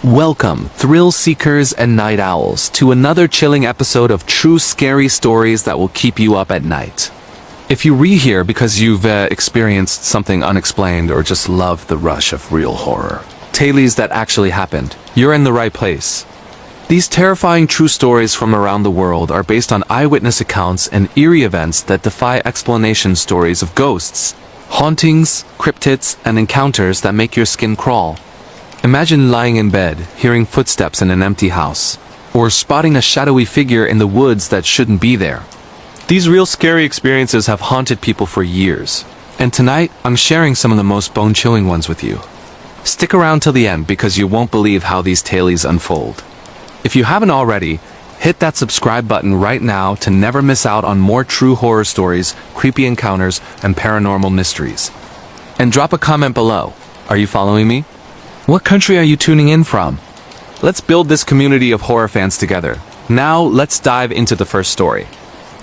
Welcome, thrill seekers and night owls, to another chilling episode of true scary stories that will keep you up at night. If you here because you've experienced something unexplained or just love the rush of real horror, tales that actually happened, you're in the right place. These terrifying true stories from around the world are based on eyewitness accounts and eerie events that defy explanation. Stories of ghosts, hauntings, cryptids, and encounters that make your skin crawl. Imagine lying in bed, hearing footsteps in an empty house, or spotting a shadowy figure in the woods that shouldn't be there. These real scary experiences have haunted people for years, and tonight I'm sharing some of the most bone-chilling ones with you. Stick around till the end because you won't believe how these tales unfold. If you haven't already, hit that subscribe button right now to never miss out on more true horror stories, creepy encounters, and paranormal mysteries. And drop a comment below. Are you following me? What country are you tuning in from? Let's build this community of horror fans together. Now, let's dive into the first story.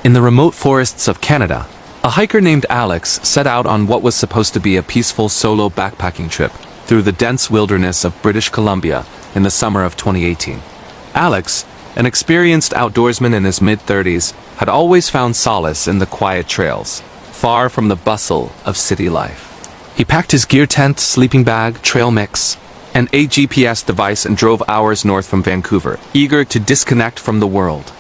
In the remote forests of Canada, a hiker named Alex set out on what was supposed to be a peaceful solo backpacking trip through the dense wilderness of British Columbia in the summer of 2018. Alex, an experienced outdoorsman in his mid-30s, had always found solace in the quiet trails, far from the bustle of city life. He packed his gear tent, sleeping bag, trail mix, and a GPS device and drove hours north from Vancouver, eager to disconnect from the world.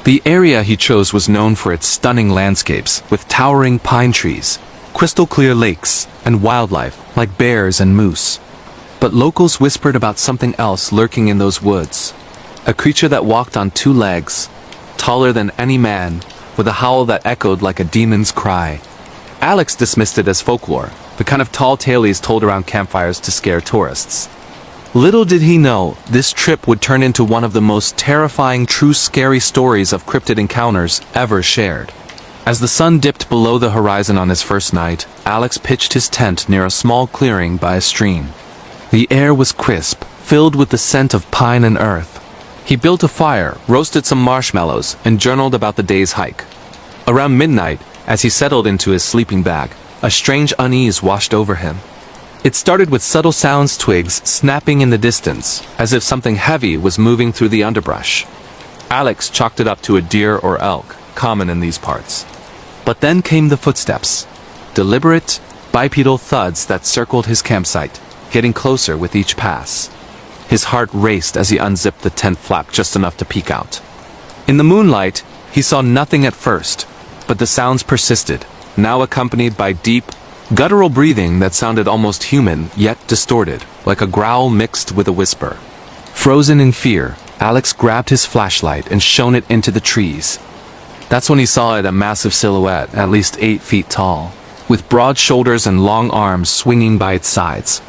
The area he chose was known for its stunning landscapes, with towering pine trees, crystal-clear lakes, and wildlife like bears and moose. But locals whispered about something else lurking in those woods. A creature that walked on two legs, taller than any man, with a howl that echoed like a demon's cry. Alex dismissed it as folklore, the kind of tall tales told around campfires to scare tourists. Little did he know, this trip would turn into one of the most terrifying true scary stories of cryptid encounters ever shared. As the sun dipped below the horizon on his first night, Alex pitched his tent near a small clearing by a stream. The air was crisp, filled with the scent of pine and earth. He built a fire, roasted some marshmallows, and journaled about the day's hike. Around midnight, as he settled into his sleeping bag, a strange unease washed over him. It started with subtle sounds, twigs snapping in the distance, as if something heavy was moving through the underbrush. Alex chalked it up to a deer or elk, common in these parts. But then came the footsteps. Deliberate, bipedal thuds that circled his campsite, getting closer with each pass. His heart raced as he unzipped the tent flap just enough to peek out. In the moonlight, he saw nothing at first, but the sounds persisted, now accompanied by deep, guttural breathing that sounded almost human, yet distorted, like a growl mixed with a whisper. Frozen in fear, Alex grabbed his flashlight and shone it into the trees. That's when he saw it, a massive silhouette, at least 8 feet tall, with broad shoulders and long arms swinging by its sides.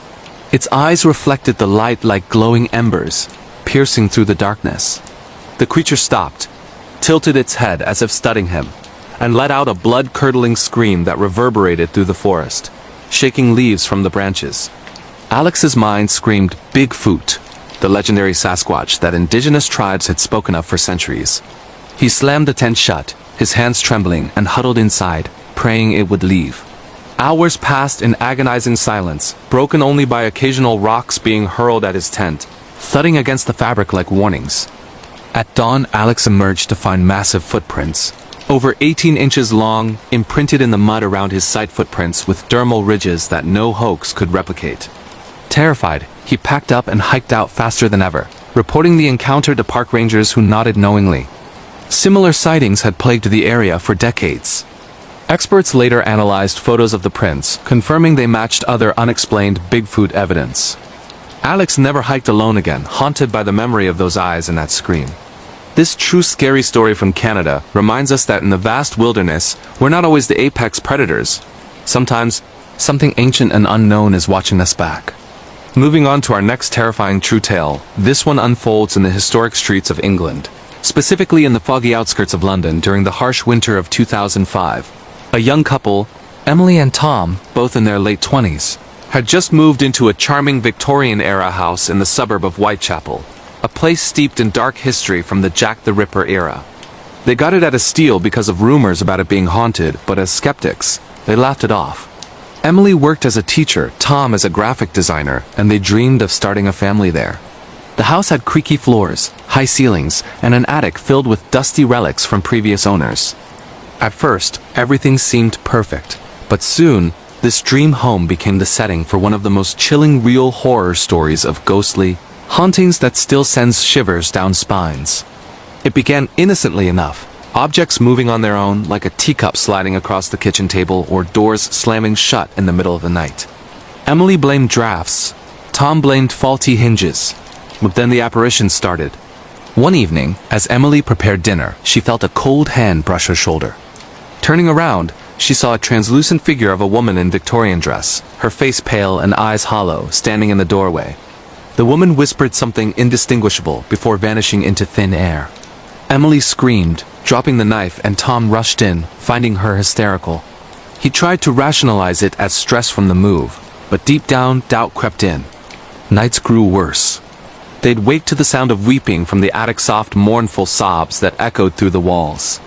Its eyes reflected the light like glowing embers, piercing through the darkness. The creature stopped, tilted its head as if studying him, and let out a blood-curdling scream that reverberated through the forest, shaking leaves from the branches. Alex's mind screamed Bigfoot, the legendary Sasquatch that indigenous tribes had spoken of for centuries. He slammed the tent shut, his hands trembling, and huddled inside, praying it would leave. Hours passed in agonizing silence, broken only by occasional rocks being hurled at his tent, thudding against the fabric like warnings. At dawn, Alex emerged to find massive footprints, over 18 inches long, imprinted in the mud around his site, footprints with dermal ridges that no hoax could replicate. Terrified, he packed up and hiked out faster than ever, reporting the encounter to park rangers who nodded knowingly. Similar sightings had plagued the area for decades. Experts later analyzed photos of the prints, confirming they matched other unexplained Bigfoot evidence. Alex never hiked alone again, haunted by the memory of those eyes and that scream. This true scary story from Canada reminds us that in the vast wilderness, we're not always the apex predators. Sometimes, something ancient and unknown is watching us back. Moving on to our next terrifying true tale, this one unfolds in the historic streets of England, specifically in the foggy outskirts of London during the harsh winter of 2005. A young couple, Emily and Tom, both in their late 20s, had just moved into a charming Victorian-era house in the suburb of Whitechapel, a place steeped in dark history from the Jack the Ripper era. They got it at a steal because of rumors about it being haunted, but as skeptics, they laughed it off. Emily worked as a teacher, Tom as a graphic designer, and they dreamed of starting a family there. The house had creaky floors, high ceilings, and an attic filled with dusty relics from previous owners. At first, everything seemed perfect, but soon, this dream home became the setting for one of the most chilling real horror stories of ghostly hauntings that still sends shivers down spines. It began innocently enough, objects moving on their own like a teacup sliding across the kitchen table or doors slamming shut in the middle of the night. Emily blamed drafts, Tom blamed faulty hinges, but then the apparition started. One evening, as Emily prepared dinner, she felt a cold hand brush her shoulder. Turning around, she saw a translucent figure of a woman in Victorian dress, her face pale and eyes hollow, standing in the doorway. The woman whispered something indistinguishable before vanishing into thin air. Emily screamed, dropping the knife, and Tom rushed in, finding her hysterical. He tried to rationalize it as stress from the move, but deep down, doubt crept in. Nights grew worse. They'd wake to the sound of weeping from the attic's soft, mournful sobs that echoed through the walls.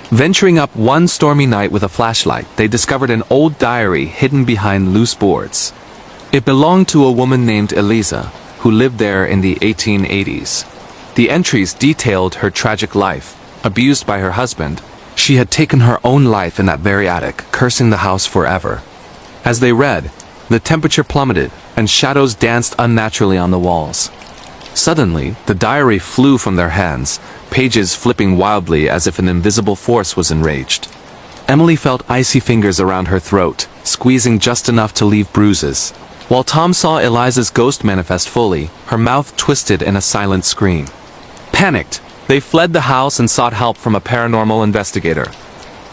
Venturing up one stormy night with a flashlight, they discovered an old diary hidden behind loose boards. It belonged to a woman named Eliza, who lived there in the 1880s. The entries detailed her tragic life. Abused by her husband, she had taken her own life in that very attic, cursing the house forever. As they read, the temperature plummeted, and shadows danced unnaturally on the walls. Suddenly, the diary flew from their hands, pages flipping wildly as if an invisible force was enraged. Emily felt icy fingers around her throat, squeezing just enough to leave bruises. While Tom saw Eliza's ghost manifest fully, her mouth twisted in a silent scream. Panicked, they fled the house and sought help from a paranormal investigator.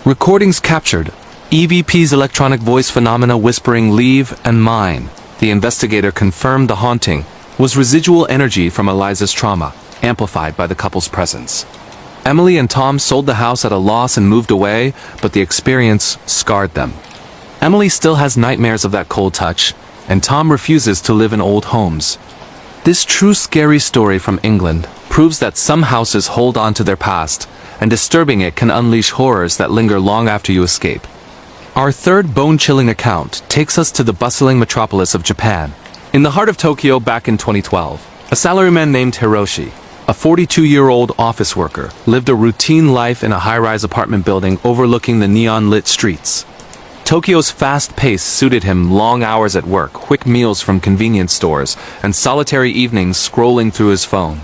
Recordings captured EVP's electronic voice phenomena whispering "leave" and "mine." The investigator confirmed the haunting was residual energy from Eliza's trauma, amplified by the couple's presence. Emily and Tom sold the house at a loss and moved away, but the experience scarred them. Emily still has nightmares of that cold touch, and Tom refuses to live in old homes. This true scary story from England proves that some houses hold on to their past, and disturbing it can unleash horrors that linger long after you escape. Our third bone-chilling account takes us to the bustling metropolis of Japan. In the heart of Tokyo back in 2012, a salaryman named Hiroshi, a 42-year-old office worker, lived a routine life in a high-rise apartment building overlooking the neon-lit streets. Tokyo's fast pace suited him: long hours at work, quick meals from convenience stores, and solitary evenings scrolling through his phone.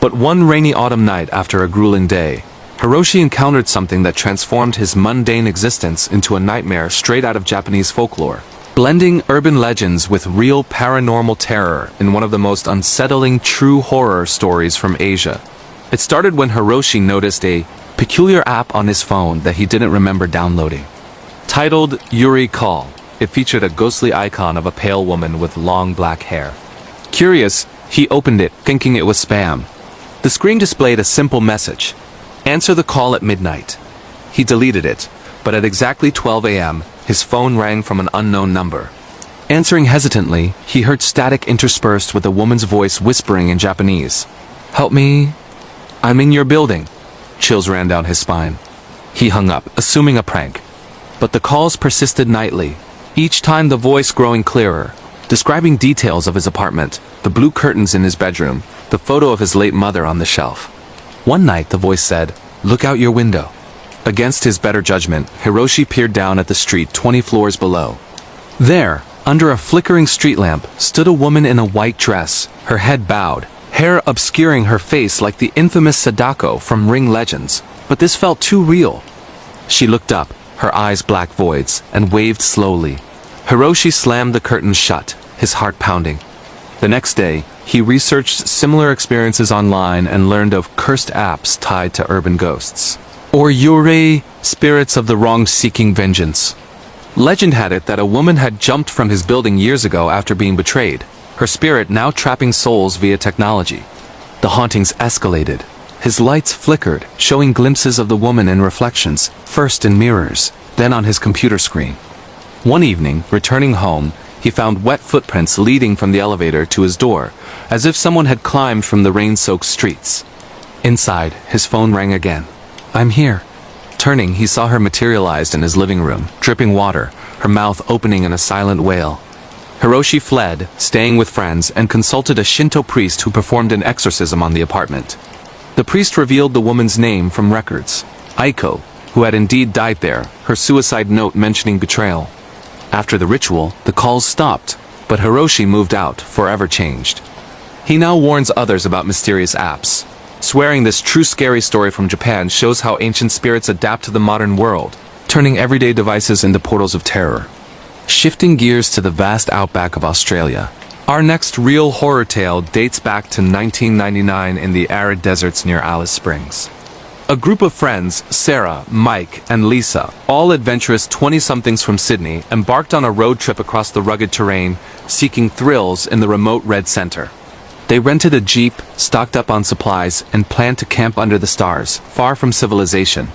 But one rainy autumn night after a grueling day, Hiroshi encountered something that transformed his mundane existence into a nightmare straight out of Japanese folklore, blending urban legends with real paranormal terror in one of the most unsettling true horror stories from Asia. It started when Hiroshi noticed a peculiar app on his phone that he didn't remember downloading. Titled Yuri Call, it featured a ghostly icon of a pale woman with long black hair. Curious, he opened it, thinking it was spam. The screen displayed a simple message: answer the call at midnight. He deleted it, but at exactly 12 a.m., his phone rang from an unknown number. Answering hesitantly, he heard static interspersed with a woman's voice whispering in Japanese. "Help me. I'm in your building." Chills ran down his spine. He hung up, assuming a prank. But the calls persisted nightly, each time the voice growing clearer, describing details of his apartment, the blue curtains in his bedroom, the photo of his late mother on the shelf. One night the voice said, "Look out your window." Against his better judgment, Hiroshi peered down at the street 20 floors below. There, under a flickering street lamp, stood a woman in a white dress, her head bowed, hair obscuring her face like the infamous Sadako from Ring Legends. But this felt too real. She looked up, her eyes black voids, and waved slowly. Hiroshi slammed the curtains shut, his heart pounding. The next day, he researched similar experiences online and learned of cursed apps tied to urban ghosts, or yurei, spirits of the wrong seeking vengeance. Legend had it that a woman had jumped from his building years ago after being betrayed, her spirit now trapping souls via technology. The hauntings escalated. His lights flickered, showing glimpses of the woman in reflections, first in mirrors, then on his computer screen. One evening, returning home, he found wet footprints leading from the elevator to his door, as if someone had climbed from the rain-soaked streets. Inside, his phone rang again. "I'm here." Turning, he saw her materialized in his living room, dripping water, her mouth opening in a silent wail. Hiroshi fled, staying with friends, and consulted a Shinto priest who performed an exorcism on the apartment. The priest revealed the woman's name from records, Aiko, who had indeed died there, her suicide note mentioning betrayal. After the ritual, the calls stopped, but Hiroshi moved out, forever changed. He now warns others about mysterious apps, swearing this true scary story from Japan shows how ancient spirits adapt to the modern world, turning everyday devices into portals of terror. Shifting gears to the vast outback of Australia, our next real horror tale dates back to 1999 in the arid deserts near Alice Springs. A group of friends, Sarah, Mike, and Lisa, all adventurous 20-somethings from Sydney, embarked on a road trip across the rugged terrain, seeking thrills in the remote red center. They rented a jeep, stocked up on supplies, and planned to camp under the stars, far from civilization.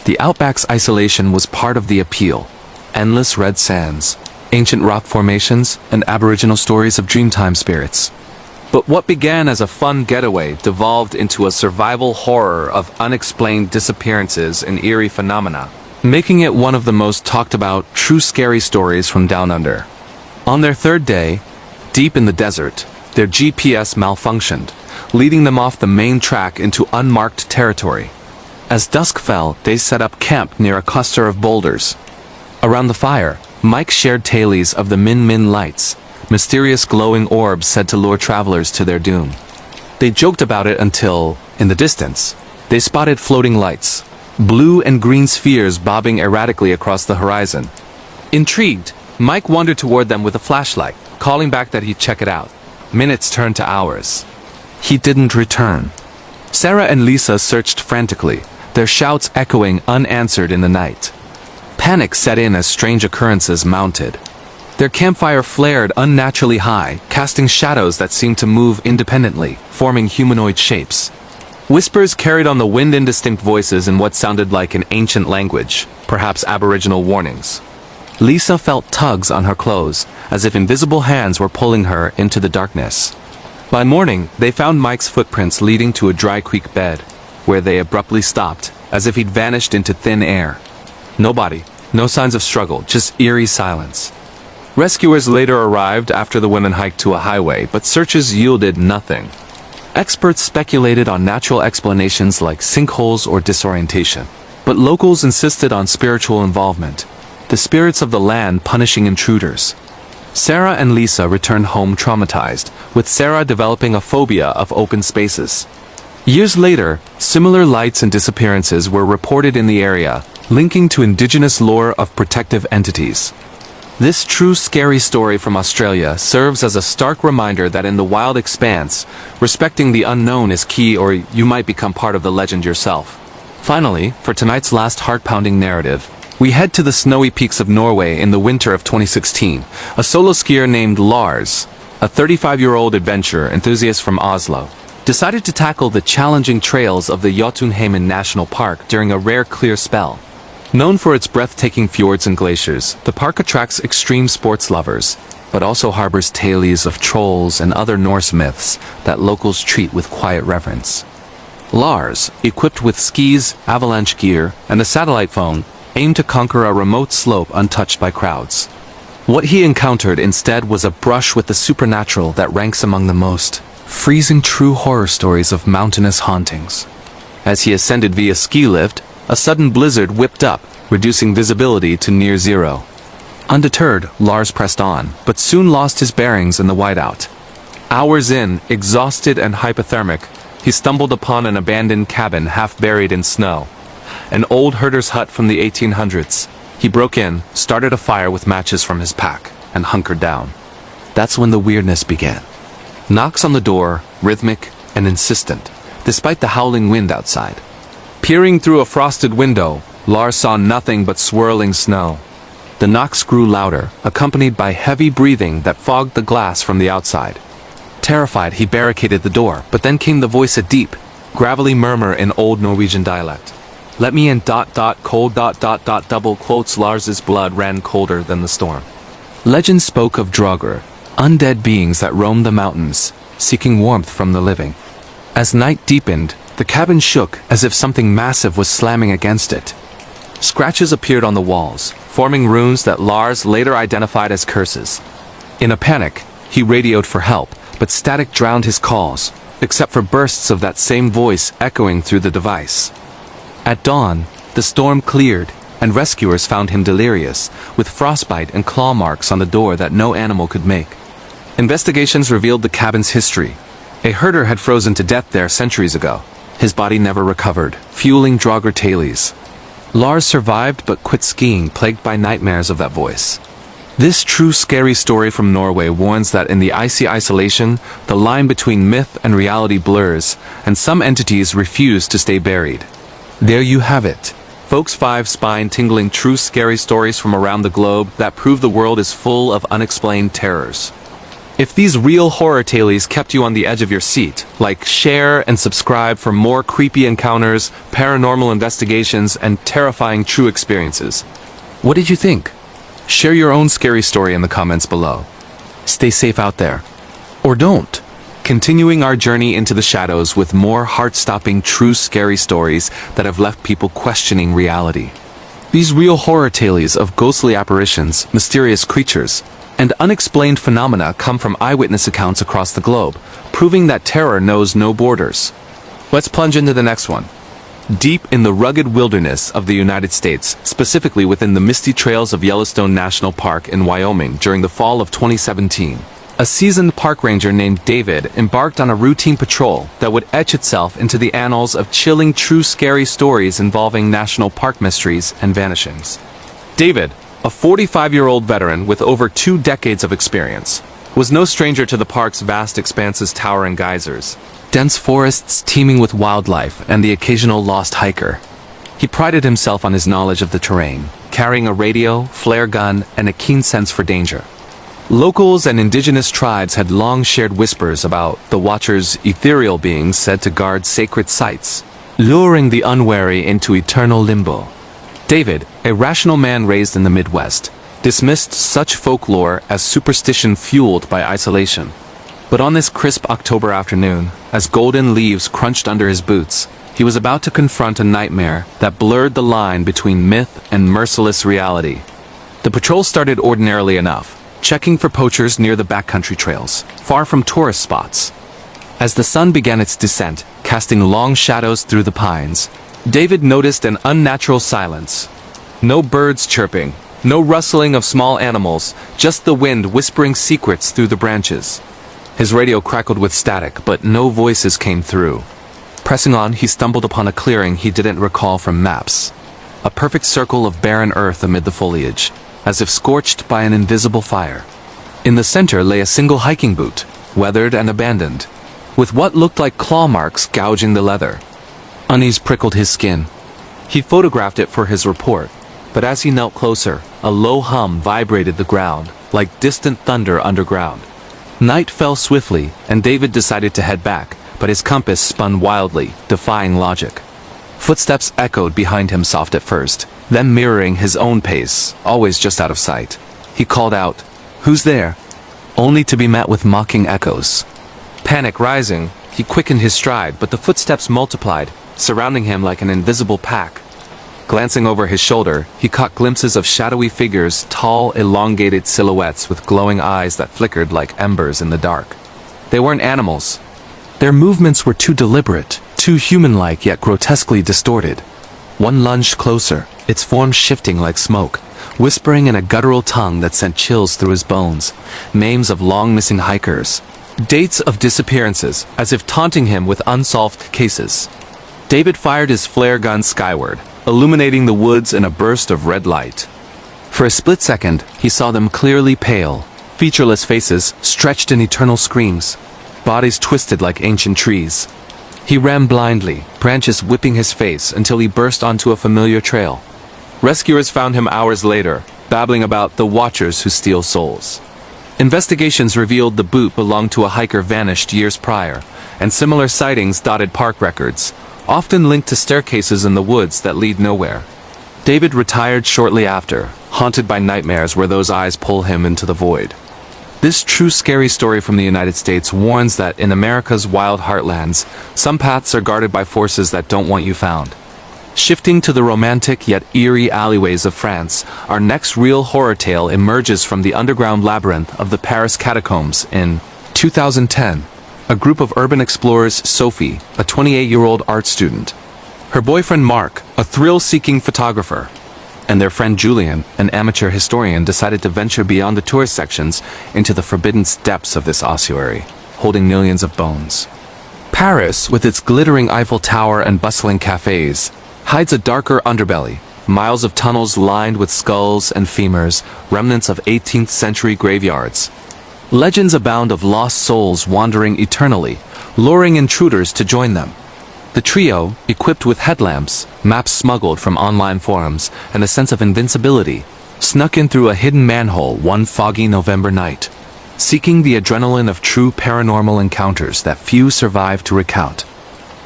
The outback's isolation was part of the appeal. Endless red sands, ancient rock formations, and aboriginal stories of dreamtime spirits. But what began as a fun getaway devolved into a survival horror of unexplained disappearances and eerie phenomena, making it one of the most talked about, true scary stories from down under. On their third day, deep in the desert, their GPS malfunctioned, leading them off the main track into unmarked territory. As dusk fell, they set up camp near a cluster of boulders. Around the fire, Mike shared tales of the Min Min lights, mysterious glowing orbs said to lure travelers to their doom. They joked about it until, in the distance, they spotted floating lights, blue and green spheres bobbing erratically across the horizon. Intrigued, Mike wandered toward them with a flashlight, calling back that he'd check it out. Minutes turned to hours. He didn't return. Sarah and Lisa searched frantically, their shouts echoing unanswered in the night. Panic set in as strange occurrences mounted. Their campfire flared unnaturally high, casting shadows that seemed to move independently, forming humanoid shapes. Whispers carried on the wind indistinct voices in what sounded like an ancient language, perhaps Aboriginal warnings. Lisa felt tugs on her clothes, as if invisible hands were pulling her into the darkness. By morning, they found Mike's footprints leading to a dry creek bed, where they abruptly stopped, as if he'd vanished into thin air. No body, no signs of struggle, just eerie silence. Rescuers later arrived after the women hiked to a highway, but searches yielded nothing. Experts speculated on natural explanations like sinkholes or disorientation, but locals insisted on spiritual involvement, the spirits of the land punishing intruders. Sarah and Lisa returned home traumatized, with Sarah developing a phobia of open spaces. Years later, similar lights and disappearances were reported in the area, linking to indigenous lore of protective entities. This true scary story from Australia serves as a stark reminder that in the wild expanse, respecting the unknown is key, or you might become part of the legend yourself. Finally, for tonight's last heart-pounding narrative, we head to the snowy peaks of Norway in the winter of 2016. A solo skier named Lars, a 35-year-old adventure enthusiast from Oslo, decided to tackle the challenging trails of the Jotunheimen National Park during a rare clear spell. Known for its breathtaking fjords and glaciers, the park attracts extreme sports lovers, but also harbors tales of trolls and other Norse myths that locals treat with quiet reverence. Lars, equipped with skis, avalanche gear, and a satellite phone, aimed to conquer a remote slope untouched by crowds. What he encountered instead was a brush with the supernatural that ranks among the most freezing true horror stories of mountainous hauntings. As he ascended via ski lift, a sudden blizzard whipped up, reducing visibility to near zero. Undeterred, Lars pressed on, but soon lost his bearings in the whiteout. Hours in, exhausted and hypothermic, he stumbled upon an abandoned cabin half buried in snow. An old herder's hut from the 1800s. He broke in, started a fire with matches from his pack, and hunkered down. That's when the weirdness began. Knocks on the door, rhythmic and insistent, despite the howling wind outside. Peering through a frosted window, Lars saw nothing but swirling snow. The knocks grew louder, accompanied by heavy breathing that fogged the glass from the outside. Terrified, he barricaded the door, but then came the voice, a deep, gravelly murmur in Old Norwegian dialect. "Let me in, cold, double quotes." Lars's blood ran colder than the storm. Legend spoke of Draugr, undead beings that roamed the mountains, seeking warmth from the living. As night deepened, the cabin shook as if something massive was slamming against it. Scratches appeared on the walls, forming runes that Lars later identified as curses. In a panic, he radioed for help, but static drowned his calls, except for bursts of that same voice echoing through the device. At dawn, the storm cleared, and rescuers found him delirious, with frostbite and claw marks on the door that no animal could make. Investigations revealed the cabin's history. A herder had frozen to death there centuries ago. His body never recovered, fueling Draugr Tales. Lars survived but quit skiing, plagued by nightmares of that voice. This true scary story from Norway warns that in the icy isolation, the line between myth and reality blurs, and some entities refuse to stay buried. There you have it. Folks, 5 spine-tingling true scary stories from around the globe that prove the world is full of unexplained terrors. If these real horror tales kept you on the edge of your seat, like, share and subscribe for more creepy encounters, paranormal investigations, and terrifying true experiences. What did you think? Share your own scary story in the comments below. Stay safe out there. Or don't. Continuing our journey into the shadows with more heart-stopping true scary stories that have left people questioning reality. These real horror tales of ghostly apparitions, mysterious creatures, and unexplained phenomena come from eyewitness accounts across the globe, proving that terror knows no borders. Let's plunge into the next one. Deep in the rugged wilderness of the United States, specifically within the misty trails of Yellowstone National Park in Wyoming during the fall of 2017, a seasoned park ranger named David embarked on a routine patrol that would etch itself into the annals of chilling true scary stories involving national park mysteries and vanishings. David, a 45-year-old veteran with over 2 decades of experience, was no stranger to the park's vast expanses towering geysers, dense forests teeming with wildlife, and the occasional lost hiker. He prided himself on his knowledge of the terrain, carrying a radio, flare gun, and a keen sense for danger. Locals and indigenous tribes had long shared whispers about the Watchers, ethereal beings said to guard sacred sites, luring the unwary into eternal limbo. David, a rational man raised in the Midwest, dismissed such folklore as superstition fueled by isolation. But on this crisp October afternoon, as golden leaves crunched under his boots, he was about to confront a nightmare that blurred the line between myth and merciless reality. The patrol started ordinarily enough, checking for poachers near the backcountry trails, far from tourist spots. As the sun began its descent, casting long shadows through the pines, David noticed an unnatural silence. No birds chirping, no rustling of small animals, just the wind whispering secrets through the branches. His radio crackled with static, but no voices came through. Pressing on, he stumbled upon a clearing he didn't recall from maps. A perfect circle of barren earth amid the foliage, as if scorched by an invisible fire. In the center lay a single hiking boot, weathered and abandoned, with what looked like claw marks gouging the leather. Unease prickled his skin. He photographed it for his report, but as he knelt closer, a low hum vibrated the ground, like distant thunder underground. Night fell swiftly, and David decided to head back, but his compass spun wildly, defying logic. Footsteps echoed behind him, soft at first, then mirroring his own pace, always just out of sight. He called out, "Who's there?" only to be met with mocking echoes. Panic rising, he quickened his stride, but the footsteps multiplied, surrounding him like an invisible pack. Glancing over his shoulder, he caught glimpses of shadowy figures, tall, elongated silhouettes with glowing eyes that flickered like embers in the dark. They weren't animals. Their movements were too deliberate, too human-like yet grotesquely distorted. One lunged closer, its form shifting like smoke, whispering in a guttural tongue that sent chills through his bones, names of long-missing hikers, dates of disappearances, as if taunting him with unsolved cases. David fired his flare gun skyward, illuminating the woods in a burst of red light. For a split second, he saw them clearly, pale, featureless faces stretched in eternal screams, bodies twisted like ancient trees. He ran blindly, branches whipping his face until he burst onto a familiar trail. Rescuers found him hours later, babbling about the Watchers who steal souls. Investigations revealed the boot belonged to a hiker vanished years prior, and similar sightings dotted park records, often linked to staircases in the woods that lead nowhere. David retired shortly after, haunted by nightmares where those eyes pull him into the void. This true scary story from the United States warns that in America's wild heartlands, some paths are guarded by forces that don't want you found. Shifting to the romantic yet eerie alleyways of France, our next real horror tale emerges from the underground labyrinth of the Paris catacombs in 2010. A group of urban explorers, Sophie, a 28-year-old art student, her boyfriend Mark, a thrill-seeking photographer, and their friend Julian, an amateur historian, decided to venture beyond the tourist sections into the forbidden depths of this ossuary, holding millions of bones. Paris, with its glittering Eiffel Tower and bustling cafes, hides a darker underbelly, miles of tunnels lined with skulls and femurs, remnants of 18th century graveyards. Legends abound of lost souls wandering eternally, luring intruders to join them. The trio, equipped with headlamps, maps smuggled from online forums, and a sense of invincibility, snuck in through a hidden manhole one foggy November night, seeking the adrenaline of true paranormal encounters that few survive to recount.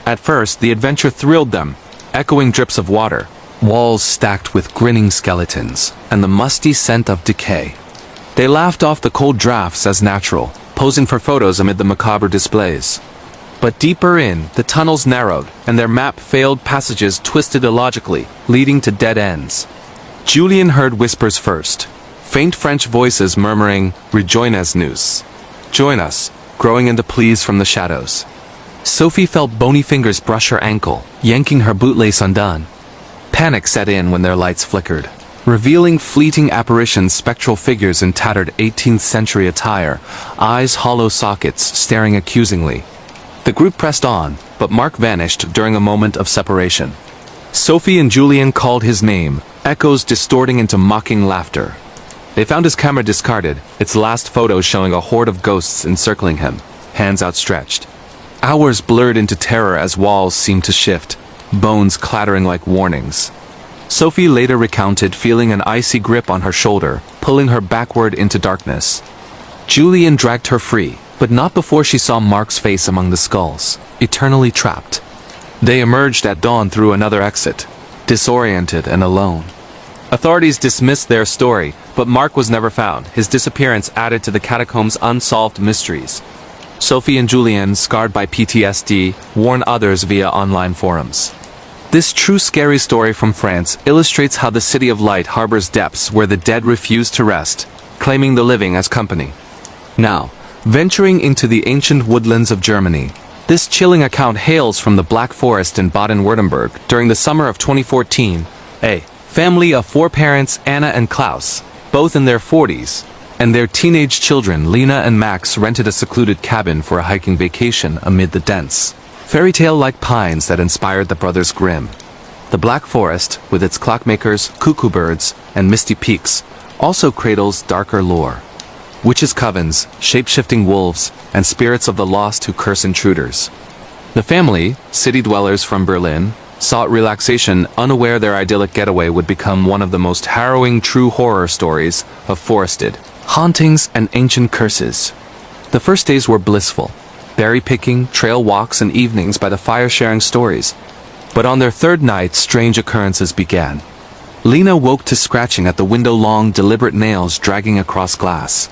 At first, the adventure thrilled them, echoing drips of water, walls stacked with grinning skeletons, and the musty scent of decay. They laughed off the cold drafts as natural, posing for photos amid the macabre displays. But deeper in, the tunnels narrowed, and their map-failed passages twisted illogically, leading to dead ends. Julian heard whispers first, faint French voices murmuring, "Rejoignez nous." Join us, growing into pleas from the shadows. Sophie felt bony fingers brush her ankle, yanking her bootlace undone. Panic set in when their lights flickered, revealing fleeting apparitions, spectral figures in tattered 18th century attire, eyes hollow sockets staring accusingly. The group pressed on, but Mark vanished during a moment of separation. Sophie and Julian called his name, echoes distorting into mocking laughter. They found his camera discarded, its last photo showing a horde of ghosts encircling him, hands outstretched. Hours blurred into terror as walls seemed to shift, bones clattering like warnings. Sophie later recounted feeling an icy grip on her shoulder, pulling her backward into darkness. Julian dragged her free, but not before she saw Mark's face among the skulls, eternally trapped. They emerged at dawn through another exit, disoriented and alone. Authorities dismissed their story, but Mark was never found, his disappearance added to the catacombs' unsolved mysteries. Sophie and Julian, scarred by PTSD, warn others via online forums. This true scary story from France illustrates how the City of Light harbors depths where the dead refuse to rest, claiming the living as company. Now, venturing into the ancient woodlands of Germany, this chilling account hails from the Black Forest in Baden-Württemberg during the summer of 2014. A family of 4 parents, Anna and Klaus, both in their 40s, and their teenage children, Lena and Max, rented a secluded cabin for a hiking vacation amid the dense, fairy tale-like pines that inspired the Brothers Grimm. The Black Forest, with its clockmakers, cuckoo birds, and misty peaks, also cradles darker lore. Witches' covens, shape-shifting wolves, and spirits of the lost who curse intruders. The family, city dwellers from Berlin, sought relaxation, unaware their idyllic getaway would become one of the most harrowing true horror stories of forested hauntings and ancient curses. The first days were blissful, berry picking, trail walks, and evenings by the fire sharing stories. But on their third night, strange occurrences began. Lena woke to scratching at the window, long, deliberate nails dragging across glass.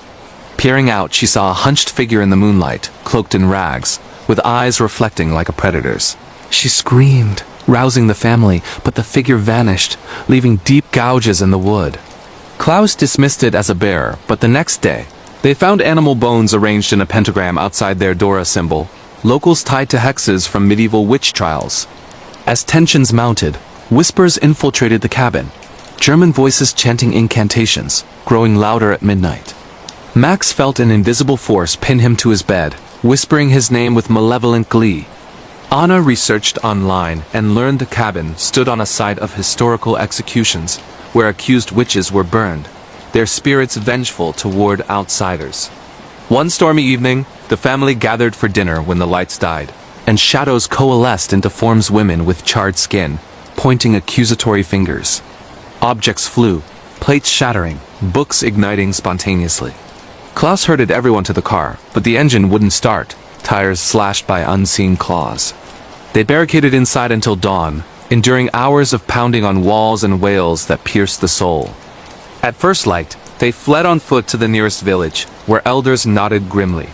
Peering out, she saw a hunched figure in the moonlight, cloaked in rags, with eyes reflecting like a predator's. She screamed, rousing the family, but the figure vanished, leaving deep gouges in the wood. Klaus dismissed it as a bear, but the next day, they found animal bones arranged in a pentagram outside their Dora symbol, locals tied to hexes from medieval witch trials. As tensions mounted, whispers infiltrated the cabin, German voices chanting incantations, growing louder at midnight. Max felt an invisible force pin him to his bed, whispering his name with malevolent glee. Anna researched online and learned the cabin stood on a site of historical executions, where accused witches were burned, their spirits vengeful toward outsiders. One stormy evening, the family gathered for dinner when the lights died, and shadows coalesced into forms, women with charred skin, pointing accusatory fingers. Objects flew, plates shattering, books igniting spontaneously. Klaus herded everyone to the car, but the engine wouldn't start, tires slashed by unseen claws. They barricaded inside until dawn, enduring hours of pounding on walls and wails that pierced the soul. At first light, they fled on foot to the nearest village, where elders nodded grimly.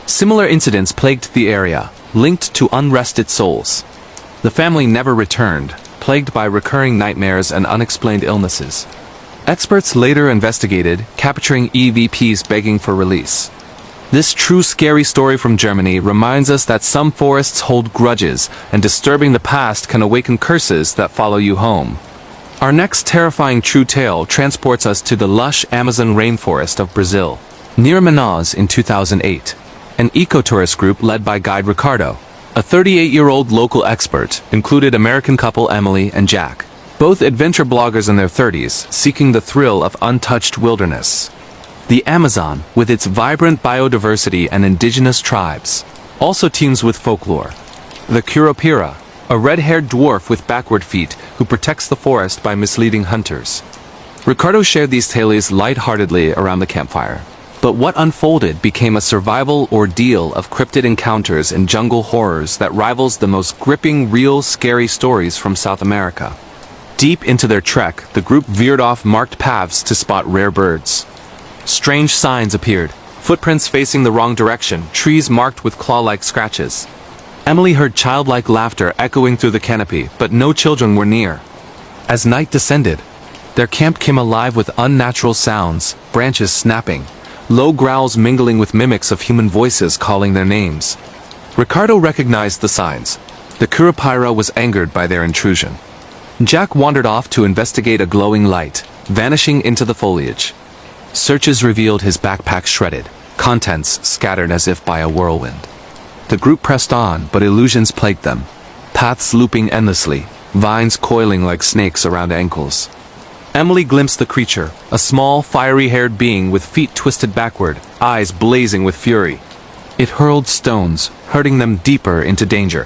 Similar incidents plagued the area, linked to unrested souls. The family never returned, plagued by recurring nightmares and unexplained illnesses. Experts later investigated, capturing EVPs begging for release. This true scary story from Germany reminds us that some forests hold grudges, and disturbing the past can awaken curses that follow you home. Our next terrifying true tale transports us to the lush Amazon rainforest of Brazil. Near Manaus in 2008, an ecotourist group led by guide Ricardo, a 38-year-old local expert, included American couple Emily and Jack, both adventure bloggers in their 30s, seeking the thrill of untouched wilderness. The Amazon, with its vibrant biodiversity and indigenous tribes, also teems with folklore. The Curupira, a red-haired dwarf with backward feet who protects the forest by misleading hunters. Ricardo shared these tales lightheartedly around the campfire. But what unfolded became a survival ordeal of cryptid encounters and jungle horrors that rivals the most gripping real scary stories from South America. Deep into their trek, the group veered off marked paths to spot rare birds. Strange signs appeared, footprints facing the wrong direction, trees marked with claw-like scratches. Emily heard childlike laughter echoing through the canopy, but no children were near. As night descended, their camp came alive with unnatural sounds, branches snapping, low growls mingling with mimics of human voices calling their names. Ricardo recognized the signs. The Curupira was angered by their intrusion. Jack wandered off to investigate a glowing light, vanishing into the foliage. Searches revealed his backpack shredded, contents scattered as if by a whirlwind. The group pressed on, but illusions plagued them. Paths looping endlessly, vines coiling like snakes around ankles. Emily glimpsed the creature, a small, fiery-haired being with feet twisted backward, eyes blazing with fury. It hurled stones, hurting them deeper into danger.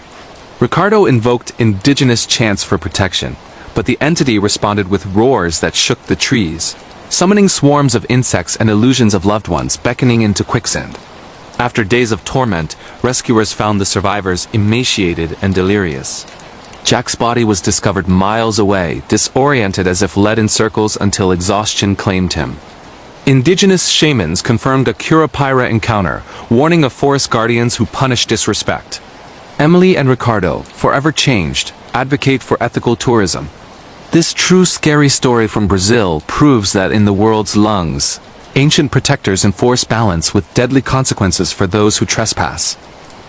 Ricardo invoked indigenous chants for protection, but the entity responded with roars that shook the trees, summoning swarms of insects and illusions of loved ones beckoning into quicksand. After days of torment, rescuers found the survivors emaciated and delirious. Jack's body was discovered miles away, disoriented as if led in circles until exhaustion claimed him. Indigenous shamans confirmed a Curupira encounter, warning of forest guardians who punish disrespect. Emily and Ricardo, forever changed, advocate for ethical tourism. This true scary story from Brazil proves that in the world's lungs, ancient protectors enforce balance with deadly consequences for those who trespass.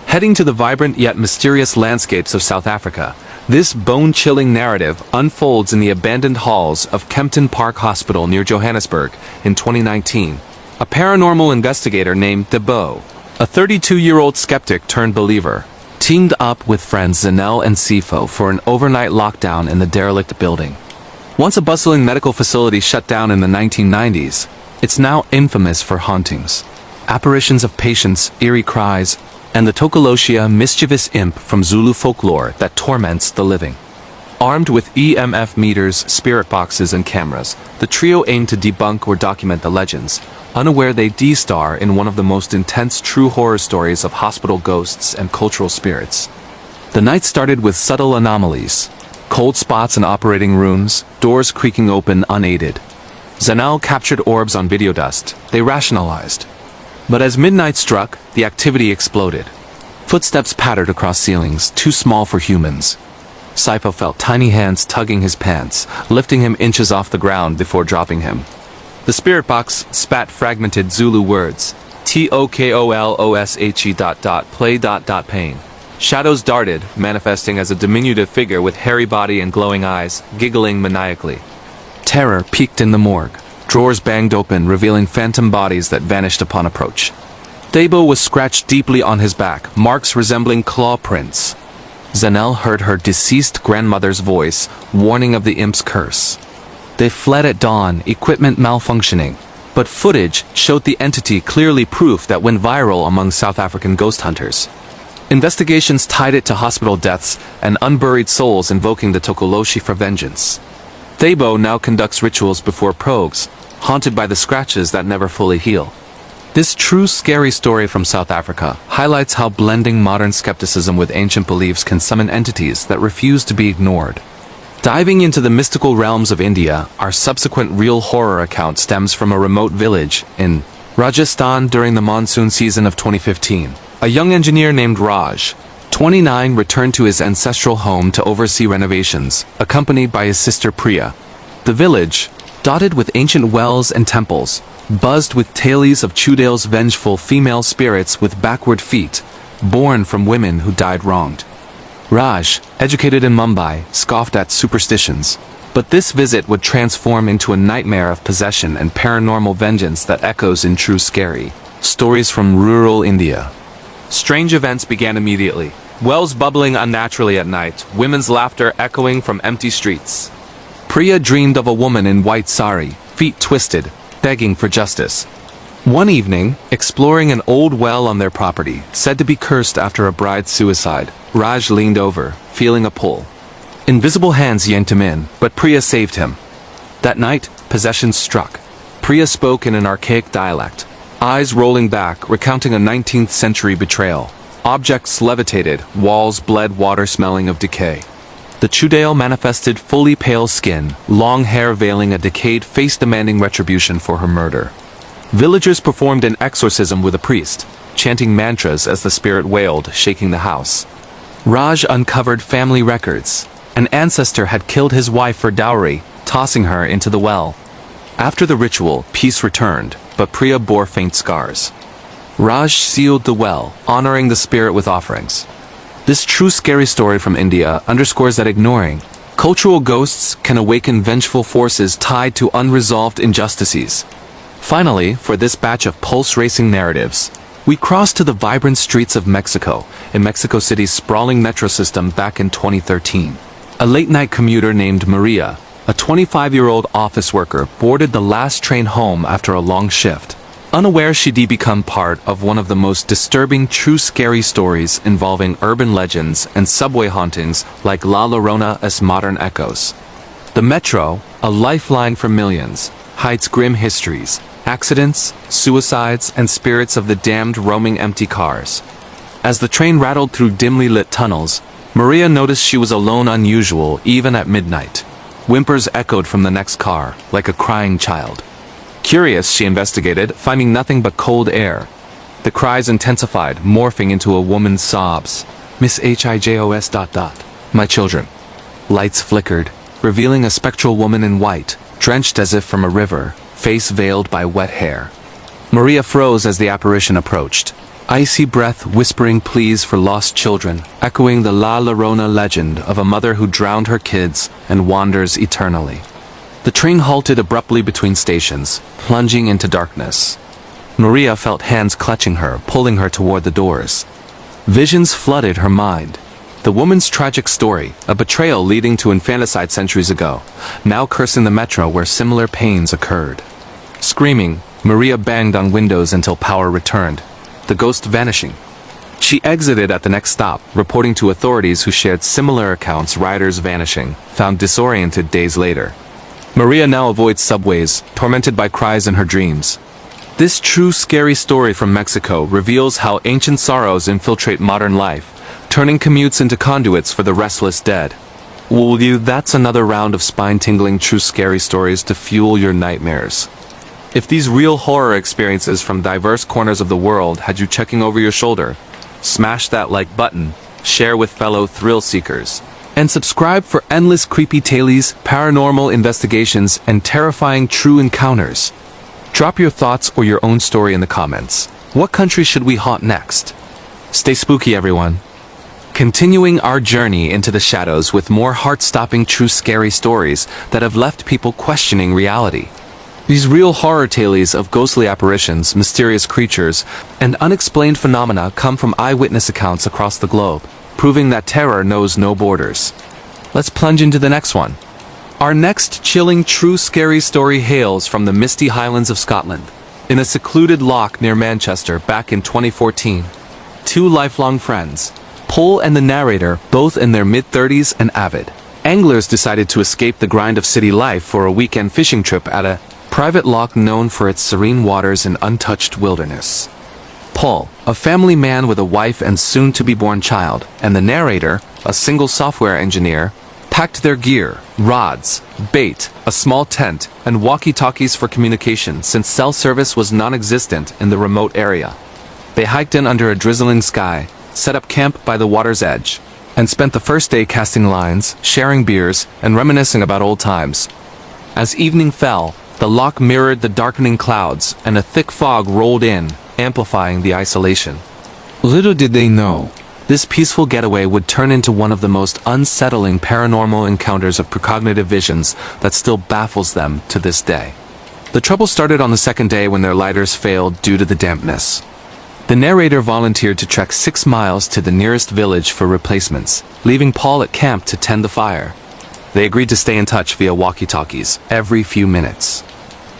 Heading to the vibrant yet mysterious landscapes of South Africa, this bone-chilling narrative unfolds in the abandoned halls of Kempton Park Hospital near Johannesburg in 2019. A paranormal investigator named Debo, a 32-year-old skeptic turned believer, teamed up with friends Zanel and Sifo for an overnight lockdown in the derelict building. Once a bustling medical facility shut down in the 1990s, it's now infamous for hauntings. Apparitions of patients, eerie cries, and the Tokoloshia, mischievous imp from Zulu folklore that torments the living. Armed with EMF meters, spirit boxes, and cameras, the trio aimed to debunk or document the legends, unaware they D-star in one of the most intense true horror stories of hospital ghosts and cultural spirits. The night started with subtle anomalies, cold spots in operating rooms, doors creaking open unaided. Zanel captured orbs on video dust. They rationalized. But as midnight struck, the activity exploded. Footsteps pattered across ceilings, too small for humans. Sifo felt tiny hands tugging his pants, lifting him inches off the ground before dropping him. The spirit box spat fragmented Zulu words. TOKOLOSHE ... play ... pain. Shadows darted, manifesting as a diminutive figure with hairy body and glowing eyes, giggling maniacally. Terror peaked in the morgue. Drawers banged open, revealing phantom bodies that vanished upon approach. Debo was scratched deeply on his back, marks resembling claw prints. Zanel heard her deceased grandmother's voice, warning of the imp's curse. They fled at dawn, equipment malfunctioning, but footage showed the entity clearly proof that went viral among South African ghost hunters. Investigations tied it to hospital deaths and unburied souls invoking the Tokoloshi for vengeance. Debo now conducts rituals before progues, haunted by the scratches that never fully heal. This true scary story from South Africa highlights how blending modern skepticism with ancient beliefs can summon entities that refuse to be ignored. Diving into the mystical realms of India, our subsequent real horror account stems from a remote village in Rajasthan during the monsoon season of 2015. A young engineer named Raj, 29 returned to his ancestral home to oversee renovations, accompanied by his sister Priya. The village, dotted with ancient wells and temples, buzzed with tales of Chudale's vengeful female spirits with backward feet, born from women who died wronged. Raj, educated in Mumbai, scoffed at superstitions. But this visit would transform into a nightmare of possession and paranormal vengeance that echoes in true scary stories from rural India. Strange events began immediately. Wells bubbling unnaturally at night, women's laughter echoing from empty streets. Priya dreamed of a woman in white sari, feet twisted, begging for justice. One evening, exploring an old well on their property, said to be cursed after a bride's suicide, Raj leaned over, feeling a pull. Invisible hands yanked him in, but Priya saved him. That night, possession struck. Priya spoke in an archaic dialect, eyes rolling back, recounting a 19th century betrayal. Objects levitated, walls bled water smelling of decay. The Chudale manifested fully pale skin, long hair veiling a decayed face demanding retribution for her murder. Villagers performed an exorcism with a priest, chanting mantras as the spirit wailed, shaking the house. Raj uncovered family records. An ancestor had killed his wife for dowry, tossing her into the well. After the ritual, peace returned, but Priya bore faint scars. Raj sealed the well, honoring the spirit with offerings. This true scary story from India underscores that ignoring cultural ghosts can awaken vengeful forces tied to unresolved injustices. Finally, for this batch of pulse-racing narratives, we cross to the vibrant streets of Mexico, in Mexico City's sprawling metro system back in 2013. A late-night commuter named Maria, a 25-year-old office worker, boarded the last train home after a long shift. Unaware she'd become part of one of the most disturbing true scary stories involving urban legends and subway hauntings like La Llorona's modern echoes. The metro, a lifeline for millions, hides grim histories, accidents, suicides, and spirits of the damned roaming empty cars. As the train rattled through dimly lit tunnels, Maria noticed she was alone, unusual even at midnight. Whimpers echoed from the next car, like a crying child. Curious, she investigated, finding nothing but cold air. The cries intensified, morphing into a woman's sobs. Miss Hijos ... My children. Lights flickered, revealing a spectral woman in white, drenched as if from a river, face veiled by wet hair. Maria froze as the apparition approached. Icy breath whispering pleas for lost children, echoing the La Llorona legend of a mother who drowned her kids and wanders eternally. The train halted abruptly between stations, plunging into darkness. Maria felt hands clutching her, pulling her toward the doors. Visions flooded her mind. The woman's tragic story, a betrayal leading to infanticide centuries ago, now cursing the metro where similar pains occurred. Screaming, Maria banged on windows until power returned, the ghost vanishing. She exited at the next stop, reporting to authorities who shared similar accounts, riders vanishing, found disoriented days later. Maria now avoids subways, tormented by cries in her dreams. This true scary story from Mexico reveals how ancient sorrows infiltrate modern life, turning commutes into conduits for the restless dead. Will you? That's another round of spine-tingling true scary stories to fuel your nightmares. If these real horror experiences from diverse corners of the world had you checking over your shoulder, smash that like button, share with fellow thrill seekers, and subscribe for endless creepy tales, paranormal investigations, and terrifying true encounters. Drop your thoughts or your own story in the comments. What country should we haunt next? Stay spooky, everyone. Continuing our journey into the shadows with more heart-stopping true scary stories that have left people questioning reality. These real horror tales of ghostly apparitions, mysterious creatures, and unexplained phenomena come from eyewitness accounts across the globe, proving that terror knows no borders. Let's plunge into the next one. Our next chilling true scary story hails from the misty Highlands of Scotland. In a secluded loch near Manchester back in 2014, two lifelong friends, Paul and the narrator, both in their mid-30s and avid anglers, decided to escape the grind of city life for a weekend fishing trip at a private loch known for its serene waters and untouched wilderness. Paul, a family man with a wife and soon-to-be-born child, and the narrator, a single software engineer, packed their gear, rods, bait, a small tent, and walkie-talkies for communication since cell service was non-existent in the remote area. They hiked in under a drizzling sky, set up camp by the water's edge, and spent the first day casting lines, sharing beers, and reminiscing about old times. As evening fell, the loch mirrored the darkening clouds, and a thick fog rolled in, amplifying the isolation. Little did they know, this peaceful getaway would turn into one of the most unsettling paranormal encounters of precognitive visions that still baffles them to this day. The trouble started on the second day when their lighters failed due to the dampness. The narrator volunteered to trek 6 miles to the nearest village for replacements, leaving Paul at camp to tend the fire. They agreed to stay in touch via walkie-talkies every few minutes.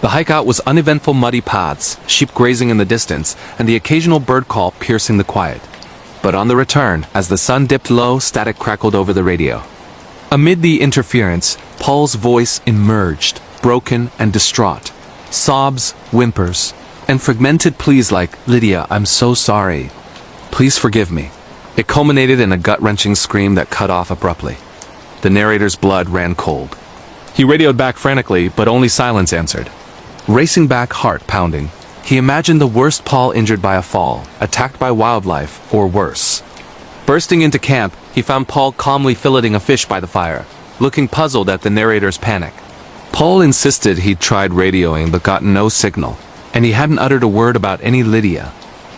The hike out was uneventful muddy paths, sheep grazing in the distance, and the occasional bird call piercing the quiet. But on the return, as the sun dipped low, static crackled over the radio. Amid the interference, Paul's voice emerged, broken and distraught. Sobs, whimpers, and fragmented pleas like, "Lydia, I'm so sorry. Please forgive me." It culminated in a gut-wrenching scream that cut off abruptly. The narrator's blood ran cold. He radioed back frantically, but only silence answered. Racing back, heart pounding, he imagined the worst: Paul injured by a fall, attacked by wildlife, or worse. Bursting into camp, he found Paul calmly filleting a fish by the fire, looking puzzled at the narrator's panic. Paul insisted he'd tried radioing but got no signal, and he hadn't uttered a word about any Lydia.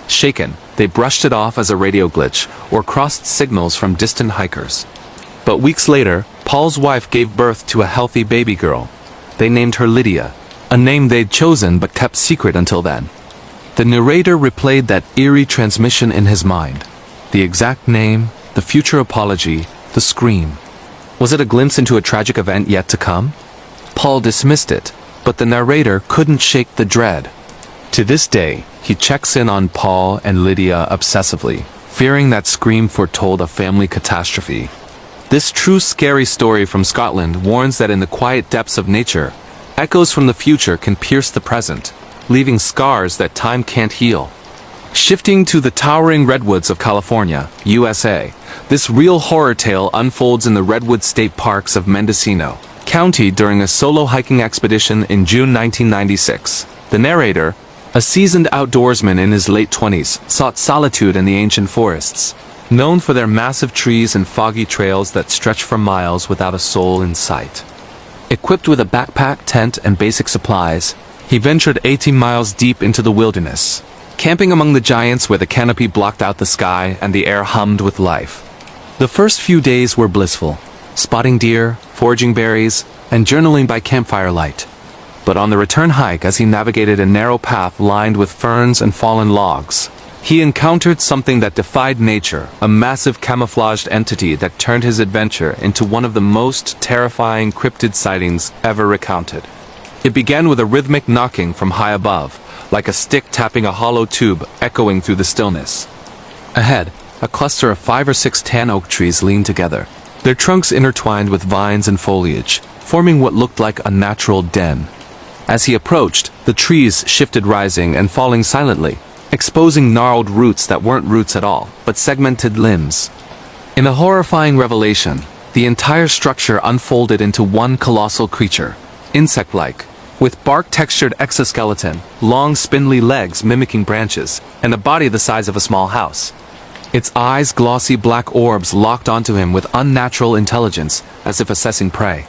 Shaken, they brushed it off as a radio glitch or crossed signals from distant hikers. But weeks later, Paul's wife gave birth to a healthy baby girl. They named her Lydia, a name they'd chosen but kept secret until then. The narrator replayed that eerie transmission in his mind. The exact name, the future apology, the scream. Was it a glimpse into a tragic event yet to come? Paul dismissed it, but the narrator couldn't shake the dread. To this day, he checks in on Paul and Lydia obsessively, fearing that scream foretold a family catastrophe. This true scary story from Scotland warns that in the quiet depths of nature, echoes from the future can pierce the present, leaving scars that time can't heal. Shifting to the towering redwoods of California, USA, this real horror tale unfolds in the Redwood State Parks of Mendocino County during a solo hiking expedition in June 1996. The narrator, a seasoned outdoorsman in his late 20s, sought solitude in the ancient forests, known for their massive trees and foggy trails that stretch for miles without a soul in sight. Equipped with a backpack, tent, and basic supplies, he ventured 18 miles deep into the wilderness, camping among the giants where the canopy blocked out the sky and the air hummed with life. The first few days were blissful, spotting deer, foraging berries, and journaling by campfire light. But on the return hike, as he navigated a narrow path lined with ferns and fallen logs, he encountered something that defied nature, a massive camouflaged entity that turned his adventure into one of the most terrifying cryptid sightings ever recounted. It began with a rhythmic knocking from high above, like a stick tapping a hollow tube echoing through the stillness. Ahead, a cluster of 5 or 6 tan oak trees leaned together, their trunks intertwined with vines and foliage, forming what looked like a natural den. As he approached, the trees shifted, rising and falling silently, exposing gnarled roots that weren't roots at all, but segmented limbs. In a horrifying revelation, the entire structure unfolded into one colossal creature, insect-like, with bark-textured exoskeleton, long spindly legs mimicking branches, and a body the size of a small house. Its eyes, glossy black orbs, locked onto him with unnatural intelligence, as if assessing prey.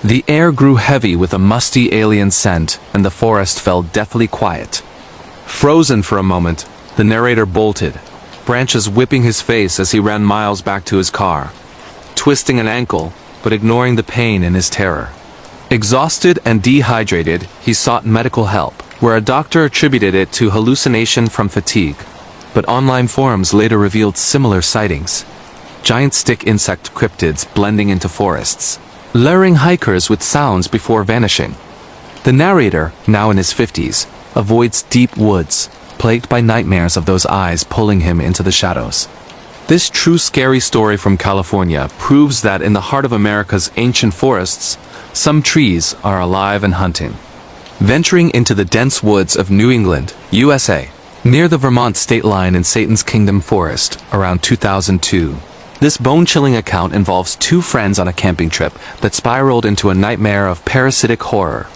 The air grew heavy with a musty alien scent, and the forest fell deathly quiet. Frozen for a moment, the narrator bolted, branches whipping his face as he ran miles back to his car, twisting an ankle, but ignoring the pain in his terror. Exhausted and dehydrated, he sought medical help, where a doctor attributed it to hallucination from fatigue. But online forums later revealed similar sightings. Giant stick insect cryptids blending into forests, luring hikers with sounds before vanishing. The narrator, now in his 50s, avoids deep woods, plagued by nightmares of those eyes pulling him into the shadows. This true scary story from California proves that in the heart of America's ancient forests, some trees are alive and hunting. Venturing into the dense woods of New England, USA, near the Vermont state line in Satan's Kingdom Forest, around 2002. This bone-chilling account involves 2 friends on a camping trip that spiraled into a nightmare of parasitic horror.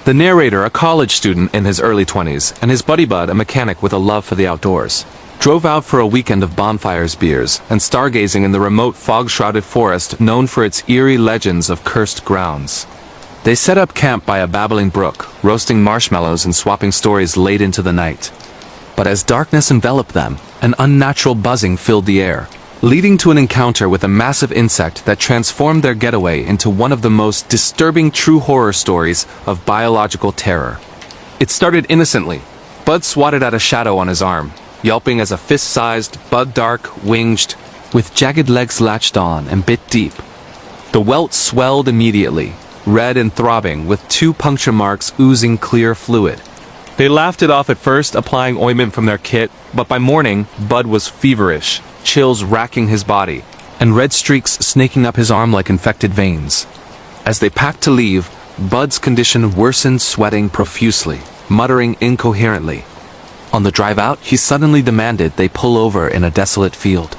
The narrator, a college student in his early 20s, and his buddy Bud, a mechanic with a love for the outdoors, drove out for a weekend of bonfires, beers, and stargazing in the remote fog-shrouded forest known for its eerie legends of cursed grounds. They set up camp by a babbling brook, roasting marshmallows and swapping stories late into the night. But as darkness enveloped them, an unnatural buzzing filled the air, leading to an encounter with a massive insect that transformed their getaway into one of the most disturbing true horror stories of biological terror. It started innocently. Bud swatted at a shadow on his arm, yelping as a fist-sized, bud-dark, winged, with jagged legs latched on and bit deep. The welt swelled immediately, red and throbbing, with 2 puncture marks oozing clear fluid. They laughed it off at first, applying ointment from their kit, but by morning, Bud was feverish, chills racking his body, and red streaks snaking up his arm like infected veins. As they packed to leave, Bud's condition worsened, sweating profusely, muttering incoherently. On the drive out, he suddenly demanded they pull over in a desolate field.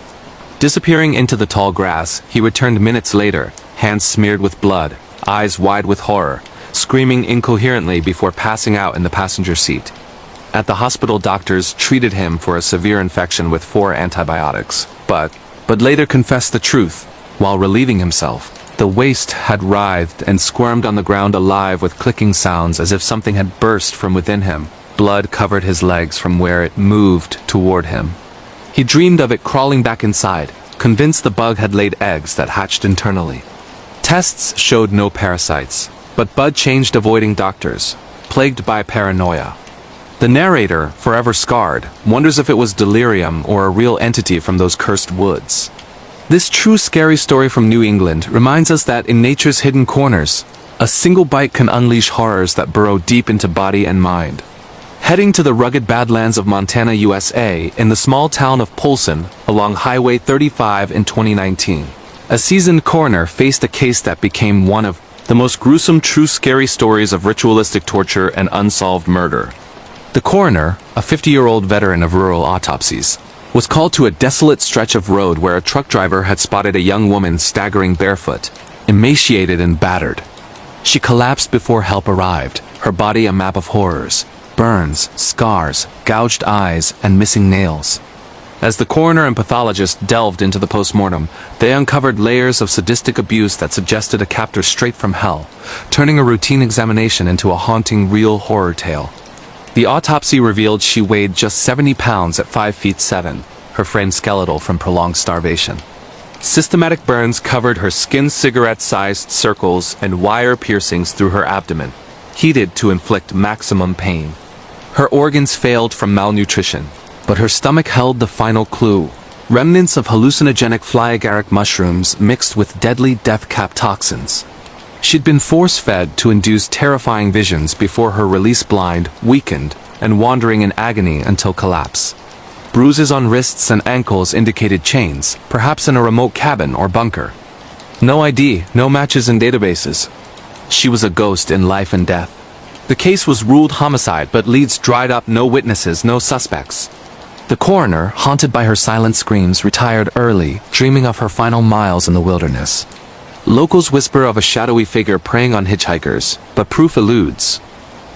Disappearing into the tall grass, he returned minutes later, hands smeared with blood, eyes wide with horror, screaming incoherently before passing out in the passenger seat. At the hospital, doctors treated him for a severe infection with 4 antibiotics, but later confessed the truth. While relieving himself, the waste had writhed and squirmed on the ground, alive with clicking sounds as if something had burst from within him. Blood covered his legs from where it moved toward him. He dreamed of it crawling back inside, convinced the bug had laid eggs that hatched internally. Tests showed no parasites, but Bud changed, avoiding doctors, plagued by paranoia. The narrator, forever scarred, wonders if it was delirium or a real entity from those cursed woods. This true scary story from New England reminds us that in nature's hidden corners, a single bite can unleash horrors that burrow deep into body and mind. Heading to the rugged Badlands of Montana, USA, in the small town of Polson, along Highway 35 in 2019, a seasoned coroner faced a case that became one of the most gruesome true scary stories of ritualistic torture and unsolved murder. The coroner, a 50-year-old veteran of rural autopsies, was called to a desolate stretch of road where a truck driver had spotted a young woman staggering barefoot, emaciated and battered. She collapsed before help arrived, her body a map of horrors, burns, scars, gouged eyes, and missing nails. As the coroner and pathologist delved into the postmortem, they uncovered layers of sadistic abuse that suggested a captor straight from hell, turning a routine examination into a haunting real horror tale. The autopsy revealed she weighed just 70 pounds at 5 feet 7, her frame skeletal from prolonged starvation. Systematic burns covered her skin, cigarette-sized circles and wire piercings through her abdomen, heated to inflict maximum pain. Her organs failed from malnutrition, but her stomach held the final clue: remnants of hallucinogenic fly agaric mushrooms mixed with deadly death cap toxins. She'd been force-fed to induce terrifying visions before her release, blind, weakened, and wandering in agony until collapse. Bruises on wrists and ankles indicated chains, perhaps in a remote cabin or bunker. No ID, no matches in databases. She was a ghost in life and death. The case was ruled homicide, but leads dried up, no witnesses, no suspects. The coroner, haunted by her silent screams, retired early, dreaming of her final miles in the wilderness. Locals whisper of a shadowy figure preying on hitchhikers, but proof eludes.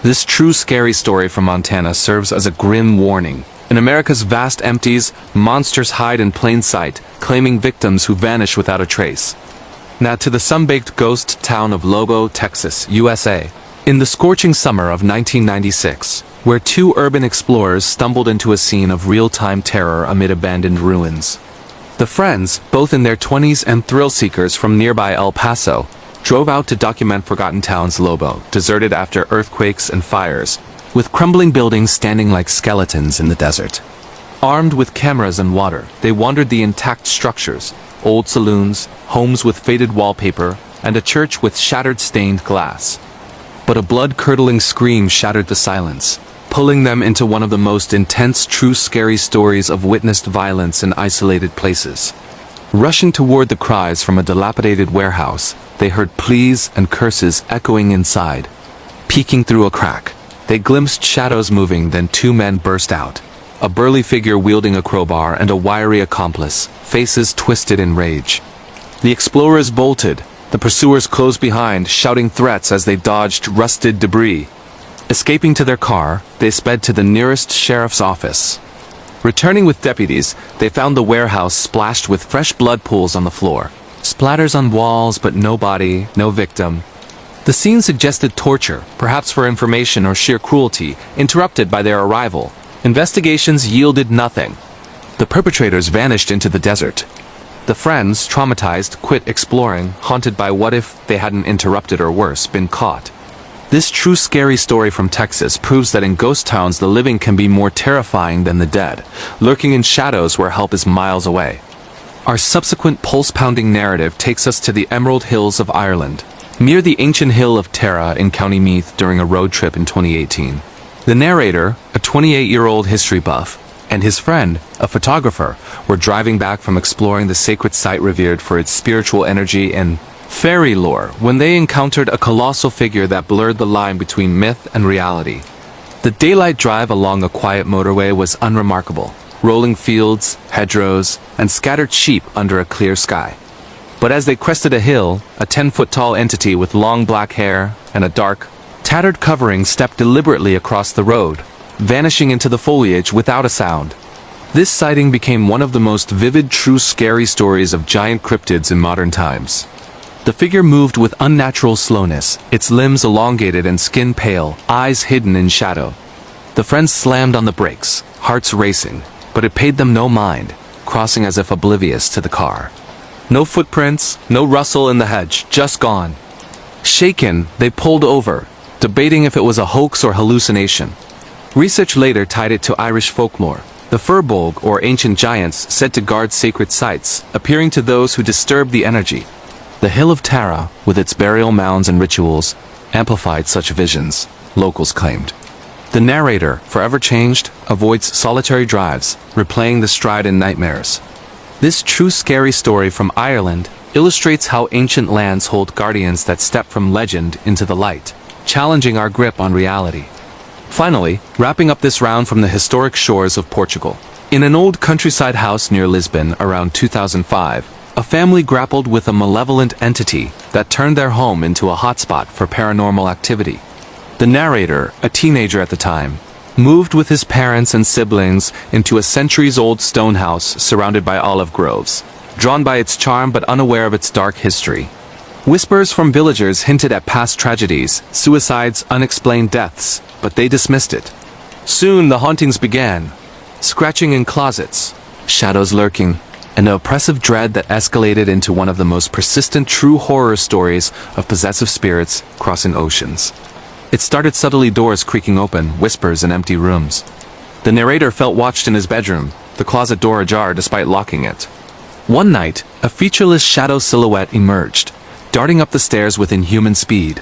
This true scary story from Montana serves as a grim warning. In America's vast empties, monsters hide in plain sight, claiming victims who vanish without a trace. Now to the sun-baked ghost town of Lobo, Texas, USA. In the scorching summer of 1996, where 2 urban explorers stumbled into a scene of real-time terror amid abandoned ruins. The friends, both in their 20s and thrill-seekers from nearby El Paso, drove out to document forgotten town's Lobo, deserted after earthquakes and fires, with crumbling buildings standing like skeletons in the desert. Armed with cameras and water, they wandered the intact structures, old saloons, homes with faded wallpaper, and a church with shattered stained glass. But a blood-curdling scream shattered the silence, pulling them into one of the most intense true scary stories of witnessed violence in isolated places. Rushing toward the cries from a dilapidated warehouse, they heard pleas and curses echoing inside. Peeking through a crack, they glimpsed shadows moving, then 2 men burst out. A burly figure wielding a crowbar and a wiry accomplice, faces twisted in rage. The explorers bolted, the pursuers closed behind, shouting threats as they dodged rusted debris. Escaping to their car, they sped to the nearest sheriff's office. Returning with deputies, they found the warehouse splashed with fresh blood pools on the floor. Splatters on walls, but no body, no victim. The scene suggested torture, perhaps for information or sheer cruelty, interrupted by their arrival. Investigations yielded nothing. The perpetrators vanished into the desert. The friends, traumatized, quit exploring, haunted by what if they hadn't interrupted or worse, been caught. This true scary story from Texas proves that in ghost towns the living can be more terrifying than the dead, lurking in shadows where help is miles away. Our subsequent pulse-pounding narrative takes us to the Emerald Hills of Ireland, near the ancient hill of Tara in County Meath during a road trip in 2018. The narrator, a 28-year-old history buff, and his friend, a photographer, were driving back from exploring the sacred site revered for its spiritual energy and fairy lore when they encountered a colossal figure that blurred the line between myth and reality. The daylight drive along a quiet motorway was unremarkable, rolling fields, hedgerows, and scattered sheep under a clear sky. But as they crested a hill, a 10-foot-tall entity with long black hair and a dark, tattered covering stepped deliberately across the road, vanishing into the foliage without a sound. This sighting became one of the most vivid true scary stories of giant cryptids in modern times. The figure moved with unnatural slowness, its limbs elongated and skin pale, eyes hidden in shadow. The friends slammed on the brakes, hearts racing, but it paid them no mind, crossing as if oblivious to the car. No footprints, no rustle in the hedge, just gone. Shaken, they pulled over, debating if it was a hoax or hallucination. Research later tied it to Irish folklore. The Firbolg, or ancient giants, said to guard sacred sites, appearing to those who disturbed the energy. The Hill of Tara, with its burial mounds and rituals, amplified such visions, locals claimed. The narrator, forever changed, avoids solitary drives, replaying the stride in nightmares. This true scary story from Ireland illustrates how ancient lands hold guardians that step from legend into the light, challenging our grip on reality. Finally, wrapping up this round from the historic shores of Portugal. In an old countryside house near Lisbon around 2005, a family grappled with a malevolent entity that turned their home into a hotspot for paranormal activity. The narrator, a teenager at the time, moved with his parents and siblings into a centuries-old stone house surrounded by olive groves, drawn by its charm but unaware of its dark history. Whispers from villagers hinted at past tragedies, suicides, unexplained deaths, but they dismissed it. Soon the hauntings began, scratching in closets, shadows lurking, an oppressive dread that escalated into one of the most persistent true horror stories of possessive spirits crossing oceans. It started subtly, doors creaking open, whispers in empty rooms. The narrator felt watched in his bedroom, the closet door ajar despite locking it. One night, a featureless shadow silhouette emerged, darting up the stairs with inhuman speed.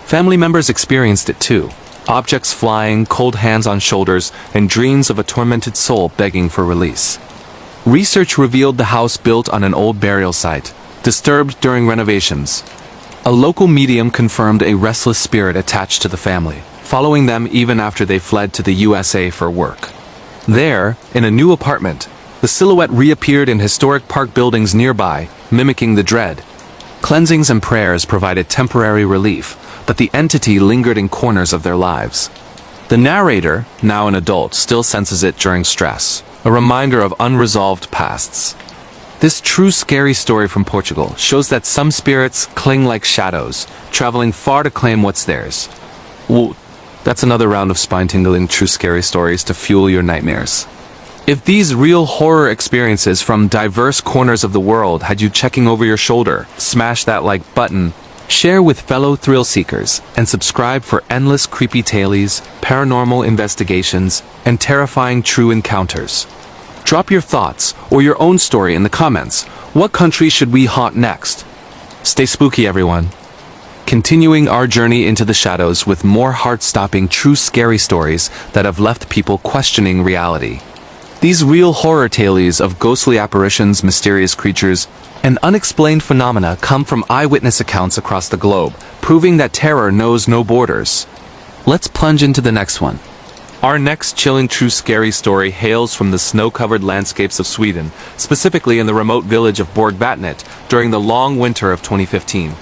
Family members experienced it too. Objects flying, cold hands on shoulders, and dreams of a tormented soul begging for release. Research revealed the house built on an old burial site, disturbed during renovations. A local medium confirmed a restless spirit attached to the family, following them even after they fled to the USA for work. There, in a new apartment, the silhouette reappeared in historic park buildings nearby, mimicking the dread. Cleansings and prayers provided temporary relief, but the entity lingered in corners of their lives. The narrator, now an adult, still senses it during stress, a reminder of unresolved pasts. This true scary story from Portugal shows that some spirits cling like shadows, traveling far to claim what's theirs. Whoa, that's another round of spine-tingling true scary stories to fuel your nightmares. If these real horror experiences from diverse corners of the world had you checking over your shoulder, smash that like button, share with fellow thrill seekers, and subscribe for endless creepy tales, paranormal investigations, and terrifying true encounters. Drop your thoughts or your own story in the comments. What country should we haunt next? Stay spooky, everyone. Continuing our journey into the shadows with more heart-stopping true scary stories that have left people questioning reality. These real horror tales of ghostly apparitions, mysterious creatures, and unexplained phenomena come from eyewitness accounts across the globe, proving that terror knows no borders. Let's plunge into the next one. Our next chilling true scary story hails from the snow-covered landscapes of Sweden, specifically in the remote village of Borgvattnet during the long winter of 2015.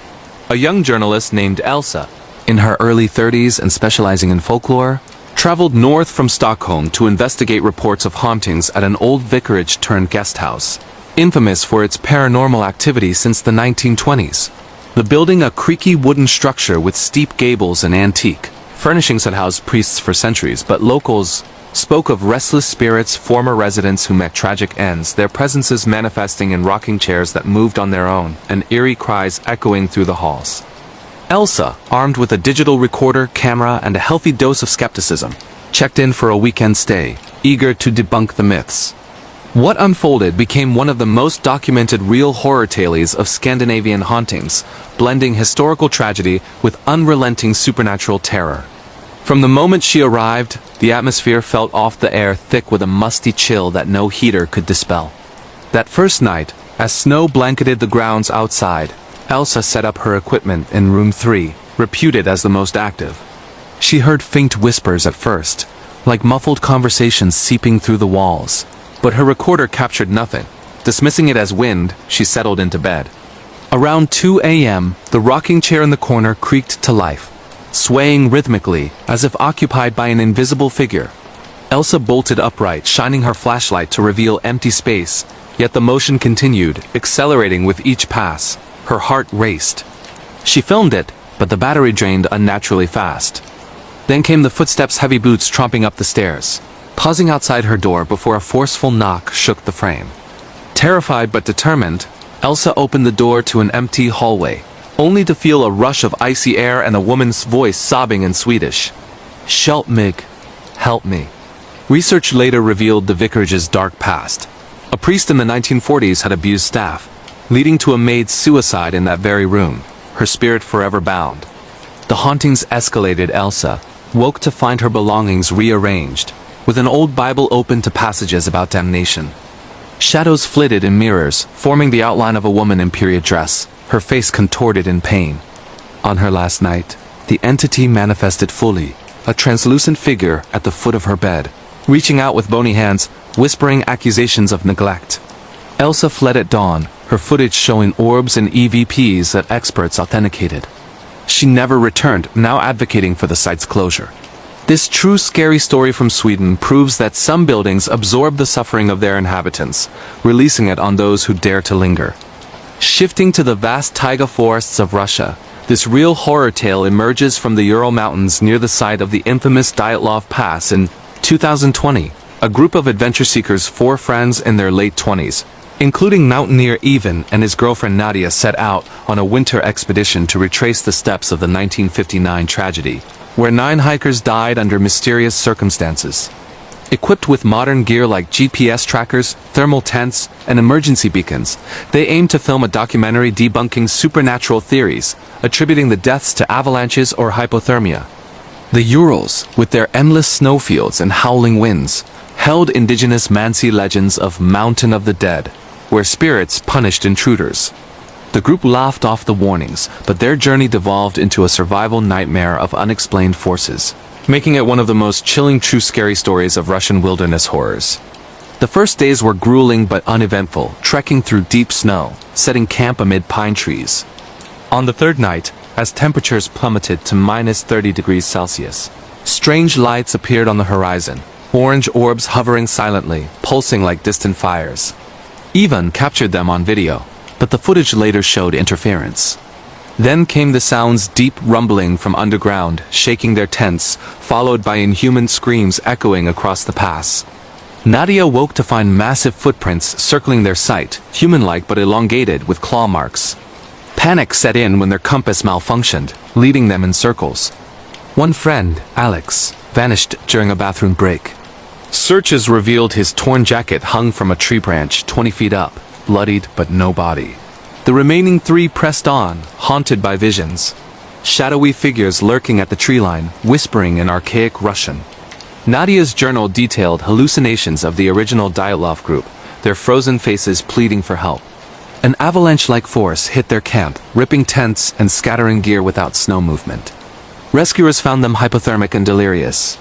A young journalist named Elsa, in her early 30s and specializing in folklore, traveled north from Stockholm to investigate reports of hauntings at an old vicarage turned guest house, infamous for its paranormal activity since the 1920s. The building, a creaky wooden structure with steep gables and antique furnishings, had housed priests for centuries, but locals spoke of restless spirits, former residents who met tragic ends, their presences manifesting in rocking chairs that moved on their own, and eerie cries echoing through the halls. Elsa, armed with a digital recorder, camera, and a healthy dose of skepticism, checked in for a weekend stay, eager to debunk the myths. What unfolded became one of the most documented real horror tales of Scandinavian hauntings, blending historical tragedy with unrelenting supernatural terror. From the moment she arrived, the atmosphere felt off the air, thick with a musty chill that no heater could dispel. That first night, as snow blanketed the grounds outside, Elsa set up her equipment in room 3, reputed as the most active. She heard faint whispers at first, like muffled conversations seeping through the walls, but her recorder captured nothing. Dismissing it as wind, she settled into bed. Around 2 a.m., the rocking chair in the corner creaked to life, swaying rhythmically as if occupied by an invisible figure. Elsa bolted upright, shining her flashlight to reveal empty space, yet the motion continued, accelerating with each pass. Her heart raced. She filmed it, but the battery drained unnaturally fast. Then came the footsteps, heavy boots tromping up the stairs, pausing outside her door before a forceful knock shook the frame. Terrified but determined, Elsa opened the door to an empty hallway, only to feel a rush of icy air and a woman's voice sobbing in Swedish. "Hjälp mig, help me." Research later revealed the vicarage's dark past. A priest in the 1940s had abused staff, leading to a maid's suicide in that very room, her spirit forever bound. The hauntings escalated. Elsa woke to find her belongings rearranged, with an old Bible open to passages about damnation. Shadows flitted in mirrors, forming the outline of a woman in period dress, her face contorted in pain. On her last night, the entity manifested fully, a translucent figure at the foot of her bed, reaching out with bony hands, whispering accusations of neglect. Elsa fled at dawn, her footage showing orbs and EVPs that experts authenticated. She never returned, now advocating for the site's closure. This true scary story from Sweden proves that some buildings absorb the suffering of their inhabitants, releasing it on those who dare to linger. Shifting to the vast taiga forests of Russia, this real horror tale emerges from the Ural Mountains near the site of the infamous Dyatlov Pass. In 2020, a group of adventure seekers, 4 friends in their late 20s, including mountaineer Ivan and his girlfriend Nadia, set out on a winter expedition to retrace the steps of the 1959 tragedy, where 9 hikers died under mysterious circumstances. Equipped with modern gear like GPS trackers, thermal tents, and emergency beacons, they aim to film a documentary debunking supernatural theories, attributing the deaths to avalanches or hypothermia. The Urals, with their endless snowfields and howling winds, held indigenous Mansi legends of Mountain of the Dead, where spirits punished intruders. The group laughed off the warnings, but their journey devolved into a survival nightmare of unexplained forces, making it one of the most chilling true scary stories of Russian wilderness horrors. The first days were grueling but uneventful, trekking through deep snow, setting camp amid pine trees. On the third night, as temperatures plummeted to -30°C, strange lights appeared on the horizon, orange orbs hovering silently, pulsing like distant fires. Ivan captured them on video, but the footage later showed interference. Then came the sounds, deep rumbling from underground, shaking their tents, followed by inhuman screams echoing across the pass. Nadia woke to find massive footprints circling their site, human-like but elongated with claw marks. Panic set in when their compass malfunctioned, leading them in circles. One friend, Alex, vanished during a bathroom break. Searches revealed his torn jacket hung from a tree branch 20 feet up, bloodied but no body. The remaining 3 pressed on, haunted by visions. Shadowy figures lurking at the tree line, whispering in archaic Russian. Nadia's journal detailed hallucinations of the original Dyatlov group, their frozen faces pleading for help. An avalanche-like force hit their camp, ripping tents and scattering gear without snow movement. Rescuers found them hypothermic and delirious.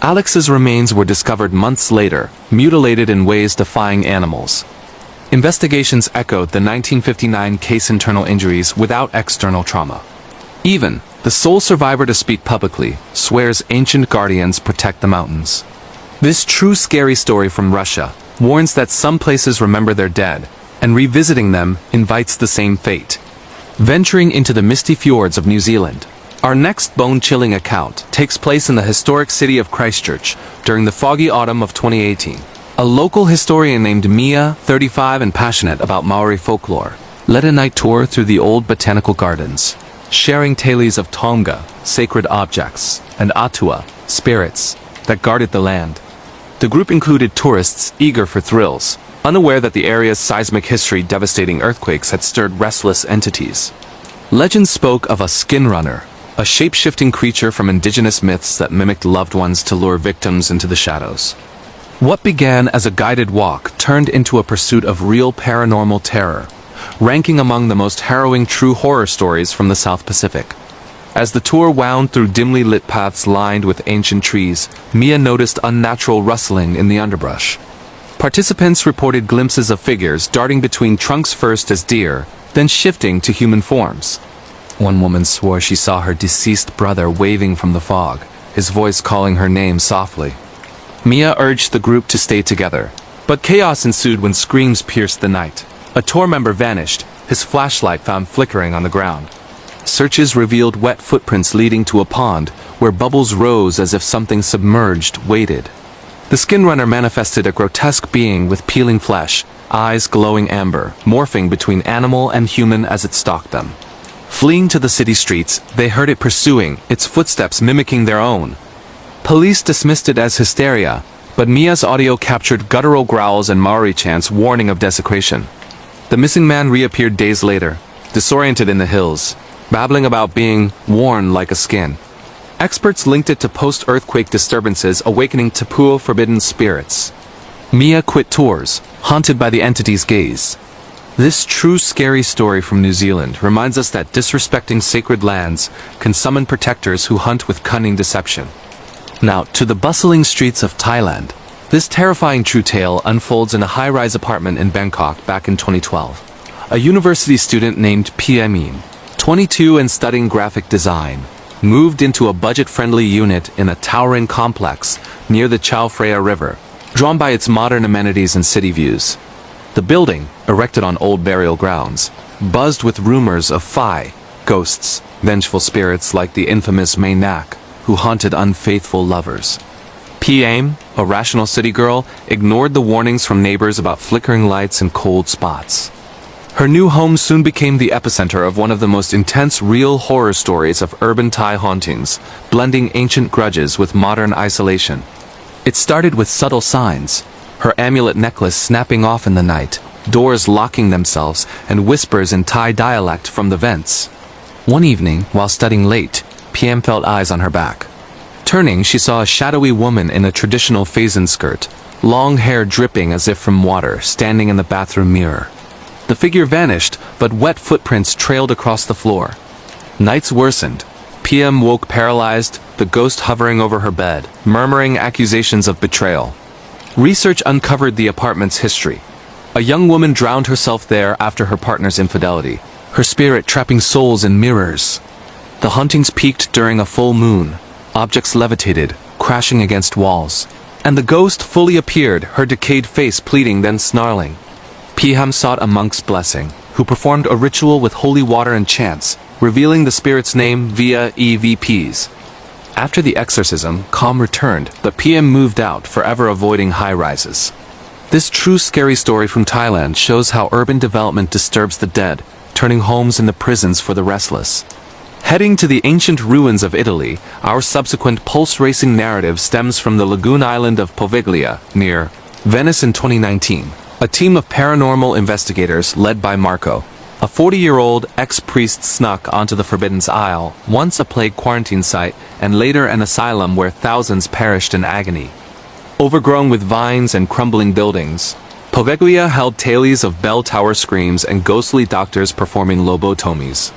Alex's remains were discovered months later, mutilated in ways defying animals. Investigations echoed the 1959 case internal injuries without external trauma. Even, The sole survivor to speak publicly, swears ancient guardians protect the mountains. This true scary story from Russia warns that some places remember their dead, and revisiting them invites the same fate. Venturing into the misty fjords of New Zealand, our next bone-chilling account takes place in the historic city of Christchurch during the foggy autumn of 2018. A local historian named Mia, 35 and passionate about Maori folklore, led a night tour through the old botanical gardens, sharing tales of Tonga, sacred objects, and Atua, spirits, that guarded the land. The group included tourists eager for thrills, unaware that the area's seismic history devastating earthquakes had stirred restless entities. Legends spoke of a skin runner, a shape-shifting creature from indigenous myths that mimicked loved ones to lure victims into the shadows. What began as a guided walk turned into a pursuit of real paranormal terror, ranking among the most harrowing true horror stories from the South Pacific. As the tour wound through dimly lit paths lined with ancient trees, Mia noticed unnatural rustling in the underbrush. Participants reported glimpses of figures darting between trunks first as deer, then shifting to human forms. One woman swore she saw her deceased brother waving from the fog, his voice calling her name softly. Mia urged the group to stay together, but chaos ensued when screams pierced the night. A tour member vanished, his flashlight found flickering on the ground. Searches revealed wet footprints leading to a pond, where bubbles rose as if something submerged waited. The skin runner manifested a grotesque being with peeling flesh, eyes glowing amber, morphing between animal and human as it stalked them. Fleeing to the city streets, they heard it pursuing, its footsteps mimicking their own. Police dismissed it as hysteria, but Mia's audio captured guttural growls and Maori chants warning of desecration. The missing man reappeared days later, disoriented in the hills, babbling about being worn like a skin. Experts linked it to post-earthquake disturbances awakening Tapuo forbidden spirits. Mia quit tours, haunted by the entity's gaze. This true scary story from New Zealand reminds us that disrespecting sacred lands can summon protectors who hunt with cunning deception. Now, to the bustling streets of Thailand. This terrifying true tale unfolds in a high-rise apartment in Bangkok back in 2012. A university student named PM, 22 and studying graphic design, moved into a budget-friendly unit in a towering complex near the Chao Phraya River, drawn by its modern amenities and city views. The building, erected on old burial grounds, buzzed with rumors of Phi, ghosts, vengeful spirits like the infamous May Nak, who haunted unfaithful lovers. PM, a rational city girl, ignored the warnings from neighbors about flickering lights and cold spots. Her new home soon became the epicenter of one of the most intense real horror stories of urban Thai hauntings, blending ancient grudges with modern isolation. It started with subtle signs, her amulet necklace snapping off in the night, doors locking themselves, and whispers in Thai dialect from the vents. One evening, while studying late, PM felt eyes on her back. Turning, she saw a shadowy woman in a traditional faison skirt, long hair dripping as if from water, standing in the bathroom mirror. The figure vanished, but wet footprints trailed across the floor. Nights worsened. PM woke paralyzed, the ghost hovering over her bed, murmuring accusations of betrayal. Research uncovered the apartment's history. A young woman drowned herself there after her partner's infidelity, her spirit trapping souls in mirrors. The hauntings peaked during a full moon. Objects levitated, crashing against walls. And the ghost fully appeared, her decayed face pleading then snarling. PM sought a monk's blessing, who performed a ritual with holy water and chants, revealing the spirit's name via EVPs. After the exorcism, calm returned, but PM moved out, forever avoiding high-rises. This true scary story from Thailand shows how urban development disturbs the dead, turning homes into prisons for the restless. Heading to the ancient ruins of Italy, our subsequent pulse-racing narrative stems from the lagoon island of Poveglia, near Venice in 2019. A team of paranormal investigators led by Marco, a 40-year-old ex-priest, snuck onto the Forbidden Isle, once a plague quarantine site and later an asylum where thousands perished in agony. Overgrown with vines and crumbling buildings, Poveglia held tales of bell tower screams and ghostly doctors performing lobotomies.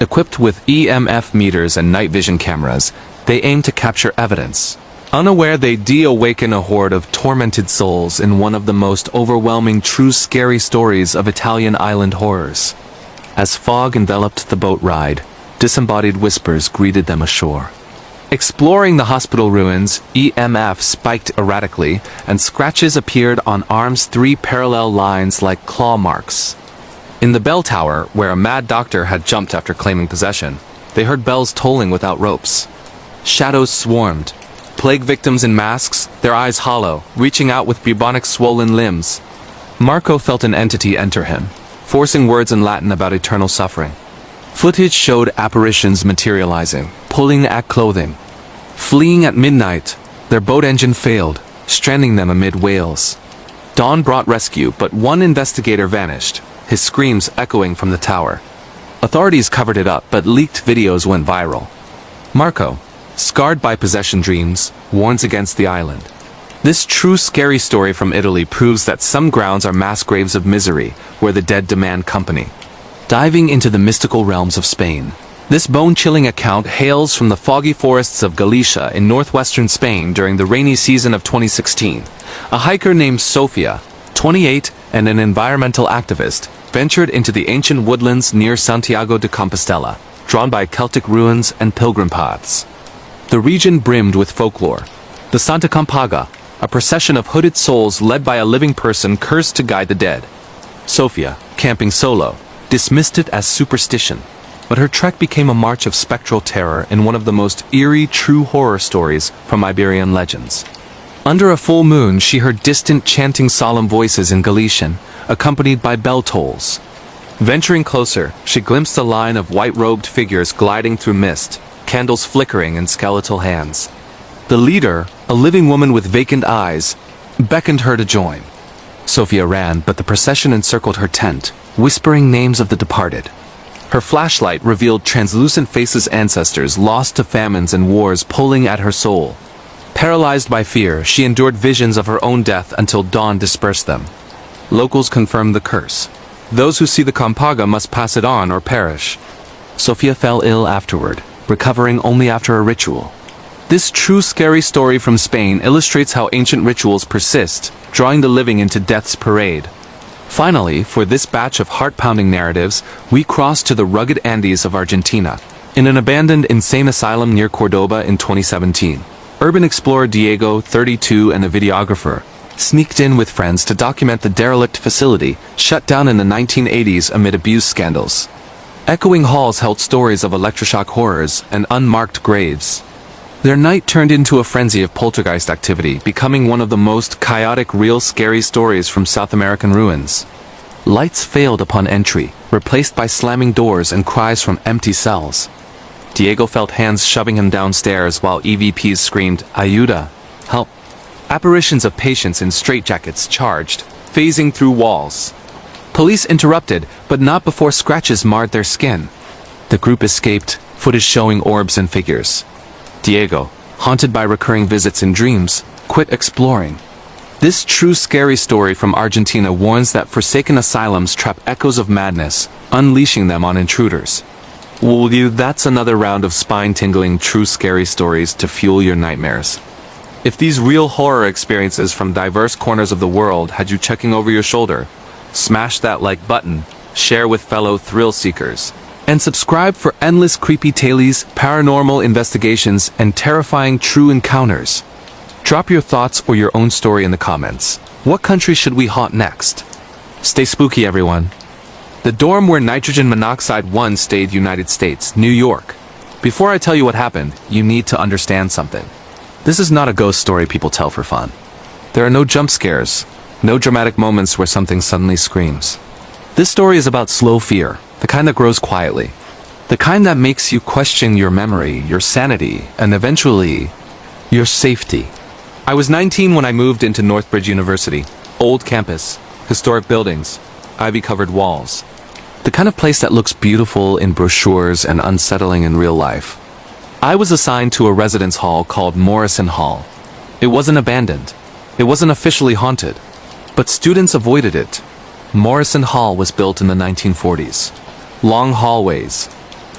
Equipped with EMF meters and night vision cameras, they aimed to capture evidence. Unaware they de-awaken a horde of tormented souls in one of the most overwhelming true scary stories of Italian island horrors. As fog enveloped the boat ride, Disembodied whispers greeted them ashore. Exploring the hospital ruins, EMF spiked erratically, and scratches appeared on arms, 3 parallel lines like claw marks. In the bell tower, where a mad doctor had jumped after claiming possession, they heard bells tolling without ropes. Shadows swarmed. Plague victims in masks, their eyes hollow, reaching out with bubonic swollen limbs. Marco felt an entity enter him, forcing words in Latin about eternal suffering. Footage showed apparitions materializing, pulling at clothing. Fleeing at midnight, their boat engine failed, stranding them amid whales. Dawn brought rescue, but one investigator vanished, his screams echoing from the tower. Authorities covered it up, but leaked videos went viral. Marco, scarred by possession dreams, warns against the island. This true scary story from Italy proves that some grounds are mass graves of misery, where the dead demand company. Diving into the mystical realms of Spain. This bone-chilling account hails from the foggy forests of Galicia in northwestern Spain during the rainy season of 2016. A hiker named Sofia, 28, and an environmental activist, ventured into the ancient woodlands near Santiago de Compostela, drawn by Celtic ruins and pilgrim paths. The region brimmed with folklore. The Santa Campaga, a procession of hooded souls led by a living person cursed to guide the dead. Sofia, camping solo, dismissed it as superstition, but her trek became a march of spectral terror in one of the most eerie true horror stories from Iberian legends. Under a full moon, she heard distant chanting solemn voices in Galician, accompanied by bell tolls. Venturing closer, she glimpsed a line of white-robed figures gliding through mist, candles flickering in skeletal hands. The leader, a living woman with vacant eyes, beckoned her to join. Sofia ran, but the procession encircled her tent, whispering names of the departed. Her flashlight revealed translucent faces, ancestors lost to famines and wars pulling at her soul. Paralyzed by fear, she endured visions of her own death until dawn dispersed them. Locals confirmed the curse. Those who see the Campaga must pass it on or perish. Sofia fell ill afterward, recovering only after a ritual. This true scary story from Spain illustrates how ancient rituals persist, drawing the living into death's parade. Finally, for this batch of heart-pounding narratives, we cross to the rugged Andes of Argentina. In an abandoned insane asylum near Cordoba in 2017, urban explorer Diego, 32, and a videographer, sneaked in with friends to document the derelict facility, shut down in the 1980s amid abuse scandals. Echoing halls held stories of electroshock horrors and unmarked graves. Their night turned into a frenzy of poltergeist activity, becoming one of the most chaotic, real scary stories from South American ruins. Lights failed upon entry, replaced by slamming doors and cries from empty cells. Diego felt hands shoving him downstairs while EVPs screamed, "Ayuda! Help!" Apparitions of patients in straitjackets charged, phasing through walls. Police interrupted, but not before scratches marred their skin. The group escaped, footage showing orbs and figures. Diego, haunted by recurring visits in dreams, quit exploring. This true scary story from Argentina warns that forsaken asylums trap echoes of madness, unleashing them on intruders. Well, that's another round of spine-tingling true scary stories to fuel your nightmares. If these real horror experiences from diverse corners of the world had you checking over your shoulder, smash that like button, share with fellow thrill seekers, and subscribe for endless creepy tales, paranormal investigations, and terrifying true encounters. Drop your thoughts or your own story in the comments. What country should we haunt next? Stay spooky, everyone. The dorm where nitrogen monoxide once stayed, United States, New York. Before I tell you what happened, you need to understand something. This is not a ghost story people tell for fun. There are no jump scares, no dramatic moments where something suddenly screams. This story is about slow fear, the kind that grows quietly. The kind that makes you question your memory, your sanity, and eventually, your safety. I was 19 when I moved into Northbridge University. Old campus, historic buildings, ivy-covered walls. The kind of place that looks beautiful in brochures and unsettling in real life. I was assigned to a residence hall called Morrison Hall. It wasn't abandoned. It wasn't officially haunted. But students avoided it. Morrison Hall was built in the 1940s. Long hallways,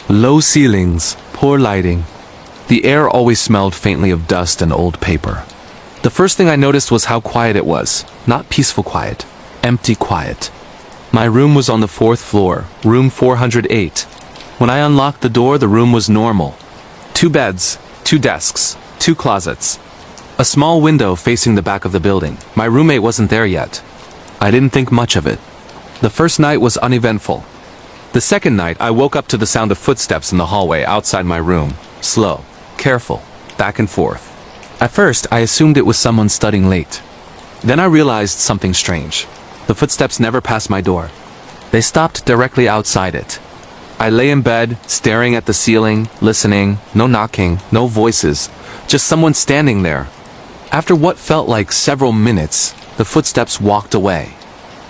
low ceilings, poor lighting. The air always smelled faintly of dust and old paper. The first thing I noticed was how quiet it was. Not peaceful quiet, empty quiet. My room was on the 4th floor, room 408. When I unlocked the door, the room was normal. 2 beds, 2 desks, 2 closets. A small window facing the back of the building. My roommate wasn't there yet. I didn't think much of it. The first night was uneventful. The second night, I woke up to the sound of footsteps in the hallway outside my room. Slow, careful, back and forth. At first, I assumed it was someone studying late. Then I realized something strange. The footsteps never passed my door. They stopped directly outside it. I lay in bed, staring at the ceiling, listening, no knocking, no voices, just someone standing there. After what felt like several minutes, the footsteps walked away.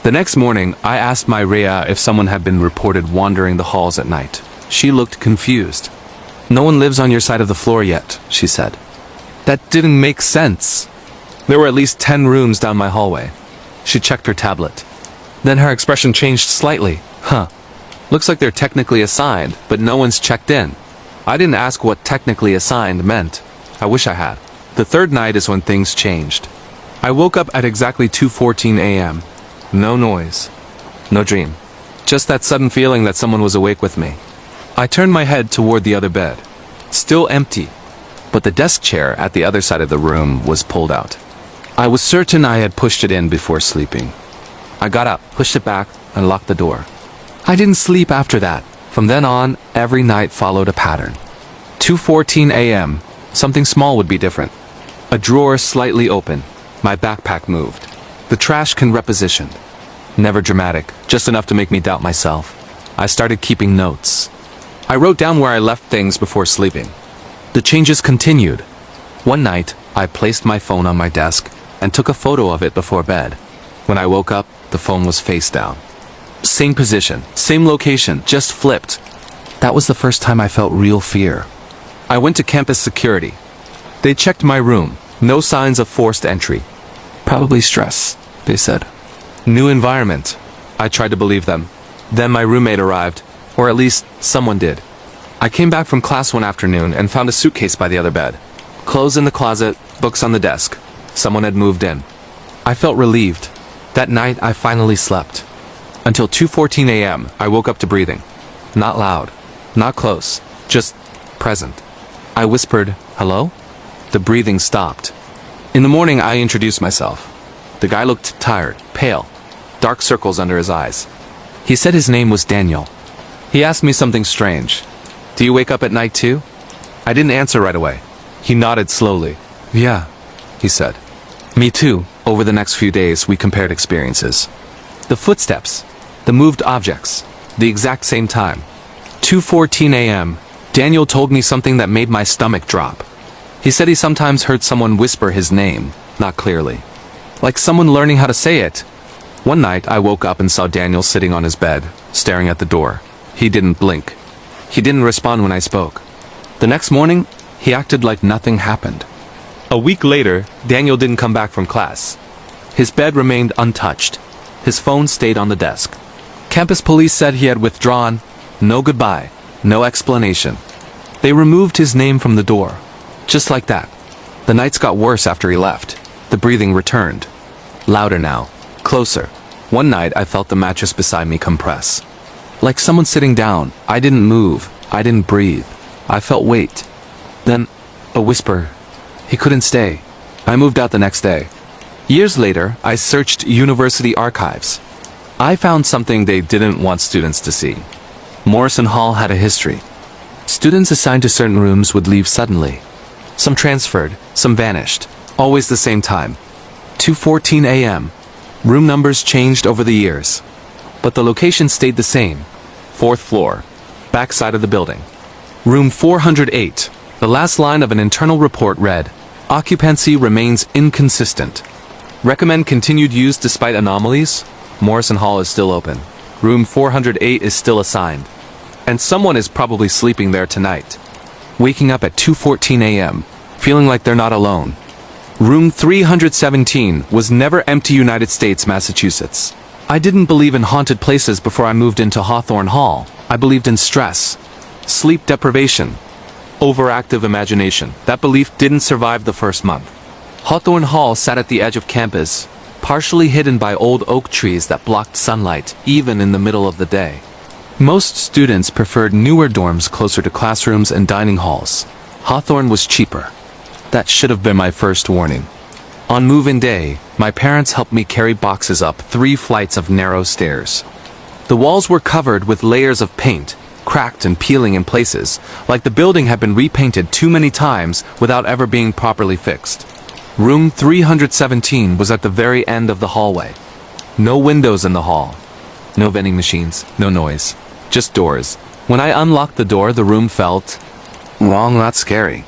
The next morning, I asked my Rhea if someone had been reported wandering the halls at night. She looked confused. "No one lives on your side of the floor yet," she said. That didn't make sense. There were at least 10 rooms down my hallway. She checked her tablet. Then her expression changed slightly. Looks like they're technically assigned, but no one's checked in. I didn't ask what technically assigned meant. I wish I had. The third night is when things changed. I woke up at exactly 2:14 a.m. No noise. No dream. Just that sudden feeling that someone was awake with me. I turned my head toward the other bed. Still empty. But the desk chair at the other side of the room was pulled out. I was certain I had pushed it in before sleeping. I got up, pushed it back, and locked the door. I didn't sleep after that. From then on, every night followed a pattern. 2:14 a.m. Something small would be different. A drawer slightly open. My backpack moved. The trash can repositioned. Never dramatic, just enough to make me doubt myself. I started keeping notes. I wrote down where I left things before sleeping. The changes continued. One night, I placed my phone on my desk and took a photo of it before bed. When I woke up, the phone was face down. Same position, same location, just flipped. That was the first time I felt real fear. I went to campus security. They checked my room. No signs of forced entry. Probably stress, they said. New environment. I tried to believe them. Then my roommate arrived, or at least someone did. I came back from class one afternoon and found a suitcase by the other bed. Clothes in the closet, books on the desk. Someone had moved in. I felt relieved. That night I finally slept. Until 2:14 a.m., I woke up to breathing. Not loud, not close, just present. I whispered, "Hello?" The breathing stopped. In the morning, I introduced myself. The guy looked tired, pale, dark circles under his eyes. He said his name was Daniel. He asked me something strange. "Do you wake up at night too?" I didn't answer right away. He nodded slowly. "Yeah," he said. "Me too." Over the next few days, we compared experiences. The footsteps, the moved objects, the exact same time. 2:14 a.m., Daniel told me something that made my stomach drop. He said he sometimes heard someone whisper his name, not clearly. Like someone learning how to say it. One night, I woke up and saw Daniel sitting on his bed, staring at the door. He didn't blink. He didn't respond when I spoke. The next morning, he acted like nothing happened. A week later, Daniel didn't come back from class. His bed remained untouched. His phone stayed on the desk. Campus police said he had withdrawn. No goodbye. No explanation. They removed his name from the door. Just like that. The nights got worse after he left. The breathing returned. Louder now. Closer. One night I felt the mattress beside me compress. Like someone sitting down. I didn't move. I didn't breathe. I felt weight. Then, a whisper. He couldn't stay. I moved out the next day. Years later, I searched university archives. I found something they didn't want students to see. Morrison Hall had a history. Students assigned to certain rooms would leave suddenly. Some transferred, some vanished. Always the same time. 2:14 a.m. Room numbers changed over the years. But the location stayed the same. 4th floor. Back side of the building. Room 408. The last line of an internal report read, "Occupancy remains inconsistent. Recommend continued use despite anomalies. Morrison Hall is still open. Room 408 is still assigned. And someone is probably sleeping there tonight." Waking up at 2:14 a.m., feeling like they're not alone. Room 317 was never empty. United States, Massachusetts. I didn't believe in haunted places before I moved into Hawthorne Hall. I believed in stress, sleep deprivation, overactive imagination. That belief didn't survive the first month. Hawthorne Hall sat at the edge of campus, partially hidden by old oak trees that blocked sunlight, even in the middle of the day. Most students preferred newer dorms closer to classrooms and dining halls. Hawthorne was cheaper. That should have been my first warning. On move-in day, my parents helped me carry boxes up 3 flights of narrow stairs. The walls were covered with layers of paint, cracked and peeling in places, like the building had been repainted too many times without ever being properly fixed. Room 317 was at the very end of the hallway. No windows in the hall. No vending machines, no noise. Just doors. When I unlocked the door, the room felt wrong, not scary.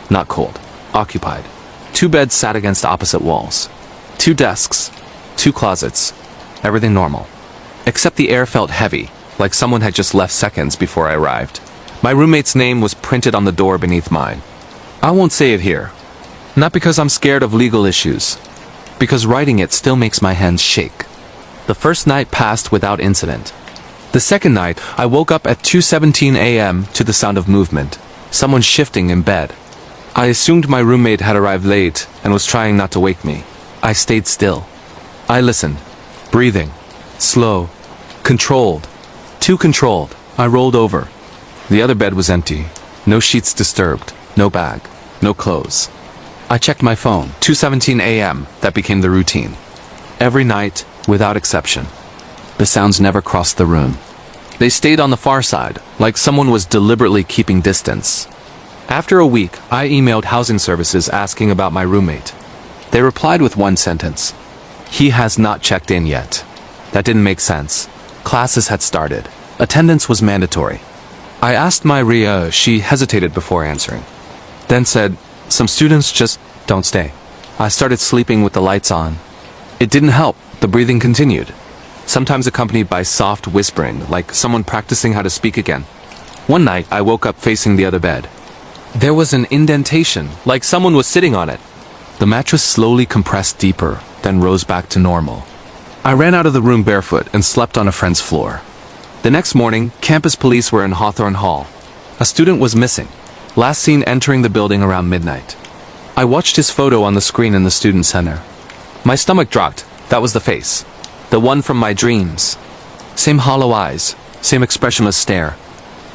Not cold. Occupied. 2 beds sat against opposite walls. 2 desks. 2 closets. Everything normal. Except the air felt heavy, like someone had just left seconds before I arrived. My roommate's name was printed on the door beneath mine. I won't say it here. Not because I'm scared of legal issues. Because writing it still makes my hands shake. The first night passed without incident. The second night, I woke up at 2:17 a.m. to the sound of movement. Someone shifting in bed. I assumed my roommate had arrived late and was trying not to wake me. I stayed still. I listened. Breathing. Slow. Controlled. Too controlled. I rolled over. The other bed was empty. No sheets disturbed. No bag. No clothes. I checked my phone. 2:17 a.m. That became the routine. Every night, without exception. The sounds never crossed the room. They stayed on the far side, like someone was deliberately keeping distance. After a week, I emailed housing services asking about my roommate. They replied with one sentence. He has not checked in yet. That didn't make sense. Classes had started. Attendance was mandatory. I asked my Ria, she hesitated before answering. Then said, some students just don't stay. I started sleeping with the lights on. It didn't help. The breathing continued. Sometimes accompanied by soft whispering, like someone practicing how to speak again. One night, I woke up facing the other bed. There was an indentation, like someone was sitting on it. The mattress slowly compressed deeper, then rose back to normal. I ran out of the room barefoot and slept on a friend's floor. The next morning, campus police were in Hawthorne Hall. A student was missing, last seen entering the building around midnight. I watched his photo on the screen in the student center. My stomach dropped. That was the face. The one from my dreams. Same hollow eyes, same expressionless stare.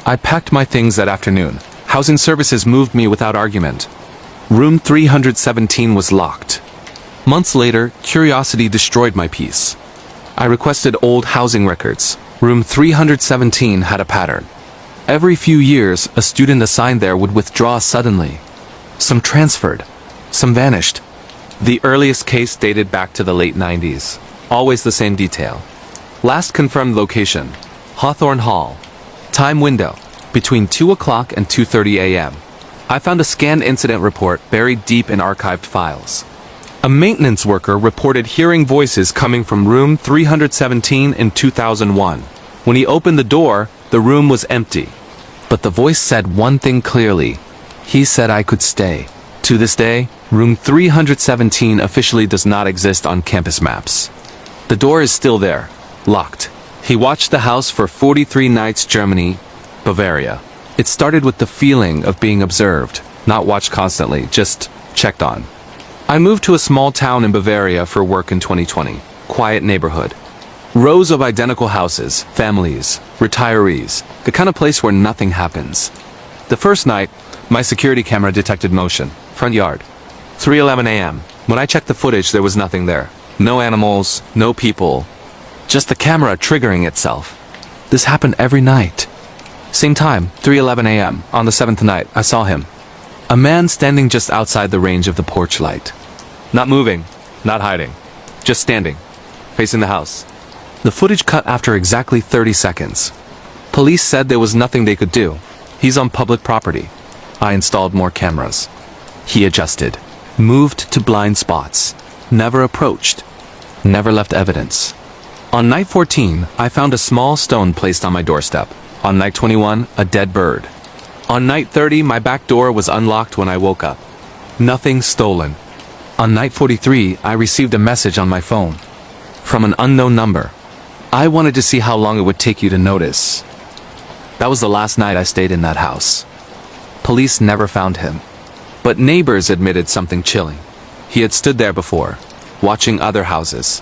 I packed my things that afternoon. Housing services moved me without argument. Room 317 was locked. Months later, curiosity destroyed my peace. I requested old housing records. Room 317 had a pattern. Every few years, a student assigned there would withdraw suddenly. Some transferred. Some vanished. The earliest case dated back to the late 90s. Always the same detail. Last confirmed location, Hawthorne Hall. Time window, between 2 o'clock and 2:30 a.m. I found a scanned incident report buried deep in archived files. A maintenance worker reported hearing voices coming from room 317 in 2001. When he opened the door, the room was empty. But the voice said one thing clearly. He said I could stay. To this day, room 317 officially does not exist on campus maps. The door is still there, locked. He watched the house for 43 nights. Germany, Bavaria. It started with the feeling of being observed, not watched constantly, just checked on. I moved to a small town in Bavaria for work in 2020. Quiet neighborhood. Rows of identical houses, families, retirees, the kind of place where nothing happens. The first night, my security camera detected motion. Front yard. 3:11 a.m. When I checked the footage, there was nothing there. No animals, no people. Just the camera triggering itself. This happened every night. Same time, 3:11 a.m. On the 7th night, I saw him. A man standing just outside the range of the porch light. Not moving, not hiding. Just standing, facing the house. The footage cut after exactly 30 seconds. Police said there was nothing they could do. He's on public property. I installed more cameras. He adjusted. Moved to blind spots. Never approached. Never left evidence. On night 14, I found a small stone placed on my doorstep. On night 21, a dead bird. On night 30, my back door was unlocked when I woke up. Nothing stolen. On night 43, I received a message on my phone. From an unknown number. I wanted to see how long it would take you to notice. That was the last night I stayed in that house. Police never found him. But neighbors admitted something chilling. He had stood there before, watching other houses.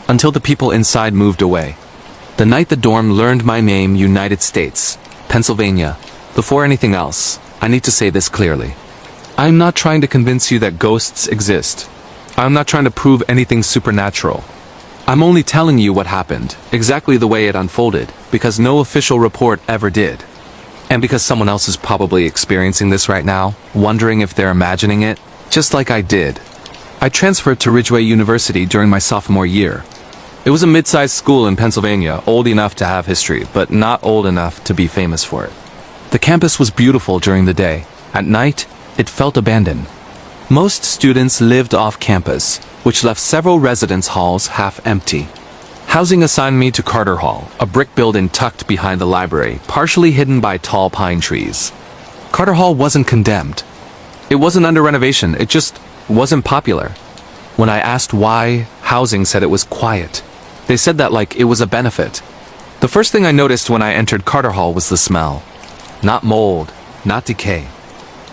Until the people inside moved away. The night the dorm learned my name, United States, Pennsylvania. Before anything else, I need to say this clearly. I'm not trying to convince you that ghosts exist. I'm not trying to prove anything supernatural. I'm only telling you what happened, exactly the way it unfolded, because no official report ever did. And because someone else is probably experiencing this right now, wondering if they're imagining it, just like I did. I transferred to Ridgeway University during my sophomore year. It was a mid-sized school in Pennsylvania, old enough to have history, but not old enough to be famous for it. The campus was beautiful during the day. At night, it felt abandoned. Most students lived off campus, which left several residence halls half empty. Housing assigned me to Carter Hall, a brick building tucked behind the library, partially hidden by tall pine trees. Carter Hall wasn't condemned. It wasn't under renovation, it just wasn't popular. When I asked why, housing said it was quiet. They said that like it was a benefit. The first thing I noticed when I entered Carter Hall was the smell. Not mold, not decay.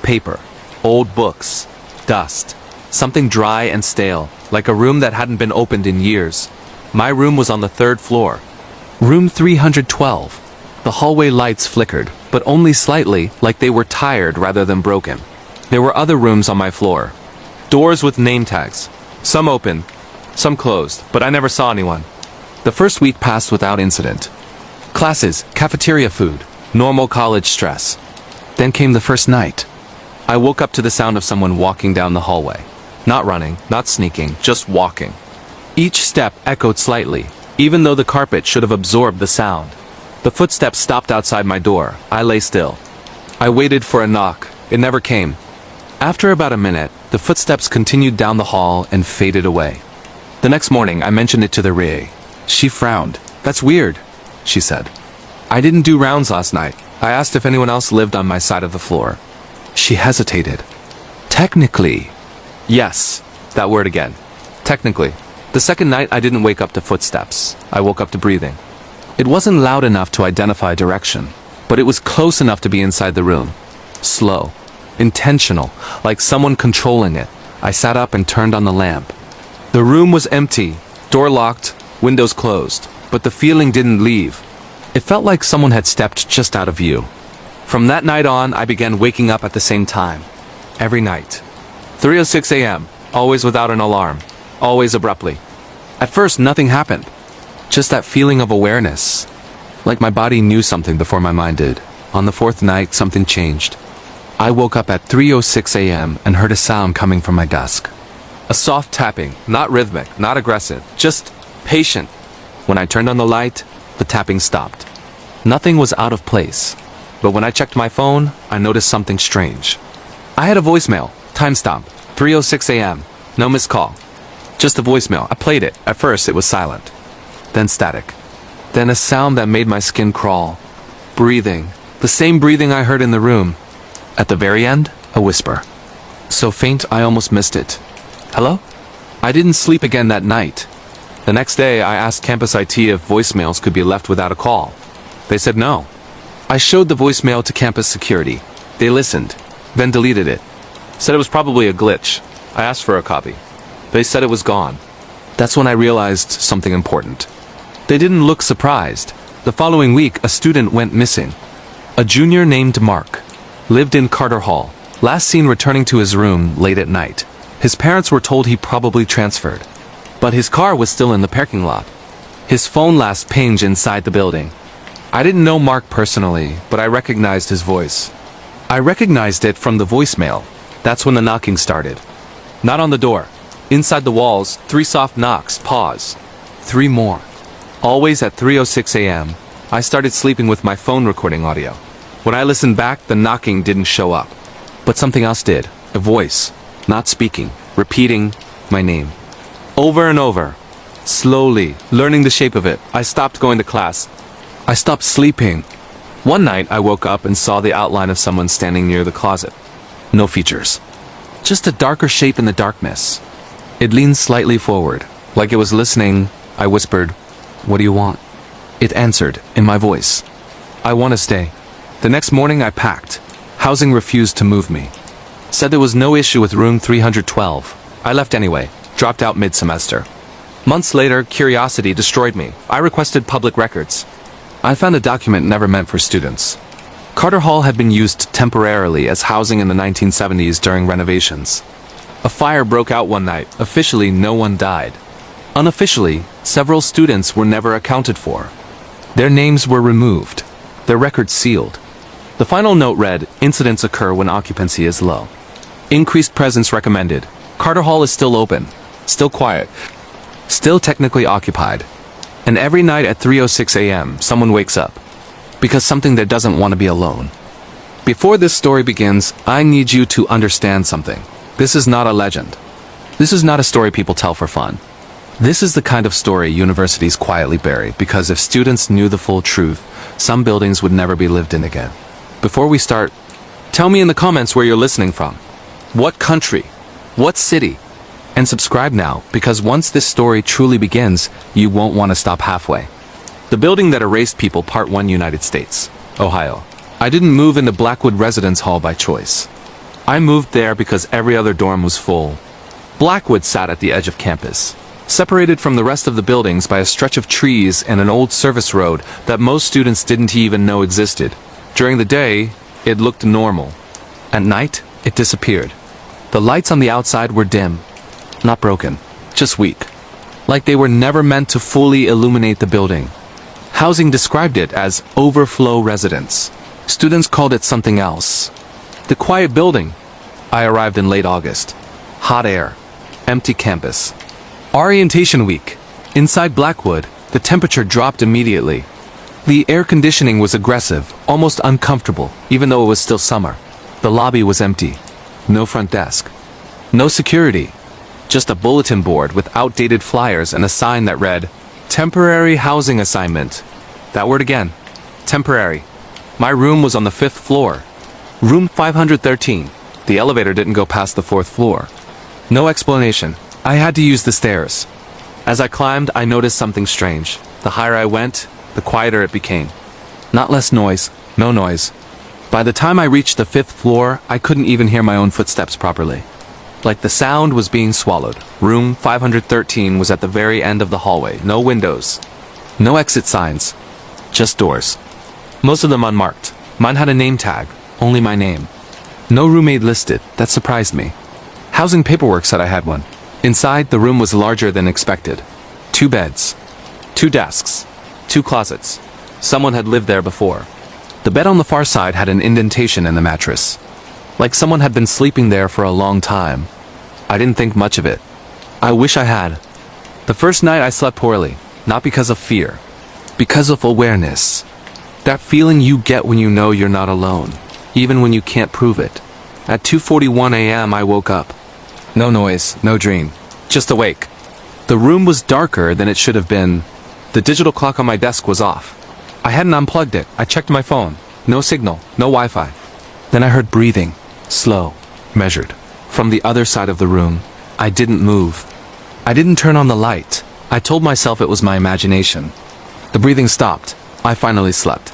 Paper, old books, dust, something dry and stale, like a room that hadn't been opened in years. My room was on the 3rd floor. Room 312. The hallway lights flickered, but only slightly, like they were tired rather than broken. There were other rooms on my floor. Doors with name tags. Some open, some closed, but I never saw anyone. The first week passed without incident. Classes, cafeteria food, normal college stress. Then came the first night. I woke up to the sound of someone walking down the hallway. Not running, not sneaking, just walking. Each step echoed slightly, even though the carpet should have absorbed the sound. The footsteps stopped outside my door. I lay still. I waited for a knock. It never came. After about a minute, the footsteps continued down the hall and faded away. The next morning, I mentioned it to the RA. She frowned. "That's weird," she said. "I didn't do rounds last night. I asked if anyone else lived on my side of the floor." She hesitated. "Technically." Yes, that word again. Technically. The second night, I didn't wake up to footsteps. I woke up to breathing. It wasn't loud enough to identify direction, but it was close enough to be inside the room. Slow. Intentional, like someone controlling it. I sat up and turned on the lamp. The room was empty, door locked, windows closed, but the feeling didn't leave. It felt like someone had stepped just out of view. From that night on, I began waking up at the same time. Every night. 3:06 a.m., always without an alarm, always abruptly. At first, nothing happened. Just that feeling of awareness. Like my body knew something before my mind did. On the 4th night, something changed. I woke up at 3:06 a.m. and heard a sound coming from my desk. A soft tapping, not rhythmic, not aggressive, just patient. When I turned on the light, the tapping stopped. Nothing was out of place. But when I checked my phone, I noticed something strange. I had a voicemail, timestamp, 3:06 a.m., no missed call. Just a voicemail. I played it. At first, it was silent. Then static. Then a sound that made my skin crawl. Breathing. The same breathing I heard in the room. At the very end, a whisper. So faint, I almost missed it. "Hello?" I didn't sleep again that night. The next day, I asked campus IT if voicemails could be left without a call. They said no. I showed the voicemail to campus security. They listened, then deleted it. Said it was probably a glitch. I asked for a copy. They said it was gone. That's when I realized something important. They didn't look surprised. The following week, a student went missing. A junior named Mark. Lived in Carter Hall. Last seen returning to his room late at night. His parents were told he probably transferred. But his car was still in the parking lot. His phone last pinged inside the building. I didn't know Mark personally, but I recognized his voice. I recognized it from the voicemail. That's when the knocking started. Not on the door. Inside the walls, 3 soft knocks, pause. 3 more. Always at 3:06 a.m., I started sleeping with my phone recording audio. When I listened back, the knocking didn't show up. But something else did. A voice. Not speaking. Repeating my name. Over and over. Slowly, learning the shape of it, I stopped going to class. I stopped sleeping. One night, I woke up and saw the outline of someone standing near the closet. No features. Just a darker shape in the darkness. It leaned slightly forward. Like it was listening, I whispered, "What do you want?" It answered, in my voice, "I want to stay." The next morning, I packed. Housing refused to move me. Said there was no issue with room 312. I left anyway, dropped out mid-semester. Months later, curiosity destroyed me. I requested public records. I found a document never meant for students. Carter Hall had been used temporarily as housing in the 1970s during renovations. A fire broke out one night. Officially, no one died. Unofficially, several students were never accounted for. Their names were removed, their records sealed. The final note read, "Incidents occur when occupancy is low. Increased presence recommended. Carter Hall is still open, still quiet, still technically occupied. And every night at 3:06 a.m., someone wakes up. Because something that doesn't want to be alone." Before this story begins, I need you to understand something. This is not a legend. This is not a story people tell for fun. This is the kind of story universities quietly bury, because if students knew the full truth, some buildings would never be lived in again. Before we start, tell me in the comments where you're listening from. What country? What city? And subscribe now, because once this story truly begins, you won't want to stop halfway. The building that erased people, Part 1, United States, Ohio. I didn't move into Blackwood Residence Hall by choice. I moved there because every other dorm was full. Blackwood sat at the edge of campus, separated from the rest of the buildings by a stretch of trees and an old service road that most students didn't even know existed. During the day, it looked normal. At night, it disappeared. The lights on the outside were dim, not broken, just weak. Like they were never meant to fully illuminate the building. Housing described it as overflow residence. Students called it something else. The quiet building. I arrived in late August. Hot air. Empty campus. Orientation week. Inside Blackwood, the temperature dropped immediately. The air conditioning was aggressive, almost uncomfortable, even though it was still summer. The lobby was empty. No front desk. No security. Just a bulletin board with outdated flyers and a sign that read, "Temporary housing assignment." That word again. Temporary. My room was on the 5th floor. Room 513. The elevator didn't go past the 4th floor. No explanation. I had to use the stairs. As I climbed, I noticed something strange. The higher I went, the quieter it became. Not less noise, no noise. By the time I reached the 5th floor, I couldn't even hear my own footsteps properly. Like the sound was being swallowed. Room 513 was at the very end of the hallway. No windows. No exit signs. Just doors. Most of them unmarked. Mine had a name tag. Only my name. No roommate listed. That surprised me. Housing paperwork said I had one. Inside, the room was larger than expected. 2 beds. 2 desks. 2 closets. Someone had lived there before. The bed on the far side had an indentation in the mattress. Like someone had been sleeping there for a long time. I didn't think much of it. I wish I had. The first night I slept poorly. Not because of fear. Because of awareness. That feeling you get when you know you're not alone. Even when you can't prove it. At 2:41 a.m. I woke up. No noise, no dream. Just awake. The room was darker than it should have been. The digital clock on my desk was off. I hadn't unplugged it. I checked my phone. No signal, no Wi-Fi. Then I heard breathing. Slow. Measured. From the other side of the room. I didn't move. I didn't turn on the light. I told myself it was my imagination. The breathing stopped. I finally slept.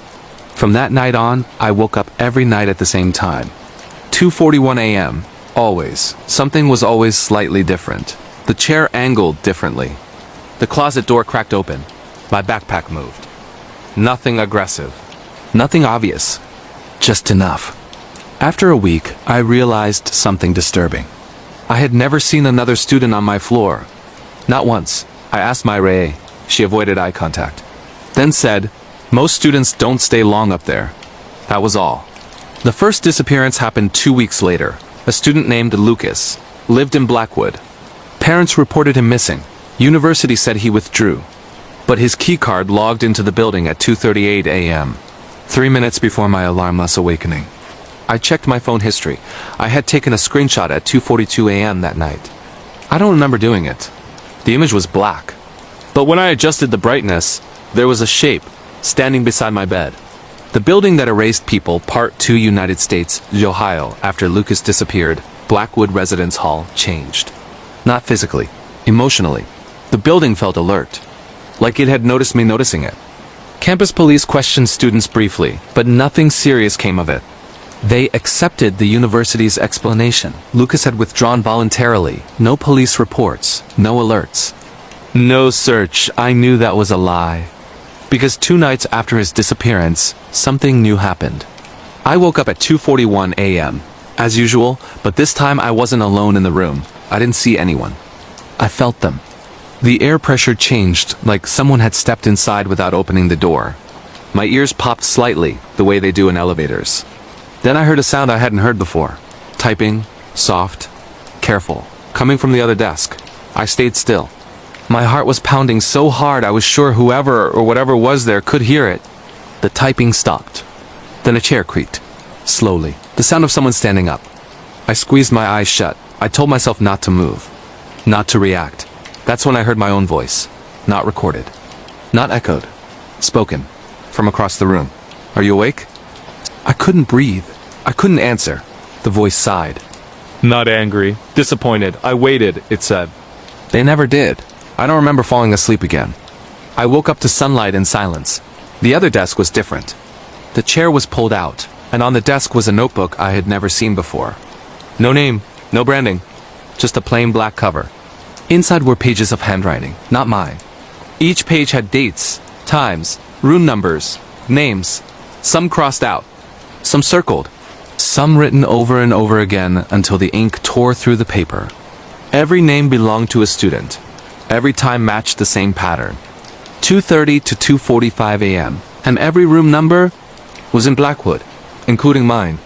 From that night on, I woke up every night at the same time. 2:41 a.m. Always. Something was always slightly different. The chair angled differently. The closet door cracked open. My backpack moved. Nothing aggressive. Nothing obvious. Just enough. After a week, I realized something disturbing. I had never seen another student on my floor. Not once. I asked my RA. She avoided eye contact. Then said, "Most students don't stay long up there." That was all. The first disappearance happened 2 weeks later. A student named Lucas lived in Blackwood. Parents reported him missing. University said he withdrew. But his keycard logged into the building at 2:38 a.m., 3 minutes before my alarmless awakening. I checked my phone history. I had taken a screenshot at 2:42 a.m. that night. I don't remember doing it. The image was black. But when I adjusted the brightness, there was a shape standing beside my bed. The building that erased people, Part 2, United States, Ohio, after Lucas disappeared, Blackwood Residence Hall, changed. Not physically, emotionally. The building felt alert. Like it had noticed me noticing it. Campus police questioned students briefly, but nothing serious came of it. They accepted the university's explanation. Lucas had withdrawn voluntarily. No police reports, no alerts. No search, I knew that was a lie. Because 2 nights after his disappearance, something new happened. I woke up at 2:41 a.m., as usual, but this time I wasn't alone in the room. I didn't see anyone. I felt them. The air pressure changed, like someone had stepped inside without opening the door. My ears popped slightly, the way they do in elevators. Then I heard a sound I hadn't heard before. Typing, soft, careful, coming from the other desk. I stayed still. My heart was pounding so hard I was sure whoever or whatever was there could hear it. The typing stopped. Then a chair creaked. Slowly. The sound of someone standing up. I squeezed my eyes shut. I told myself not to move. Not to react. That's when I heard my own voice. Not recorded. Not echoed. Spoken. From across the room. Are you awake? I couldn't breathe. I couldn't answer. The voice sighed. Not angry. Disappointed. I waited, it said. They never did. I don't remember falling asleep again. I woke up to sunlight and silence. The other desk was different. The chair was pulled out, and on the desk was a notebook I had never seen before. No name, no branding, just a plain black cover. Inside were pages of handwriting, not mine. Each page had dates, times, room numbers, names, some crossed out, some circled, some written over and over again until the ink tore through the paper. Every name belonged to a student. Every time matched the same pattern. 2:30 to 2:45 a.m. And every room number was in Blackwood, including mine.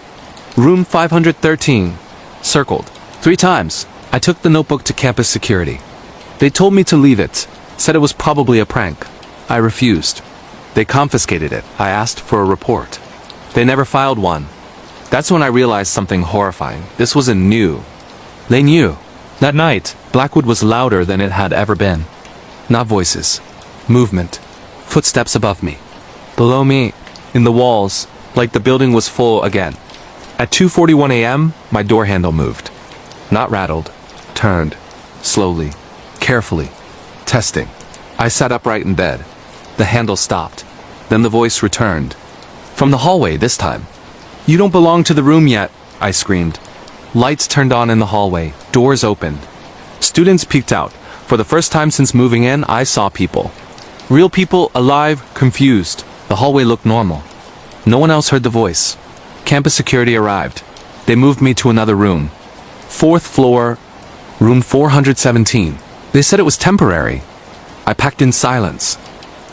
Room 513, circled. 3 times. I took the notebook to campus security. They told me to leave it, said it was probably a prank. I refused. They confiscated it. I asked for a report. They never filed one. That's when I realized something horrifying. This wasn't new. They knew. That night, Blackwood was louder than it had ever been. Not voices. Movement. Footsteps above me. Below me. In the walls. Like the building was full again. At 2:41 a.m., my door handle moved. Not rattled. Turned. Slowly. Carefully. Testing. I sat upright in bed. The handle stopped. Then the voice returned. From the hallway this time. You don't belong to the room yet, I screamed. Lights turned on in the hallway. Doors opened. Students peeked out. For the first time since moving in, I saw people. Real people, alive, confused. The hallway looked normal. No one else heard the voice. Campus security arrived. They moved me to another room. 4th floor, room 417. They said it was temporary. I packed in silence.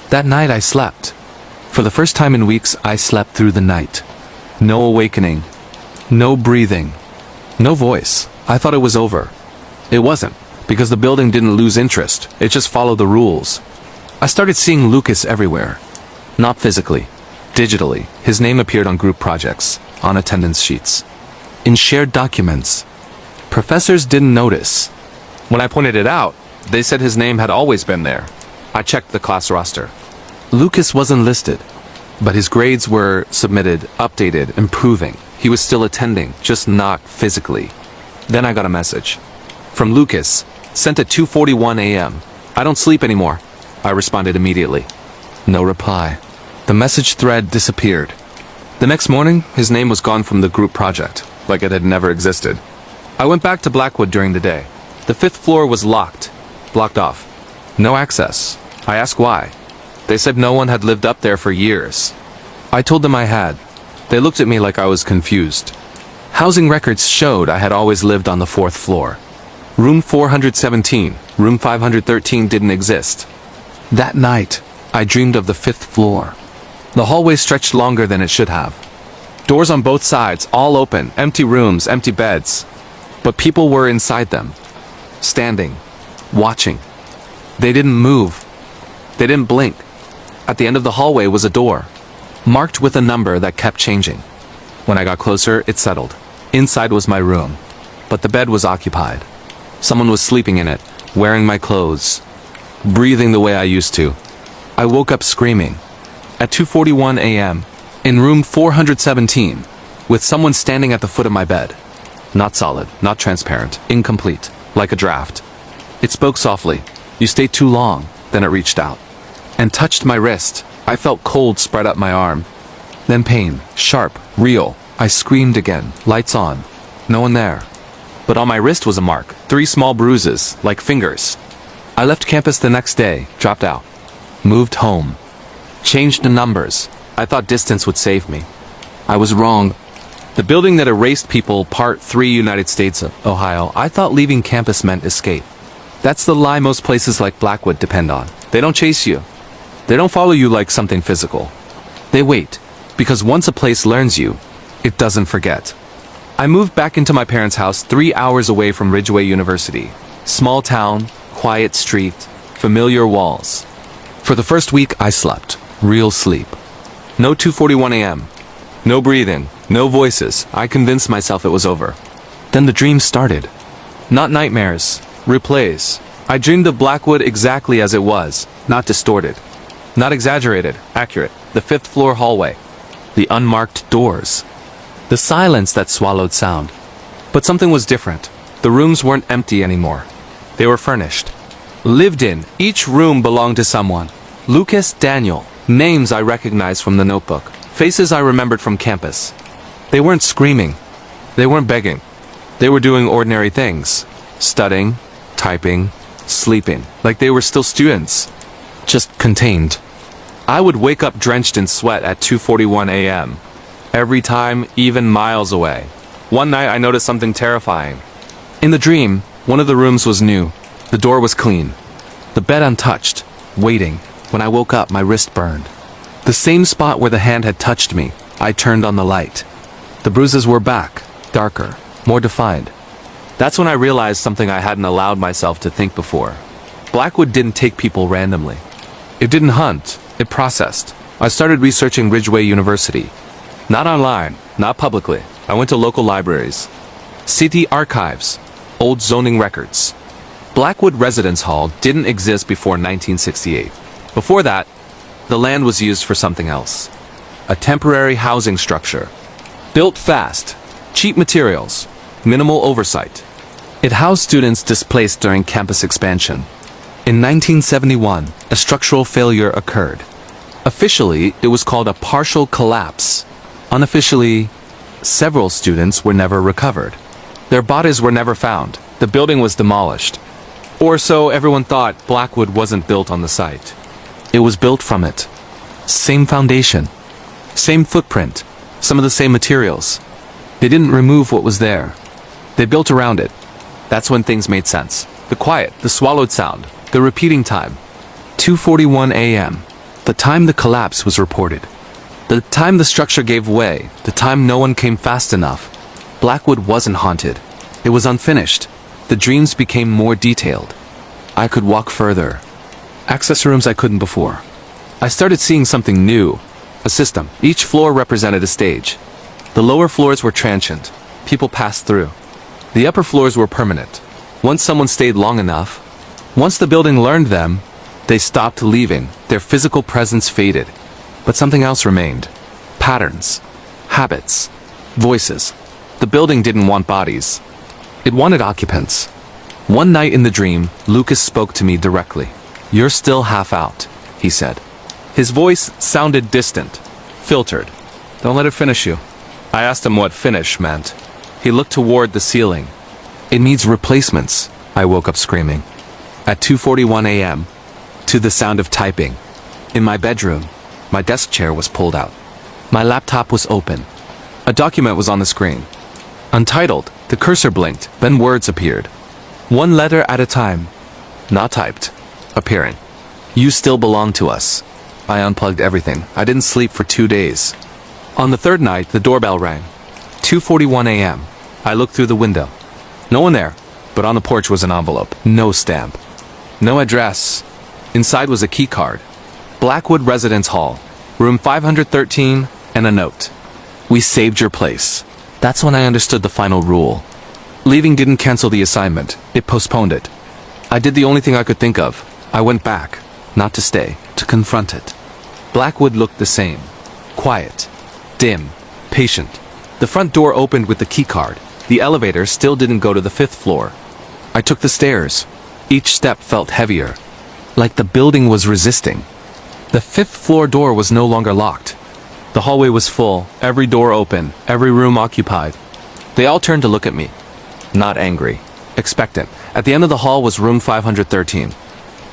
That night I slept. For the first time in weeks, I slept through the night. No awakening. No breathing. No voice. I thought it was over. It wasn't, because the building didn't lose interest. It just followed the rules. I started seeing Lucas everywhere. Not physically. Digitally. His name appeared on group projects, on attendance sheets, in shared documents. Professors didn't notice. When I pointed it out, they said his name had always been there. I checked the class roster. Lucas wasn't listed, but his grades were submitted, updated, improving. He was still attending, just not physically. Then I got a message. From Lucas, sent at 2:41 a.m. I don't sleep anymore. I responded immediately. No reply. The message thread disappeared. The next morning, his name was gone from the group project, like it had never existed. I went back to Blackwood during the day. The 5th floor was locked, blocked off. No access. I asked why. They said no one had lived up there for years. I told them I had. They looked at me like I was confused. Housing records showed I had always lived on the 4th floor. Room 417, room 513 didn't exist. That night, I dreamed of the 5th floor. The hallway stretched longer than it should have. Doors on both sides, all open, empty rooms, empty beds. But people were inside them. Standing. Watching. They didn't move. They didn't blink. At the end of the hallway was a door, marked with a number that kept changing. When I got closer, it settled. Inside was my room, but the bed was occupied. Someone was sleeping in it, wearing my clothes, breathing the way I used to. I woke up screaming. At 2:41 a.m., in room 417, with someone standing at the foot of my bed. Not solid, not transparent, incomplete, like a draft. It spoke softly. You stayed too long. Then it reached out and touched my wrist. I felt cold spread up my arm. Then pain, sharp, real. I screamed again, lights on. No one there. But on my wrist was a mark, 3 small bruises, like fingers. I left campus the next day, dropped out. Moved home. Changed the numbers. I thought distance would save me. I was wrong. The building that erased people, Part 3, United States of Ohio, I thought leaving campus meant escape. That's the lie most places like Blackwood depend on. They don't chase you. They don't follow you like something physical. They wait, because once a place learns you, it doesn't forget. I moved back into my parents' house 3 hours away from Ridgeway University. Small town, quiet street, familiar walls. For the first week, I slept. Real sleep. No 2:41 a.m. No breathing. No voices. I convinced myself it was over. Then the dreams started. Not nightmares. Replays. I dreamed of Blackwood exactly as it was, not distorted. Not exaggerated. Accurate. The 5th floor hallway. The unmarked doors. The silence that swallowed sound. But something was different. The rooms weren't empty anymore. They were furnished. Lived in. Each room belonged to someone. Lucas, Daniel. Names I recognized from the notebook. Faces I remembered from campus. They weren't screaming. They weren't begging. They were doing ordinary things. Studying, typing, sleeping. Like they were still students. Just contained. I would wake up drenched in sweat at 2:41 a.m. Every time, even miles away. One night I noticed something terrifying. In the dream, one of the rooms was new. The door was clean. The bed untouched, waiting. When I woke up, my wrist burned. The same spot where the hand had touched me. I turned on the light. The bruises were back, darker, more defined. That's when I realized something I hadn't allowed myself to think before. Blackwood didn't take people randomly. It didn't hunt, it processed. I started researching Ridgeway University. Not online, not publicly. I went to local libraries. City archives, old zoning records. Blackwood Residence Hall didn't exist before 1968. Before that, the land was used for something else. A temporary housing structure. Built fast, cheap materials, minimal oversight. It housed students displaced during campus expansion. In 1971, a structural failure occurred. Officially, it was called a partial collapse. Unofficially, several students were never recovered. Their bodies were never found. The building was demolished. Or so everyone thought. Blackwood wasn't built on the site. It was built from it. Same foundation. Same footprint. Some of the same materials. They didn't remove what was there. They built around it. That's when things made sense. The quiet, the swallowed sound, the repeating time. 2:41 a.m. The time the collapse was reported. The time the structure gave way. The time no one came fast enough. Blackwood wasn't haunted. It was unfinished. The dreams became more detailed. I could walk further. Access rooms I couldn't before. I started seeing something new. A system. Each floor represented a stage. The lower floors were transient. People passed through. The upper floors were permanent. Once someone stayed long enough, once the building learned them, they stopped leaving. Their physical presence faded. But something else remained. Patterns. Habits. Voices. The building didn't want bodies. It wanted occupants. One night in the dream, Lucas spoke to me directly. "You're still half out," he said. His voice sounded distant, filtered. "Don't let it finish you." I asked him what finish meant. He looked toward the ceiling. "It needs replacements," I woke up screaming. At 2:41 a.m., to the sound of typing. In my bedroom, my desk chair was pulled out. My laptop was open. A document was on the screen. Untitled, the cursor blinked, then words appeared. One letter at a time. Not typed. Appearing. "You still belong to us." I unplugged everything. I didn't sleep for 2 days. On the third night, the doorbell rang. 2:41 a.m. I looked through the window. No one there, but on the porch was an envelope. No stamp. No address. Inside was a key card. Blackwood Residence Hall, room 513, and a note. "We saved your place." That's when I understood the final rule. Leaving didn't cancel the assignment. It postponed it. I did the only thing I could think of. I went back. Not to stay. To confront it. Blackwood looked the same. Quiet. Dim. Patient. The front door opened with the key card. The elevator still didn't go to the 5th floor. I took the stairs. Each step felt heavier. Like the building was resisting. The 5th floor door was no longer locked. The hallway was full. Every door open. Every room occupied. They all turned to look at me. Not angry. Expectant. At the end of the hall was room 513.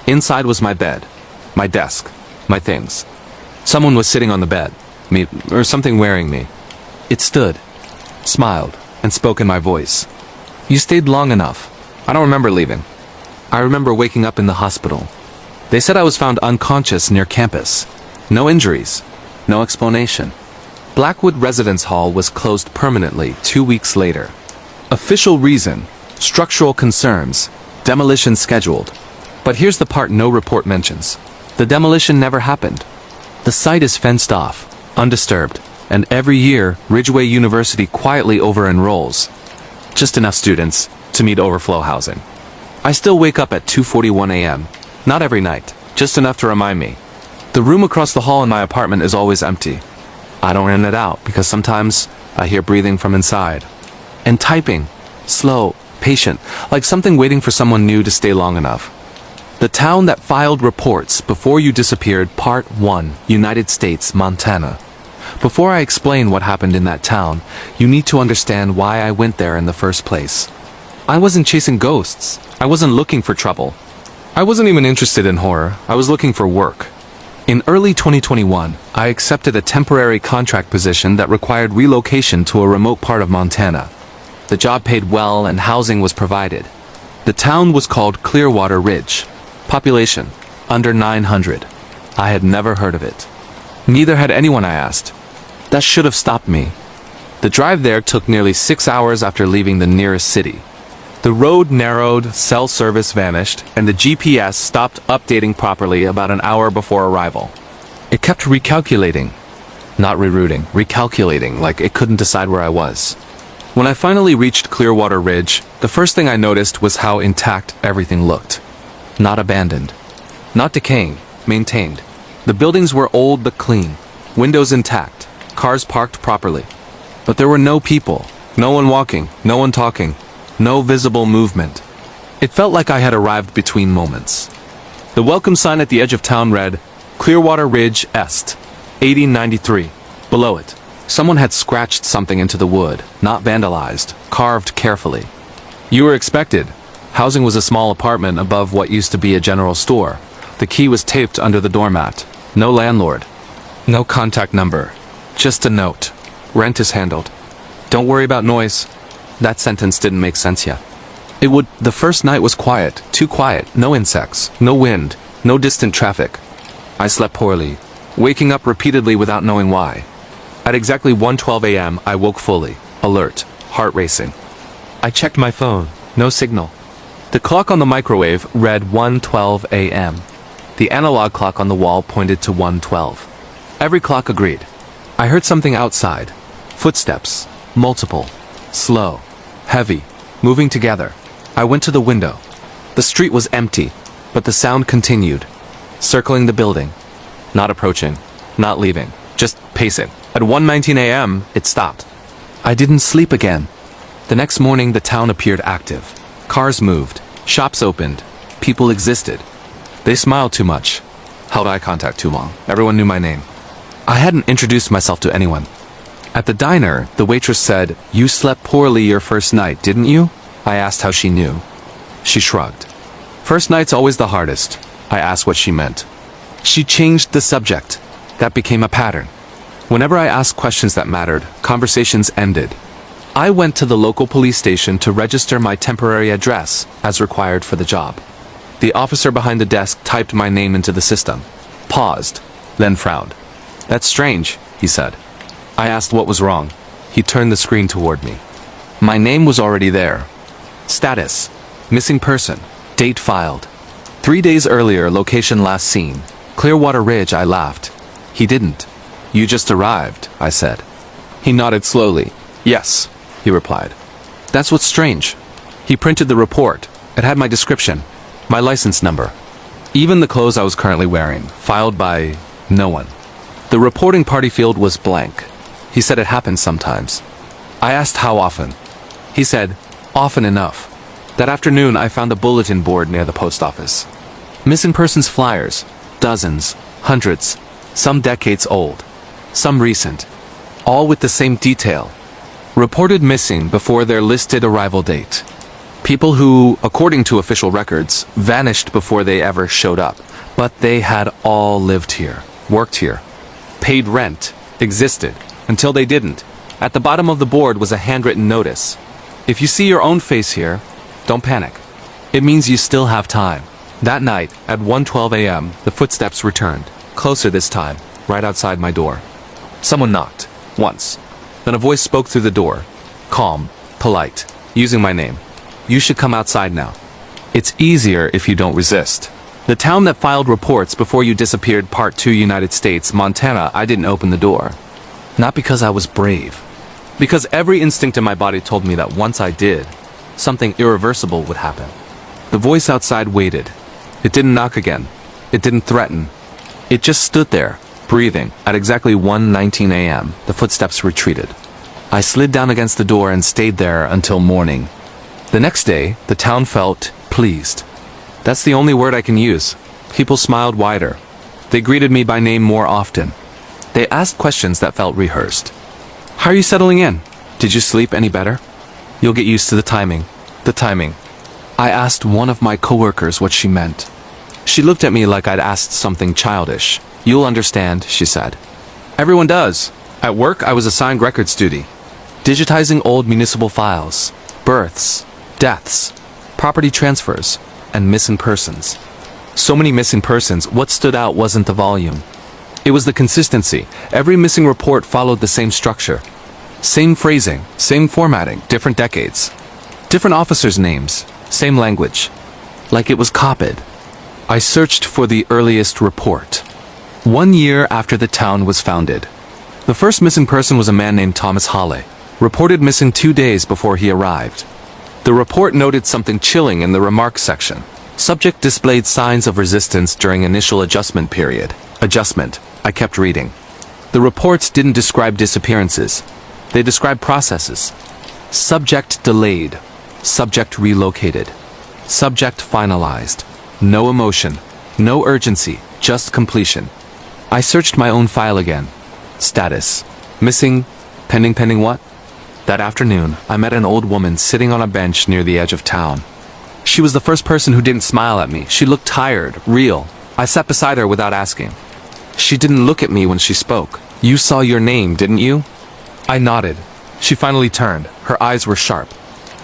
Inside was my bed, my desk, my things. Someone was sitting on the bed, or something wearing me. It stood, smiled, and spoke in my voice. You stayed long enough. I don't remember leaving. I remember waking up in the hospital. They said I was found unconscious near campus. No injuries, no explanation. Blackwood Residence Hall was closed permanently 2 weeks later. Official reason, structural concerns, demolition scheduled. But here's the part no report mentions. The demolition never happened. The site is fenced off, undisturbed, and every year, Ridgeway University quietly over-enrolls. Just enough students to meet overflow housing. I still wake up at 2:41 a.m. Not every night, just enough to remind me. The room across the hall in my apartment is always empty. I don't rent it out because sometimes I hear breathing from inside. And typing. Slow, patient, like something waiting for someone new to stay long enough. The town that filed reports before you disappeared, Part 1, United States, Montana. Before I explain what happened in that town, you need to understand why I went there in the first place. I wasn't chasing ghosts. I wasn't looking for trouble. I wasn't even interested in horror. I was looking for work. In early 2021, I accepted a temporary contract position that required relocation to a remote part of Montana. The job paid well and housing was provided. The town was called Clearwater Ridge. Population, under 900. I had never heard of it. Neither had anyone I asked. That should have stopped me. The drive there took nearly 6 hours after leaving the nearest city. The road narrowed, cell service vanished, and the GPS stopped updating properly about an hour before arrival. It kept recalculating. Not rerouting, recalculating, like it couldn't decide where I was. When I finally reached Clearwater Ridge, the first thing I noticed was how intact everything looked. Not abandoned. Not decaying, maintained. The buildings were old but clean, windows intact, cars parked properly. But there were no people, no one walking, no one talking, no visible movement. It felt like I had arrived between moments. The welcome sign at the edge of town read, Clearwater Ridge Est, 1893. Below it, someone had scratched something into the wood, not vandalized, carved carefully. You were expected. Housing was a small apartment above what used to be a general store. The key was taped under the doormat. No landlord. No contact number. Just a note. Rent is handled. Don't worry about noise. That sentence didn't make sense yet. The first night was quiet. Too quiet. No insects. No wind. No distant traffic. I slept poorly, waking up repeatedly without knowing why. At exactly 1:12 a.m., I woke fully, alert, heart racing. I checked my phone. No signal. The clock on the microwave read 1:12 a.m. The analog clock on the wall pointed to 1:12. Every clock agreed. I heard something outside. Footsteps. Multiple. Slow. Heavy. Moving together. I went to the window. The street was empty, but the sound continued. Circling the building. Not approaching. Not leaving. Just pacing. At 1:19 a.m., it stopped. I didn't sleep again. The next morning, the town appeared active. Cars moved. Shops opened. People existed. They smiled too much. Held eye contact too long. Everyone knew my name. I hadn't introduced myself to anyone. At the diner, the waitress said, "You slept poorly your first night, didn't you?" I asked how she knew. She shrugged. First night's always the hardest. I asked what she meant. She changed the subject. That became a pattern. Whenever I asked questions that mattered, conversations ended. I went to the local police station to register my temporary address, as required for the job. The officer behind the desk typed my name into the system, paused, then frowned. "That's strange," he said. I asked what was wrong. He turned the screen toward me. My name was already there. Status: missing person. Date filed. 3 days earlier, location last seen. Clearwater Ridge. I laughed. He didn't. "You just arrived," I said. He nodded slowly. "Yes," he replied. "That's what's strange." He printed the report. It had my description, my license number, even the clothes I was currently wearing, filed by no one. The reporting party field was blank. He said it happens sometimes. I asked how often. He said, "Often enough." That afternoon, I found a bulletin board near the post office. Missing persons flyers, dozens, hundreds, some decades old, some recent, all with the same detail. Reported missing before their listed arrival date. People who, according to official records, vanished before they ever showed up. But they had all lived here, worked here, paid rent, existed, until they didn't. At the bottom of the board was a handwritten notice. If you see your own face here, don't panic. It means you still have time. That night, at 1:12 a.m., the footsteps returned, closer this time, right outside my door. Someone knocked, once. Then a voice spoke through the door, calm, polite, using my name. You should come outside now. It's easier if you don't resist. The town that filed reports before you disappeared, Part 2, United States, Montana. I didn't open the door. Not because I was brave. Because every instinct in my body told me that once I did, something irreversible would happen. The voice outside waited. It didn't knock again. It didn't threaten. It just stood there, breathing. At exactly 1:19 a.m., the footsteps retreated. I slid down against the door and stayed there until morning. The next day, the town felt pleased. That's the only word I can use. People smiled wider. They greeted me by name more often. They asked questions that felt rehearsed. How are you settling in? Did you sleep any better? You'll get used to the timing. The timing. I asked one of my coworkers what she meant. She looked at me like I'd asked something childish. You'll understand, she said. Everyone does. At work, I was assigned records duty. Digitizing old municipal files. Births. Deaths. Property transfers. And missing persons. So many missing persons, what stood out wasn't the volume. It was the consistency. Every missing report followed the same structure. Same phrasing, same formatting, different decades. Different officers' names, same language. Like it was copied. I searched for the earliest report. 1 year after the town was founded. The first missing person was a man named Thomas Hawley, reported missing 2 days before he arrived. The report noted something chilling in the remarks section. Subject displayed signs of resistance during initial adjustment period. Adjustment. I kept reading. The reports didn't describe disappearances. They described processes. Subject delayed. Subject relocated. Subject finalized. No emotion. No urgency. Just completion. I searched my own file again. Status. Missing. Pending what? That afternoon, I met an old woman sitting on a bench near the edge of town. She was the first person who didn't smile at me. She looked tired, real. I sat beside her without asking. She didn't look at me when she spoke. You saw your name, didn't you? I nodded. She finally turned. Her eyes were sharp.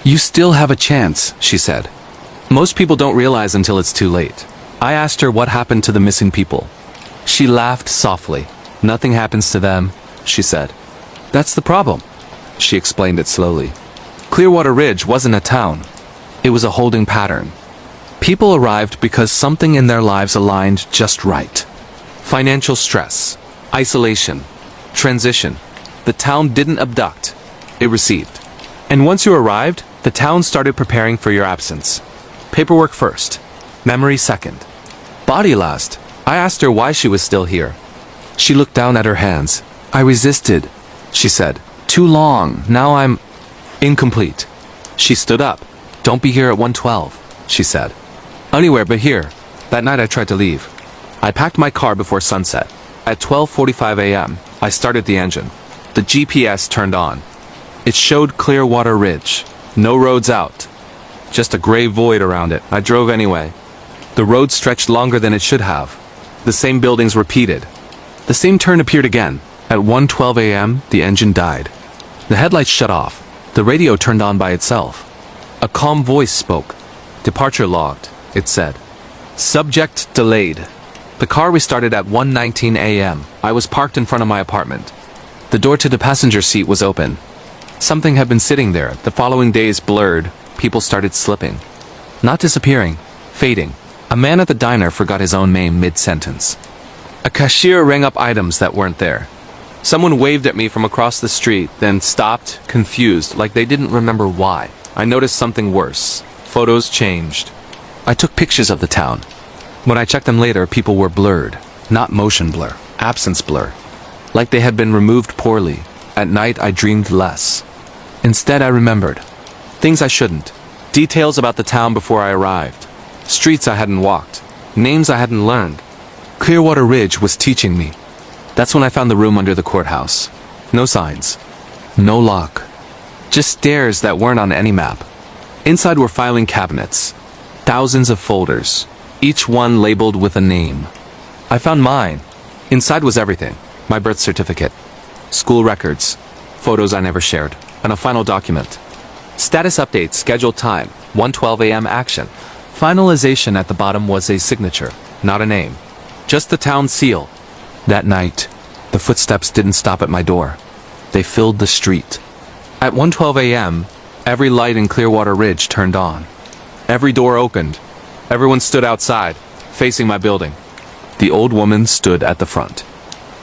You still have a chance, she said. Most people don't realize until it's too late. I asked her what happened to the missing people. She laughed softly. Nothing happens to them, she said. That's the problem. She explained it slowly. Clearwater Ridge wasn't a town. It was a holding pattern. People arrived because something in their lives aligned just right. Financial stress, isolation, transition. The town didn't abduct. It received. And once you arrived, the town started preparing for your absence. Paperwork first. Memory second. Body last. I asked her why she was still here. She looked down at her hands. I resisted, she said. Too long. Now I'm incomplete. She stood up. Don't be here at 1:12, she said. Anywhere but here. That night I tried to leave. I packed my car before sunset. At 12:45 a.m., I started the engine. The GPS turned on. It showed Clearwater Ridge. No roads out. Just a gray void around it. I drove anyway. The road stretched longer than it should have. The same buildings repeated. The same turn appeared again. At 1:12 a.m., the engine died. The headlights shut off. The radio turned on by itself. A calm voice spoke. Departure logged, it said. Subject delayed. The car restarted at 1:19 a.m. I was parked in front of my apartment. The door to the passenger seat was open. Something had been sitting there. The following days blurred. People started slipping. Not disappearing. Fading. A man at the diner forgot his own name mid-sentence. A cashier rang up items that weren't there. Someone waved at me from across the street, then stopped, confused, like they didn't remember why. I noticed something worse. Photos changed. I took pictures of the town. When I checked them later, people were blurred. Not motion blur. Absence blur. Like they had been removed poorly. At night, I dreamed less. Instead, I remembered. Things I shouldn't. Details about the town before I arrived. Streets I hadn't walked. Names I hadn't learned. Clearwater Ridge was teaching me. That's when I found the room under the courthouse. No signs. No lock. Just stairs that weren't on any map. Inside were filing cabinets. Thousands of folders, each one labeled with a name. I found mine. Inside was everything. My birth certificate, school records, photos I never shared, and a final document. Status update, scheduled time, 1:12 a.m. action. Finalization at the bottom was a signature, not a name. Just the town seal. That night, the footsteps didn't stop at my door. They filled the street. At 1:12 a.m., every light in Clearwater Ridge turned on. Every door opened. Everyone stood outside, facing my building. The old woman stood at the front.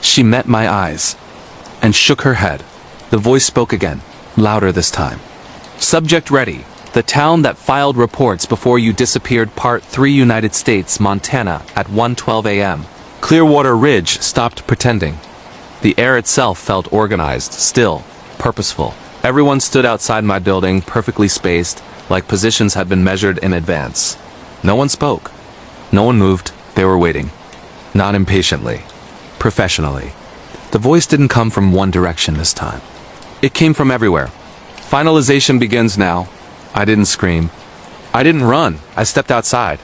She met my eyes and shook her head. The voice spoke again, louder this time. Subject ready. The town that filed reports before you disappeared, Part 3, United States, Montana, at 1:12 a.m. Clearwater Ridge stopped pretending. The air itself felt organized, still, purposeful. Everyone stood outside my building, perfectly spaced, like positions had been measured in advance. No one spoke. No one moved. They were waiting. Not impatiently. Professionally. The voice didn't come from one direction this time. It came from everywhere. Finalization begins now. I didn't scream. I didn't run. I stepped outside.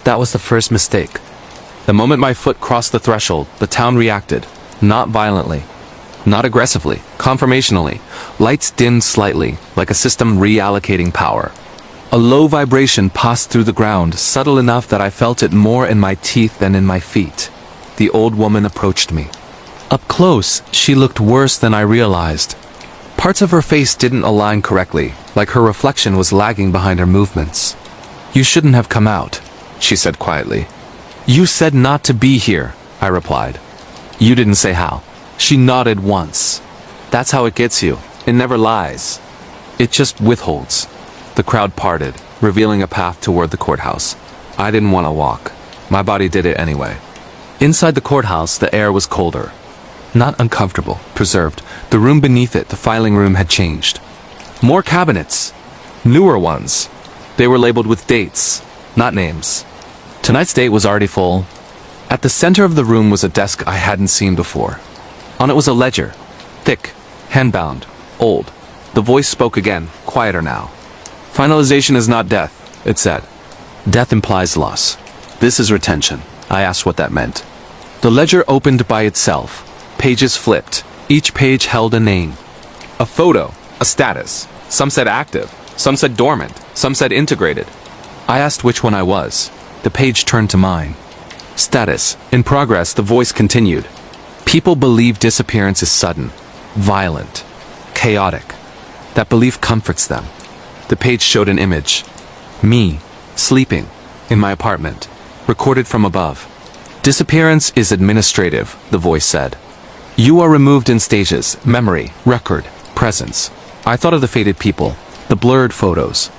That was the first mistake. The moment my foot crossed the threshold, the town reacted. Not violently. Not aggressively. Confirmationally. Lights dimmed slightly, like a system reallocating power. A low vibration passed through the ground, subtle enough that I felt it more in my teeth than in my feet. The old woman approached me. Up close, she looked worse than I realized. Parts of her face didn't align correctly, like her reflection was lagging behind her movements. You shouldn't have come out, she said quietly. You said not to be here, I replied. You didn't say how. She nodded once. That's how it gets you. It never lies. It just withholds. The crowd parted, revealing a path toward the courthouse. I didn't want to walk. My body did it anyway. Inside the courthouse, the air was colder. Not uncomfortable, preserved. The room beneath it, the filing room, had changed. More cabinets. Newer ones. They were labeled with dates, not names. Tonight's date was already full. At the center of the room was a desk I hadn't seen before. On it was a ledger. Thick, hand-bound, old. The voice spoke again, quieter now. Finalization is not death, it said. Death implies loss. This is retention. I asked what that meant. The ledger opened by itself. Pages flipped. Each page held a name. A photo, a status. Some said active, some said dormant, some said integrated. I asked which one I was. The page turned to mine. Status. In progress, the voice continued. People believe disappearance is sudden, violent, chaotic. That belief comforts them. The page showed an image. Me, sleeping, in my apartment, recorded from above. Disappearance is administrative, the voice said. You are removed in stages, memory, record, presence. I thought of the faded people, the blurred photos.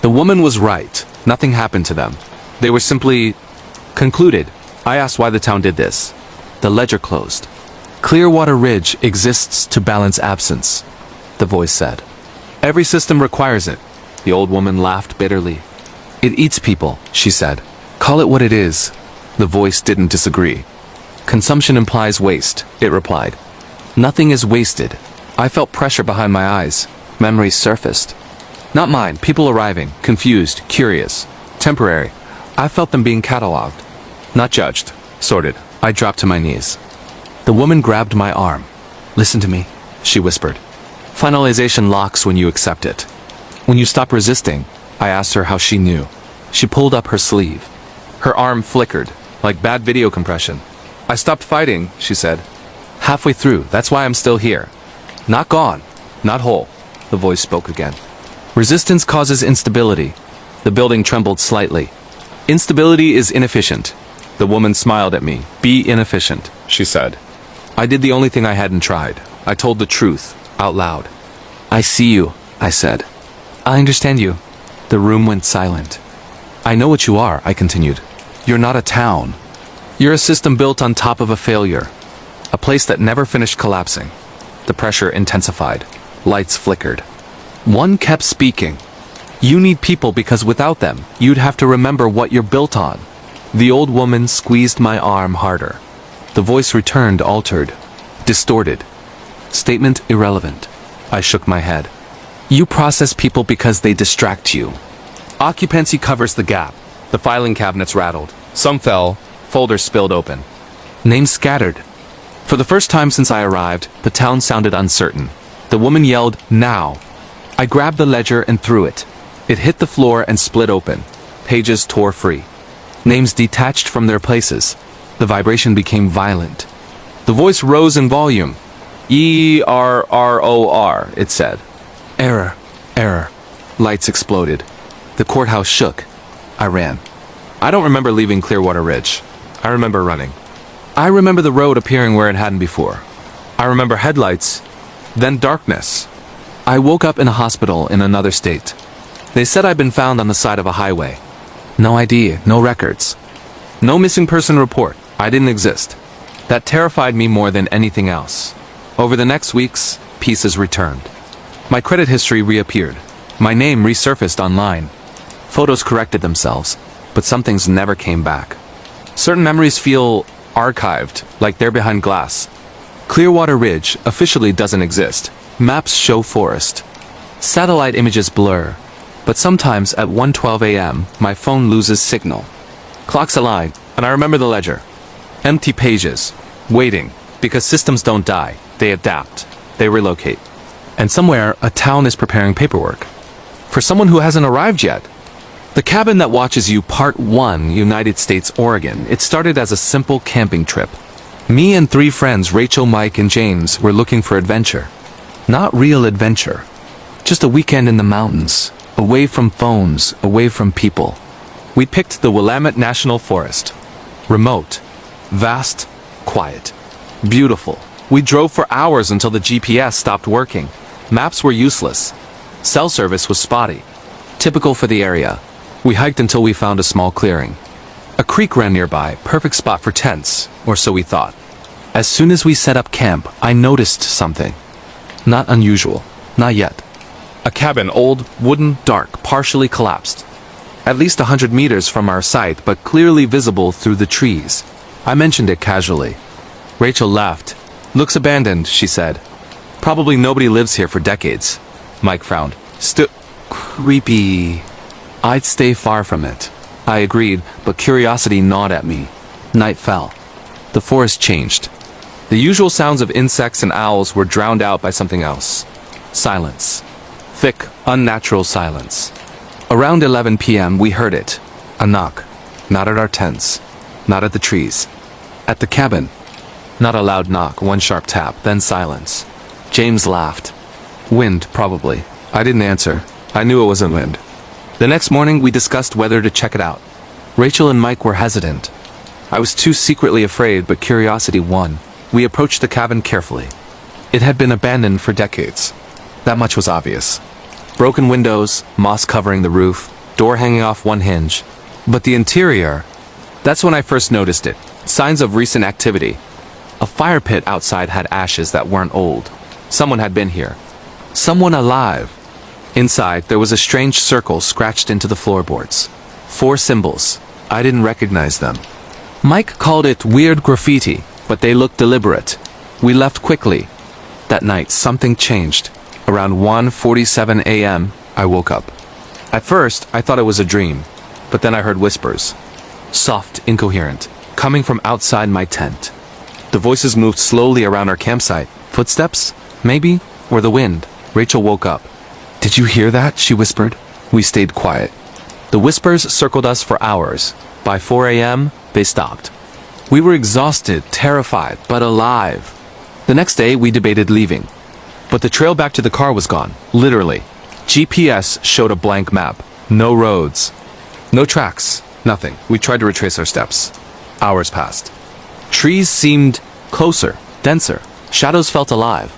The woman was right. Nothing happened to them. They were simply concluded. I asked why the town did this. The ledger closed. Clearwater Ridge exists to balance absence, the voice said. Every system requires it. The old woman laughed bitterly. It eats people, she said. Call it what it is. The voice didn't disagree. Consumption implies waste, it replied. Nothing is wasted. I felt pressure behind my eyes. Memories surfaced. Not mine, people arriving, confused, curious, temporary. I felt them being catalogued. Not judged, sorted. I dropped to my knees. The woman grabbed my arm. Listen to me, she whispered. Finalization locks when you accept it. When you stop resisting, I asked her how she knew. She pulled up her sleeve. Her arm flickered, like bad video compression. I stopped fighting, she said. Halfway through, that's why I'm still here. Not gone, not whole, the voice spoke again. Resistance causes instability. The building trembled slightly. Instability is inefficient. The woman smiled at me. Be inefficient, she said. I did the only thing I hadn't tried. I told the truth, out loud. I see you, I said. I understand you. The room went silent. I know what you are, I continued. You're not a town. You're a system built on top of a failure. A place that never finished collapsing. The pressure intensified. Lights flickered. One kept speaking. You need people because without them, you'd have to remember what you're built on. The old woman squeezed my arm harder. The voice returned, altered, distorted. Statement irrelevant. I shook my head. You process people because they distract you. Occupancy covers the gap. The filing cabinets rattled. Some fell, folders spilled open. Names scattered. For the first time since I arrived, the town sounded uncertain. The woman yelled, "Now!" I grabbed the ledger and threw it. It hit the floor and split open. Pages tore free. Names detached from their places. The vibration became violent. The voice rose in volume. "ERROR," it said. "Error. Error." Lights exploded. The courthouse shook. I ran. I don't remember leaving Clearwater Ridge. I remember running. I remember the road appearing where it hadn't before. I remember headlights, then darkness. I woke up in a hospital in another state. They said I'd been found on the side of a highway. No ID, no records. No missing person report. I didn't exist. That terrified me more than anything else. Over the next weeks, pieces returned. My credit history reappeared. My name resurfaced online. Photos corrected themselves, but some things never came back. Certain memories feel archived, like they're behind glass. Clearwater Ridge officially doesn't exist. Maps show forest. Satellite images blur. But sometimes at 1:12 a.m., my phone loses signal. Clocks align, and I remember the ledger. Empty pages. Waiting. Because systems don't die. They adapt. They relocate. And somewhere, a town is preparing paperwork. For someone who hasn't arrived yet. The Cabin That Watches You Part 1, United States, Oregon. It started as a simple camping trip. Me and 3 friends, Rachel, Mike, and James, were looking for adventure. Not real adventure. Just a weekend in the mountains. Away from phones, away from people. We picked the Willamette National Forest. Remote. Vast. Quiet. Beautiful. We drove for hours until the GPS stopped working. Maps were useless. Cell service was spotty. Typical for the area. We hiked until we found a small clearing. A creek ran nearby, perfect spot for tents, or so we thought. As soon as we set up camp, I noticed something. Not unusual. Not yet. A cabin, old, wooden, dark, partially collapsed. At least 100 meters from our site, but clearly visible through the trees. I mentioned it casually. Rachel laughed. "Looks abandoned," she said. "Probably nobody lives here for decades." Mike frowned. Creepy. I'd stay far from it. I agreed, but curiosity gnawed at me. Night fell. The forest changed. The usual sounds of insects and owls were drowned out by something else. Silence. Thick, unnatural silence. Around 11 p.m. we heard it. A knock. Not at our tents. Not at the trees. At the cabin. Not a loud knock, one sharp tap, then silence. James laughed. Wind, probably. I didn't answer. I knew it wasn't wind. The next morning we discussed whether to check it out. Rachel and Mike were hesitant. I was too secretly afraid, but curiosity won. We approached the cabin carefully. It had been abandoned for decades. That much was obvious. Broken windows, moss covering the roof, door hanging off one hinge. But the interior, that's when I first noticed it. Signs of recent activity. A fire pit outside had ashes that weren't old. Someone had been here. Someone alive. Inside, there was a strange circle scratched into the floorboards. 4 symbols. I didn't recognize them. Mike called it weird graffiti, but they looked deliberate. We left quickly. That night, something changed. Around 1:47 a.m., I woke up. At first, I thought it was a dream, but then I heard whispers. Soft, incoherent, coming from outside my tent. The voices moved slowly around our campsite. Footsteps? Maybe? Or the wind. Rachel woke up. "Did you hear that?" she whispered. We stayed quiet. The whispers circled us for hours. By 4 a.m., they stopped. We were exhausted, terrified, but alive. The next day, we debated leaving. But the trail back to the car was gone. Literally. GPS showed a blank map. No roads. No tracks. Nothing. We tried to retrace our steps. Hours passed. Trees seemed closer, denser. Shadows felt alive.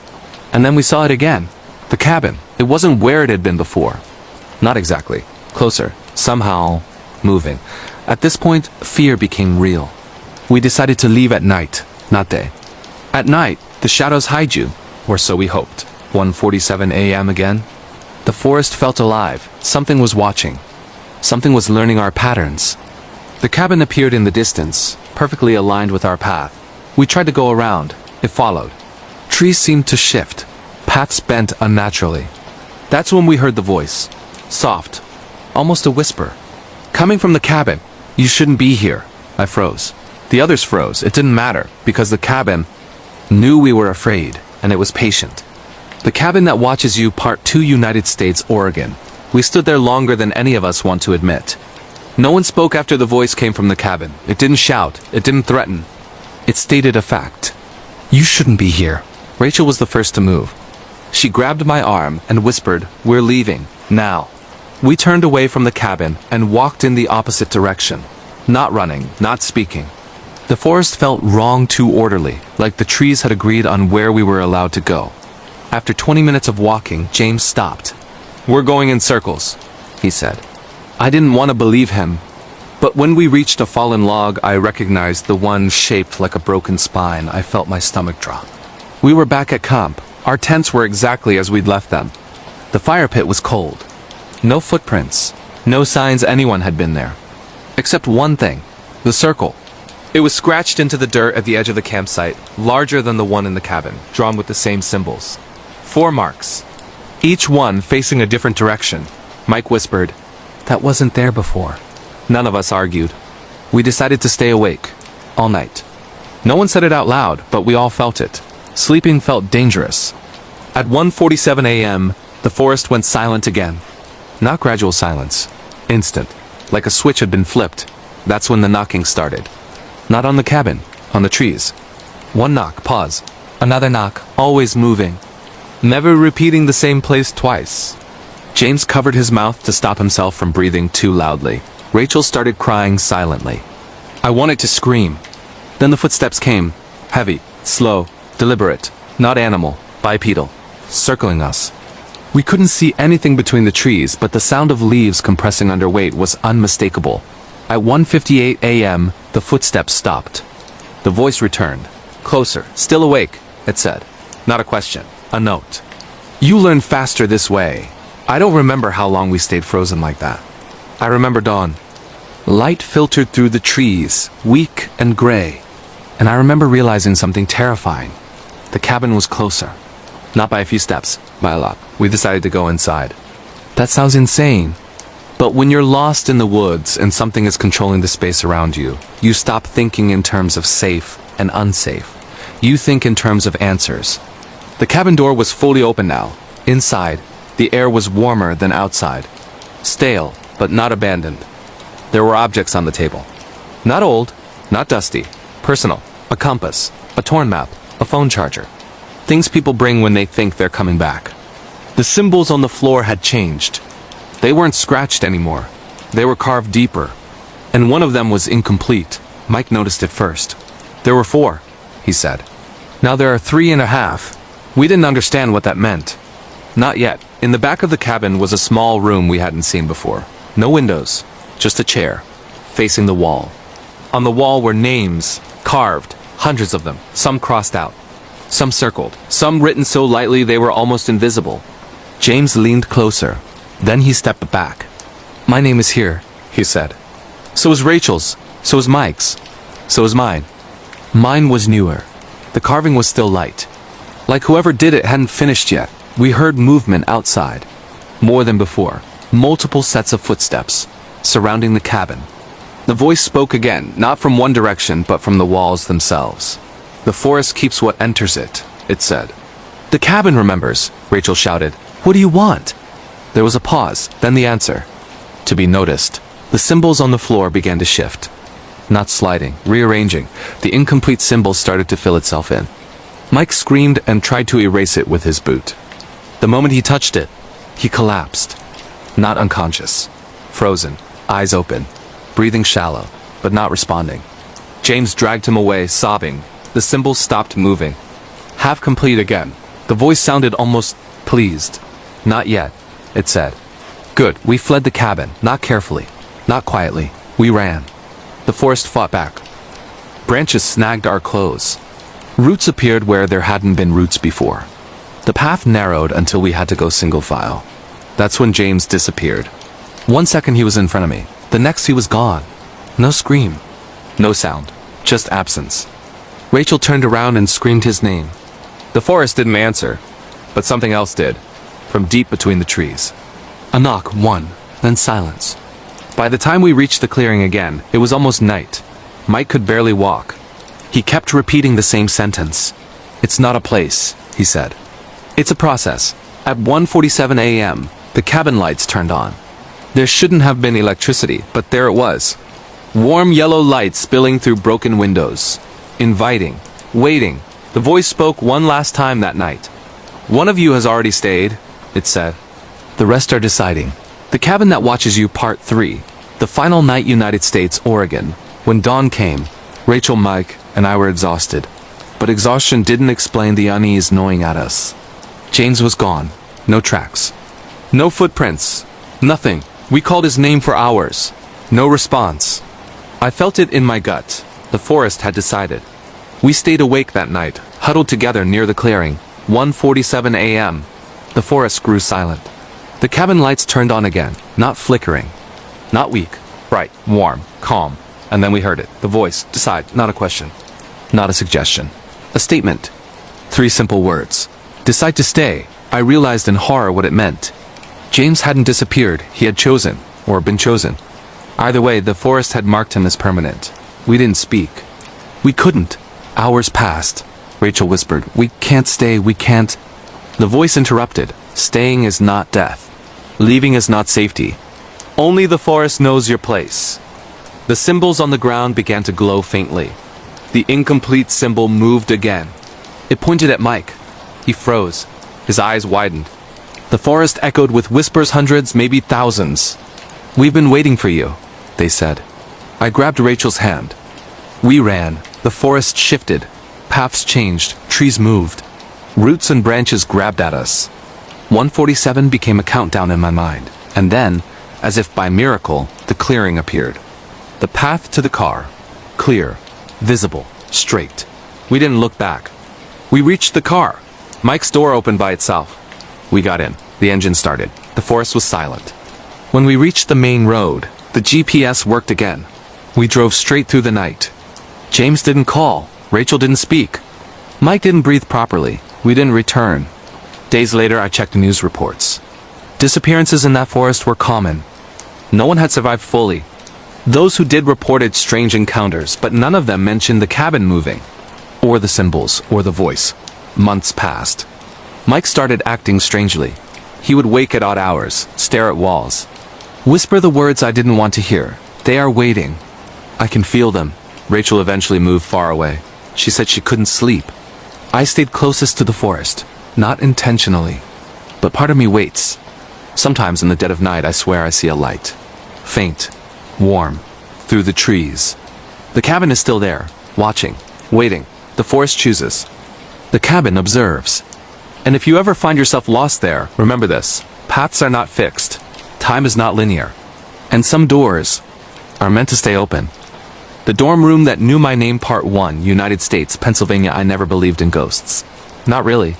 And then we saw it again. The cabin. It wasn't where it had been before. Not exactly. Closer. Somehow moving. At this point, fear became real. We decided to leave at night, not day. At night, the shadows hide you, or so we hoped. 1:47 a.m. again. The forest felt alive. Something was watching. Something was learning our patterns. The cabin appeared in the distance, perfectly aligned with our path. We tried to go around. It followed. Trees seemed to shift. Paths bent unnaturally. That's when we heard the voice. Soft. almost a whisper. Coming from the cabin. You shouldn't be here. I froze. The others froze. It didn't matter, because the cabin knew we were afraid, and it was patient. The cabin that watches you, Part 2, United States, Oregon. We stood there longer than any of us want to admit. No one spoke after the voice came from the cabin. It didn't shout. It didn't threaten. It stated a fact. You shouldn't be here. Rachel was the first to move. She grabbed my arm and whispered, "We're leaving, now." We turned away from the cabin and walked in the opposite direction. Not running, not speaking. The forest felt wrong, too orderly, like the trees had agreed on where we were allowed to go. After 20 minutes of walking, James stopped. "We're going in circles," he said. I didn't want to believe him, but when we reached a fallen log, I recognized the one shaped like a broken spine. I felt my stomach drop. We were back at camp. Our tents were exactly as we'd left them. The fire pit was cold. No footprints. No signs anyone had been there. Except one thing. The circle. It was scratched into the dirt at the edge of the campsite, larger than the one in the cabin, drawn with the same symbols. 4 marks. Each one facing a different direction. Mike whispered, "That wasn't there before." None of us argued. We decided to stay awake. All night. No one said it out loud, but we all felt it. Sleeping felt dangerous. At 1:47 a.m., the forest went silent again. Not gradual silence. Instant. Like a switch had been flipped. That's when the knocking started. Not on the cabin. On the trees. One knock, pause. Another knock, always moving. Never repeating the same place twice. James covered his mouth to stop himself from breathing too loudly. Rachel started crying silently. I wanted to scream. Then the footsteps came. Heavy, slow, deliberate, not animal, bipedal, circling us. We couldn't see anything between the trees, but the sound of leaves compressing under weight was unmistakable. At 1:58 a.m., the footsteps stopped. The voice returned. Closer, still awake, it said. Not a question, a note. You learn faster this way. I don't remember how long we stayed frozen like that. I remember dawn. Light filtered through the trees, weak and gray. And I remember realizing something terrifying. The cabin was closer. Not by a few steps, by a lot. We decided to go inside. That sounds insane. But when you're lost in the woods and something is controlling the space around you, you stop thinking in terms of safe and unsafe. You think in terms of answers. The cabin door was fully open now. Inside, the air was warmer than outside. Stale, but not abandoned. There were objects on the table. Not old, not dusty. Personal. A compass. A torn map. A phone charger. Things people bring when they think they're coming back. The symbols on the floor had changed. They weren't scratched anymore. They were carved deeper. And one of them was incomplete. Mike noticed it first. There were 4, he said. Now there are 3.5. We didn't understand what that meant. Not yet. In the back of the cabin was a small room we hadn't seen before. No windows. Just a chair. Facing the wall. On the wall were names. Carved. Hundreds of them. Some crossed out. Some circled. Some written so lightly they were almost invisible. James leaned closer. Then he stepped back. My name is here, he said. So is Rachel's. So is Mike's. So is mine. Mine was newer. The carving was still light. Like whoever did it hadn't finished yet. We heard movement outside. More than before. Multiple sets of footsteps. Surrounding the cabin. The voice spoke again, not from one direction, but from the walls themselves. The forest keeps what enters it, it said. The cabin remembers, Rachel shouted. What do you want? There was a pause, then the answer. To be noticed. The symbols on the floor began to shift. Not sliding, rearranging. The incomplete symbol started to fill itself in. Mike screamed and tried to erase it with his boot. The moment he touched it, he collapsed. Not unconscious. Frozen, eyes open, breathing shallow, but not responding. James dragged him away, sobbing. The symbol stopped moving. Half complete again. The voice sounded almost pleased. Not yet, it said. Good, we fled the cabin, not carefully, not quietly. We ran. The forest fought back. Branches snagged our clothes. Roots appeared where there hadn't been roots before. The path narrowed until we had to go single file. That's when James disappeared. 1 second he was in front of me. The next he was gone. No scream. No sound. Just absence. Rachel turned around and screamed his name. The forest didn't answer, but something else did. From deep between the trees. A knock, 1, then silence. By the time we reached the clearing again, it was almost night. Mike could barely walk. He kept repeating the same sentence. "It's not a place," he said. "It's a process." At 1:47 a.m., the cabin lights turned on. There shouldn't have been electricity, but there it was. Warm yellow light spilling through broken windows. Inviting. Waiting. The voice spoke one last time that night. "One of you has already stayed," it said. "The rest are deciding." The Cabin That Watches You Part 3. The final night, United States, Oregon. When dawn came, Rachel, Mike, and I were exhausted. But exhaustion didn't explain the unease gnawing at us. James was gone. No tracks. No footprints. Nothing. We called his name for hours. No response. I felt it in my gut. The forest had decided. We stayed awake that night, huddled together near the clearing. 1:47 a.m. The forest grew silent. The cabin lights turned on again, not flickering. Not weak. Bright. Warm. Calm. And then we heard it. The voice. Decide. Not a question. Not a suggestion. A statement. 3 simple words. Decide to stay. I realized in horror what it meant. James hadn't disappeared. He had chosen, or been chosen. Either way, the forest had marked him as permanent. We didn't speak. We couldn't. Hours passed. Rachel whispered, "We can't stay, we can't." The voice interrupted. "Staying is not death. Leaving is not safety. Only the forest knows your place." The symbols on the ground began to glow faintly. The incomplete symbol moved again. It pointed at Mike. He froze. His eyes widened. The forest echoed with whispers, hundreds, maybe thousands. "We've been waiting for you," they said. I grabbed Rachel's hand. We ran. The forest shifted. Paths changed. Trees moved. Roots and branches grabbed at us. 1:47 became a countdown in my mind. And then, as if by miracle, the clearing appeared. The path to the car. Clear. Visible. Straight. We didn't look back. We reached the car. Mike's door opened by itself. We got in. The engine started. The forest was silent. When we reached the main road, the GPS worked again. We drove straight through the night. James didn't call. Rachel didn't speak. Mike didn't breathe properly. We didn't return. Days later, I checked the news reports. Disappearances in that forest were common. No one had survived fully. Those who did reported strange encounters, but none of them mentioned the cabin moving, or the symbols, or the voice. Months passed. Mike started acting strangely. He would wake at odd hours, stare at walls, whisper the words I didn't want to hear. "They are waiting. I can feel them." Rachel eventually moved far away. She said she couldn't sleep. I stayed closest to the forest, not intentionally. But part of me waits. Sometimes in the dead of night I swear I see a light. Faint, warm, through the trees. The cabin is still there, watching, waiting. The forest chooses. The cabin observes. And if you ever find yourself lost there, remember this. Paths are not fixed. Time is not linear. And some doors are meant to stay open. The dorm room that knew my name, Part 1, United States, Pennsylvania. I never believed in ghosts. Not really.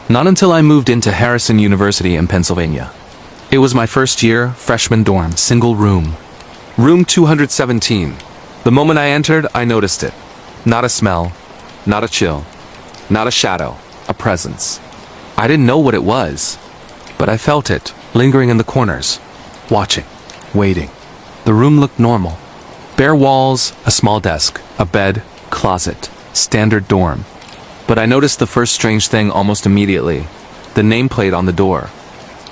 Not until I moved into Harrison University in Pennsylvania. It was my first year, freshman dorm, single room. Room 217. The moment I entered, I noticed it. Not a smell, not a chill, not a shadow, a presence. I didn't know what it was, but I felt it, lingering in the corners, watching, waiting. The room looked normal. Bare walls, a small desk, a bed, closet, standard dorm. But I noticed the first strange thing almost immediately. The nameplate on the door.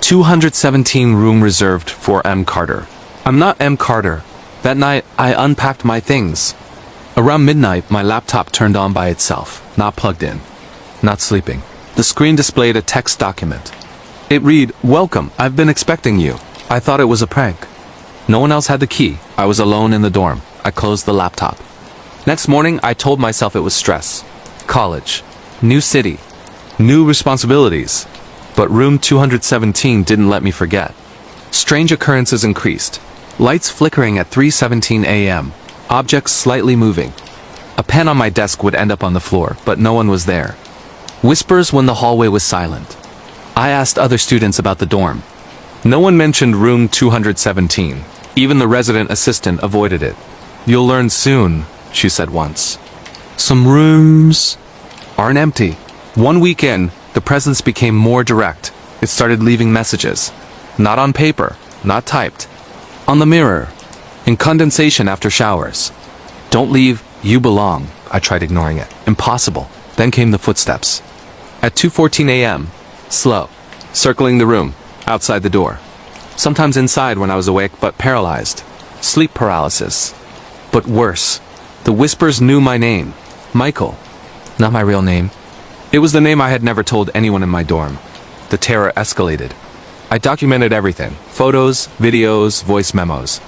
217 room reserved for M. Carter. I'm not M. Carter. That night, I unpacked my things. Around midnight, my laptop turned on by itself, not plugged in, not sleeping. The screen displayed a text document. It read, "Welcome, I've been expecting you." I thought it was a prank. No one else had the key. I was alone in the dorm. I closed the laptop. Next morning, I told myself it was stress. College. New city. New responsibilities. But room 217 didn't let me forget. Strange occurrences increased. Lights flickering at 3:17 a.m. Objects slightly moving. A pen on my desk would end up on the floor, but no one was there. Whispers when the hallway was silent. I asked other students about the dorm. No one mentioned room 217. Even the resident assistant avoided it. "You'll learn soon," she said once. Some rooms aren't empty. One week in, the presence became more direct. It started leaving messages. Not on paper, not typed. On the mirror. In condensation after showers. Don't leave, you belong. I tried ignoring it. Impossible. Then came the footsteps. At 2:14 a.m. Slow. Circling the room. Outside the door. Sometimes inside when I was awake but paralyzed. Sleep paralysis. But worse. The whispers knew my name. Michael. Not my real name. It was the name I had never told anyone in my dorm. The terror escalated. I documented everything. Photos, videos, voice memos.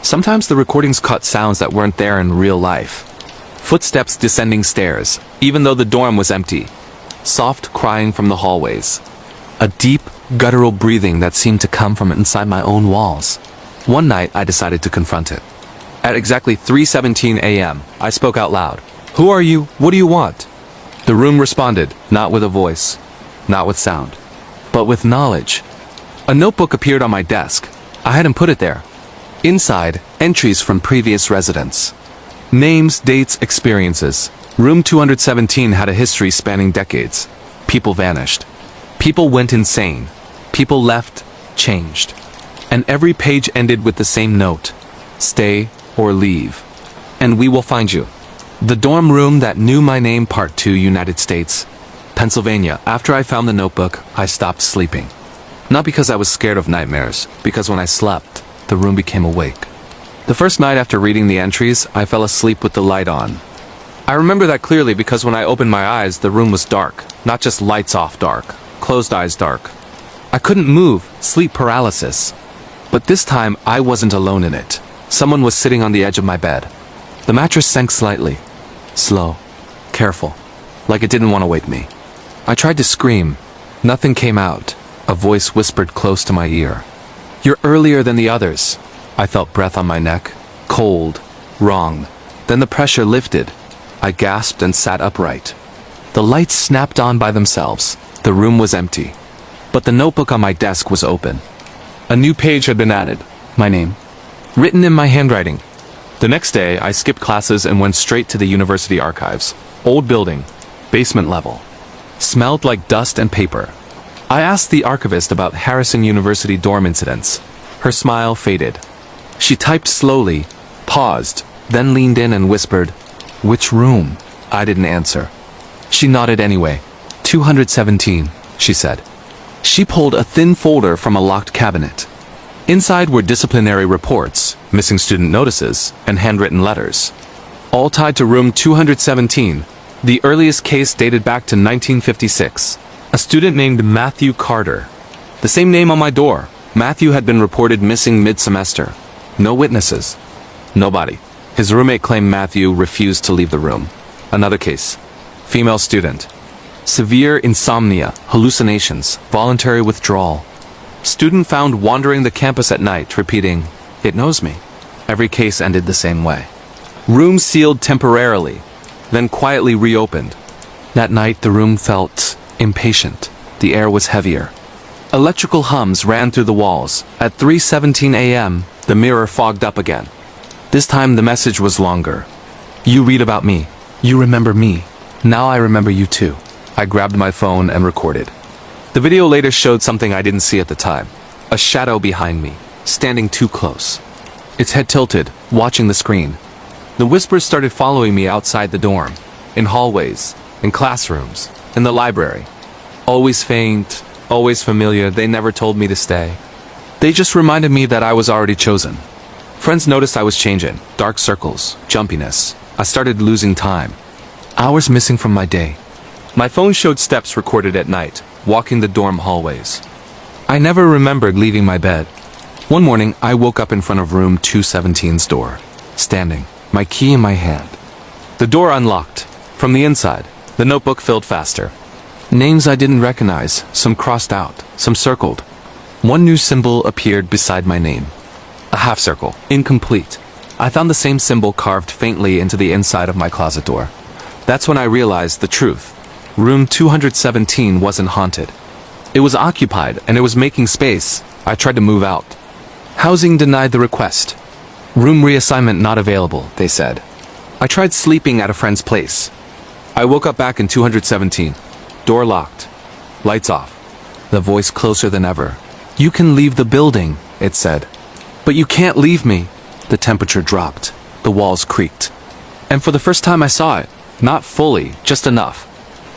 Sometimes the recordings caught sounds that weren't there in real life. Footsteps descending stairs, even though the dorm was empty. Soft crying from the hallways. A deep, guttural breathing that seemed to come from inside my own walls. One night, I decided to confront it. At exactly 3:17 a.m., I spoke out loud. Who are you? What do you want? The room responded, not with a voice, not with sound, but with knowledge. A notebook appeared on my desk. I hadn't put it there. Inside, entries from previous residents. Names, dates, experiences. Room 217 had a history spanning decades. People vanished. People went insane. People left, changed. And every page ended with the same note. Stay or leave. And we will find you. The dorm room that knew my name, Part 2, United States, Pennsylvania. After I found the notebook, I stopped sleeping. Not because I was scared of nightmares, because when I slept, the room became awake. The first night after reading the entries, I fell asleep with the light on. I remember that clearly because when I opened my eyes, the room was dark. Not just lights off dark, closed eyes dark. I couldn't move, sleep paralysis. But this time, I wasn't alone in it. Someone was sitting on the edge of my bed. The mattress sank slightly. Slow. Careful. Like it didn't want to wake me. I tried to scream. Nothing came out. A voice whispered close to my ear. You're earlier than the others. I felt breath on my neck. Cold. Wrong. Then the pressure lifted. I gasped and sat upright. The lights snapped on by themselves. The room was empty. But the notebook on my desk was open. A new page had been added. My name. Written in my handwriting. The next day, I skipped classes and went straight to the university archives. Old building. Basement level. Smelled like dust and paper. I asked the archivist about Harrison University dorm incidents. Her smile faded. She typed slowly, paused, then leaned in and whispered, "Which room?" I didn't answer. She nodded anyway. 217, she said. She pulled a thin folder from a locked cabinet. Inside were disciplinary reports, missing student notices, and handwritten letters. All tied to room 217, the earliest case dated back to 1956. A student named Matthew Carter. The same name on my door. Matthew had been reported missing mid-semester. No witnesses. Nobody. His roommate claimed Matthew refused to leave the room. Another case. Female student. Severe insomnia, hallucinations, voluntary withdrawal. Student found wandering the campus at night, repeating, "It knows me." Every case ended the same way. Room sealed temporarily, then quietly reopened. That night the room felt impatient. The air was heavier. Electrical hums ran through the walls. At 3:17 a.m., the mirror fogged up again. This time the message was longer. You read about me. You remember me. Now I remember you too. I grabbed my phone and recorded. The video later showed something I didn't see at the time. A shadow behind me, standing too close. Its head tilted, watching the screen. The whispers started following me outside the dorm, in hallways, in classrooms, in the library. Always faint, always familiar, they never told me to stay. They just reminded me that I was already chosen. Friends noticed I was changing, dark circles, jumpiness. I started losing time. Hours missing from my day. My phone showed steps recorded at night, walking the dorm hallways. I never remembered leaving my bed. One morning, I woke up in front of room 217's door, standing, my key in my hand. The door unlocked. From the inside, the notebook filled faster. Names I didn't recognize, some crossed out, some circled. One new symbol appeared beside my name. A half circle, incomplete. I found the same symbol carved faintly into the inside of my closet door. That's when I realized the truth. Room 217 wasn't haunted. It was occupied, and it was making space. I tried to move out. Housing denied the request. Room reassignment not available, they said. I tried sleeping at a friend's place. I woke up back in 217. Door locked. Lights off. The voice closer than ever. You can leave the building. it said. But you can't leave me. The temperature dropped. The walls creaked. And for the first time I saw it. Not fully, just enough.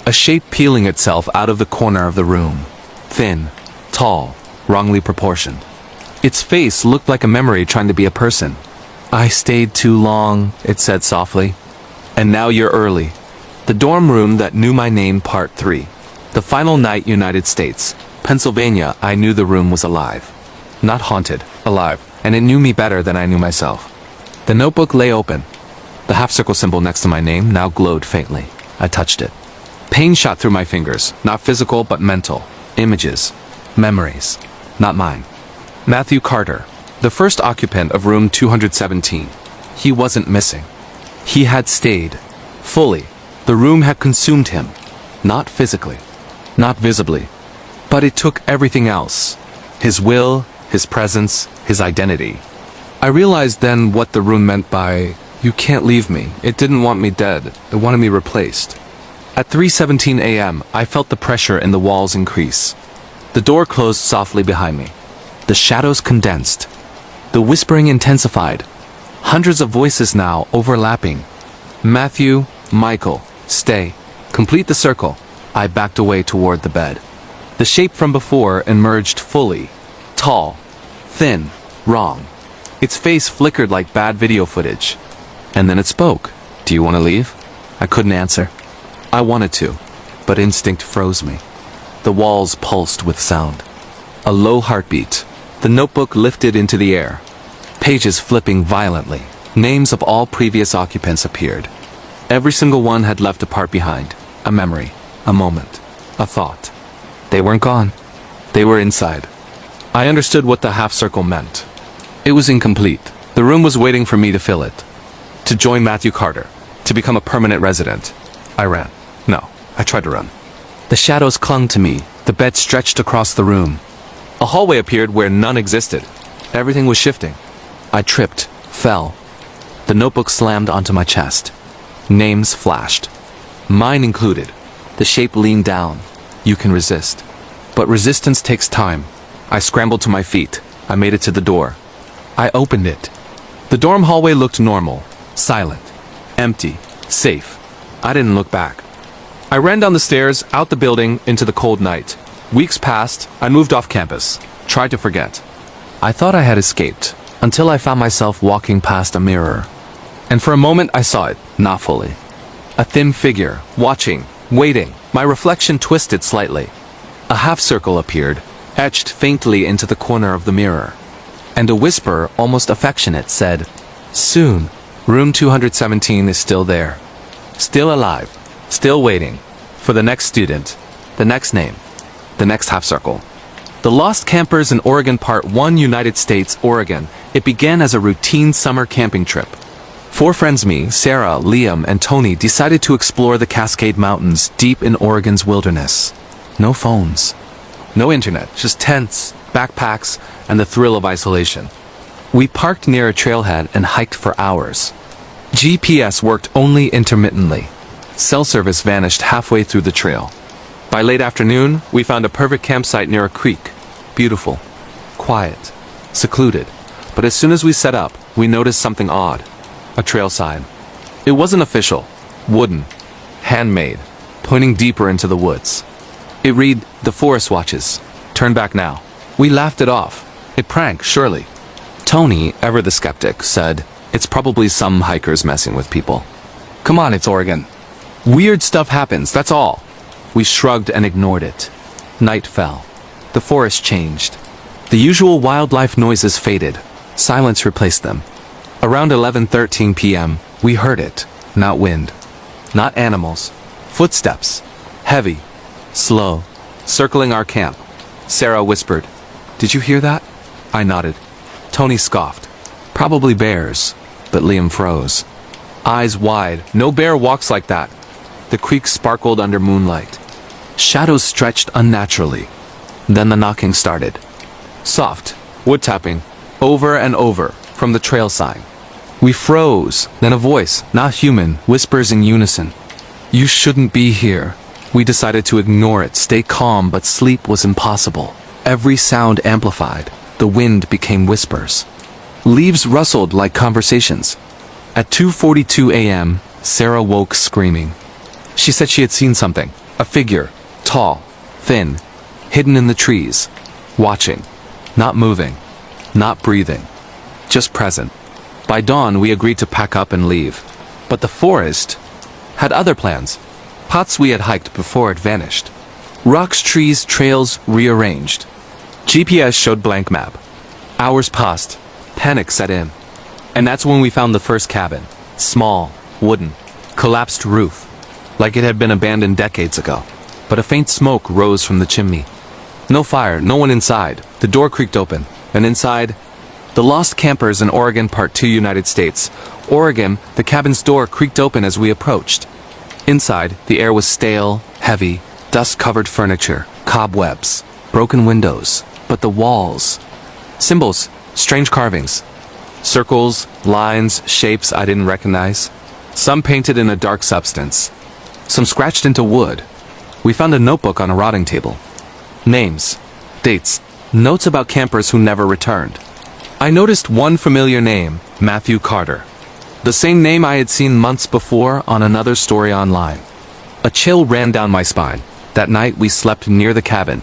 A shape peeling itself out of the corner of the room. Thin, tall, wrongly proportioned. Its face looked like a memory trying to be a person. I stayed too long, it said softly. And now you're early. The dorm room that knew my name, Part 3. The final night, United States. Pennsylvania, I knew the room was alive. Not haunted, alive, and it knew me better than I knew myself. The notebook lay open. The half-circle symbol next to my name now glowed faintly. I touched it. Pain shot through my fingers, not physical but mental. Images. Memories. Not mine. Matthew Carter, the first occupant of room 217. He wasn't missing. He had stayed. Fully. The room had consumed him. Not physically. Not visibly. But it took everything else. His will, his presence, his identity. I realized then what the room meant by, "You can't leave me." It didn't want me dead. It wanted me replaced. At 3:17 a.m., I felt the pressure in the walls increase. The door closed softly behind me. The shadows condensed. The whispering intensified. Hundreds of voices now overlapping. Matthew, Michael, stay. Complete the circle. I backed away toward the bed. The shape from before emerged fully. Tall. Thin. Wrong. Its face flickered like bad video footage. And then it spoke. "Do you want to leave?" I couldn't answer. I wanted to, but instinct froze me. The walls pulsed with sound. A low heartbeat. The notebook lifted into the air. Pages flipping violently. Names of all previous occupants appeared. Every single one had left a part behind. A memory. A moment. A thought. They weren't gone. They were inside. I understood what the half-circle meant. It was incomplete. The room was waiting for me to fill it. To join Matthew Carter. To become a permanent resident. I ran. No, I tried to run. The shadows clung to me. The bed stretched across the room. A hallway appeared where none existed. Everything was shifting. I tripped. Fell. The notebook slammed onto my chest. Names flashed. Mine included. The shape leaned down. You can resist. But resistance takes time. I scrambled to my feet. I made it to the door. I opened it. The dorm hallway looked normal. Silent. Empty. Safe. I didn't look back. I ran down the stairs, out the building, into the cold night. Weeks passed. I moved off campus. Tried to forget. I thought I had escaped, until I found myself walking past a mirror. And for a moment I saw it, not fully. A thin figure, watching, waiting. My reflection twisted slightly. A half-circle appeared, etched faintly into the corner of the mirror. And a whisper, almost affectionate, said, "Soon. Room 217 is still there. Still alive. Still waiting. For the next student. The next name. The next half-circle." The Lost Campers in Oregon Part 1, United States, Oregon. It began as a routine summer camping trip. 4 friends, me, Sarah, Liam, and Tony, decided to explore the Cascade Mountains deep in Oregon's wilderness. No phones. No internet, just tents, backpacks, and the thrill of isolation. We parked near a trailhead and hiked for hours. GPS worked only intermittently. Cell service vanished halfway through the trail. By late afternoon, we found a perfect campsite near a creek. Beautiful. Quiet. Secluded. But as soon as we set up, we noticed something odd. A trail sign. It wasn't official. Wooden. Handmade. Pointing deeper into the woods. It read, "The Forest Watches. Turn back now." We laughed it off. A prank, surely. Tony, ever the skeptic, said, "It's probably some hikers messing with people. Come on, it's Oregon. Weird stuff happens, that's all." We shrugged and ignored it. Night fell. The forest changed. The usual wildlife noises faded. Silence replaced them. Around 11:13 p.m., we heard it. Not wind. Not animals. Footsteps. Heavy. Slow. Circling our camp. Sarah whispered, "Did you hear that?" I nodded. Tony scoffed. "Probably bears." But Liam froze. Eyes wide. "No bear walks like that." The creek sparkled under moonlight. Shadows stretched unnaturally. Then the knocking started. Soft. Wood tapping. Over and over. From the trail sign. We froze. Then a voice, not human, whispers in unison. "You shouldn't be here." We decided to ignore it, stay calm, but sleep was impossible. Every sound amplified. The wind became whispers. Leaves rustled like conversations. At 2:42 a.m., Sarah woke screaming. She said she had seen something. A figure, tall, thin, hidden in the trees, watching, not moving, not breathing, just present. By dawn, we agreed to pack up and leave. But the forest had other plans. Paths we had hiked before it vanished. Rocks, trees, trails rearranged. GPS showed blank map. Hours passed. Panic set in. And that's when we found the first cabin. Small, wooden, collapsed roof. Like it had been abandoned decades ago. But a faint smoke rose from the chimney. No fire, no one inside. The door creaked open. And inside, the Lost Campers in Oregon Part 2, United States. Oregon, the cabin's door creaked open as we approached. Inside, the air was stale, heavy, dust-covered furniture, cobwebs, broken windows. But the walls... symbols, strange carvings. Circles, lines, shapes I didn't recognize. Some painted in a dark substance. Some scratched into wood. We found a notebook on a rotting table. Names, dates, notes about campers who never returned. I noticed one familiar name, Matthew Carter. The same name I had seen months before on another story online. A chill ran down my spine. That night we slept near the cabin.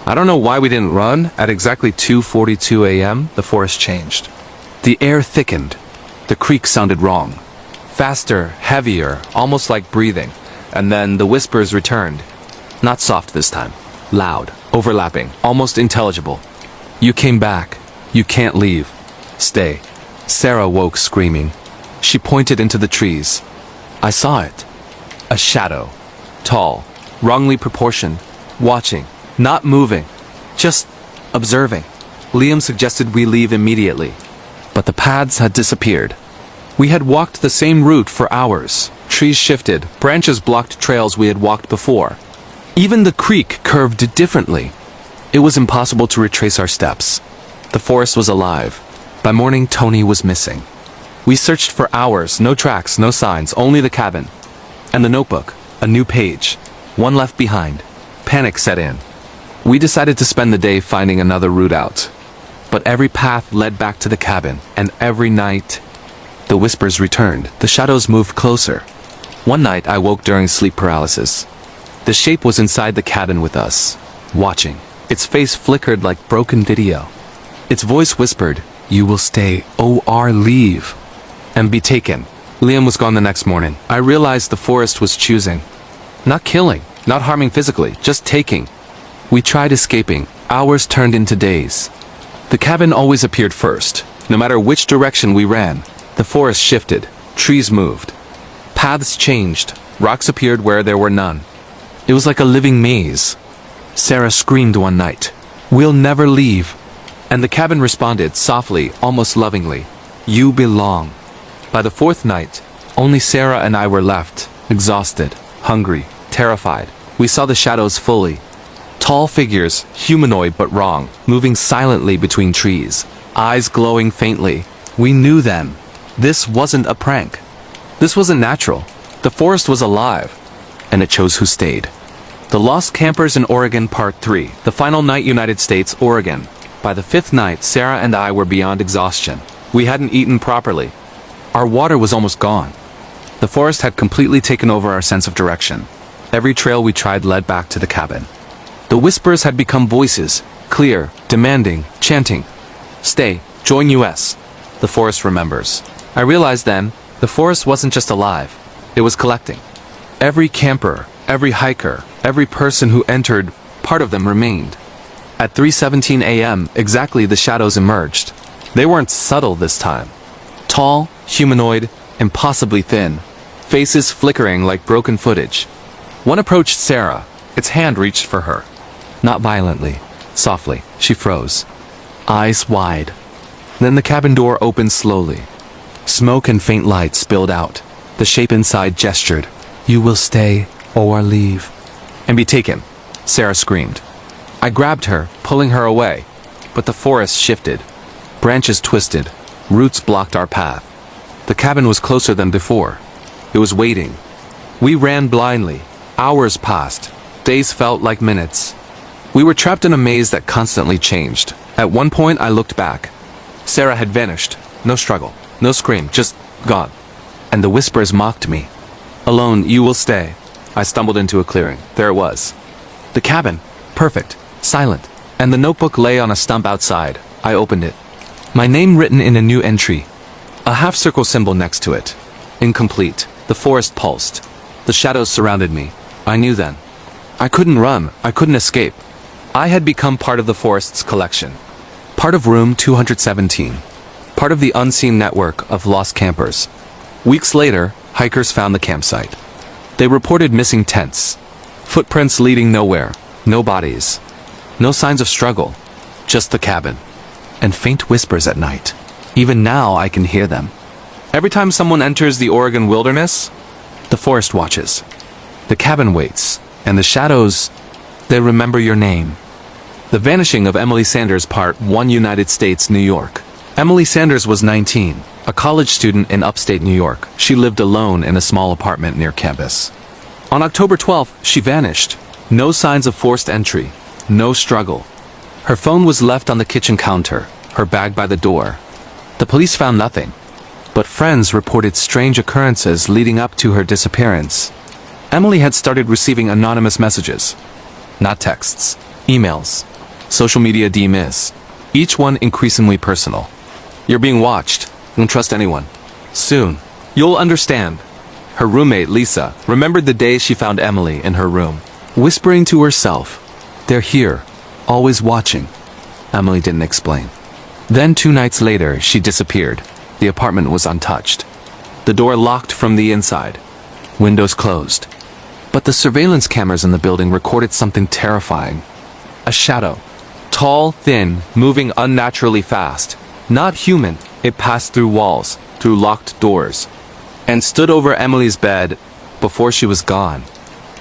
I don't know why we didn't run. At exactly 2:42 a.m., the forest changed. The air thickened. The creak sounded wrong. Faster, heavier, almost like breathing. And then the whispers returned. Not soft this time. Loud, overlapping, almost intelligible. You came back. You can't leave. Stay. Sarah woke screaming. She pointed into the trees. I saw it. A shadow. Tall, wrongly proportioned, watching, not moving, just observing. Liam suggested we leave immediately. But the paths had disappeared. We had walked the same route for hours. Trees shifted, branches blocked trails we had walked before. Even the creek curved differently. It was impossible to retrace our steps. The forest was alive. By morning, Tony was missing. We searched for hours, no tracks, no signs, only the cabin. And the notebook, a new page, one left behind. Panic set in. We decided to spend the day finding another route out. But every path led back to the cabin, and every night, the whispers returned. The shadows moved closer. One night, I woke during sleep paralysis. The shape was inside the cabin with us, watching. Its face flickered like broken video. Its voice whispered, "You will stay, or leave, and be taken." Liam was gone the next morning. I realized the forest was choosing. Not killing, not harming physically, just taking. We tried escaping. Hours turned into days. The cabin always appeared first. No matter which direction we ran, the forest shifted, trees moved. Paths changed, rocks appeared where there were none. It was like a living maze. Sarah screamed one night, "We'll never leave." And the cabin responded, softly, almost lovingly, "You belong." By the fourth night, only Sarah and I were left, exhausted, hungry, terrified. We saw the shadows fully. Tall figures, humanoid but wrong, moving silently between trees, eyes glowing faintly. We knew then. This wasn't a prank. This wasn't natural. The forest was alive, and it chose who stayed. The Lost Campers in Oregon Part 3, the final night, United States, Oregon. By the fifth night, Sarah and I were beyond exhaustion. We hadn't eaten properly. Our water was almost gone. The forest had completely taken over our sense of direction. Every trail we tried led back to the cabin. The whispers had become voices, clear, demanding, chanting. "Stay, join US." The forest remembers. I realized then, the forest wasn't just alive. It was collecting. Every camper, every hiker, every person who entered, part of them remained. At 3:17 a.m., exactly, the shadows emerged. They weren't subtle this time. Tall, humanoid, impossibly thin. Faces flickering like broken footage. One approached Sarah. Its hand reached for her. Not violently. Softly. She froze. Eyes wide. Then the cabin door opened slowly. Smoke and faint light spilled out. The shape inside gestured. "You will stay, or leave. And be taken," Sarah screamed. I grabbed her, pulling her away. But the forest shifted. Branches twisted. Roots blocked our path. The cabin was closer than before. It was waiting. We ran blindly. Hours passed. Days felt like minutes. We were trapped in a maze that constantly changed. At one point, I looked back. Sarah had vanished. No struggle, no scream, just gone. And the whispers mocked me. Alone, you will stay. I stumbled into a clearing. There it was. The cabin. Perfect. Silent. And the notebook lay on a stump outside. I opened it. My name written in a new entry. A half-circle symbol next to it. Incomplete. The forest pulsed. The shadows surrounded me. I knew then. I couldn't run. I couldn't escape. I had become part of the forest's collection. Part of room 217. Part of the unseen network of lost campers. Weeks later, hikers found the campsite. They reported missing tents. Footprints leading nowhere. No bodies. No signs of struggle. Just the cabin. And faint whispers at night. Even now I can hear them. Every time someone enters the Oregon wilderness, the forest watches. The cabin waits. And the shadows, they remember your name. The Vanishing of Emily Sanders, Part 1, United States, New York. Emily Sanders was 19, a college student in upstate New York. She lived alone in a small apartment near campus. On October 12th, she vanished. No signs of forced entry. No struggle. Her phone was left on the kitchen counter, her bag by the door. The police found nothing. But friends reported strange occurrences leading up to her disappearance. Emily had started receiving anonymous messages. Not texts. Emails. Social media DMs. Each one increasingly personal. You're being watched. Don't trust anyone. Soon, you'll understand. Her roommate, Lisa, remembered the day she found Emily in her room, whispering to herself, "They're here, always watching." Emily didn't explain. Then 2 nights later, she disappeared. The apartment was untouched. The door locked from the inside. Windows closed. But the surveillance cameras in the building recorded something terrifying. A shadow. Tall, thin, moving unnaturally fast. Not human, it passed through walls, through locked doors, and stood over Emily's bed before she was gone.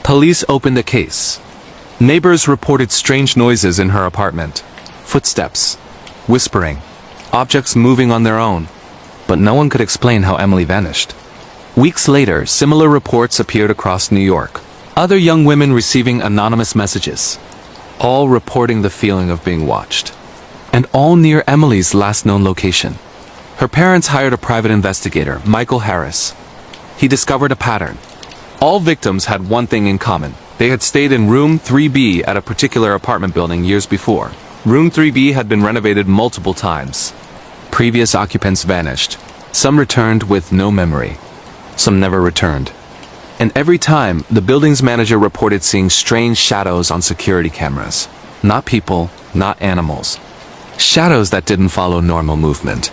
Police opened the case. Neighbors reported strange noises in her apartment. Footsteps. Whispering. Objects moving on their own. But no one could explain how Emily vanished. Weeks later, similar reports appeared across New York. Other young women receiving anonymous messages. All reporting the feeling of being watched. And all near Emily's last known location. Her parents hired a private investigator, Michael Harris. He discovered a pattern. All victims had one thing in common. They had stayed in room 3B at a particular apartment building years before. Room 3B had been renovated multiple times. Previous occupants vanished. Some returned with no memory. Some never returned. And every time, the building's manager reported seeing strange shadows on security cameras. Not people, not animals. Shadows that didn't follow normal movement.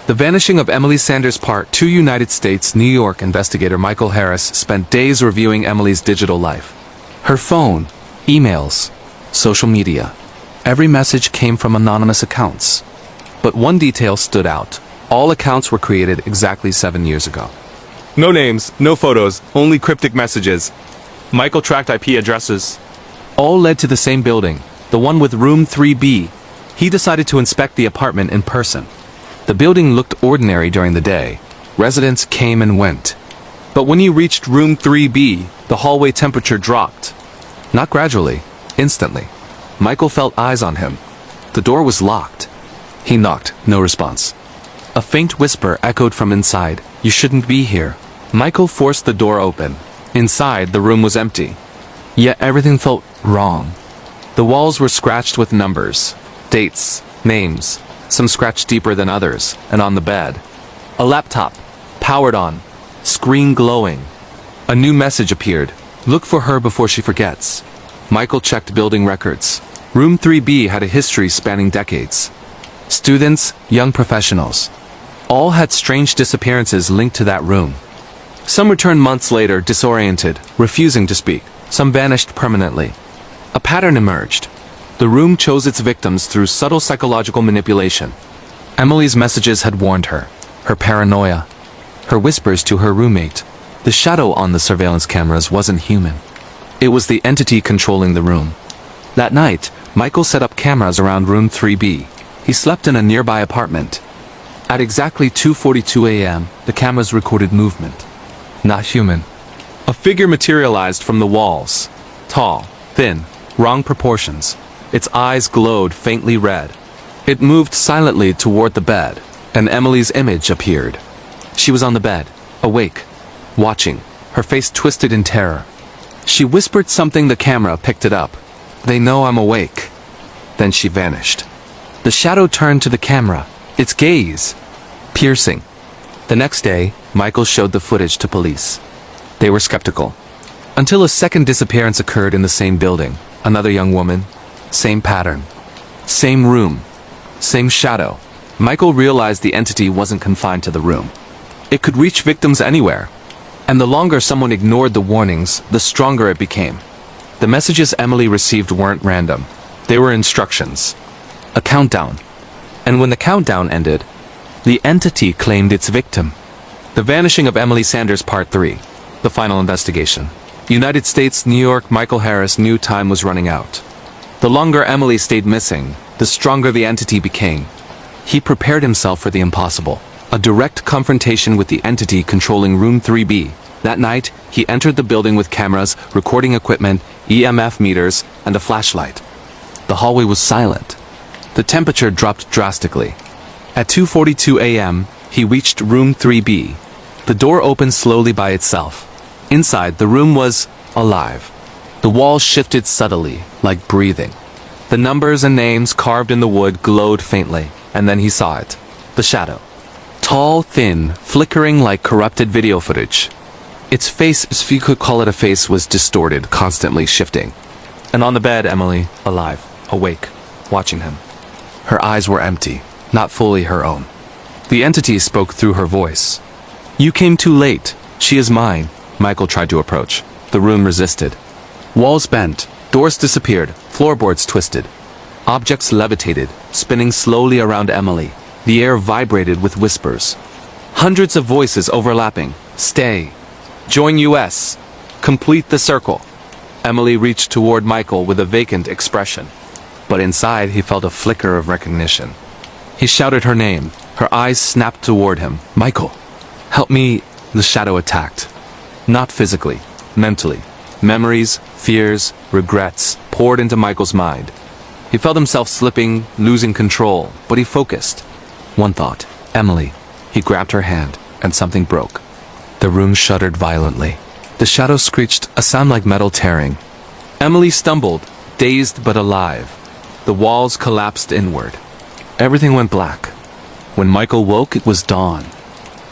The Vanishing of Emily Sanders Part 2, United States, New York investigator Michael Harris spent days reviewing Emily's digital life. Her phone, emails, social media. Every message came from anonymous accounts. But one detail stood out. All accounts were created exactly 7 years ago. No names, no photos, only cryptic messages. Michael tracked IP addresses. All led to the same building, the one with room 3B. He decided to inspect the apartment in person. The building looked ordinary during the day. Residents came and went. But when he reached room 3B, the hallway temperature dropped. Not gradually, instantly. Michael felt eyes on him. The door was locked. He knocked, no response. A faint whisper echoed from inside, "You shouldn't be here." Michael forced the door open. Inside, the room was empty. Yet everything felt wrong. The walls were scratched with numbers, dates, names, some scratched deeper than others, and on the bed, a laptop, powered on, screen glowing. A new message appeared. "Look for her before she forgets." Michael checked building records. Room 3B had a history spanning decades. Students, young professionals. All had strange disappearances linked to that room. Some returned months later, disoriented, refusing to speak. Some vanished permanently. A pattern emerged. The room chose its victims through subtle psychological manipulation. Emily's messages had warned her. Her paranoia. Her whispers to her roommate. The shadow on the surveillance cameras wasn't human. It was the entity controlling the room. That night, Michael set up cameras around room 3B. He slept in a nearby apartment. At exactly 2:42 a.m., the cameras recorded movement. Not human. A figure materialized from the walls. Tall, thin, wrong proportions. Its eyes glowed faintly red. It moved silently toward the bed, and Emily's image appeared. She was on the bed, awake, watching, her face twisted in terror. She whispered something. The camera picked it up. "They know I'm awake." Then she vanished. The shadow turned to the camera, its gaze piercing. The next day, Michael showed the footage to police. They were skeptical. Until a second disappearance occurred in the same building. Another young woman, same pattern, same room, same shadow. Michael realized the entity wasn't confined to the room. It could reach victims anywhere. And the longer someone ignored the warnings, the stronger it became. The messages Emily received weren't random. They were instructions. A countdown. And when the countdown ended, the entity claimed its victim. The Vanishing of Emily Sanders Part 3. The final investigation. United States, New York. Michael Harris knew time was running out. The longer Emily stayed missing, the stronger the entity became. He prepared himself for the impossible. A direct confrontation with the entity controlling Room 3B. That night, he entered the building with cameras, recording equipment, EMF meters, and a flashlight. The hallway was silent. The temperature dropped drastically. At 2:42 a.m., he reached Room 3B. The door opened slowly by itself. Inside, the room was alive. The walls shifted subtly, like breathing. The numbers and names carved in the wood glowed faintly, and then he saw it. The shadow. Tall, thin, flickering like corrupted video footage. Its face, if you could call it a face, was distorted, constantly shifting. And on the bed, Emily, alive, awake, watching him. Her eyes were empty, not fully her own. The entity spoke through her voice. "You came too late. She is mine." Michael tried to approach. The room resisted. Walls bent, doors disappeared, floorboards twisted. Objects levitated, spinning slowly around Emily. The air vibrated with whispers. Hundreds of voices overlapping. "Stay. Join US. Complete the circle." Emily reached toward Michael with a vacant expression. But inside he felt a flicker of recognition. He shouted her name. Her eyes snapped toward him. "Michael, help me." The shadow attacked. Not physically, mentally. Memories, fears, regrets poured into Michael's mind. He felt himself slipping, losing control, but he focused. One thought, Emily. He grabbed her hand, and something broke. The room shuddered violently. The shadow screeched, a sound like metal tearing. Emily stumbled, dazed but alive. The walls collapsed inward. Everything went black. When Michael woke, it was dawn.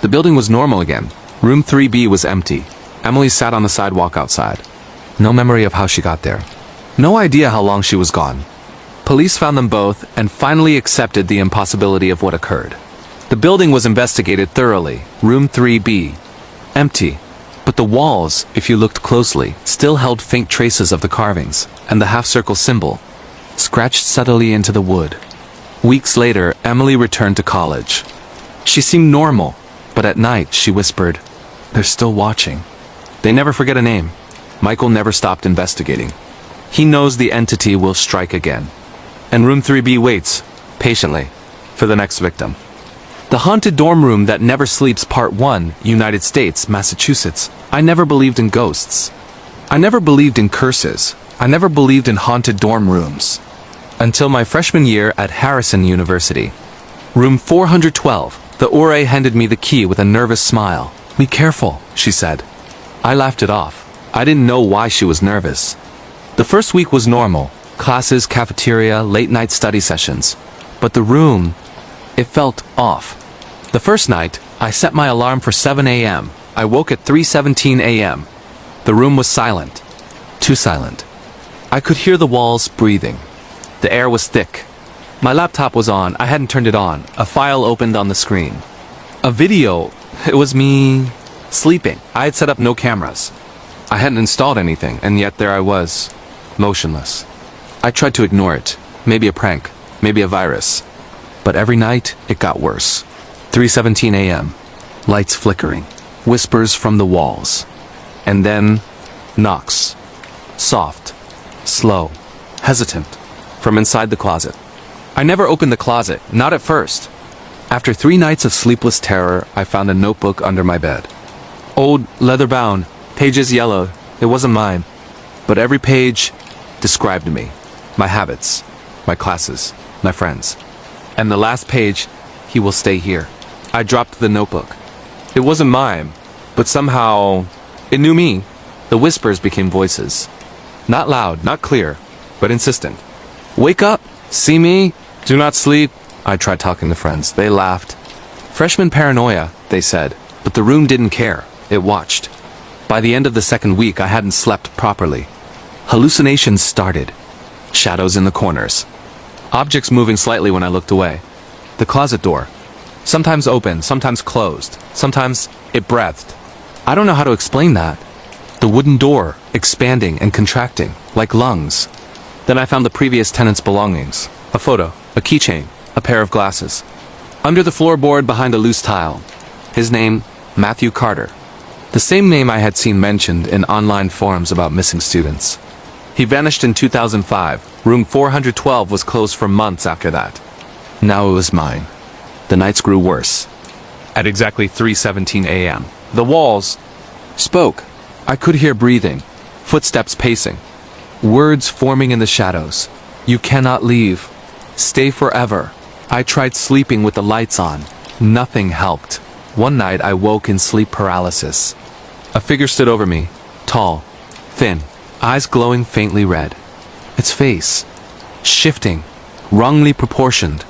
The building was normal again. Room 3B was empty. Emily sat on the sidewalk outside. No memory of how she got there. No idea how long she was gone. Police found them both and finally accepted the impossibility of what occurred. The building was investigated thoroughly. Room 3B. Empty. But the walls, if you looked closely, still held faint traces of the carvings, and the half-circle symbol, scratched subtly into the wood. Weeks later, Emily returned to college. She seemed normal, but at night she whispered, "They're still watching." They never forget a name. Michael never stopped investigating. He knows the entity will strike again. And Room 3B waits, patiently, for the next victim. The Haunted Dorm Room That Never Sleeps Part 1, United States, Massachusetts. I never believed in ghosts. I never believed in curses. I never believed in haunted dorm rooms. Until my freshman year at Harrison University. Room 412. The Ore handed me the key with a nervous smile. "Be careful," she said. I laughed it off. I didn't know why she was nervous. The first week was normal. Classes, cafeteria, late-night study sessions. But the room, it felt off. The first night, I set my alarm for 7 a.m. I woke at 3:17 a.m. The room was silent. Too silent. I could hear the walls breathing. The air was thick. My laptop was on. I hadn't turned it on. A file opened on the screen. A video. It was me sleeping. I had set up no cameras. I hadn't installed anything, and yet there I was, motionless. I tried to ignore it. Maybe a prank. Maybe a virus. But every night, it got worse. 3:17 a.m. Lights flickering. Whispers from the walls. And then, knocks. Soft. Slow. Hesitant. From inside the closet. I never opened the closet, not at first. After 3 nights of sleepless terror, I found a notebook under my bed. Old, leather-bound, pages yellowed. It wasn't mine. But every page described me. my habits, my classes, my friends. And the last page, he will stay here. I dropped the notebook. It wasn't mine, but somehow, it knew me. The whispers became voices. Not loud, not clear, but insistent. Wake up! See me! Do not sleep! I tried talking to friends. They laughed. Freshman paranoia, they said, but the room didn't care. It watched. By the end of the second week, I hadn't slept properly. Hallucinations started. Shadows in the corners. Objects moving slightly when I looked away. The closet door. Sometimes open, sometimes closed. Sometimes it breathed. I don't know how to explain that. The wooden door, expanding and contracting, like lungs. Then I found the previous tenant's belongings. A photo, a keychain, a pair of glasses. Under the floorboard behind a loose tile. His name, Matthew Carter. The same name I had seen mentioned in online forums about missing students. He vanished in 2005. Room 412 was closed for months after that. Now it was mine. The nights grew worse. At exactly 3:17 a.m., the walls spoke. I could hear breathing, footsteps pacing, words forming in the shadows. You cannot leave. Stay forever. I tried sleeping with the lights on. Nothing helped. One night I woke in sleep paralysis. A figure stood over me, tall, thin, eyes glowing faintly red. Its face, shifting, wrongly proportioned.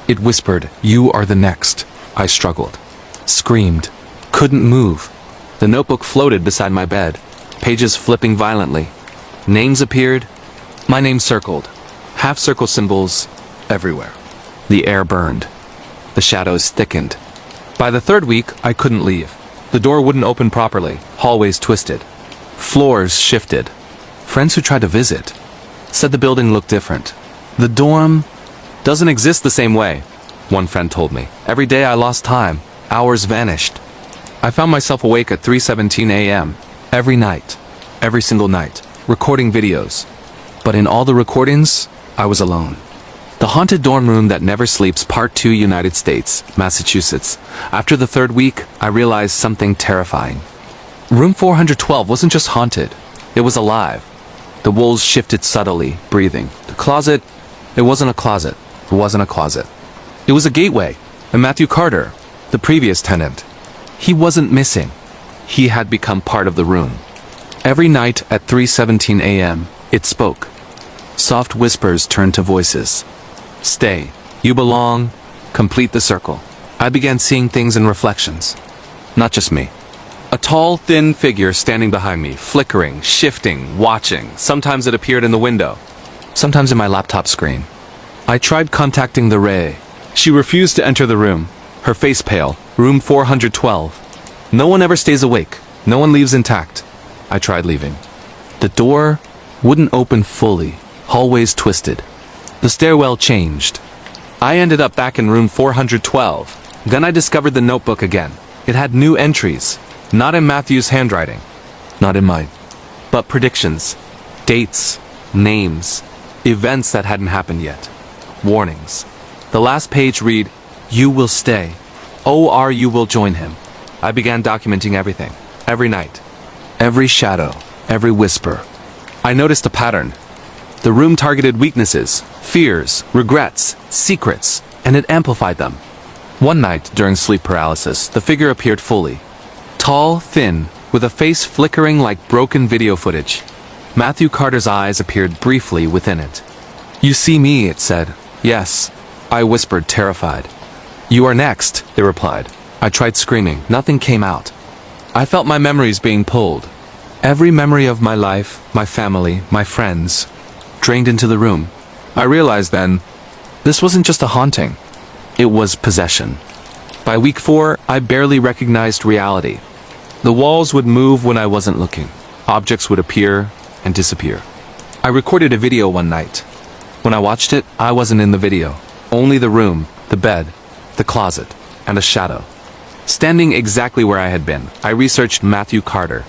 It whispered, "You are the next." I struggled, screamed, couldn't move. The notebook floated beside my bed, pages flipping violently. Names appeared, my name circled, half-circle symbols everywhere. The air burned. The shadows thickened. By the third week, I couldn't leave. The door wouldn't open properly, hallways twisted. Floors shifted. Friends who tried to visit said the building looked different. The dorm doesn't exist the same way, one friend told me. Every day I lost time. Hours vanished. I found myself awake at 3:17 a.m. every night. Every single night. Recording videos. But in all the recordings, I was alone. The Haunted Dorm Room That Never Sleeps, Part 2, United States, Massachusetts. After the third week, I realized something terrifying. Room 412 wasn't just haunted. It was alive. The walls shifted subtly, breathing. The closet, it wasn't a closet. It wasn't a closet. It was a gateway. And Matthew Carter, the previous tenant, he wasn't missing. He had become part of the room. Every night at 3:17 a.m., it spoke. Soft whispers turned to voices. Stay. You belong. Complete the circle. I began seeing things in reflections. Not just me. A tall, thin figure standing behind me, flickering, shifting, watching. Sometimes it appeared in the window. Sometimes in my laptop screen. I tried contacting the Ray. She refused to enter the room. Her face pale. Room 412. No one ever stays awake. No one leaves intact. I tried leaving. The door wouldn't open fully. Hallways twisted. The stairwell changed. I ended up back in room 412. Then I discovered the notebook again. It had new entries. Not in Matthew's handwriting. Not in mine. But predictions. Dates. Names. Events that hadn't happened yet. Warnings. The last page read, "You will stay. OR you will join him." I began documenting everything. Every night. Every shadow. Every whisper. I noticed a pattern. The room targeted weaknesses, fears, regrets, secrets, and it amplified them. One night, during sleep paralysis, the figure appeared fully. Tall, thin, with a face flickering like broken video footage. Matthew Carter's eyes appeared briefly within it. "You see me," it said. "Yes," I whispered, terrified. "You are next," it replied. I tried screaming. Nothing came out. I felt my memories being pulled. Every memory of my life, my family, my friends, drained into the room. I realized then, this wasn't just a haunting. It was possession. By week 4, I barely recognized reality. The walls would move when I wasn't looking. Objects would appear and disappear. I recorded a video one night. When I watched it, I wasn't in the video. Only the room, the bed, the closet, and a shadow. Standing exactly where I had been, I researched Matthew Carter.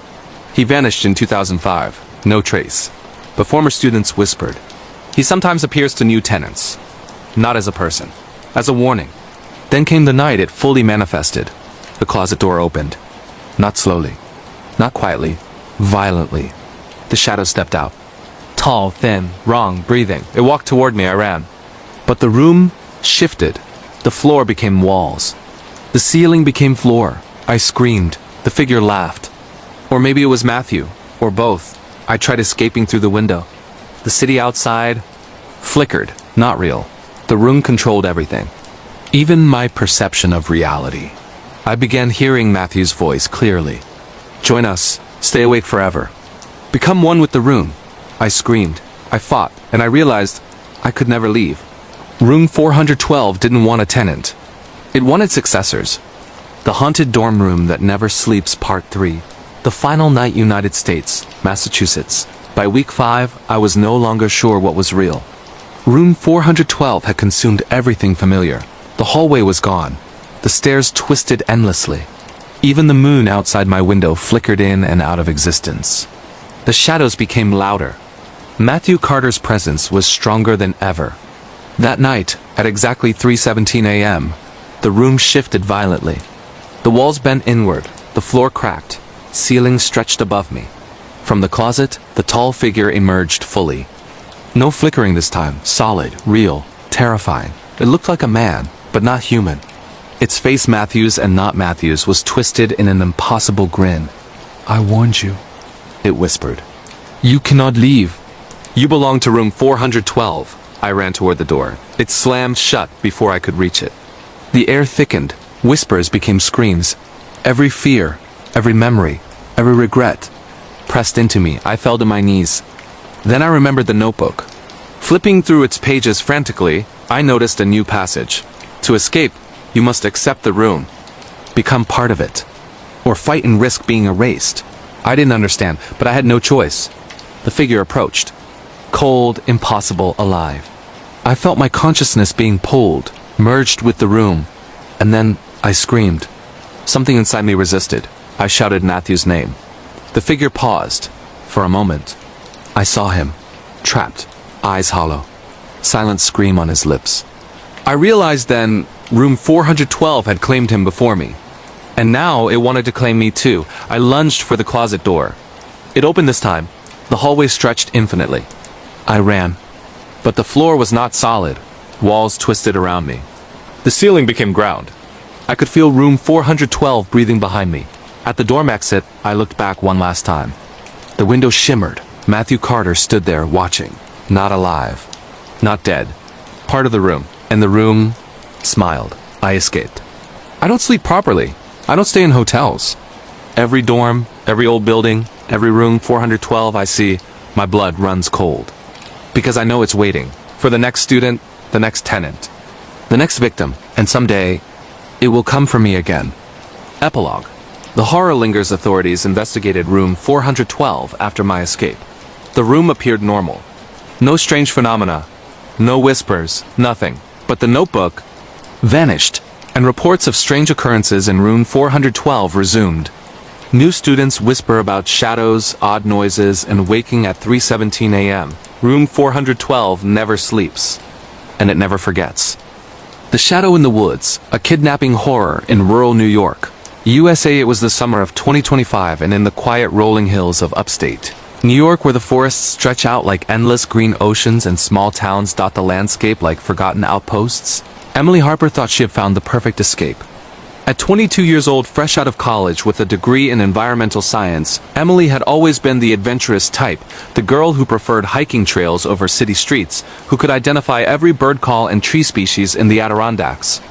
He vanished in 2005. No trace. But former students whispered. He sometimes appears to new tenants. Not as a person. As a warning. Then came the night it fully manifested. The closet door opened. Not slowly. Not quietly. Violently. The shadow stepped out. Tall, thin, wrong, breathing. It walked toward me, I ran. But the room shifted. The floor became walls. The ceiling became floor. I screamed. The figure laughed. Or maybe it was Matthew, or both. I tried escaping through the window. The city outside flickered, not real. The room controlled everything. Even my perception of reality. I began hearing Matthew's voice clearly. Join us. Stay awake forever. Become one with the room. I screamed. I fought, and I realized I could never leave. Room 412 didn't want a tenant. It wanted successors. The Haunted Dorm Room That Never Sleeps Part 3. The Final Night, United States, Massachusetts. By week 5, I was no longer sure what was real. Room 412 had consumed everything familiar. The hallway was gone. The stairs twisted endlessly. Even the moon outside my window flickered in and out of existence. The shadows became louder. Matthew Carter's presence was stronger than ever. That night, at exactly 3:17 a.m., the room shifted violently. The walls bent inward, the floor cracked, ceiling stretched above me. From the closet, the tall figure emerged fully. No flickering this time, solid, real, terrifying. It looked like a man, but not human. Its face, Matthew's and not Matthew's, was twisted in an impossible grin. I warned you, it whispered. You cannot leave. You belong to room 412. I ran toward the door. It slammed shut before I could reach it. The air thickened. Whispers became screams. Every fear, every memory, every regret pressed into me. I fell to my knees. Then I remembered the notebook. Flipping through its pages frantically, I noticed a new passage. To escape, you must accept the room, become part of it, or fight and risk being erased. I didn't understand, but I had no choice. The figure approached. Cold, impossible, alive. I felt my consciousness being pulled, merged with the room, and then I screamed. Something inside me resisted. I shouted Matthew's name. The figure paused. For a moment, I saw him, trapped, eyes hollow, silent scream on his lips. I realized then room 412 had claimed him before me. And now it wanted to claim me too. I lunged for the closet door. It opened this time. The hallway stretched infinitely. I ran. But the floor was not solid. Walls twisted around me. The ceiling became ground. I could feel room 412 breathing behind me. At the dorm exit, I looked back one last time. The window shimmered. Matthew Carter stood there watching. Not alive. Not dead. Part of the room. And the room smiled. I escaped. I don't sleep properly. I don't stay in hotels. Every dorm, every old building, every room 412 I see, my blood runs cold. Because I know it's waiting. For the next student, the next tenant, the next victim, and someday, it will come for me again. Epilogue. The horror lingers. Authorities investigated room 412 after my escape. The room appeared normal. No strange phenomena. No whispers. Nothing. But the notebook vanished, and reports of strange occurrences in room 412 resumed. New students whisper about shadows, odd noises, and waking at 3:17 a.m. Room 412 never sleeps, and it never forgets. The Shadow in the Woods, a kidnapping horror in rural New York, USA. It was the summer of 2025, and in the quiet rolling hills of upstate New York, where the forests stretch out like endless green oceans and small towns dot the landscape like forgotten outposts, Emily Harper thought she had found the perfect escape. At 22 years old, fresh out of college with a degree in environmental science, Emily had always been the adventurous type, the girl who preferred hiking trails over city streets, who could identify every bird call and tree species in the Adirondacks.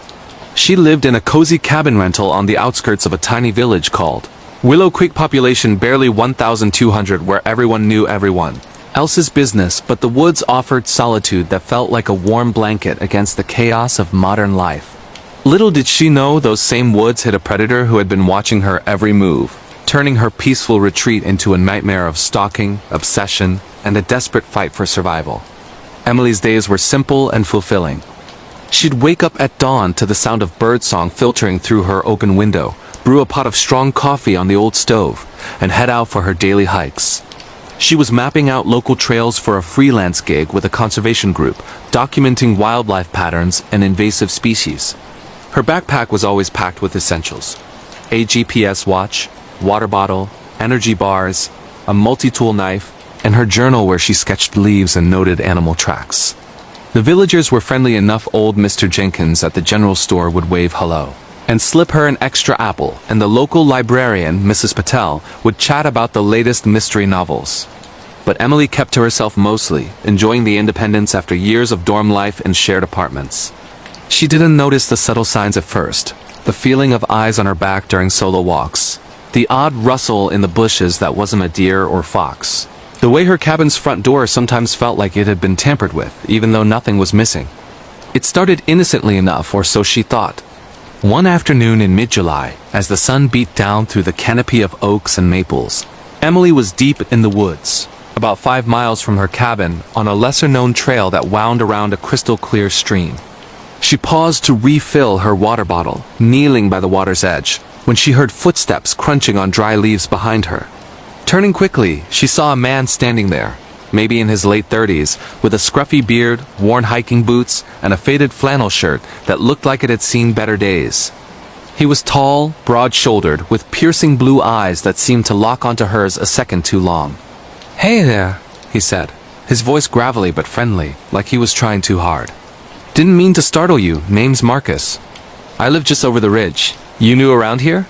She lived in a cozy cabin rental on the outskirts of a tiny village called Willow Creek, population barely 1,200, where everyone knew everyone else's business, but the woods offered solitude that felt like a warm blanket against the chaos of modern life. Little did she know those same woods hid a predator who had been watching her every move, turning her peaceful retreat into a nightmare of stalking, obsession, and a desperate fight for survival. Emily's days were simple and fulfilling. She'd wake up at dawn to the sound of birdsong filtering through her open window, brew a pot of strong coffee on the old stove, and head out for her daily hikes. She was mapping out local trails for a freelance gig with a conservation group, documenting wildlife patterns and invasive species. Her backpack was always packed with essentials: a GPS watch, water bottle, energy bars, a multi-tool knife, and her journal where she sketched leaves and noted animal tracks. The villagers were friendly enough. Old Mr. Jenkins at the general store would wave hello and slip her an extra apple, and the local librarian, Mrs. Patel, would chat about the latest mystery novels. But Emily kept to herself mostly, enjoying the independence after years of dorm life in shared apartments. She didn't notice the subtle signs at first, the feeling of eyes on her back during solo walks, the odd rustle in the bushes that wasn't a deer or fox, the way her cabin's front door sometimes felt like it had been tampered with, even though nothing was missing. It started innocently enough, or so she thought. One afternoon in mid-July, as the sun beat down through the canopy of oaks and maples, Emily was deep in the woods, about 5 miles from her cabin, on a lesser-known trail that wound around a crystal-clear stream. She paused to refill her water bottle, kneeling by the water's edge, when she heard footsteps crunching on dry leaves behind her. Turning quickly, she saw a man standing there, maybe in his late 30s, with a scruffy beard, worn hiking boots, and a faded flannel shirt that looked like it had seen better days. He was tall, broad-shouldered, with piercing blue eyes that seemed to lock onto hers a second too long. "Hey there," he said, his voice gravelly but friendly, like he was trying too hard. "Didn't mean to startle you. Name's Marcus. I live just over the ridge. You new around here?"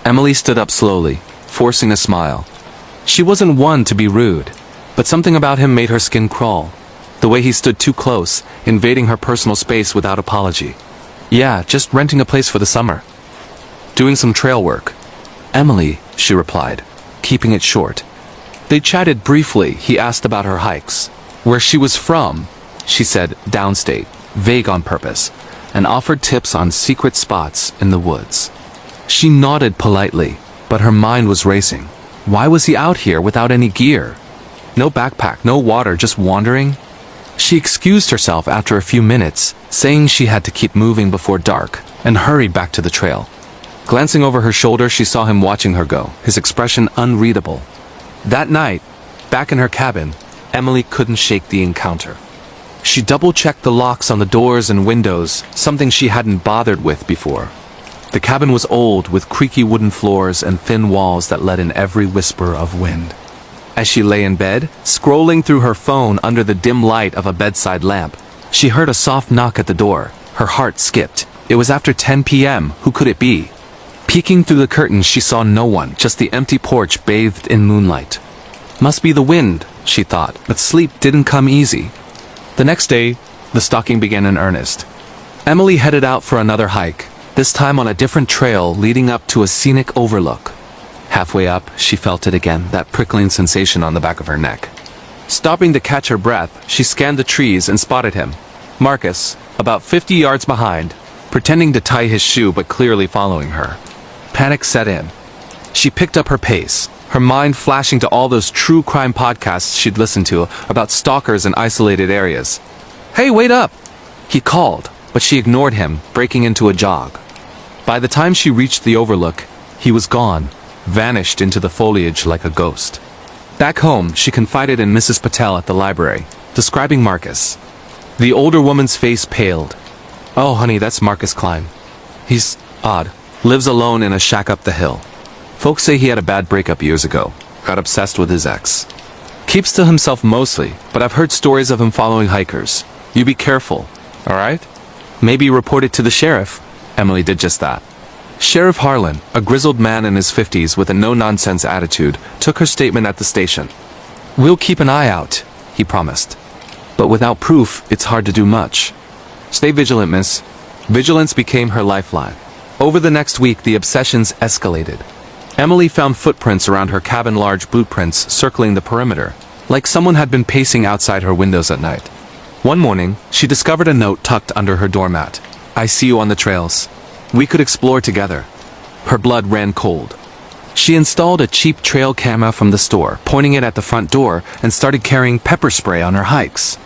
Emily stood up slowly, forcing a smile. She wasn't one to be rude, but something about him made her skin crawl. The way he stood too close, invading her personal space without apology. "Yeah, just renting a place for the summer. Doing some trail work." "Emily," she replied, keeping it short. They chatted briefly. He asked about her hikes. Where she was from, she said downstate, vague on purpose, and offered tips on secret spots in the woods. She nodded politely, but her mind was racing. Why was he out here without any gear? No backpack, no water, just wandering? She excused herself after a few minutes, saying she had to keep moving before dark, and hurried back to the trail. Glancing over her shoulder, she saw him watching her go, his expression unreadable. That night, back in her cabin, Emily couldn't shake the encounter. She double-checked the locks on the doors and windows, something she hadn't bothered with before. The cabin was old, with creaky wooden floors and thin walls that let in every whisper of wind. As she lay in bed, scrolling through her phone under the dim light of a bedside lamp, she heard a soft knock at the door. Her heart skipped. It was after 10 p.m. Who could it be? Peeking through the curtains, she saw no one, just the empty porch bathed in moonlight. Must be the wind, she thought, but sleep didn't come easy. The next day, the stalking began in earnest. Emily headed out for another hike, this time on a different trail leading up to a scenic overlook. Halfway up, she felt it again, that prickling sensation on the back of her neck. Stopping to catch her breath, she scanned the trees and spotted him. Marcus, about 50 yards behind, pretending to tie his shoe but clearly following her. Panic set in. She picked up her pace, her mind flashing to all those true crime podcasts she'd listened to about stalkers in isolated areas. "Hey, wait up!" He called, but she ignored him, breaking into a jog. By the time she reached the overlook, he was gone, vanished into the foliage like a ghost. Back home, she confided in Mrs. Patel at the library, describing Marcus. The older woman's face paled. "Oh, honey, that's Marcus Klein. He's odd. Lives alone in a shack up the hill. Folks say he had a bad breakup years ago. Got obsessed with his ex. Keeps to himself mostly, but I've heard stories of him following hikers. You be careful, alright? Maybe report it to the sheriff." Emily did just that. Sheriff Harlan, a grizzled man in his 50s with a no-nonsense attitude, took her statement at the station. "We'll keep an eye out," he promised. "But without proof, it's hard to do much. Stay vigilant, miss." Vigilance became her lifeline. Over the next week, the obsessions escalated. Emily found footprints around her cabin, large blueprints circling the perimeter, like someone had been pacing outside her windows at night. One morning, she discovered a note tucked under her doormat. "I see you on the trails. We could explore together." Her blood ran cold. She installed a cheap trail camera from the store, pointing it at the front door, and started carrying pepper spray on her hikes.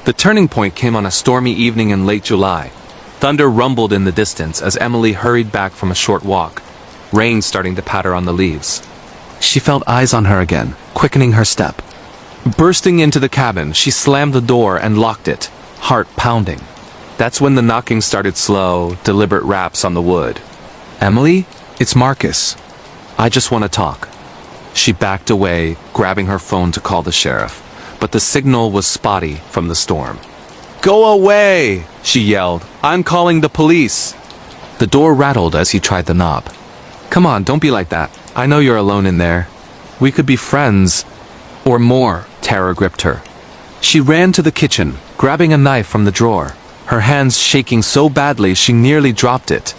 The turning point came on a stormy evening in late July. Thunder rumbled in the distance as Emily hurried back from a short walk, rain starting to patter on the leaves. She felt eyes on her again, quickening her step. Bursting into the cabin, she slammed the door and locked it, heart pounding. That's when the knocking started, slow, deliberate raps on the wood. "Emily? It's Marcus. I just want to talk." She backed away, grabbing her phone to call the sheriff, but the signal was spotty from the storm. "Go away!" she yelled. "I'm calling the police!" The door rattled as he tried the knob. "Come on, don't be like that. I know you're alone in there. We could be friends. Or more." Terror gripped her. She ran to the kitchen, grabbing a knife from the drawer, her hands shaking so badly she nearly dropped it.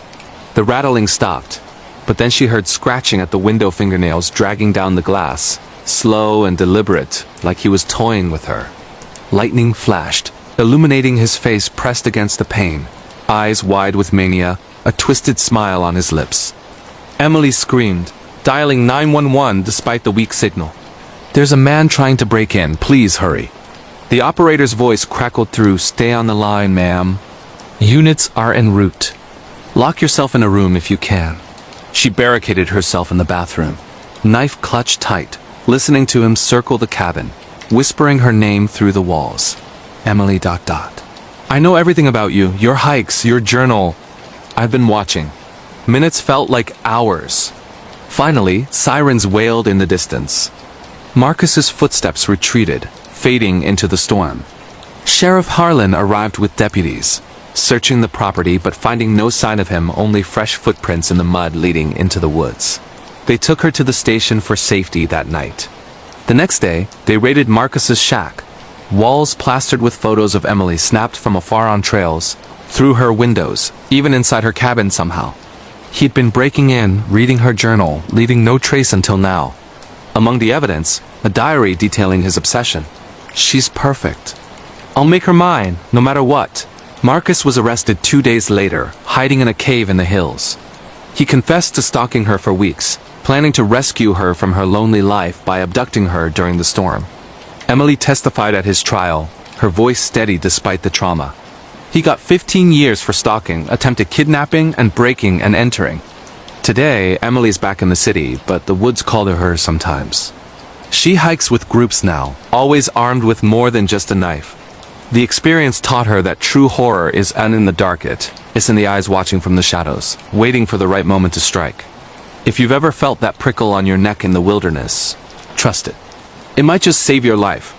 The rattling stopped, but then she heard scratching at the window fingernails dragging down the glass, slow and deliberate, like he was toying with her. Lightning flashed, illuminating his face pressed against the pane, eyes wide with mania, a twisted smile on his lips. Emily screamed, dialing 911 despite the weak signal. "There's a man trying to break in, please hurry." The operator's voice crackled through, "Stay on the line, ma'am. Units are en route. Lock yourself in a room if you can." She barricaded herself in the bathroom, knife clutched tight, listening to him circle the cabin, whispering her name through the walls. Emily ... "I know everything about you, your hikes, your journal. I've been watching." Minutes felt like hours. Finally, sirens wailed in the distance. Marcus's footsteps retreated, fading into the storm. Sheriff Harlan arrived with deputies, searching the property but finding no sign of him, only fresh footprints in the mud leading into the woods. They took her to the station for safety that night. The next day, they raided Marcus's shack. Walls plastered with photos of Emily snapped from afar on trails, through her windows, even inside her cabin somehow. He'd been breaking in, reading her journal, leaving no trace until now. Among the evidence, a diary detailing his obsession. "She's perfect. I'll make her mine, no matter what." Marcus was arrested 2 days later, hiding in a cave in the hills. He confessed to stalking her for weeks, planning to rescue her from her lonely life by abducting her during the storm. Emily testified at his trial, her voice steady despite the trauma. He got 15 years for stalking, attempted kidnapping, and breaking and entering. Today, Emily's back in the city, but the woods call to her sometimes. She hikes with groups now, always armed with more than just a knife. The experience taught her that true horror is in the dark. It's in the eyes watching from the shadows, waiting for the right moment to strike. If you've ever felt that prickle on your neck in the wilderness, trust it. It might just save your life.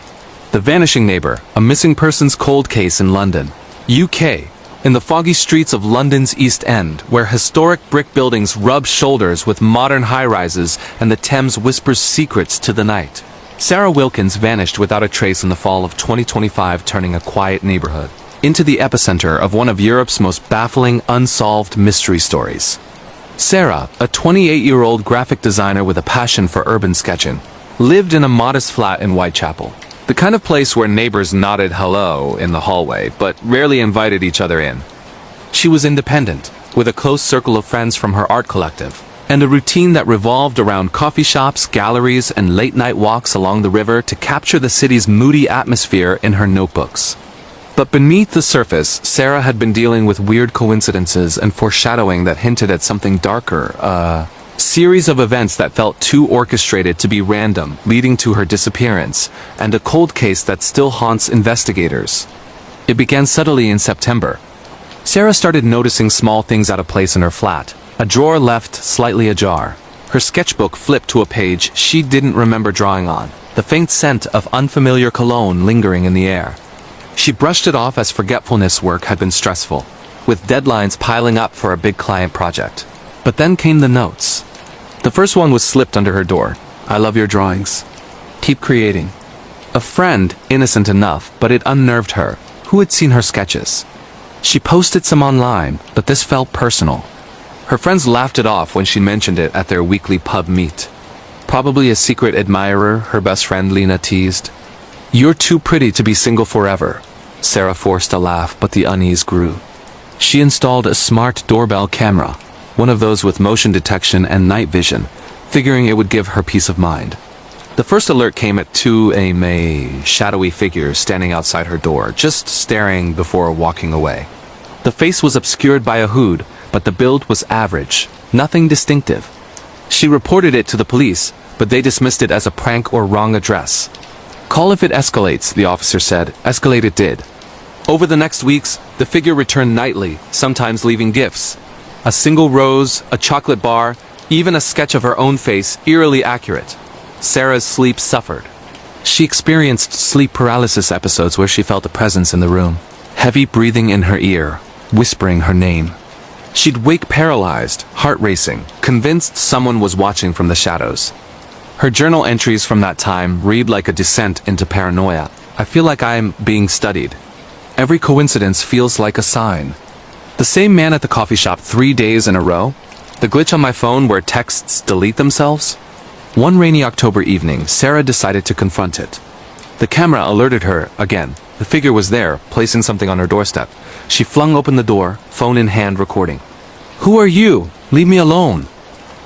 The Vanishing Neighbor, a missing persons cold case in London, UK, in the foggy streets of London's East End, where historic brick buildings rub shoulders with modern high-rises and the Thames whispers secrets to the night. Sarah Wilkins vanished without a trace in the fall of 2025, turning a quiet neighborhood into the epicenter of one of Europe's most baffling, unsolved mystery stories. Sarah, a 28-year-old graphic designer with a passion for urban sketching, lived in a modest flat in Whitechapel. The kind of place where neighbors nodded hello in the hallway, but rarely invited each other in. She was independent, with a close circle of friends from her art collective, and a routine that revolved around coffee shops, galleries, and late-night walks along the river to capture the city's moody atmosphere in her notebooks. But beneath the surface, Sarah had been dealing with weird coincidences and foreshadowing that hinted at something darker, a series of events that felt too orchestrated to be random, leading to her disappearance, and a cold case that still haunts investigators. It began subtly in September. Sarah started noticing small things out of place in her flat. A drawer left slightly ajar. Her sketchbook flipped to a page she didn't remember drawing on, the faint scent of unfamiliar cologne lingering in the air. She brushed it off as forgetfulness. Work had been stressful, with deadlines piling up for a big client project. But then came the notes. The first one was slipped under her door. "I love your drawings. Keep creating." A friend, innocent enough, but it unnerved her, who had seen her sketches. She posted some online, but this felt personal. Her friends laughed it off when she mentioned it at their weekly pub meet. "Probably a secret admirer," her best friend Lena teased. "You're too pretty to be single forever." Sarah forced a laugh, but the unease grew. She installed a smart doorbell camera, one of those with motion detection and night vision, figuring it would give her peace of mind. The first alert came at 2 a.m. A shadowy figure standing outside her door, just staring before walking away. The face was obscured by a hood, but the build was average, nothing distinctive. She reported it to the police, but they dismissed it as a prank or wrong address. "Call if it escalates," the officer said. Escalate it did. Over the next weeks, the figure returned nightly, sometimes leaving gifts. A single rose, a chocolate bar, even a sketch of her own face, eerily accurate. Sarah's sleep suffered. She experienced sleep paralysis episodes where she felt a presence in the room, heavy breathing in her ear, whispering her name. She'd wake paralyzed, heart racing, convinced someone was watching from the shadows. Her journal entries from that time read like a descent into paranoia. I feel like I'm being studied. Every coincidence feels like a sign. The same man at the coffee shop 3 days in a row? The glitch on my phone where texts delete themselves? One rainy October evening, Sarah decided to confront it. The camera alerted her again. The figure was there, placing something on her doorstep. She flung open the door, phone in hand, recording. "Who are you? Leave me alone."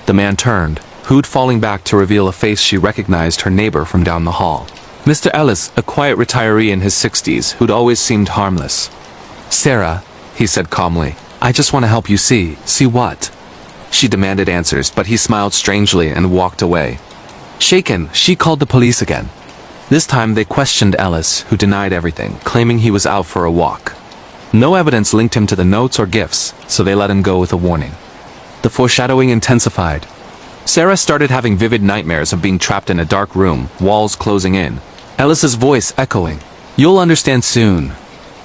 The man turned, hood falling back to reveal a face she recognized, her neighbor from down the hall. Mr. Ellis, a quiet retiree in his 60s who'd always seemed harmless. "Sarah," he said calmly, "I just want to help you see. See what?" She demanded answers, but he smiled strangely and walked away. Shaken, she called the police again. This time they questioned Ellis, who denied everything, claiming he was out for a walk. No evidence linked him to the notes or gifts, so they let him go with a warning. The foreshadowing intensified. Sarah started having vivid nightmares of being trapped in a dark room, walls closing in. Ellis's voice echoing. "You'll understand soon."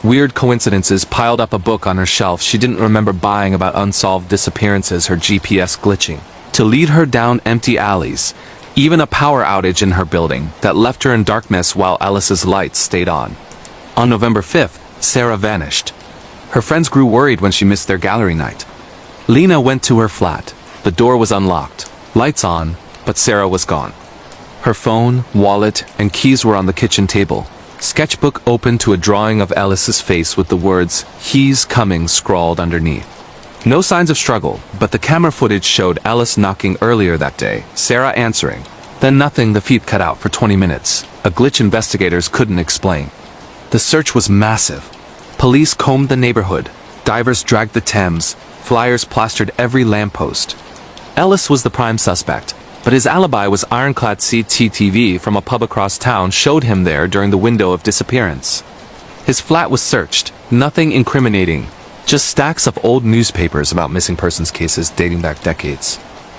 Weird coincidences piled up a book on her shelf she didn't remember buying about unsolved disappearances, her GPS glitching to lead her down empty alleys, even a power outage in her building that left her in darkness while Ellis's lights stayed on. On November 5th, Sarah vanished. Her friends grew worried when she missed their gallery night. Lena went to her flat. The door was unlocked, lights on, but Sarah was gone. Her phone, wallet, and keys were on the kitchen table. Sketchbook open to a drawing of Ellis's face with the words, "He's coming," scrawled underneath. No signs of struggle, but the camera footage showed Ellis knocking earlier that day, Sarah answering. Then nothing, the feed cut out for 20 minutes, a glitch investigators couldn't explain. The search was massive. Police combed the neighborhood, divers dragged the Thames, flyers plastered every lamppost. Ellis was the prime suspect, but his alibi was ironclad. CCTV from a pub across town showed him there during the window of disappearance. His flat was searched, nothing incriminating, just stacks of old newspapers about missing persons cases dating back decades.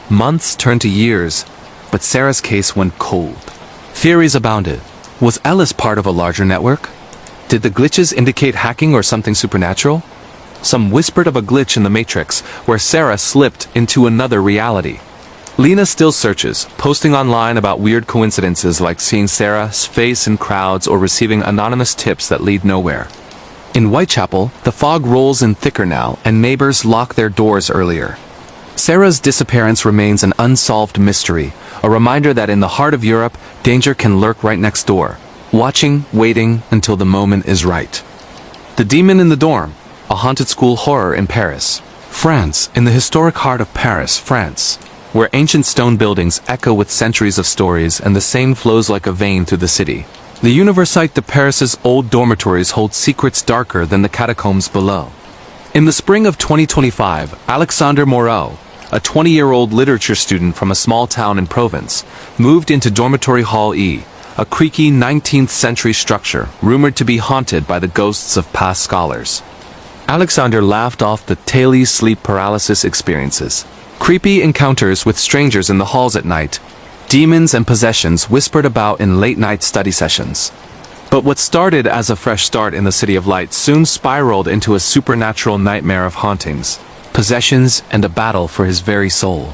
Months turned to years, but Sarah's case went cold. Theories abounded. Was Ellis part of a larger network? Did the glitches indicate hacking or something supernatural? Some whispered of a glitch in the Matrix, where Sarah slipped into another reality. Lena still searches, posting online about weird coincidences like seeing Sarah's face in crowds or receiving anonymous tips that lead nowhere. In Whitechapel, the fog rolls in thicker now, and neighbors lock their doors earlier. Sarah's disappearance remains an unsolved mystery, a reminder that in the heart of Europe, danger can lurk right next door, watching, waiting until the moment is right. The Demon in the Dorm, a haunted school horror in Paris, France, in the historic heart of Paris, France, where ancient stone buildings echo with centuries of stories and the Seine flows like a vein through the city. The Université de Paris's old dormitories hold secrets darker than the catacombs below. In the spring of 2025, Alexander Moreau, a 20-year-old literature student from a small town in Provence, moved into Dormitory Hall E, a creaky 19th century structure rumored to be haunted by the ghosts of past scholars. Alexander laughed off the daily sleep paralysis experiences. Creepy encounters with strangers in the halls at night, demons and possessions whispered about in late-night study sessions. But what started as a fresh start in the City of Light soon spiraled into a supernatural nightmare of hauntings, possessions, and a battle for his very soul.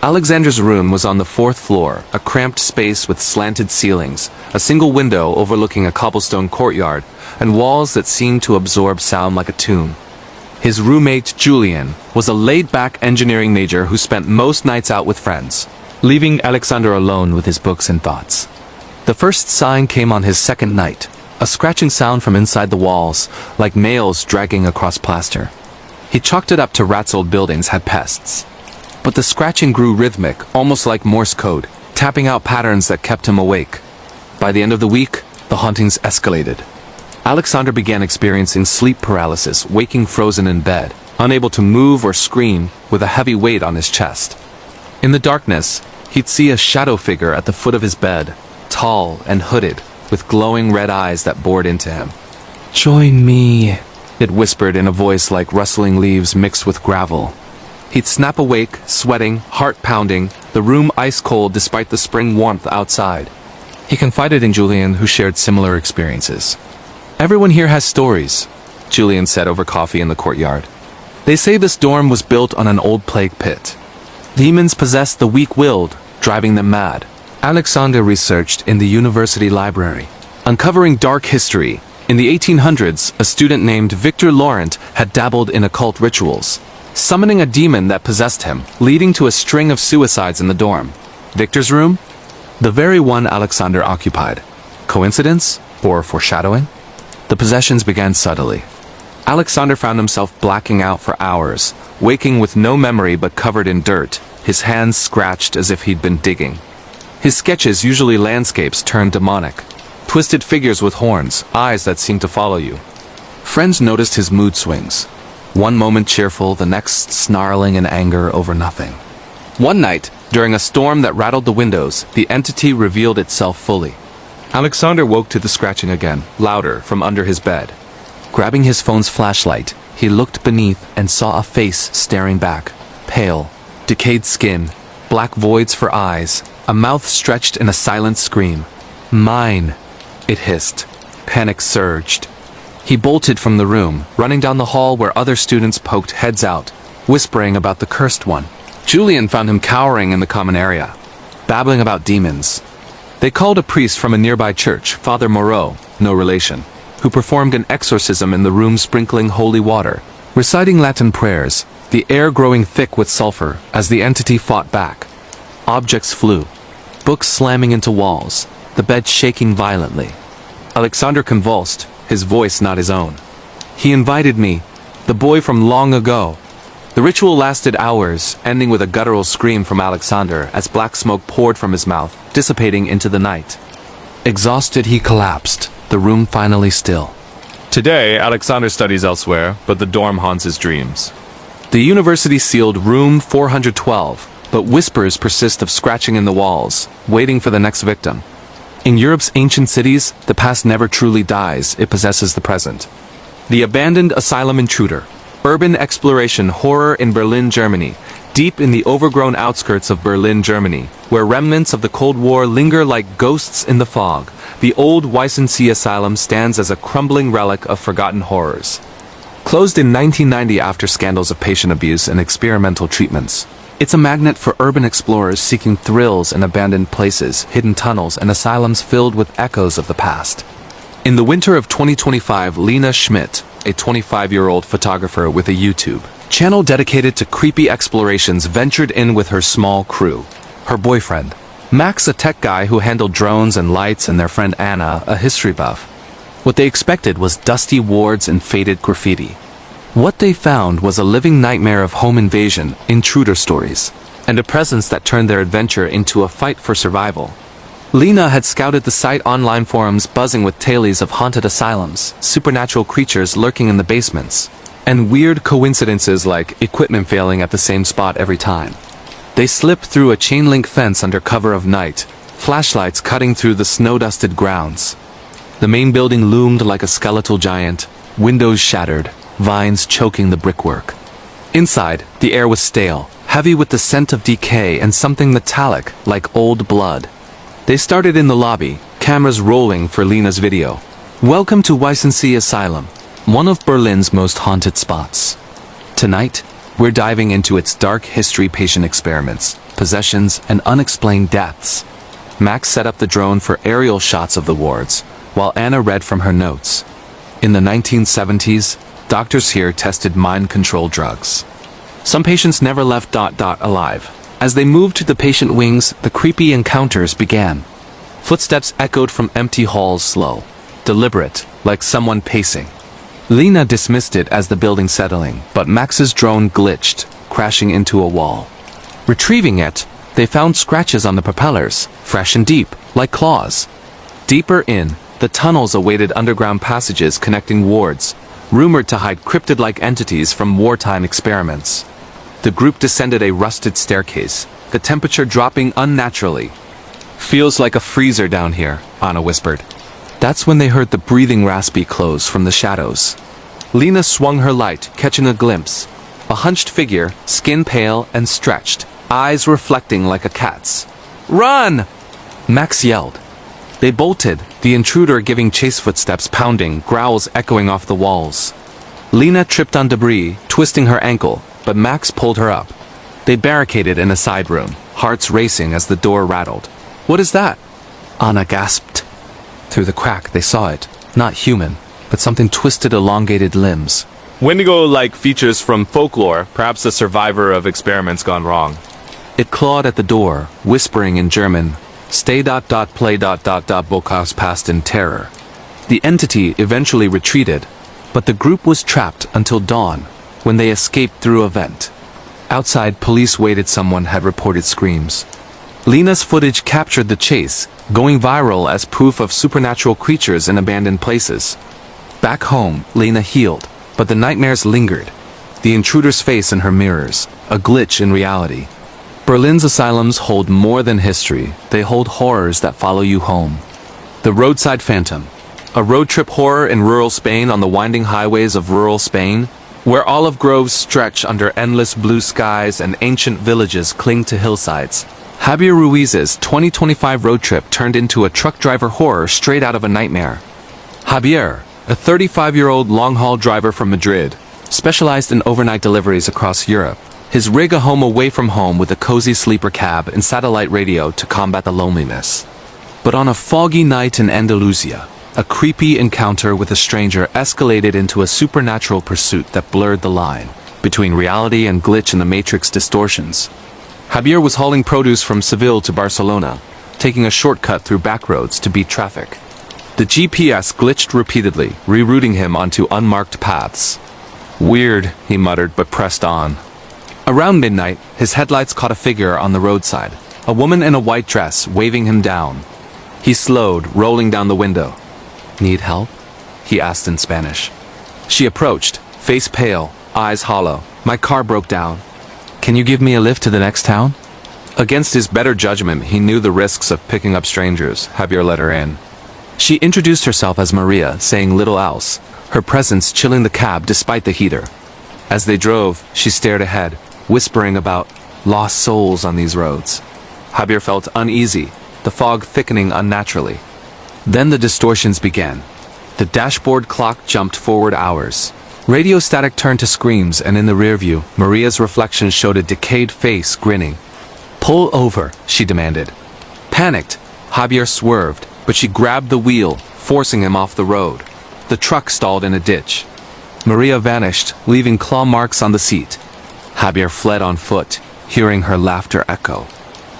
Alexander's room was on the 4th floor, a cramped space with slanted ceilings, a single window overlooking a cobblestone courtyard, and walls that seemed to absorb sound like a tomb. His roommate, Julian, was a laid-back engineering major who spent most nights out with friends, leaving Alexander alone with his books and thoughts. The first sign came on his second night, a scratching sound from inside the walls, like nails dragging across plaster. He chalked it up to rats old buildings had pests. But the scratching grew rhythmic, almost like Morse code, tapping out patterns that kept him awake. By the end of the week, the hauntings escalated. Alexander began experiencing sleep paralysis, waking frozen in bed, unable to move or scream, with a heavy weight on his chest. In the darkness, he'd see a shadow figure at the foot of his bed, tall and hooded, with glowing red eyes that bored into him. "Join me," it whispered in a voice like rustling leaves mixed with gravel. He'd snap awake, sweating, heart pounding, the room ice cold despite the spring warmth outside. He confided in Julian, who shared similar experiences. "Everyone here has stories," Julian said over coffee in the courtyard. "They say this dorm was built on an old plague pit. Demons possess the weak-willed, driving them mad." Alexander researched in the university library, uncovering dark history. In the 1800s, a student named Victor Laurent had dabbled in occult rituals, summoning a demon that possessed him, leading to a string of suicides in the dorm. Victor's room? The very one Alexander occupied. Coincidence? Or foreshadowing? The possessions began subtly. Alexander found himself blacking out for hours, waking with no memory but covered in dirt, his hands scratched as if he'd been digging. His sketches, usually landscapes, turned demonic. Twisted figures with horns, eyes that seemed to follow you. Friends noticed his mood swings. One moment cheerful, the next snarling in anger over nothing. One night, during a storm that rattled the windows, the entity revealed itself fully. Alexander woke to the scratching again, louder, from under his bed. Grabbing his phone's flashlight, he looked beneath and saw a face staring back, pale, decayed skin, black voids for eyes, a mouth stretched in a silent scream. "Mine," it hissed. Panic surged. He bolted from the room, running down the hall where other students poked heads out, whispering about the cursed one. Julian found him cowering in the common area, babbling about demons. They called a priest from a nearby church, Father Moreau, no relation, who performed an exorcism in the room, sprinkling holy water, reciting Latin prayers, the air growing thick with sulfur as the entity fought back. Objects flew, books slamming into walls, the bed shaking violently. Alexander convulsed, his voice not his own. "He invited me, the boy from long ago." The ritual lasted hours, ending with a guttural scream from Alexander as black smoke poured from his mouth, dissipating into the night. Exhausted, he collapsed, the room finally still. Today, Alexander studies elsewhere, but the dorm haunts his dreams. The university sealed room 412, but whispers persist of scratching in the walls, waiting for the next victim. In Europe's ancient cities, the past never truly dies, it possesses the present. The abandoned asylum intruder. Urban exploration horror in Berlin, Germany. Deep in the overgrown outskirts of Berlin, Germany, where remnants of the Cold War linger like ghosts in the fog, the old Weissensee Asylum stands as a crumbling relic of forgotten horrors. Closed in 1990 after scandals of patient abuse and experimental treatments, it's a magnet for urban explorers seeking thrills in abandoned places, hidden tunnels, and asylums filled with echoes of the past. In the winter of 2025, Lena Schmidt, a 25-year-old photographer with a YouTube channel dedicated to creepy explorations, ventured in with her small crew. Her boyfriend, Max, a tech guy who handled drones and lights, and their friend Anna, a history buff. What they expected was dusty wards and faded graffiti. What they found was a living nightmare of home invasion, intruder stories, and a presence that turned their adventure into a fight for survival. Lena had scouted the site, online forums buzzing with tales of haunted asylums, supernatural creatures lurking in the basements, and weird coincidences like equipment failing at the same spot every time. They slipped through a chain-link fence under cover of night, flashlights cutting through the snow-dusted grounds. The main building loomed like a skeletal giant, windows shattered, vines choking the brickwork. Inside, the air was stale, heavy with the scent of decay and something metallic like old blood. They started in the lobby, cameras rolling for Lena's video. "Welcome to Weissensee Asylum, one of Berlin's most haunted spots. Tonight, we're diving into its dark history, patient experiments, possessions, and unexplained deaths." Max set up the drone for aerial shots of the wards, while Anna read from her notes. In the 1970s, doctors here tested mind-control drugs. Some patients never left alive. As they moved to the patient wings, the creepy encounters began. Footsteps echoed from empty halls, slow, deliberate, like someone pacing. Lena dismissed it as the building settling, but Max's drone glitched, crashing into a wall. Retrieving it, they found scratches on the propellers, fresh and deep, like claws. Deeper in, the tunnels awaited underground passages connecting wards, rumored to hide cryptid-like entities from wartime experiments. The group descended a rusted staircase, the temperature dropping unnaturally. "Feels like a freezer down here," Anna whispered. That's when they heard the breathing raspy close from the shadows. Lena swung her light, catching a glimpse. A hunched figure, skin pale and stretched, eyes reflecting like a cat's. "Run!" Max yelled. They bolted, the intruder giving chase, footsteps pounding, growls echoing off the walls. Lena tripped on debris, twisting her ankle, but Max pulled her up. They barricaded in a side room, hearts racing as the door rattled. "What is that?" Anna gasped. Through the crack, they saw it. Not human, but something twisted, elongated limbs. Wendigo-like features from folklore, perhaps a survivor of experiments gone wrong. It clawed at the door, whispering in German, "Stay play Bokas passed in terror." The entity eventually retreated, but the group was trapped until dawn, when they escaped through a vent. Outside, police waited. Someone had reported screams. Lena's footage captured the chase, going viral as proof of supernatural creatures in abandoned places. Back home, Lena healed, but the nightmares lingered. The intruder's face in her mirrors, a glitch in reality. Berlin's asylums hold more than history, they hold horrors that follow you home. The Roadside Phantom. A road trip horror in rural Spain on the winding highways of rural Spain, where olive groves stretch under endless blue skies and ancient villages cling to hillsides. Javier Ruiz's 2025 road trip turned into a truck driver horror straight out of a nightmare. Javier, a 35-year-old long-haul driver from Madrid, specialized in overnight deliveries across Europe. His rig a home away from home with a cozy sleeper cab and satellite radio to combat the loneliness. But on a foggy night in Andalusia, a creepy encounter with a stranger escalated into a supernatural pursuit that blurred the line between reality and glitch in the Matrix distortions. Javier was hauling produce from Seville to Barcelona, taking a shortcut through back roads to beat traffic. The GPS glitched repeatedly, rerouting him onto unmarked paths. "Weird," he muttered, but pressed on. Around midnight, his headlights caught a figure on the roadside, a woman in a white dress waving him down. He slowed, rolling down the window. "Need help?" he asked in Spanish. She approached, face pale, eyes hollow. "My car broke down. Can you give me a lift to the next town?" Against his better judgment, he knew the risks of picking up strangers. Javier let her in. She introduced herself as Maria, saying little else, her presence chilling the cab despite the heater. As they drove, she stared ahead, whispering about lost souls on these roads. Javier felt uneasy, the fog thickening unnaturally. Then the distortions began. The dashboard clock jumped forward hours. Radio static turned to screams, and in the rearview, Maria's reflection showed a decayed face grinning. "Pull over," she demanded. Panicked, Javier swerved, but she grabbed the wheel, forcing him off the road. The truck stalled in a ditch. Maria vanished, leaving claw marks on the seat. Javier fled on foot, hearing her laughter echo.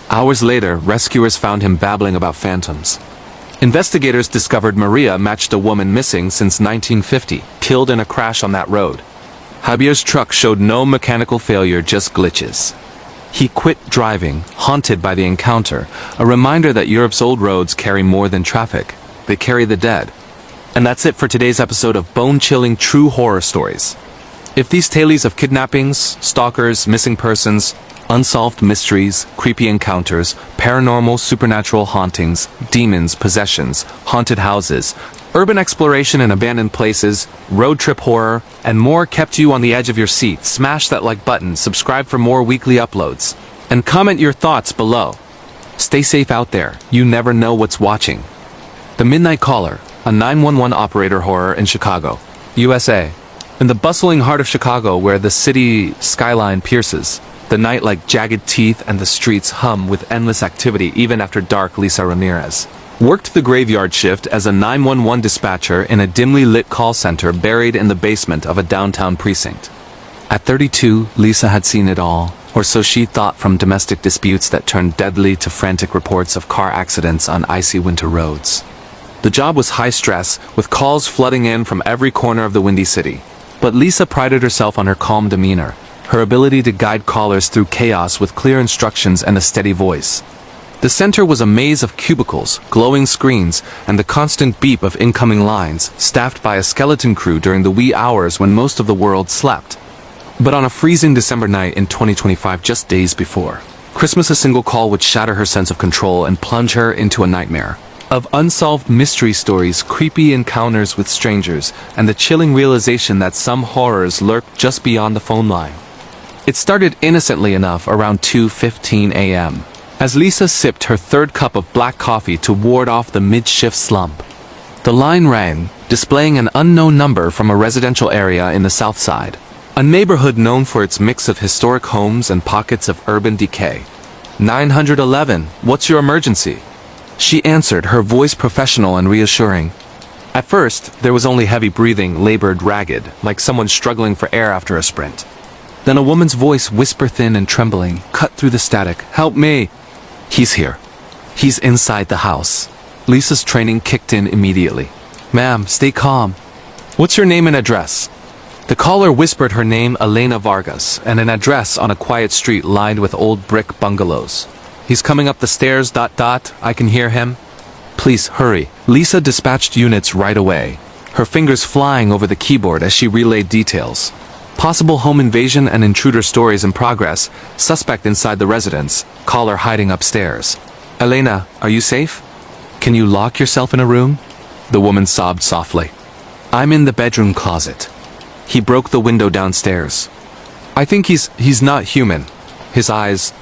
Hours later, rescuers found him babbling about phantoms. Investigators discovered Maria matched a woman missing since 1950, killed in a crash on that road. Javier's truck showed no mechanical failure, just glitches. He quit driving, haunted by the encounter, a reminder that Europe's old roads carry more than traffic. They carry the dead. And that's it for today's episode of bone-chilling true horror stories. If these tales of kidnappings, stalkers, missing persons, unsolved mysteries, creepy encounters, paranormal, supernatural hauntings, demons, possessions, haunted houses, urban exploration in abandoned places, road trip horror, and more kept you on the edge of your seat, smash that like button, subscribe for more weekly uploads, and comment your thoughts below. Stay safe out there, you never know what's watching. The Midnight Caller, a 911 operator horror in Chicago, USA. In the bustling heart of Chicago, where the city skyline pierces, the night like jagged teeth and the streets hum with endless activity even after dark. Lisa Ramirez worked the graveyard shift as a 911 dispatcher in a dimly lit call center buried in the basement of a downtown precinct. At 32, Lisa had seen it all, or so she thought, from domestic disputes that turned deadly to frantic reports of car accidents on icy winter roads. The job was high stress, with calls flooding in from every corner of the Windy City. But Lisa prided herself on her calm demeanor, her ability to guide callers through chaos with clear instructions and a steady voice. The center was a maze of cubicles, glowing screens, and the constant beep of incoming lines, staffed by a skeleton crew during the wee hours when most of the world slept. But on a freezing December night in 2025, just days before Christmas, a single call would shatter her sense of control and plunge her into a nightmare of unsolved mystery stories, creepy encounters with strangers, and the chilling realization that some horrors lurk just beyond the phone line. It started innocently enough around 2:15 a.m. as Lisa sipped her third cup of black coffee to ward off the mid-shift slump. The line rang, displaying an unknown number from a residential area in the south side, a neighborhood known for its mix of historic homes and pockets of urban decay. 911, what's your emergency? She answered, her voice professional and reassuring. At first, there was only heavy breathing, labored, ragged, like someone struggling for air after a sprint. Then a woman's voice, whisper thin and trembling, cut through the static. Help me! He's here. He's inside the house. Lisa's training kicked in immediately. Ma'am, stay calm. What's your name and address? The caller whispered her name, Elena Vargas, and an address on a quiet street lined with old brick bungalows. He's coming up the stairs, ... I can hear him. Please, hurry. Lisa dispatched units right away, her fingers flying over the keyboard as she relayed details. Possible home invasion and intruder stories in progress, suspect inside the residence, caller hiding upstairs. Elena, are you safe? Can you lock yourself in a room? The woman sobbed softly. I'm in the bedroom closet. He broke the window downstairs. I think he's not human. His eyes,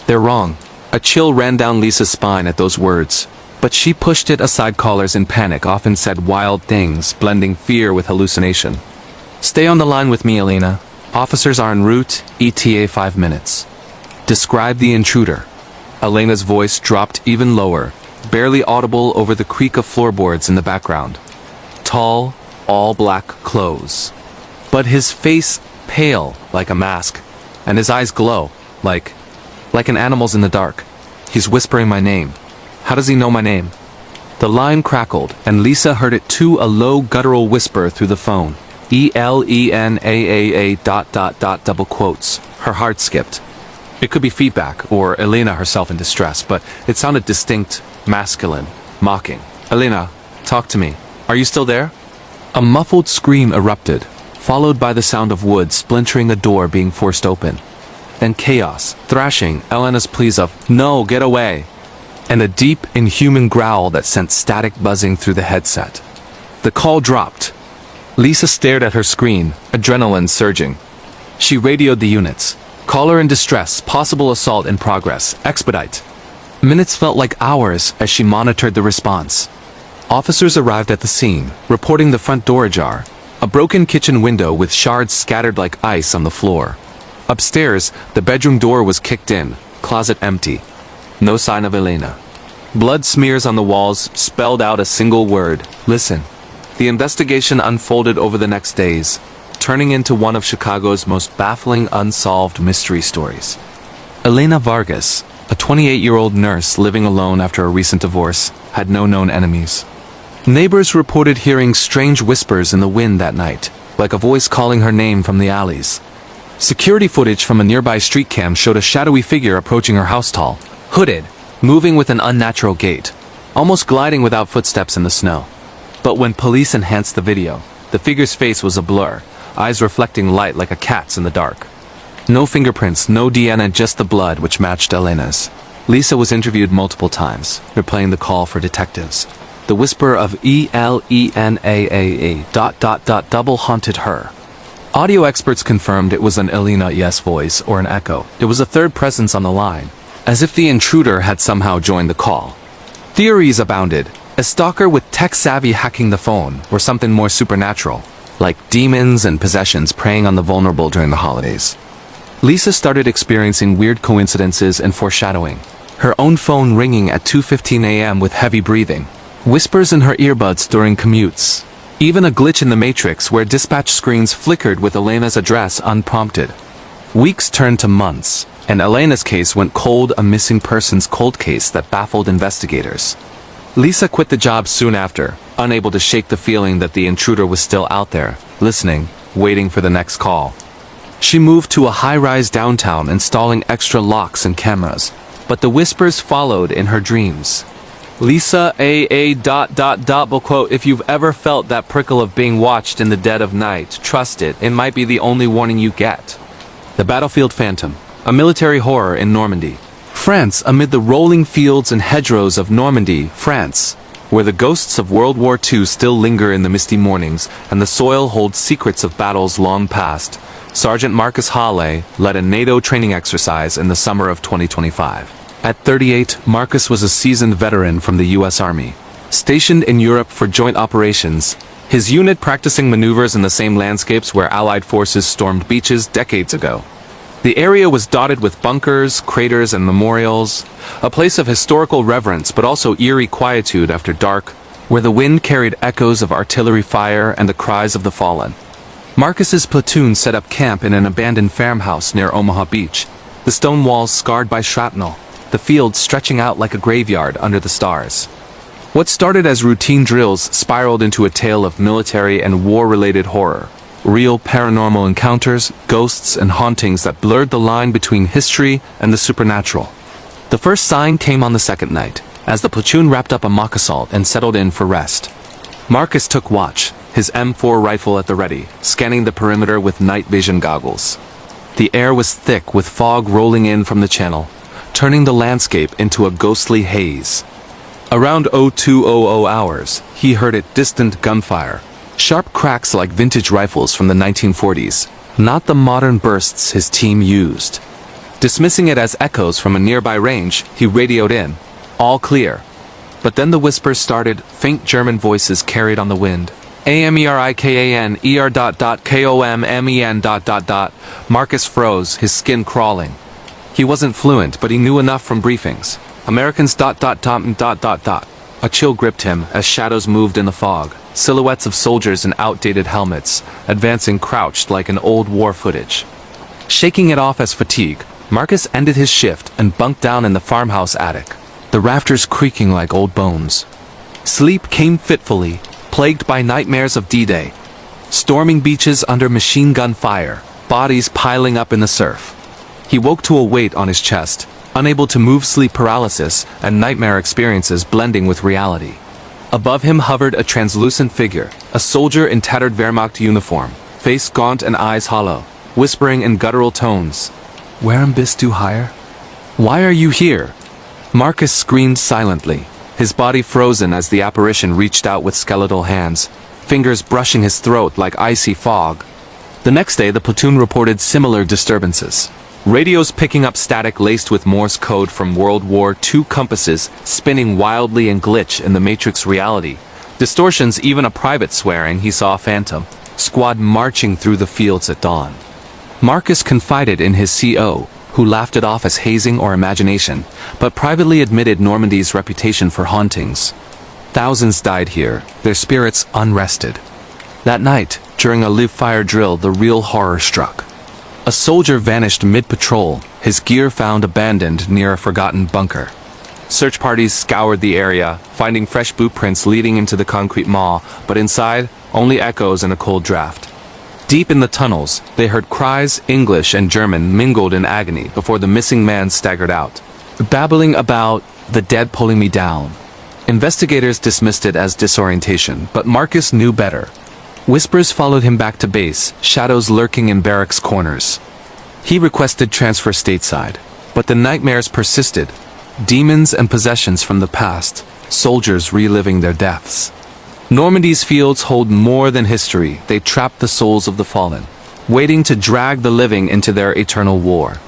they're wrong. A chill ran down Lisa's spine at those words, but she pushed it aside. Callers in panic often said wild things, blending fear with hallucination. Stay on the line with me, Elena. Officers are en route, ETA 5 minutes. Describe the intruder. Elena's voice dropped even lower, barely audible over the creak of floorboards in the background. Tall, all black clothes. But his face pale, like a mask, and his eyes glow, like an animal's in the dark. He's whispering my name. How does he know my name? The line crackled, and Lisa heard it too, a low guttural whisper through the phone. ELENAAA ... double quotes. Her heart skipped. It could be feedback, or Elena herself in distress, but it sounded distinct, masculine, mocking. Elena, talk to me. Are you still there? A muffled scream erupted, followed by the sound of wood splintering, a door being forced open. Then chaos, thrashing, Elena's pleas of, no, get away, and a deep, inhuman growl that sent static buzzing through the headset. The call dropped. Lisa stared at her screen, adrenaline surging. She radioed the units. Caller in distress, possible assault in progress, expedite. Minutes felt like hours as she monitored the response. Officers arrived at the scene, reporting the front door ajar, a broken kitchen window with shards scattered like ice on the floor. Upstairs, the bedroom door was kicked in, closet empty. No sign of Elena. Blood smears on the walls spelled out a single word, listen. The investigation unfolded over the next days, turning into one of Chicago's most baffling unsolved mystery stories. Elena Vargas, a 28-year-old nurse living alone after a recent divorce, had no known enemies. Neighbors reported hearing strange whispers in the wind that night, like a voice calling her name from the alleys. Security footage from a nearby street cam showed a shadowy figure approaching her house, tall, hooded, moving with an unnatural gait, almost gliding without footsteps in the snow. But when police enhanced the video, the figure's face was a blur, eyes reflecting light like a cat's in the dark. No fingerprints, no DNA, just the blood which matched Elena's. Lisa was interviewed multiple times, replaying the call for detectives. The whisper of ELENAAA ... double haunted her. Audio experts confirmed it was an Elena yes voice or an echo. It was a third presence on the line, as if the intruder had somehow joined the call. Theories abounded. A stalker with tech-savvy hacking the phone, or something more supernatural, like demons and possessions preying on the vulnerable during the holidays. Lisa started experiencing weird coincidences and foreshadowing. Her own phone ringing at 2:15 a.m. with heavy breathing. Whispers in her earbuds during commutes. Even a glitch in the matrix where dispatch screens flickered with Elena's address unprompted. Weeks turned to months, and Elena's case went cold, a missing persons cold case that baffled investigators. Lisa quit the job soon after, unable to shake the feeling that the intruder was still out there, listening, waiting for the next call. She moved to a high-rise downtown, installing extra locks and cameras, but the whispers followed in her dreams. Lisa AA ... quote, if you've ever felt that prickle of being watched in the dead of night, trust it, it might be the only warning you get. The Battlefield Phantom, a military horror in Normandy. France, amid the rolling fields and hedgerows of Normandy, France, where the ghosts of World War II still linger in the misty mornings, and the soil holds secrets of battles long past. Sergeant Marcus Hawley led a NATO training exercise in the summer of 2025. At 38, Marcus was a seasoned veteran from the U.S. Army. Stationed in Europe for joint operations, his unit practicing maneuvers in the same landscapes where Allied forces stormed beaches decades ago. The area was dotted with bunkers, craters, and memorials, a place of historical reverence but also eerie quietude after dark, where the wind carried echoes of artillery fire and the cries of the fallen. Marcus's platoon set up camp in an abandoned farmhouse near Omaha Beach, the stone walls scarred by shrapnel, the fields stretching out like a graveyard under the stars. What started as routine drills spiraled into a tale of military and war-related horror. Real paranormal encounters, ghosts, and hauntings that blurred the line between history and the supernatural. The first sign came on the second night, as the platoon wrapped up a mock assault and settled in for rest. Marcus took watch, his M4 rifle at the ready, scanning the perimeter with night vision goggles. The air was thick with fog rolling in from the channel, turning the landscape into a ghostly haze. Around 0200 hours, he heard a distant gunfire, sharp cracks like vintage rifles from the 1940s, not the modern bursts his team used. Dismissing it as echoes from a nearby range, he radioed in, "All clear." But then the whispers started, faint German voices carried on the wind. AMERIKAN ER.KOMMEN ... Marcus froze, his skin crawling. He wasn't fluent, but he knew enough from briefings. Americans ... A chill gripped him as shadows moved in the fog, silhouettes of soldiers in outdated helmets, advancing crouched like an old war footage. Shaking it off as fatigue, Marcus ended his shift and bunked down in the farmhouse attic, the rafters creaking like old bones. Sleep came fitfully, plagued by nightmares of D-Day. Storming beaches under machine gun fire, bodies piling up in the surf. He woke to a weight on his chest, unable to move, sleep paralysis and nightmare experiences blending with reality. Above him hovered a translucent figure, a soldier in tattered Wehrmacht uniform, face gaunt and eyes hollow, whispering in guttural tones, "Warum bist du hier? Why are you here?" Marcus screamed silently, his body frozen as the apparition reached out with skeletal hands, fingers brushing his throat like icy fog. The next day the platoon reported similar disturbances. Radios picking up static laced with Morse code from World War II, compasses spinning wildly and glitch in the Matrix reality. Distortions, even a private swearing he saw a phantom squad marching through the fields at dawn. Marcus confided in his CO, who laughed it off as hazing or imagination, but privately admitted Normandy's reputation for hauntings. Thousands died here, their spirits unrested. That night, during a live-fire drill, the real horror struck. A soldier vanished mid-patrol, his gear found abandoned near a forgotten bunker. Search parties scoured the area, finding fresh boot prints leading into the concrete maw, but inside, only echoes and a cold draft. Deep in the tunnels, they heard cries, English and German mingled in agony before the missing man staggered out, babbling about "the dead pulling me down." Investigators dismissed it as disorientation, but Marcus knew better. Whispers followed him back to base, shadows lurking in barracks corners. He requested transfer stateside, but the nightmares persisted. Demons and possessions from the past, soldiers reliving their deaths. Normandy's fields hold more than history, they trap the souls of the fallen, waiting to drag the living into their eternal war.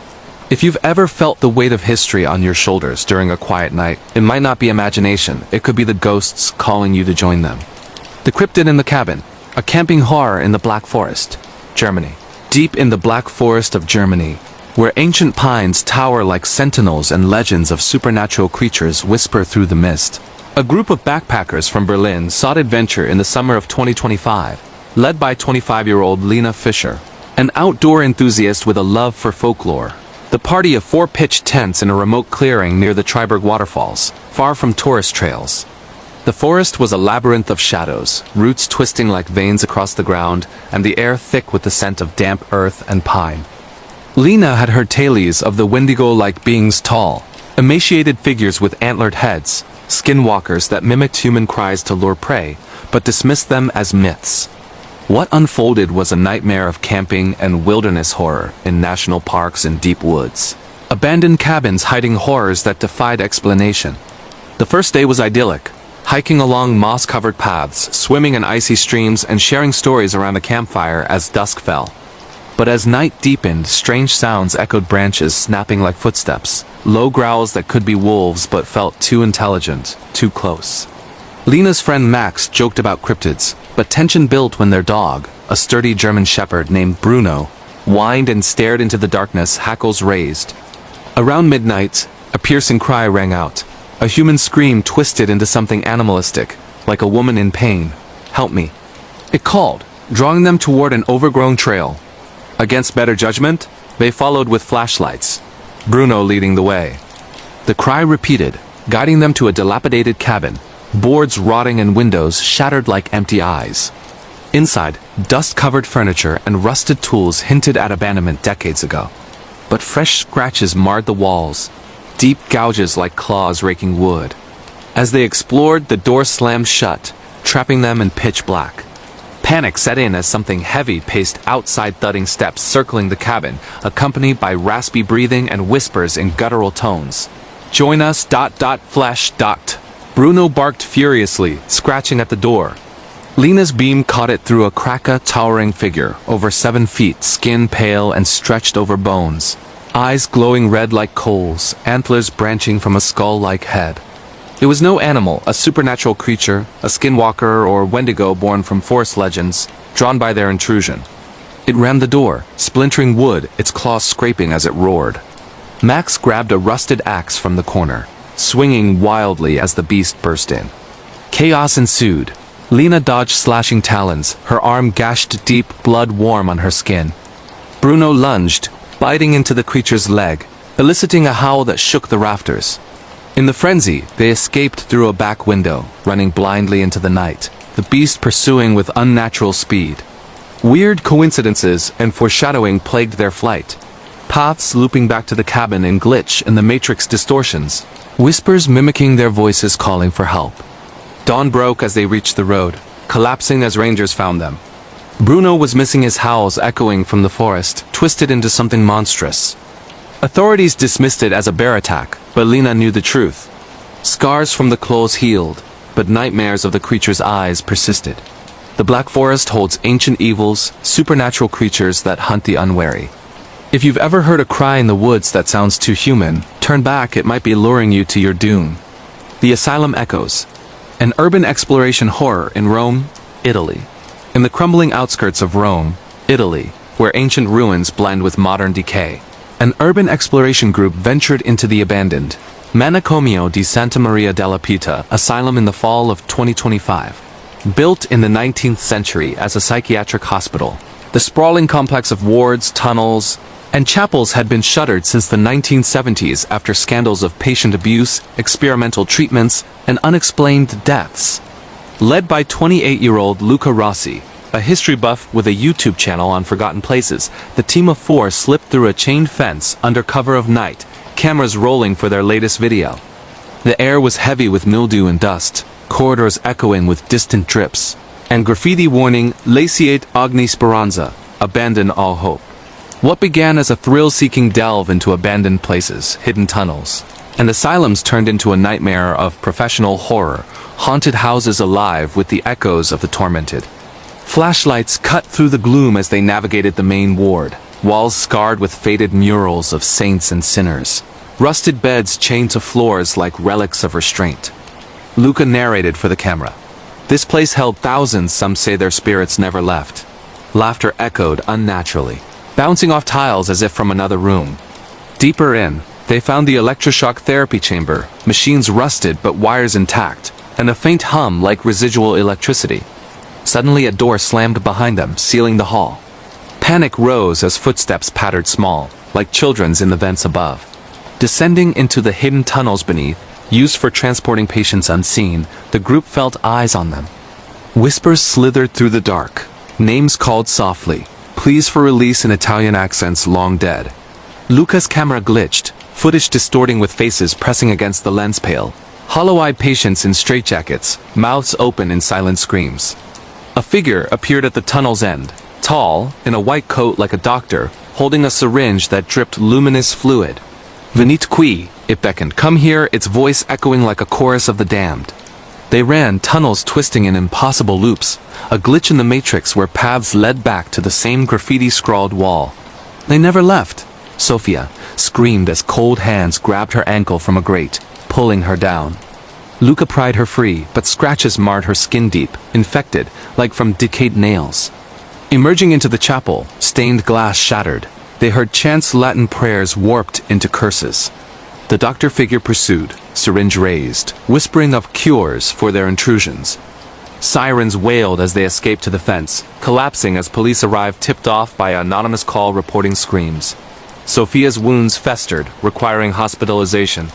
If you've ever felt the weight of history on your shoulders during a quiet night, it might not be imagination, it could be the ghosts calling you to join them. The cryptid in the cabin, a camping horror in the Black Forest, Germany. Deep in the Black Forest of Germany, where ancient pines tower like sentinels and legends of supernatural creatures whisper through the mist. A group of backpackers from Berlin sought adventure in the summer of 2025, led by 25-year-old Lena Fischer, an outdoor enthusiast with a love for folklore. The party of 4 pitched tents in a remote clearing near the Triberg waterfalls, far from tourist trails. The forest was a labyrinth of shadows, roots twisting like veins across the ground, and the air thick with the scent of damp earth and pine. Lena had heard tales of the Wendigo-like beings, tall, emaciated figures with antlered heads, skinwalkers that mimicked human cries to lure prey, but dismissed them as myths. What unfolded was a nightmare of camping and wilderness horror in national parks and deep woods. Abandoned cabins hiding horrors that defied explanation. The first day was idyllic, hiking along moss-covered paths, swimming in icy streams, and sharing stories around a campfire as dusk fell. But as night deepened, strange sounds echoed, branches snapping like footsteps, low growls that could be wolves but felt too intelligent, too close. Lena's friend Max joked about cryptids, but tension built when their dog, a sturdy German shepherd named Bruno, whined and stared into the darkness, hackles raised. Around midnight, a piercing cry rang out. A human scream twisted into something animalistic, like a woman in pain. "Help me." It called, drawing them toward an overgrown trail. Against better judgment, they followed with flashlights, Bruno leading the way. The cry repeated, guiding them to a dilapidated cabin, boards rotting and windows shattered like empty eyes. Inside, dust-covered furniture and rusted tools hinted at abandonment decades ago. But fresh scratches marred the walls, deep gouges like claws raking wood. As they explored, the door slammed shut, trapping them in pitch black. Panic set in as something heavy paced outside, thudding steps circling the cabin, accompanied by raspy breathing and whispers in guttural tones. "Join us, flesh, . Bruno barked furiously, scratching at the door. Lena's beam caught it through a crack. A towering figure, over 7 feet, skin pale and stretched over bones. Eyes glowing red like coals, antlers branching from a skull-like head. It was no animal, a supernatural creature, a skinwalker or wendigo born from forest legends, drawn by their intrusion. It rammed the door, splintering wood, its claws scraping as it roared. Max grabbed a rusted axe from the corner, swinging wildly as the beast burst in. Chaos ensued. Lena dodged slashing talons, her arm gashed deep, blood warm on her skin. Bruno lunged, biting into the creature's leg, eliciting a howl that shook the rafters. In the frenzy, they escaped through a back window, running blindly into the night, the beast pursuing with unnatural speed. Weird coincidences and foreshadowing plagued their flight. Paths looping back to the cabin in glitch in the matrix distortions, whispers mimicking their voices calling for help. Dawn broke as they reached the road, collapsing as rangers found them. Bruno was missing, his howls echoing from the forest, twisted into something monstrous. Authorities dismissed it as a bear attack, but Lena knew the truth. Scars from the claws healed, but nightmares of the creature's eyes persisted. The Black Forest holds ancient evils, supernatural creatures that hunt the unwary. If you've ever heard a cry in the woods that sounds too human, turn back, it might be luring you to your doom. The Asylum Echoes. An urban exploration horror in Rome, Italy. In the crumbling outskirts of Rome, Italy, where ancient ruins blend with modern decay, an urban exploration group ventured into the abandoned Manicomio di Santa Maria della Pieta asylum in the fall of 2025. Built in the 19th century as a psychiatric hospital, the sprawling complex of wards, tunnels, and chapels had been shuttered since the 1970s after scandals of patient abuse, experimental treatments, and unexplained deaths. Led by 28-year-old Luca Rossi, a history buff with a YouTube channel on forgotten places, the team of 4 slipped through a chained fence under cover of night, cameras rolling for their latest video. The air was heavy with mildew and dust, corridors echoing with distant drips, and graffiti warning, "Laciate ogni speranza," abandon all hope. What began as a thrill-seeking delve into abandoned places, hidden tunnels, and asylums turned into a nightmare of professional horror, haunted houses alive with the echoes of the tormented. Flashlights cut through the gloom as they navigated the main ward, walls scarred with faded murals of saints and sinners, rusted beds chained to floors like relics of restraint. Luca narrated for the camera. This place held thousands, some say their spirits never left. Laughter echoed unnaturally, bouncing off tiles as if from another room. Deeper in, they found the electroshock therapy chamber, machines rusted but wires intact, and a faint hum like residual electricity. Suddenly a door slammed behind them, sealing the hall. Panic rose as footsteps pattered small, like children's in the vents above. Descending into the hidden tunnels beneath, used for transporting patients unseen, the group felt eyes on them. Whispers slithered through the dark. Names called softly. Pleas for release in Italian accents long dead. Luca's camera glitched, footage distorting with faces pressing against the lens pail. Hollow-eyed patients in straitjackets, mouths open in silent screams. A figure appeared at the tunnel's end, tall, in a white coat like a doctor, holding a syringe that dripped luminous fluid. "Venite qui," it beckoned. "Come here," its voice echoing like a chorus of the damned. They ran, tunnels twisting in impossible loops, a glitch in the matrix where paths led back to the same graffiti-scrawled wall. They never left. Sophia screamed as cold hands grabbed her ankle from a grate, pulling her down. Luca pried her free, but scratches marred her skin deep, infected, like from decayed nails. Emerging into the chapel, stained glass shattered, they heard chants Latin prayers warped into curses. The doctor figure pursued, syringe raised, whispering of cures for their intrusions. Sirens wailed as they escaped to the fence, collapsing as police arrived, tipped off by an anonymous call reporting screams. Sophia's wounds festered, requiring hospitalization.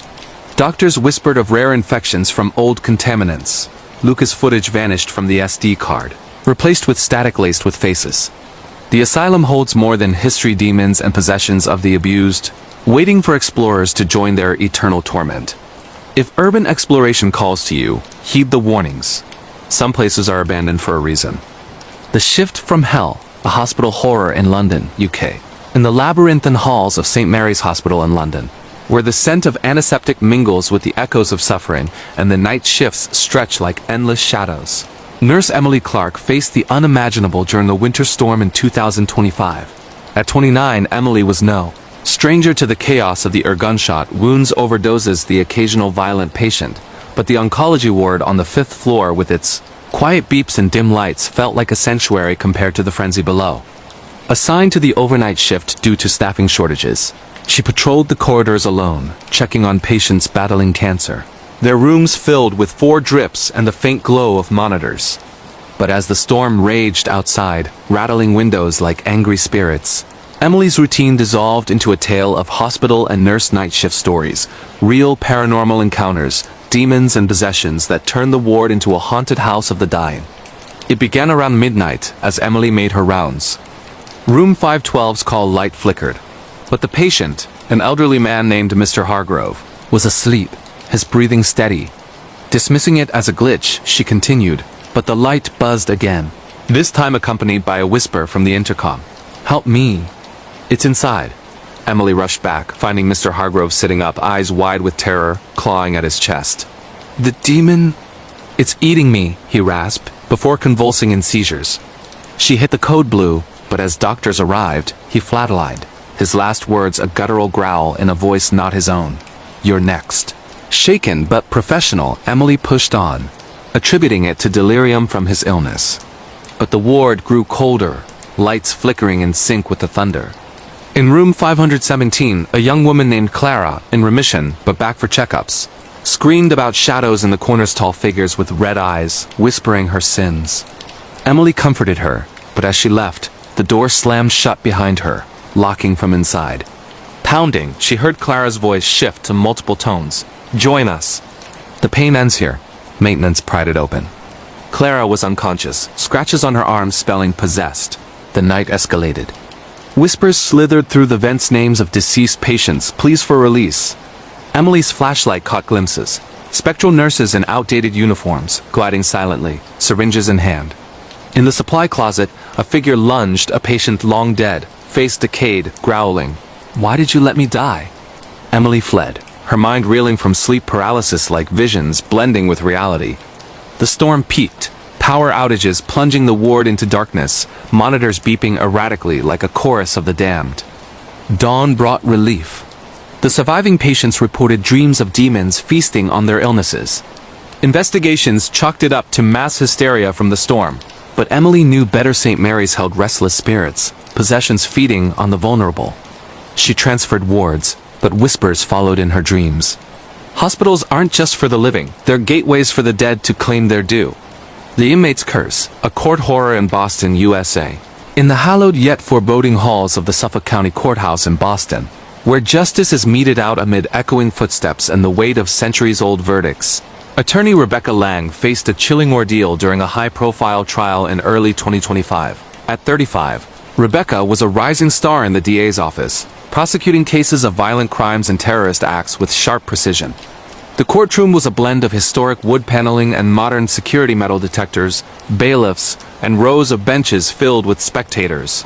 Doctors whispered of rare infections from old contaminants. Luca's footage vanished from the SD card, replaced with static laced with faces. The asylum holds more than history, demons and possessions of the abused, waiting for explorers to join their eternal torment. If urban exploration calls to you, heed the warnings. Some places are abandoned for a reason. The Shift from Hell, a hospital horror in London, UK. In the labyrinthine halls of St. Mary's Hospital in London, where the scent of antiseptic mingles with the echoes of suffering and the night shifts stretch like endless shadows. Nurse Emily Clark faced the unimaginable during the winter storm in 2025. At 29, Emily was no stranger to the chaos of the gunshot wounds, overdoses, the occasional violent patient, but the oncology ward on the 5th floor with its quiet beeps and dim lights felt like a sanctuary compared to the frenzy below. Assigned to the overnight shift due to staffing shortages, she patrolled the corridors alone, checking on patients battling cancer. Their rooms filled with 4 drips and the faint glow of monitors. But as the storm raged outside, rattling windows like angry spirits, Emily's routine dissolved into a tale of hospital and nurse night shift stories, real paranormal encounters, demons and possessions that turned the ward into a haunted house of the dying. It began around midnight as Emily made her rounds. Room 512's call light flickered, but the patient, an elderly man named Mr. Hargrove, was asleep, his breathing steady. Dismissing it as a glitch, she continued, but the light buzzed again, this time accompanied by a whisper from the intercom. "Help me. It's inside." Emily rushed back, finding Mr. Hargrove sitting up, eyes wide with terror, clawing at his chest. "The demon? It's eating me," he rasped, before convulsing in seizures. She hit the code blue, but as doctors arrived, he flatlined, his last words a guttural growl in a voice not his own. "You're next." Shaken but professional, Emily pushed on, attributing it to delirium from his illness. But the ward grew colder, lights flickering in sync with the thunder. In room 517, a young woman named Clara, in remission but back for checkups, screamed about shadows in the corner's tall figures with red eyes, whispering her sins. Emily comforted her, but as she left, the door slammed shut behind her, locking from inside. Pounding, she heard Clara's voice shift to multiple tones. "Join us." "The pain ends here." Maintenance pried it open. Clara was unconscious, scratches on her arms spelling possessed. The night escalated. Whispers slithered through the vents, names of deceased patients, pleas for release. Emily's flashlight caught glimpses. Spectral nurses in outdated uniforms, gliding silently, syringes in hand. In the supply closet, a figure lunged, a patient long dead, face decayed, growling. "Why did you let me die?" Emily fled, her mind reeling from sleep paralysis like visions blending with reality. The storm peaked, power outages plunging the ward into darkness, monitors beeping erratically like a chorus of the damned. Dawn brought relief. The surviving patients reported dreams of demons feasting on their illnesses. Investigations chalked it up to mass hysteria from the storm, but Emily knew better. St. Mary's held restless spirits, possessions feeding on the vulnerable. She transferred wards, but whispers followed in her dreams. Hospitals aren't just for the living, they're gateways for the dead to claim their due. The Inmate's Curse, a court horror in Boston, USA. In the hallowed yet foreboding halls of the Suffolk County Courthouse in Boston, where justice is meted out amid echoing footsteps and the weight of centuries-old verdicts, attorney Rebecca Lang faced a chilling ordeal during a high-profile trial in early 2025. At 35, Rebecca was a rising star in the DA's office, prosecuting cases of violent crimes and terrorist acts with sharp precision. The courtroom was a blend of historic wood paneling and modern security metal detectors, bailiffs, and rows of benches filled with spectators.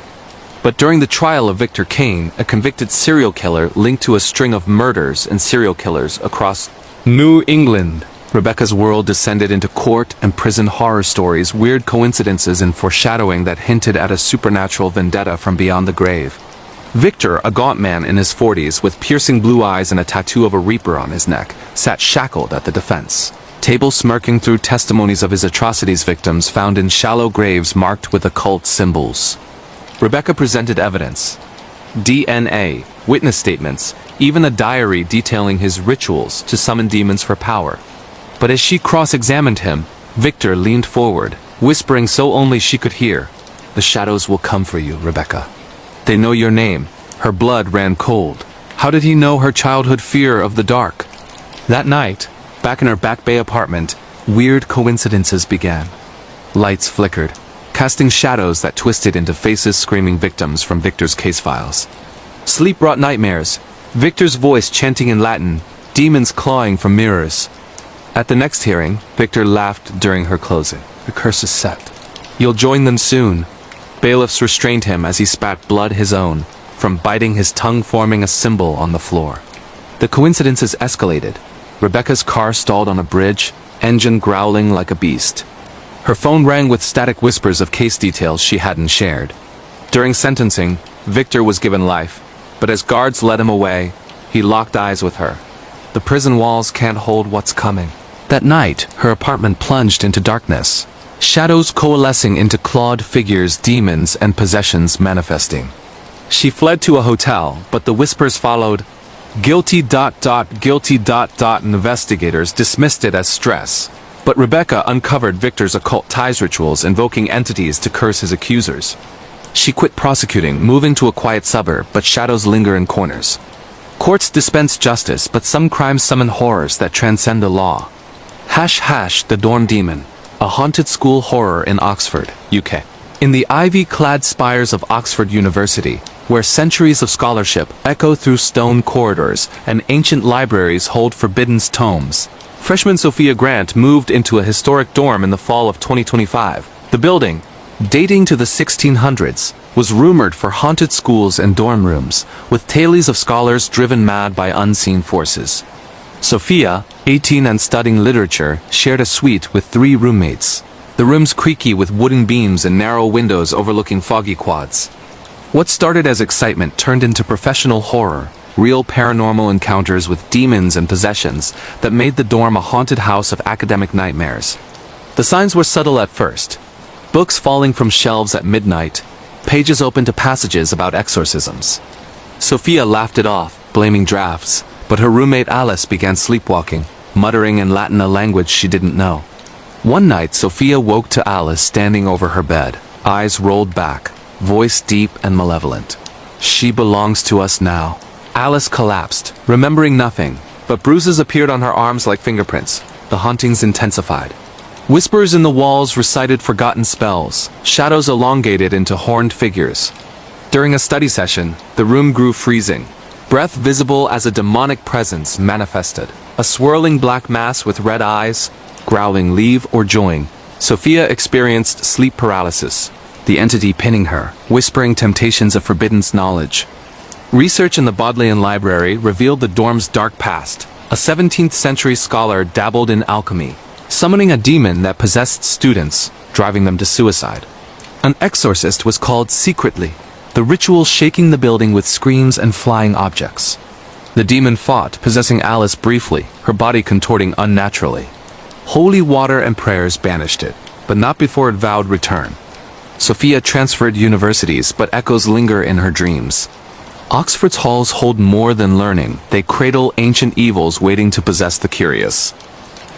But during the trial of Victor Kane, a convicted serial killer linked to a string of murders and serial killers across New England, Rebecca's world descended into court and prison horror stories, weird coincidences and foreshadowing that hinted at a supernatural vendetta from beyond the grave. Victor, a gaunt man in his 40s with piercing blue eyes and a tattoo of a reaper on his neck, sat shackled at the defense table, smirking through testimonies of his atrocities, victims found in shallow graves marked with occult symbols. Rebecca presented evidence: DNA, witness statements, even a diary detailing his rituals to summon demons for power. But as she cross-examined him, Victor leaned forward, whispering so only she could hear, "The shadows will come for you, Rebecca. They know your name." Her blood ran cold. How did he know her childhood fear of the dark? That night, back in her Back Bay apartment, weird coincidences began. Lights flickered, casting shadows that twisted into faces screaming victims from Victor's case files. Sleep brought nightmares, Victor's voice chanting in Latin, demons clawing from mirrors. At the next hearing, Victor laughed during her closing. "The curse is set. You'll join them soon." Bailiffs restrained him as he spat blood his own, from biting his tongue, forming a symbol on the floor. The coincidences escalated. Rebecca's car stalled on a bridge, engine growling like a beast. Her phone rang with static whispers of case details she hadn't shared. During sentencing, Victor was given life, but as guards led him away, he locked eyes with her. The prison walls can't hold what's coming. That night, her apartment plunged into darkness, shadows coalescing into clawed figures, demons and possessions manifesting. She fled to a hotel, but the whispers followed. Guilty ... guilty ... Investigators dismissed it as stress. But Rebecca uncovered Victor's occult ties, rituals invoking entities to curse his accusers. She quit prosecuting, moving to a quiet suburb, but shadows linger in corners. Courts dispense justice, but some crimes summon horrors that transcend the law. # the Dorm Demon, a haunted school horror in Oxford, UK. In the ivy-clad spires of Oxford University, where centuries of scholarship echo through stone corridors and ancient libraries hold forbidden tomes, freshman Sophia Grant moved into a historic dorm in the fall of 2025. The building, dating to the 1600s, was rumored for haunted schools and dorm rooms, with tales of scholars driven mad by unseen forces. Sophia, 18 and studying literature, shared a suite with 3 roommates. The rooms creaky with wooden beams and narrow windows overlooking foggy quads. What started as excitement turned into professional horror, real paranormal encounters with demons and possessions that made the dorm a haunted house of academic nightmares. The signs were subtle at first. Books falling from shelves at midnight, pages open to passages about exorcisms. Sophia laughed it off, blaming drafts, but her roommate Alice began sleepwalking, muttering in Latin, a language she didn't know. One night, Sophia woke to Alice standing over her bed, eyes rolled back, voice deep and malevolent. "She belongs to us now." Alice collapsed, remembering nothing, but bruises appeared on her arms like fingerprints. The hauntings intensified. Whispers in the walls recited forgotten spells, shadows elongated into horned figures. During a study session, the room grew freezing. Breath visible as a demonic presence manifested. A swirling black mass with red eyes, growling, "Leave or join." Sophia experienced sleep paralysis, the entity pinning her, whispering temptations of forbidden knowledge. Research in the Bodleian Library revealed the dorm's dark past. A 17th century scholar dabbled in alchemy, summoning a demon that possessed students, driving them to suicide. An exorcist was called secretly, the ritual shaking the building with screams and flying objects. The demon fought, possessing Alice briefly, her body contorting unnaturally. Holy water and prayers banished it, but not before it vowed return. Sophia transferred universities, but echoes linger in her dreams. Oxford's halls hold more than learning, they cradle ancient evils waiting to possess the curious.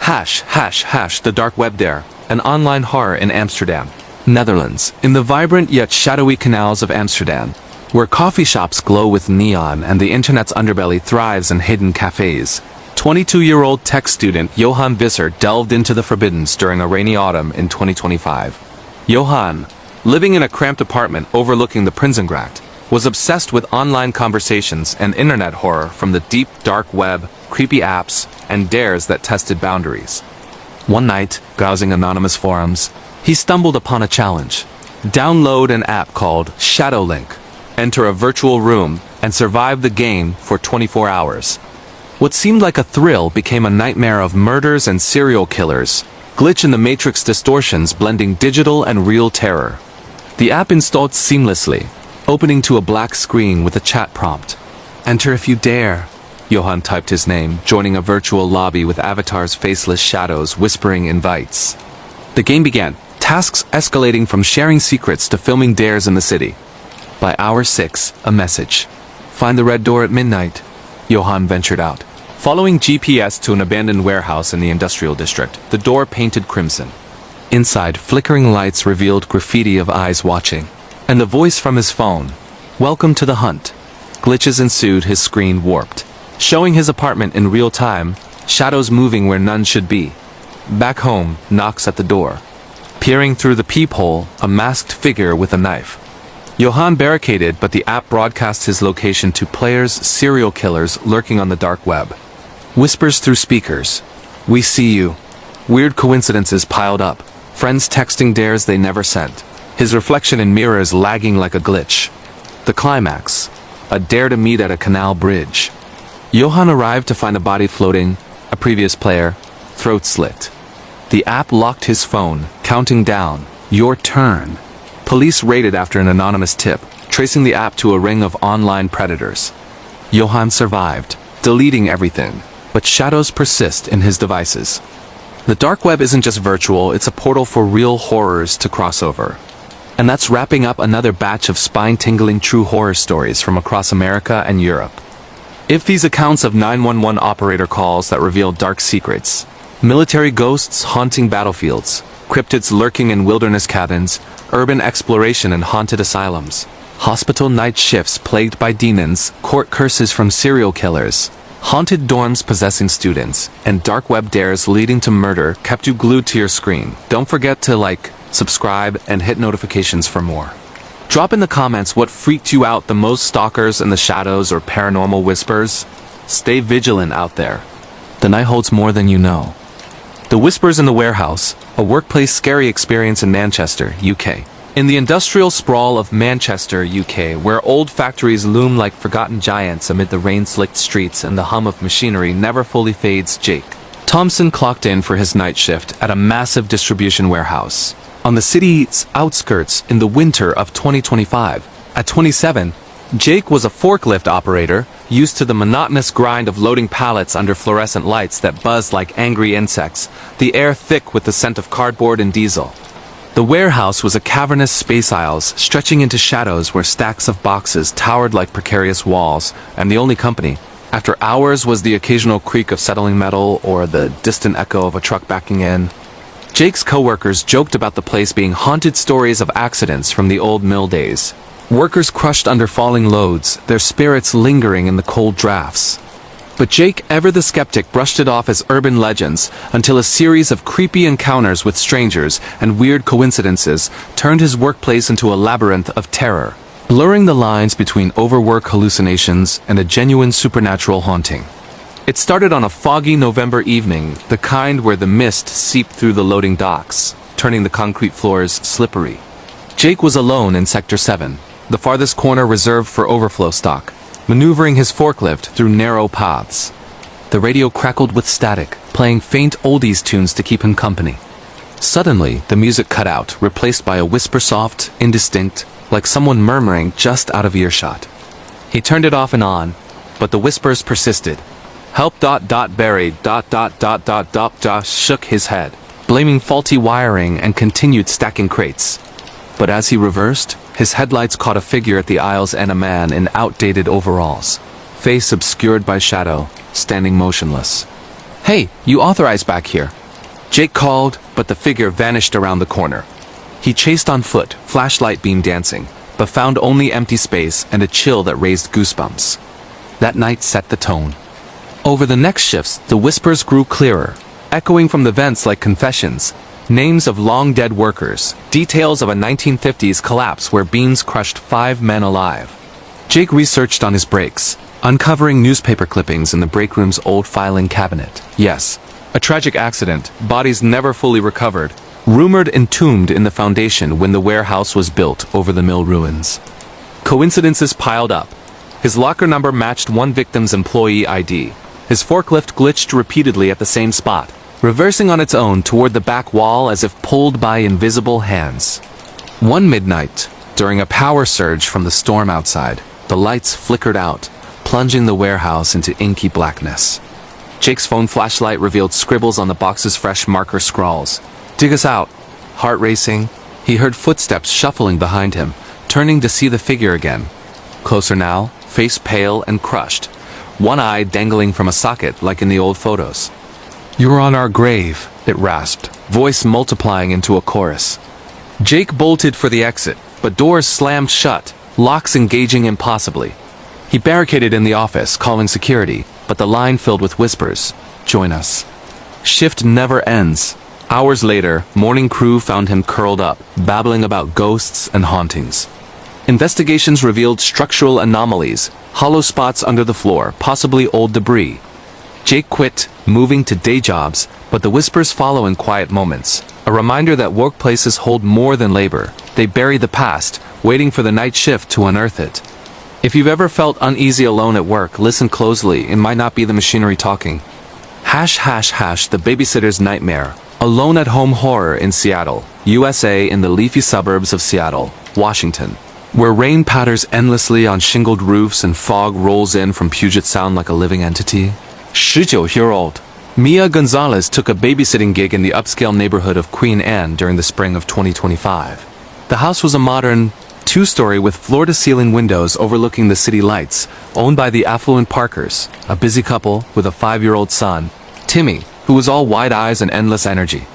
# the dark web there, an online horror in Amsterdam, Netherlands. In the vibrant yet shadowy canals of Amsterdam, where coffee shops glow with neon and the internet's underbelly thrives in hidden cafes, 22-year-old tech student Johan Visser delved into the forbiddens during a rainy autumn in 2025. Johan, living in a cramped apartment overlooking the Prinsengracht, was obsessed with online conversations and internet horror from the deep dark web, creepy apps, and dares that tested boundaries. One night, browsing anonymous forums, he stumbled upon a challenge. Download an app called Shadowlink, enter a virtual room, and survive the game for 24 hours. What seemed like a thrill became a nightmare of murders and serial killers, glitch in the matrix distortions blending digital and real terror. The app installed seamlessly, opening to a black screen with a chat prompt. Enter if you dare. Johann typed his name, joining a virtual lobby with avatars faceless shadows whispering invites. The game began, tasks escalating from sharing secrets to filming dares in the city. By hour 6, a message. Find the red door at midnight. Johann ventured out. Following GPS to an abandoned warehouse in the industrial district, the door painted crimson. Inside, flickering lights revealed graffiti of eyes watching. And the voice from his phone. Welcome to the hunt. Glitches ensued, his screen warped. Showing his apartment in real time, shadows moving where none should be. Back home, knocks at the door. Peering through the peephole, a masked figure with a knife. Johann barricaded, but the app broadcasts his location to players, serial killers lurking on the dark web. Whispers through speakers. We see you. Weird coincidences piled up. Friends texting dares they never sent. His reflection in mirrors lagging like a glitch. The climax. A dare to meet at a canal bridge. Johann arrived to find a body floating, a previous player, throat slit. The app locked his phone, counting down. Your turn. Police raided after an anonymous tip, tracing the app to a ring of online predators. Johann survived, deleting everything, but shadows persist in his devices. The dark web isn't just virtual, it's a portal for real horrors to cross over. And that's wrapping up another batch of spine-tingling true horror stories from across America and Europe. If these accounts of 911 operator calls that reveal dark secrets, military ghosts haunting battlefields, cryptids lurking in wilderness cabins, urban exploration and haunted asylums, hospital night shifts plagued by demons, court curses from serial killers, haunted dorms possessing students, and dark web dares leading to murder kept you glued to your screen, don't forget to like, subscribe, and hit notifications for more. Drop in the comments what freaked you out the most, stalkers in the shadows or paranormal whispers. Stay vigilant out there. The night holds more than you know. The Whispers in the Warehouse, a workplace scary experience in Manchester, UK. In the industrial sprawl of Manchester, UK, where old factories loom like forgotten giants amid the rain-slicked streets and the hum of machinery never fully fades, Jake Thompson clocked in for his night shift at a massive distribution warehouse on the city's outskirts in the winter of 2025. At 27, Jake was a forklift operator, used to the monotonous grind of loading pallets under fluorescent lights that buzzed like angry insects, the air thick with the scent of cardboard and diesel. The warehouse was a cavernous space aisles stretching into shadows where stacks of boxes towered like precarious walls, and the only company, after hours, was the occasional creak of settling metal or the distant echo of a truck backing in. Jake's co-workers joked about the place being haunted stories of accidents from the old mill days. Workers crushed under falling loads, their spirits lingering in the cold drafts. But Jake, ever the skeptic, brushed it off as urban legends until a series of creepy encounters with strangers and weird coincidences turned his workplace into a labyrinth of terror, blurring the lines between overwork hallucinations and a genuine supernatural haunting. It started on a foggy November evening, the kind where the mist seeped through the loading docks, turning the concrete floors slippery. Jake was alone in Sector 7, the farthest corner reserved for overflow stock, maneuvering his forklift through narrow paths. The radio crackled with static, playing faint oldies tunes to keep him company. Suddenly, the music cut out, replaced by a whisper soft, indistinct, like someone murmuring just out of earshot. He turned it off and on, but the whispers persisted. Help ... buried ... shook his head, blaming faulty wiring and continued stacking crates. But as he reversed, his headlights caught a figure at the aisle's end, a man in outdated overalls, face obscured by shadow, standing motionless. Hey, you authorized back here. Jake called, but the figure vanished around the corner. He chased on foot, flashlight beam dancing, but found only empty space and a chill that raised goosebumps. That night set the tone. Over the next shifts, the whispers grew clearer, echoing from the vents like confessions. Names of long-dead workers, details of a 1950s collapse where beams crushed 5 men alive. Jake researched on his breaks, uncovering newspaper clippings in the break room's old filing cabinet. Yes, a tragic accident, bodies never fully recovered, rumored entombed in the foundation when the warehouse was built over the mill ruins. Coincidences piled up. His locker number matched one victim's employee ID, His forklift glitched repeatedly at the same spot, reversing on its own toward the back wall as if pulled by invisible hands. One midnight, during a power surge from the storm outside, the lights flickered out, plunging the warehouse into inky blackness. Jake's phone flashlight revealed scribbles on the box's fresh marker scrawls. "Dig us out." Heart racing, he heard footsteps shuffling behind him, turning to see the figure again. Closer now, face pale and crushed, one eye dangling from a socket like in the old photos. "You're on our grave," it rasped, voice multiplying into a chorus. Jake bolted for the exit, but doors slammed shut, locks engaging impossibly. He barricaded in the office, calling security, but the line filled with whispers. "Join us." Shift never ends. Hours later, morning crew found him curled up, babbling about ghosts and hauntings. Investigations revealed structural anomalies, hollow spots under the floor, possibly old debris. Jake quit, moving to day jobs, but the whispers follow in quiet moments. A reminder that workplaces hold more than labor. They bury the past, waiting for the night shift to unearth it. If you've ever felt uneasy alone at work, listen closely. It might not be the machinery talking. The babysitter's nightmare. Alone at home horror in Seattle, USA, in the leafy suburbs of Seattle, Washington, where rain patters endlessly on shingled roofs and fog rolls in from Puget Sound like a living entity. 19-year-old Mia Gonzalez took a babysitting gig in the upscale neighborhood of Queen Anne during the spring of 2025. The house was a modern, two-story with floor-to-ceiling windows overlooking the city lights, owned by the affluent Parkers, a busy couple with a 5-year-old son, Timmy, who was all wide eyes and endless energy.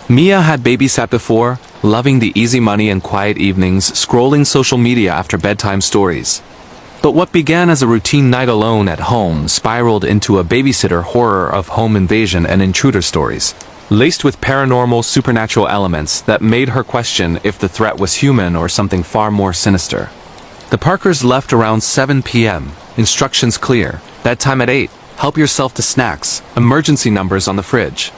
Mia had babysat before, loving the easy money and quiet evenings, scrolling social media after bedtime stories. But what began as a routine night alone at home spiraled into a babysitter horror of home invasion and intruder stories, laced with paranormal, supernatural elements that made her question if the threat was human or something far more sinister. The Parkers left around 7 p.m., instructions clear, bedtime at 8, help yourself to snacks, emergency numbers on the fridge.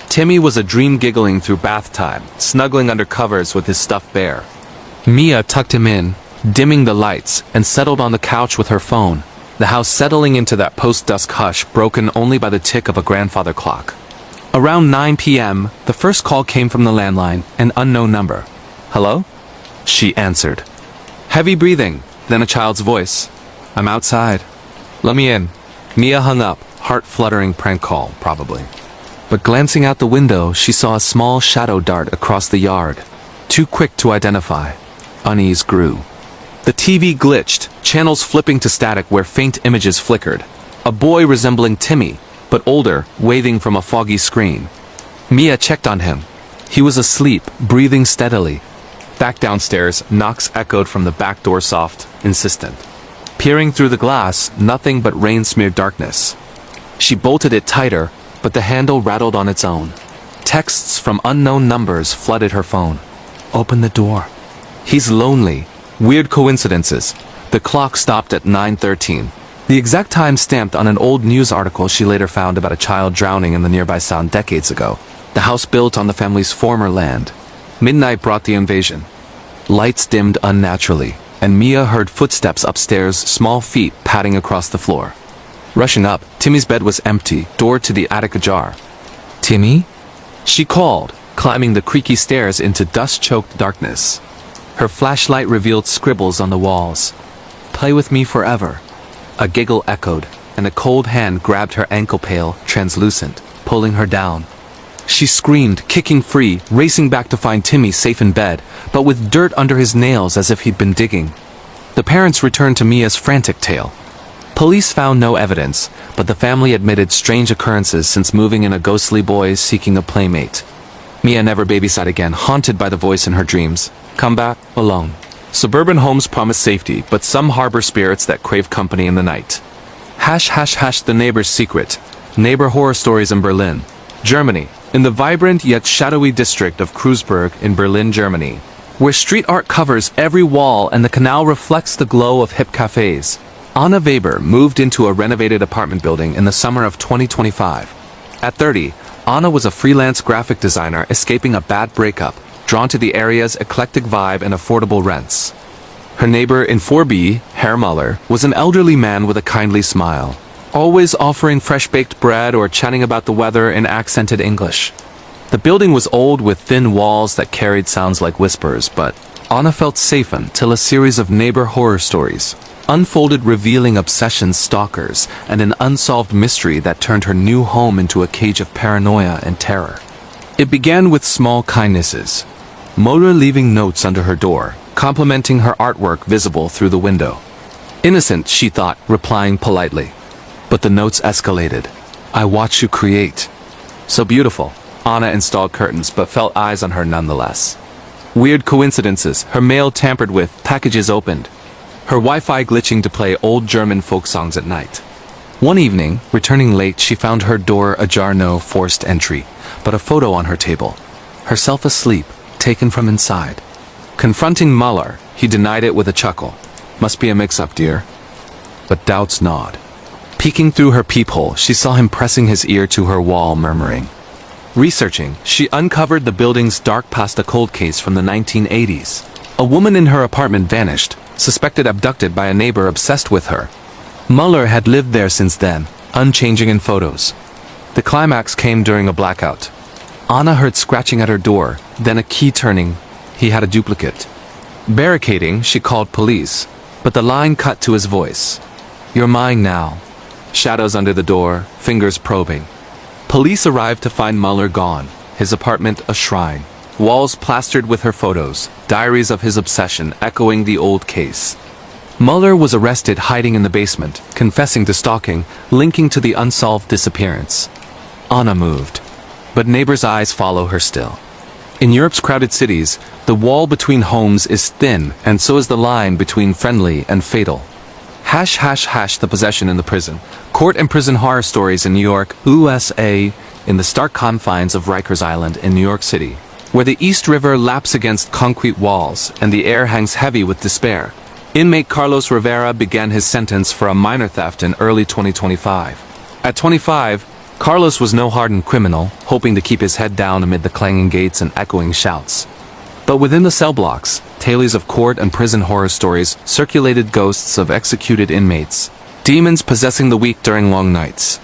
Timmy was a dream giggling through bath time, snuggling under covers with his stuffed bear. Mia tucked him in, dimming the lights, and settled on the couch with her phone, the house settling into that post-dusk hush broken only by the tick of a grandfather clock. Around 9 p.m., the first call came from the landline, an unknown number. "Hello?" She answered. Heavy breathing, then a child's voice. "I'm outside. Let me in." Mia hung up, heart-fluttering prank call, probably. But glancing out the window, she saw a small shadow dart across the yard. Too quick to identify. Unease grew. The TV glitched, channels flipping to static where faint images flickered. A boy resembling Timmy, but older, waving from a foggy screen. Mia checked on him. He was asleep, breathing steadily. Back downstairs, knocks echoed from the back door, soft, insistent. Peering through the glass, nothing but rain-smeared darkness. She bolted it tighter, but the handle rattled on its own. Texts from unknown numbers flooded her phone. "Open the door." "He's lonely." Weird coincidences. The clock stopped at 9:13. The exact time stamped on an old news article she later found about a child drowning in the nearby sound decades ago. The house built on the family's former land. Midnight brought the invasion. Lights dimmed unnaturally, and Mia heard footsteps upstairs, small feet padding across the floor. Rushing up, Timmy's bed was empty, door to the attic ajar. "Timmy?" She called, climbing the creaky stairs into dust-choked darkness. Her flashlight revealed scribbles on the walls. "Play with me forever." A giggle echoed, and a cold hand grabbed her ankle, pale, translucent, pulling her down. She screamed, kicking free, racing back to find Timmy safe in bed, but with dirt under his nails as if he'd been digging. The parents returned to Mia's frantic tale. Police found no evidence, but the family admitted strange occurrences since moving in, a ghostly boy seeking a playmate. Mia never babysat again, haunted by the voice in her dreams. Come back, alone. Suburban homes promise safety, but some harbor spirits that crave company in the night. The neighbor's secret. Neighbor horror stories in Berlin, Germany, in the vibrant yet shadowy district of Kreuzberg in Berlin, Germany, where street art covers every wall and the canal reflects the glow of hip cafes. Anna Weber moved into a renovated apartment building in the summer of 2025. At 30, Anna was a freelance graphic designer escaping a bad breakup, drawn to the area's eclectic vibe and affordable rents. Her neighbor in 4B, Herr Muller, was an elderly man with a kindly smile. always offering fresh-baked bread or chatting about the weather in accented English. The building was old with thin walls that carried sounds like whispers, but Anna felt safe until a series of neighbor horror stories unfolded, revealing obsessions, stalkers, and an unsolved mystery that turned her new home into a cage of paranoia and terror. It began with small kindnesses. Moira leaving notes under her door, complimenting her artwork visible through the window. Innocent, she thought, replying politely. But the notes escalated. "I watch you create." So beautiful. Anna installed curtains but felt eyes on her nonetheless. Weird coincidences, her mail tampered with, packages opened. Her Wi-Fi glitching to play old German folk songs at night. One evening, returning late, she found her door ajar, no forced entry, but a photo on her table. Herself asleep, taken from inside. Confronting Muller, he denied it with a chuckle. "Must be a mix-up, dear." But doubts gnawed. Peeking through her peephole, she saw him pressing his ear to her wall, murmuring. Researching, she uncovered the building's dark past, a cold case from the 1980s. A woman in her apartment vanished, suspected abducted by a neighbor obsessed with her. Muller had lived there since then, unchanging in photos. The climax came during a blackout. Anna heard scratching at her door, then a key turning. He had a duplicate. Barricading, she called police, but the line cut to his voice. "You're mine now." Shadows under the door, fingers probing. Police arrived to find Muller gone, his apartment a shrine. Walls plastered with her photos, diaries of his obsession echoing the old case. Muller was arrested, hiding in the basement, confessing to stalking, linking to the unsolved disappearance. Anna moved. But neighbors' eyes follow her still. In Europe's crowded cities, the wall between homes is thin, and so is the line between friendly and fatal. # the possession in the prison. Court and prison horror stories in New York, USA, in the stark confines of Rikers Island in New York City, where the East River laps against concrete walls and the air hangs heavy with despair. Inmate Carlos Rivera began his sentence for a minor theft in early 2025. At 25, Carlos was no hardened criminal, hoping to keep his head down amid the clanging gates and echoing shouts. But within the cell blocks, tales of court and prison horror stories circulated, ghosts of executed inmates, demons possessing the weak during long nights.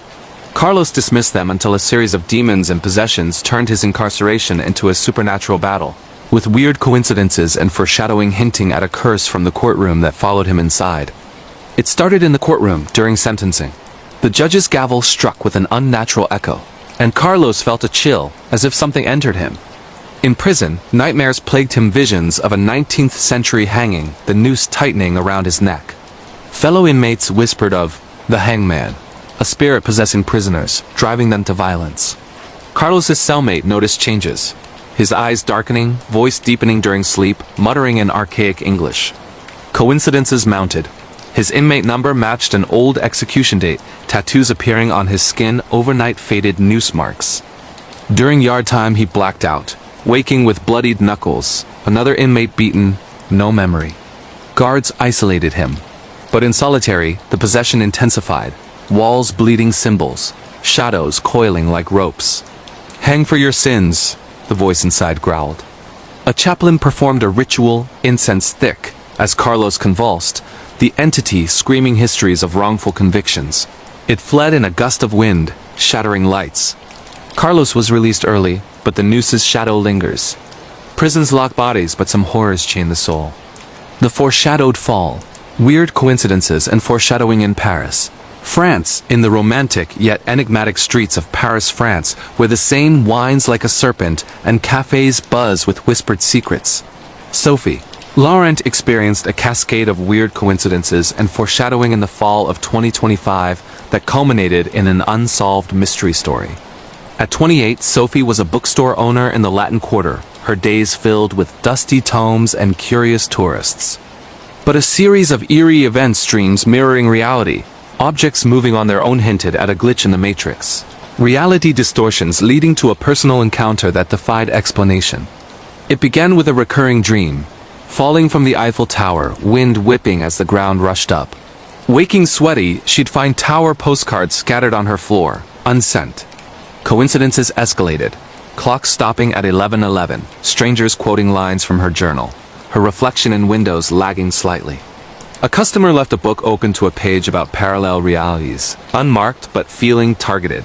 Carlos dismissed them until a series of demons and possessions turned his incarceration into a supernatural battle, with weird coincidences and foreshadowing hinting at a curse from the courtroom that followed him inside. It started in the courtroom during sentencing. The judge's gavel struck with an unnatural echo, and Carlos felt a chill, as if something entered him. In prison, nightmares plagued him, visions of a 19th century hanging, the noose tightening around his neck. Fellow inmates whispered of the hangman, a spirit possessing prisoners, driving them to violence. Carlos's cellmate noticed changes. His eyes darkening, voice deepening during sleep, muttering in archaic English. Coincidences mounted. His inmate number matched an old execution date, tattoos appearing on his skin, overnight faded noose marks. During yard time he blacked out, waking with bloodied knuckles, another inmate beaten, no memory. Guards isolated him. But in solitary, the possession intensified, walls bleeding symbols, shadows coiling like ropes. "Hang for your sins," the voice inside growled. A chaplain performed a ritual, incense thick, as Carlos convulsed, the entity screaming histories of wrongful convictions. It fled in a gust of wind, shattering lights. Carlos was released early, but the nooses shadow lingers. Prisons lock bodies, but some horrors chain the soul. The foreshadowed fall. Weird coincidences and foreshadowing in Paris. France, in the romantic yet enigmatic streets of Paris, France, where the Seine winds like a serpent and cafes buzz with whispered secrets. Sophie. Laurent experienced a cascade of weird coincidences and foreshadowing in the fall of 2025 that culminated in an unsolved mystery story. At 28, Sophie was a bookstore owner in the Latin Quarter, her days filled with dusty tomes and curious tourists. But a series of eerie event streams mirroring reality, objects moving on their own hinted at a glitch in the matrix. Reality distortions leading to a personal encounter that defied explanation. It began with a recurring dream. Falling from the Eiffel Tower, wind whipping as the ground rushed up. Waking sweaty, she'd find tower postcards scattered on her floor, unsent. Coincidences escalated. Clocks stopping at 11:11, strangers quoting lines from her journal, her reflection in windows lagging slightly. A customer left a book open to a page about parallel realities, unmarked but feeling targeted.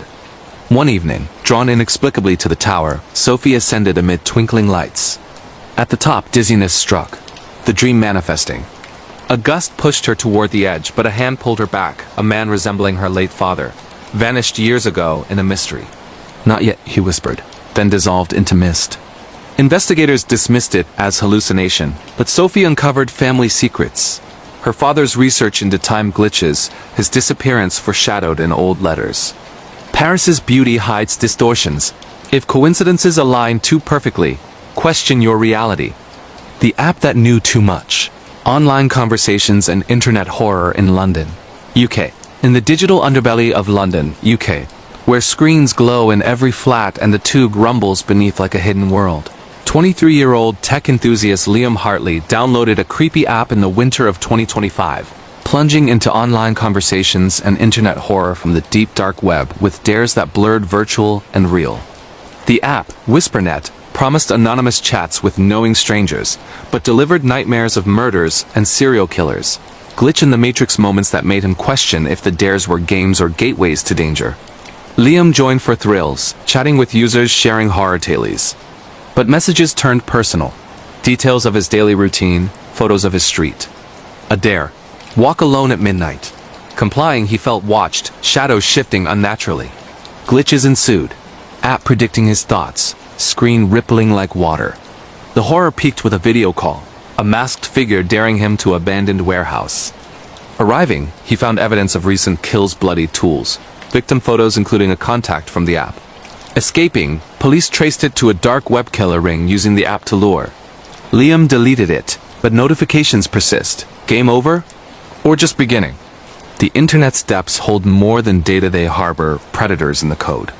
One evening, drawn inexplicably to the tower, Sophie ascended amid twinkling lights. At the top, dizziness struck, the dream manifesting. A gust pushed her toward the edge, but a hand pulled her back. A man resembling her late father, vanished years ago in a mystery. "Not yet," he whispered, then dissolved into mist. Investigators dismissed it as hallucination, but Sophie uncovered family secrets. Her father's research into time glitches, his disappearance foreshadowed in old letters. Paris's beauty hides distortions. If coincidences align too perfectly, question your reality. The app that knew too much. Online conversations and internet horror in London, UK. In the digital underbelly of London, UK, where screens glow in every flat and the tube rumbles beneath like a hidden world. 23-year-old tech enthusiast Liam Hartley downloaded a creepy app in the winter of 2025, plunging into online conversations and internet horror from the deep dark web with dares that blurred virtual and real. The app, WhisperNet, promised anonymous chats with knowing strangers, but delivered nightmares of murders and serial killers. Glitch in the Matrix moments that made him question if the dares were games or gateways to danger. Liam joined for thrills, chatting with users sharing horror tales. But messages turned personal. Details of his daily routine, photos of his street. A dare. Walk alone at midnight. Complying, he felt watched, shadows shifting unnaturally. Glitches ensued. App predicting his thoughts, screen rippling like water. The horror peaked with a video call, a masked figure daring him to abandoned warehouse. Arriving, he found evidence of recent kills, bloody tools, victim photos including a contact from the app. Escaping, police traced it to a dark web killer ring using the app to lure. Liam deleted it, but notifications persist. Game over? Or just beginning? The internet's depths hold more than data. They harbor predators in the code.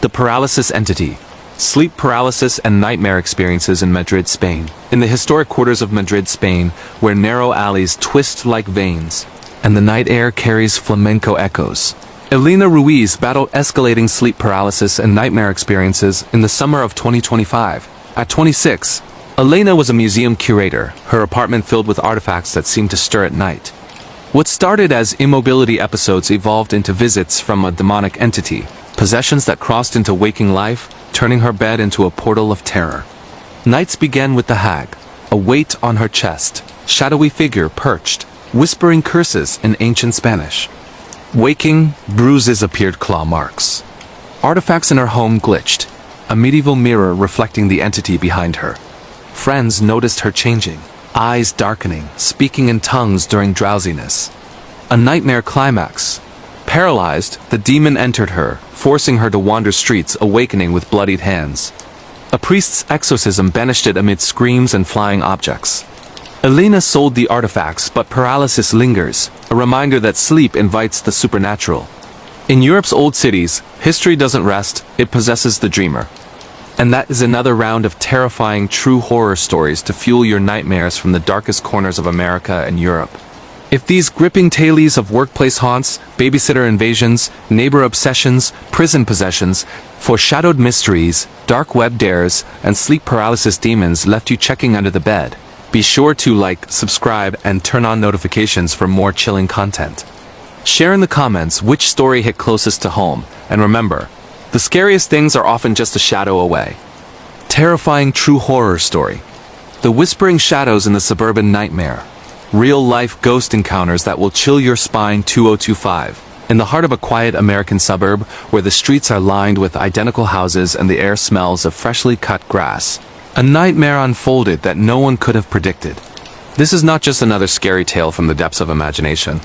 The paralysis entity. Sleep paralysis and nightmare experiences in Madrid, Spain. In the historic quarters of Madrid, Spain, where narrow alleys twist like veins, and the night air carries flamenco echoes. Elena Ruiz battled escalating sleep paralysis and nightmare experiences in the summer of 2025. At 26, Elena was a museum curator, her apartment filled with artifacts that seemed to stir at night. What started as immobility episodes evolved into visits from a demonic entity, possessions that crossed into waking life, turning her bed into a portal of terror. Nights began with the hag, a weight on her chest, shadowy figure perched, whispering curses in ancient Spanish. Waking, bruises appeared, claw marks. Artifacts in her home glitched, a medieval mirror reflecting the entity behind her. Friends noticed her changing, eyes darkening, speaking in tongues during drowsiness. A nightmare climax. Paralyzed, the demon entered her, forcing her to wander streets, awakening with bloodied hands. A priest's exorcism banished it amid screams and flying objects. Elena sold the artifacts, but paralysis lingers, a reminder that sleep invites the supernatural. In Europe's old cities, history doesn't rest, it possesses the dreamer. And that is another round of terrifying true horror stories to fuel your nightmares from the darkest corners of America and Europe. If these gripping tales of workplace haunts, babysitter invasions, neighbor obsessions, prison possessions, foreshadowed mysteries, dark web dares, and sleep paralysis demons left you checking under the bed, be sure to like, subscribe, and turn on notifications for more chilling content. Share in the comments which story hit closest to home, and remember, the scariest things are often just a shadow away. Terrifying true horror story. The whispering shadows in the suburban nightmare. Real-life ghost encounters that will chill your spine. 2025. In the heart of a quiet American suburb, where the streets are lined with identical houses and the air smells of freshly cut grass, a nightmare unfolded that no one could have predicted. This is not just another scary tale from the depths of imagination.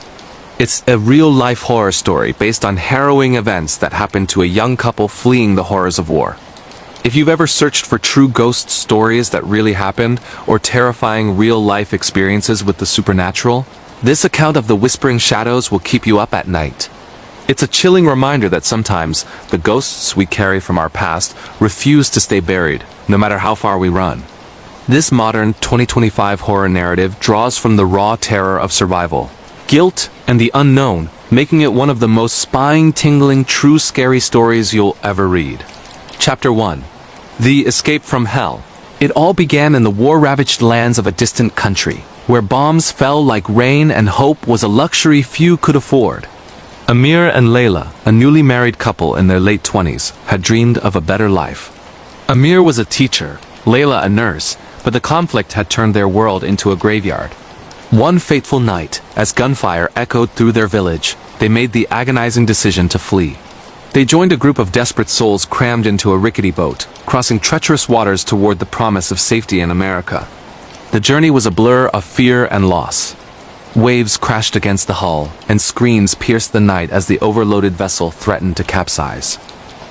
It's a real-life horror story based on harrowing events that happened to a young couple fleeing the horrors of war. If you've ever searched for true ghost stories that really happened, or terrifying real-life experiences with the supernatural, this account of the whispering shadows will keep you up at night. It's a chilling reminder that sometimes the ghosts we carry from our past refuse to stay buried, no matter how far we run. This modern 2025 horror narrative draws from the raw terror of survival, guilt, and the unknown, making it one of the most spine-tingling, true scary stories you'll ever read. Chapter 1. The Escape from Hell. It all began in the war-ravaged lands of a distant country. where bombs fell like rain and hope was a luxury few could afford. Amir and Layla, a newly married couple in their late 20s, had dreamed of a better life. Amir was a teacher, Layla a nurse, but the conflict had turned their world into a graveyard. One fateful night, as gunfire echoed through their village, they made the agonizing decision to flee. They joined a group of desperate souls crammed into a rickety boat, crossing treacherous waters toward the promise of safety in America. The journey was a blur of fear and loss. Waves crashed against the hull, and screams pierced the night as the overloaded vessel threatened to capsize.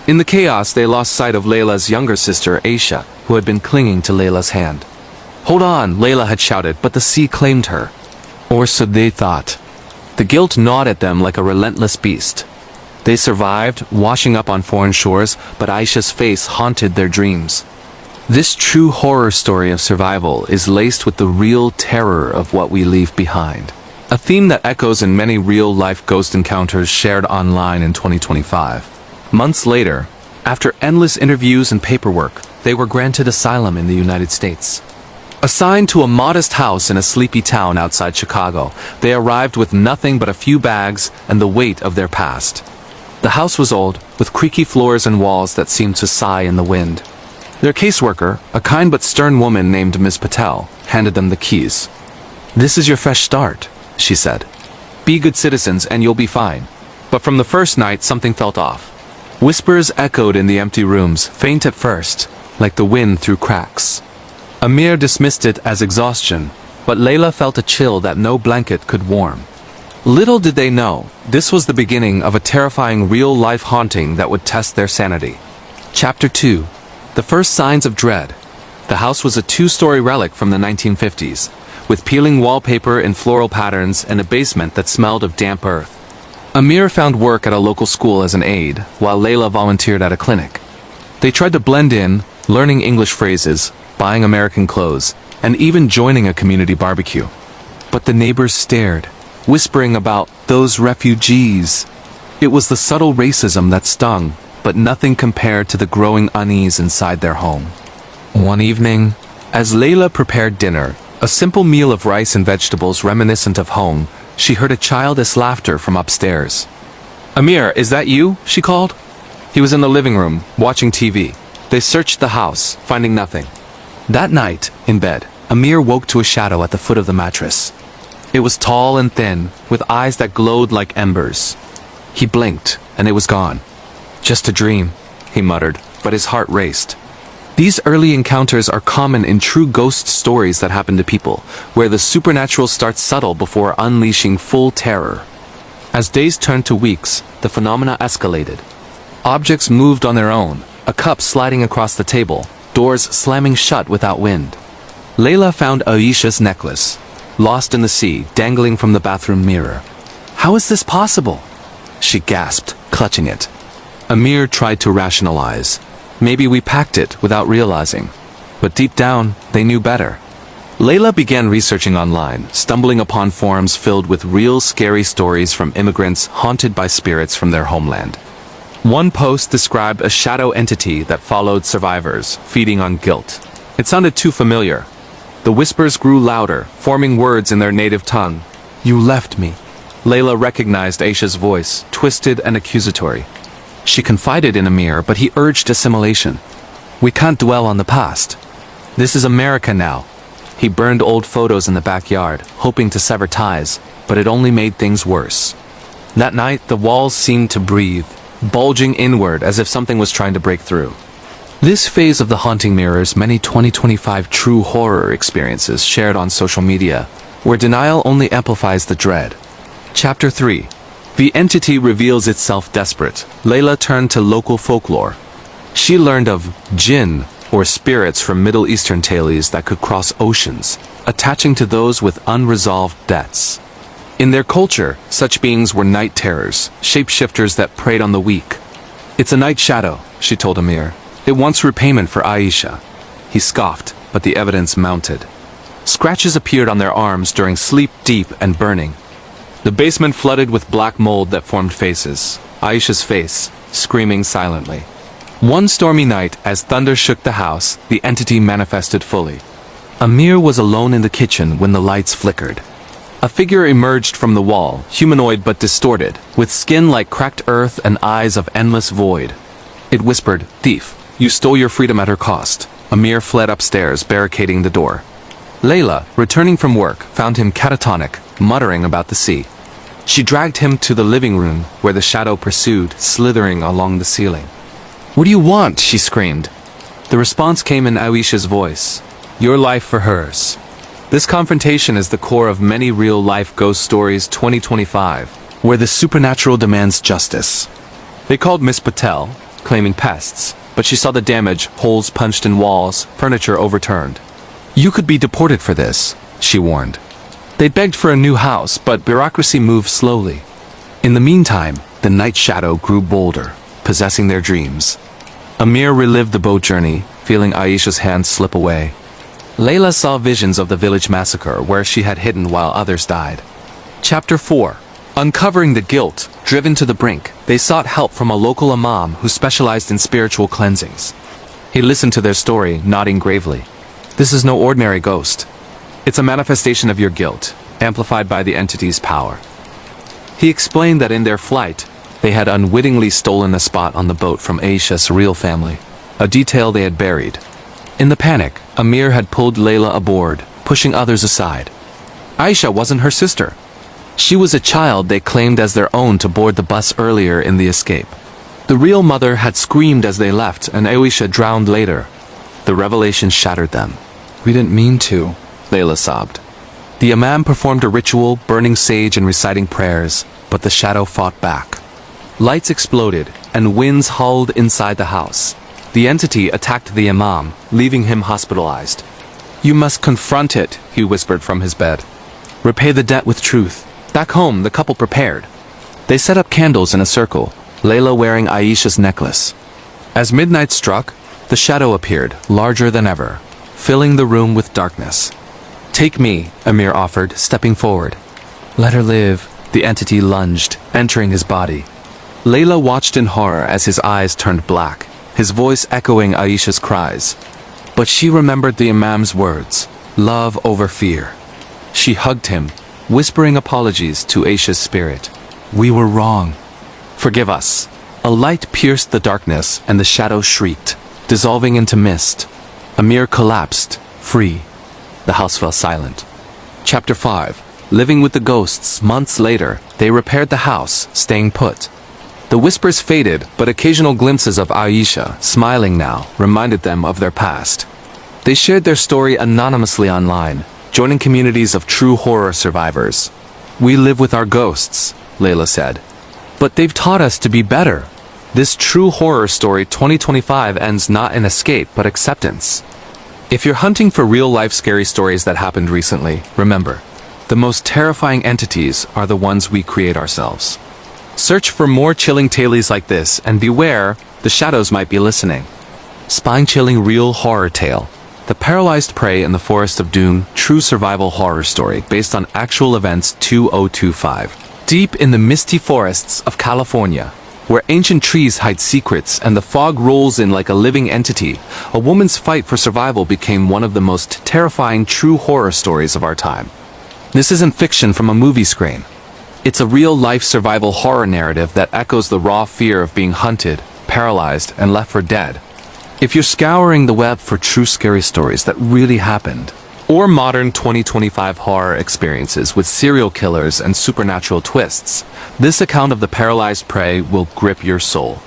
In the chaos, they lost sight of Layla's younger sister, Aisha, who had been clinging to Layla's hand. "Hold on," Layla had shouted, but the sea claimed her. Or so they thought. The guilt gnawed at them like a relentless beast. They survived, washing up on foreign shores, but Aisha's face haunted their dreams. This true horror story of survival is laced with the real terror of what we leave behind. A theme that echoes in many real-life ghost encounters shared online in 2025. Months later, after endless interviews and paperwork, they were granted asylum in the United States. Assigned to a modest house in a sleepy town outside Chicago, they arrived with nothing but a few bags and the weight of their past. The house was old, with creaky floors and walls that seemed to sigh in the wind. Their caseworker, a kind but stern woman named Ms. Patel, handed them the keys. "This is your fresh start," she said. "Be good citizens and you'll be fine." But from the first night, something felt off. Whispers echoed in the empty rooms, faint at first, like the wind through cracks. Amir dismissed it as exhaustion, but Layla felt a chill that no blanket could warm. Little did they know, this was the beginning of a terrifying real-life haunting that would test their sanity. Chapter 2. The First Signs of Dread. The house was a two-story relic from the 1950s, with peeling wallpaper in floral patterns and a basement that smelled of damp earth. Amir found work at a local school as an aide, while Layla volunteered at a clinic. They tried to blend in, learning English phrases, buying American clothes, and even joining a community barbecue. But the neighbors stared, whispering about those refugees. It was the subtle racism that stung, but nothing compared to the growing unease inside their home. One evening, as Layla prepared dinner, a simple meal of rice and vegetables reminiscent of home, she heard a childish laughter from upstairs. "Amir, is that you?" she called. He was in the living room, watching TV. They searched the house, finding nothing. That night, in bed, Amir woke to a shadow at the foot of the mattress. It was tall and thin, with eyes that glowed like embers. He blinked, and it was gone. "Just a dream," he muttered, but his heart raced. These early encounters are common in true ghost stories that happen to people, where the supernatural starts subtle before unleashing full terror. As days turned to weeks, the phenomena escalated. Objects moved on their own, a cup sliding across the table, doors slamming shut without wind. Layla found Aisha's necklace, lost in the sea, dangling from the bathroom mirror. "How is this possible?" she gasped, clutching it. Amir tried to rationalize. "Maybe we packed it without realizing." But deep down, they knew better. Layla began researching online, stumbling upon forums filled with real scary stories from immigrants haunted by spirits from their homeland. One post described a shadow entity that followed survivors, feeding on guilt. It sounded too familiar. The whispers grew louder, forming words in their native tongue. "You left me." Layla recognized Aisha's voice, twisted and accusatory. She confided in Amir, but he urged assimilation. "We can't dwell on the past. This is America now." He burned old photos in the backyard, hoping to sever ties, but it only made things worse. That night, the walls seemed to breathe, bulging inward as if something was trying to break through. This phase of the haunting mirrors many 2025 true horror experiences shared on social media, where denial only amplifies the dread. Chapter 3. The entity reveals itself desperate. Layla turned to local folklore. She learned of jinn, or spirits from Middle Eastern tales that could cross oceans, attaching to those with unresolved debts. In their culture, such beings were night terrors, shapeshifters that preyed on the weak. "It's a night shadow," she told Amir. "It wants repayment for Aisha." He scoffed, but the evidence mounted. Scratches appeared on their arms during sleep deep and burning. The basement flooded with black mold that formed faces. Aisha's face, screaming silently. One stormy night, as thunder shook the house, the entity manifested fully. Amir was alone in the kitchen when the lights flickered. A figure emerged from the wall, humanoid but distorted, with skin like cracked earth and eyes of endless void. It whispered, "Thief, you stole your freedom at her cost." Amir fled upstairs, barricading the door. Layla, returning from work, found him catatonic, muttering about the sea. She dragged him to the living room, where the shadow pursued, slithering along the ceiling. "What do you want?" she screamed. The response came in Aisha's voice. "Your life for hers." This confrontation is the core of many real-life ghost stories 2025, where the supernatural demands justice. They called Miss Patel, claiming pests, but she saw the damage, holes punched in walls, furniture overturned. "You could be deported for this," she warned. They begged for a new house, but bureaucracy moved slowly. In the meantime, the night shadow grew bolder, possessing their dreams. Amir relived the boat journey, feeling Aisha's hands slip away. Layla saw visions of the village massacre where she had hidden while others died. Chapter 4. Uncovering the guilt, driven to the brink, they sought help from a local imam who specialized in spiritual cleansings. He listened to their story, nodding gravely. "This is no ordinary ghost. It's a manifestation of your guilt, amplified by the entity's power." He explained that in their flight, they had unwittingly stolen a spot on the boat from Aisha's real family, a detail they had buried. In the panic, Amir had pulled Layla aboard, pushing others aside. Aisha wasn't her sister. She was a child they claimed as their own to board the bus earlier in the escape. The real mother had screamed as they left, and Aisha drowned later. The revelation shattered them. "We didn't mean to," Layla sobbed. The imam performed a ritual, burning sage and reciting prayers, but the shadow fought back. Lights exploded, and winds howled inside the house. The entity attacked the imam, leaving him hospitalized. "You must confront it," he whispered from his bed. "Repay the debt with truth." Back home, the couple prepared. They set up candles in a circle, Layla wearing Aisha's necklace. As midnight struck, the shadow appeared, larger than ever, filling the room with darkness. "Take me," Amir offered, stepping forward. "Let her live," the entity lunged, entering his body. Layla watched in horror as his eyes turned black, his voice echoing Aisha's cries. But she remembered the imam's words, love over fear. She hugged him, whispering apologies to Aisha's spirit. "We were wrong. Forgive us." A light pierced the darkness, and the shadow shrieked, dissolving into mist. Amir collapsed, free. The house fell silent. Chapter 5. Living with the ghosts. Months later, they repaired the house, staying put. The whispers faded, but occasional glimpses of Aisha, smiling now, reminded them of their past. They shared their story anonymously online, joining communities of true horror survivors. "We live with our ghosts," Layla said. "But they've taught us to be better." This true horror story 2025 ends not in escape but acceptance. If you're hunting for real-life scary stories that happened recently, remember, the most terrifying entities are the ones we create ourselves. Search for more chilling tales like this, and beware, the shadows might be listening. Spine-chilling real horror tale. The Paralyzed Prey in the Forest of Doom, true survival horror story based on actual events 2025. Deep in the misty forests of California, where ancient trees hide secrets and the fog rolls in like a living entity, a woman's fight for survival became one of the most terrifying true horror stories of our time. This isn't fiction from a movie screen. It's a real-life survival horror narrative that echoes the raw fear of being hunted, paralyzed, and left for dead. If you're scouring the web for true scary stories that really happened, or modern 2025 horror experiences with serial killers and supernatural twists, this account of the Paralyzed Prey will grip your soul.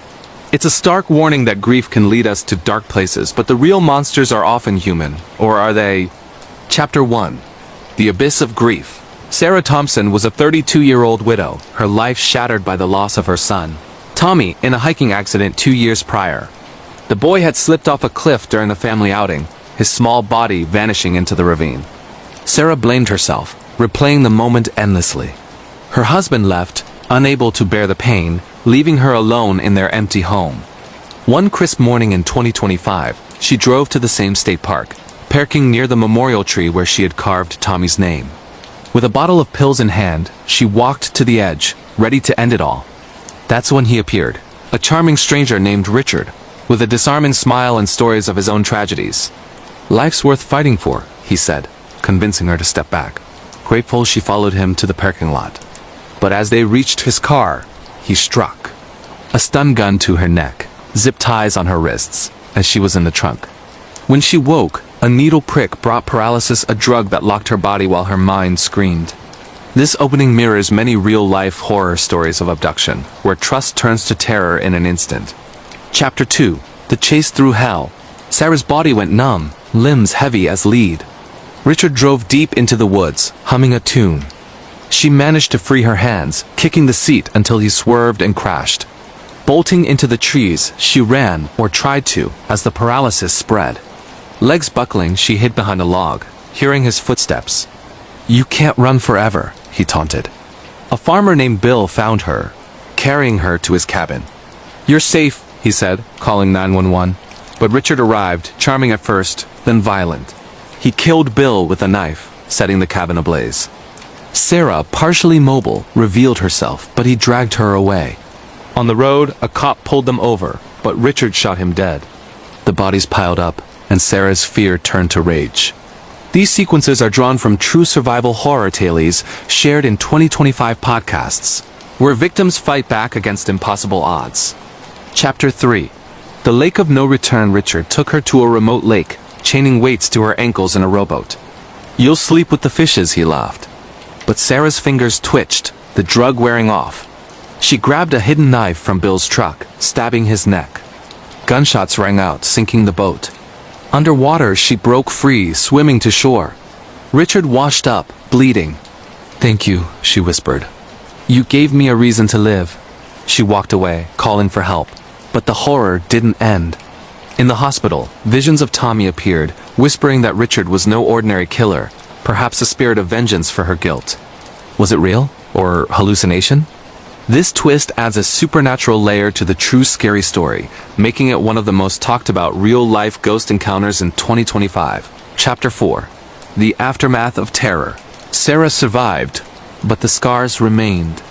It's a stark warning that grief can lead us to dark places, but the real monsters are often human. Or are they? Chapter 1. The Abyss of Grief. Sarah Thompson was a 32-year-old widow, her life shattered by the loss of her son, Tommy, in a hiking accident 2 years prior. The boy had slipped off a cliff during a family outing, his small body vanishing into the ravine. Sarah blamed herself, replaying the moment endlessly. Her husband left, unable to bear the pain, leaving her alone in their empty home. One crisp morning in 2025, she drove to the same state park, parking near the memorial tree where she had carved Tommy's name. With a bottle of pills in hand, she walked to the edge, ready to end it all. That's when he appeared, a charming stranger named Richard, with a disarming smile and stories of his own tragedies. "Life's worth fighting for," he said, convincing her to step back. Grateful, she followed him to the parking lot. But as they reached his car, he struck. A stun gun to her neck, zip ties on her wrists, as she was in the trunk. When she woke, a needle prick brought paralysis, a drug that locked her body while her mind screamed. This opening mirrors many real-life horror stories of abduction, where trust turns to terror in an instant. Chapter 2. The Chase Through Hell. Sarah's body went numb, limbs heavy as lead. Richard drove deep into the woods, humming a tune. She managed to free her hands, kicking the seat until he swerved and crashed. Bolting into the trees, she ran, or tried to, as the paralysis spread. Legs buckling, she hid behind a log, hearing his footsteps. "You can't run forever," he taunted. A farmer named Bill found her, carrying her to his cabin. "You're safe," he said, calling 911. But Richard arrived, charming at first, then violent. He killed Bill with a knife, setting the cabin ablaze. Sarah, partially mobile, revealed herself, but he dragged her away. On the road, a cop pulled them over, but Richard shot him dead. The bodies piled up, and Sarah's fear turned to rage. These sequences are drawn from true survival horror tales shared in 2025 podcasts, where victims fight back against impossible odds. Chapter 3. The Lake of No Return. Richard took her to a remote lake, chaining weights to her ankles in a rowboat. "You'll sleep with the fishes," he laughed. But Sarah's fingers twitched, the drug wearing off. She grabbed a hidden knife from Bill's truck, stabbing his neck. Gunshots rang out, sinking the boat. Underwater, she broke free, swimming to shore. Richard washed up, bleeding. "Thank you," she whispered. "You gave me a reason to live." She walked away, calling for help. But the horror didn't end. In the hospital, visions of Tommy appeared, whispering that Richard was no ordinary killer, perhaps a spirit of vengeance for her guilt. Was it real? Or hallucination? This twist adds a supernatural layer to the true scary story, making it one of the most talked about real-life ghost encounters in 2025. Chapter 4. The Aftermath of Terror. Sarah survived, but the scars remained.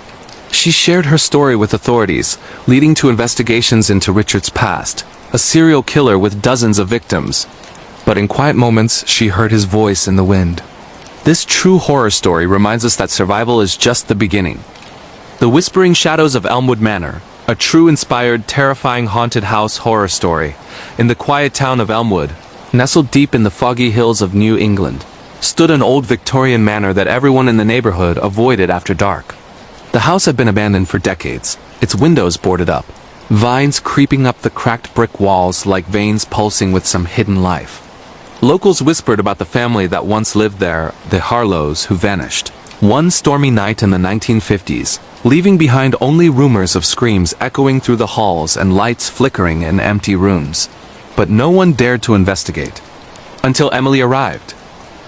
She shared her story with authorities, leading to investigations into Richard's past, a serial killer with dozens of victims. But in quiet moments, she heard his voice in the wind. This true horror story reminds us that survival is just the beginning. The Whispering Shadows of Elmwood Manor, a true inspired, terrifying haunted house horror story. In the quiet town of Elmwood, nestled deep in the foggy hills of New England, stood an old Victorian manor that everyone in the neighborhood avoided after dark. The house had been abandoned for decades, its windows boarded up, vines creeping up the cracked brick walls like veins pulsing with some hidden life. Locals whispered about the family that once lived there, the Harlows, who vanished. One stormy night in the 1950s, leaving behind only rumors of screams echoing through the halls and lights flickering in empty rooms. But no one dared to investigate. Until Emily arrived.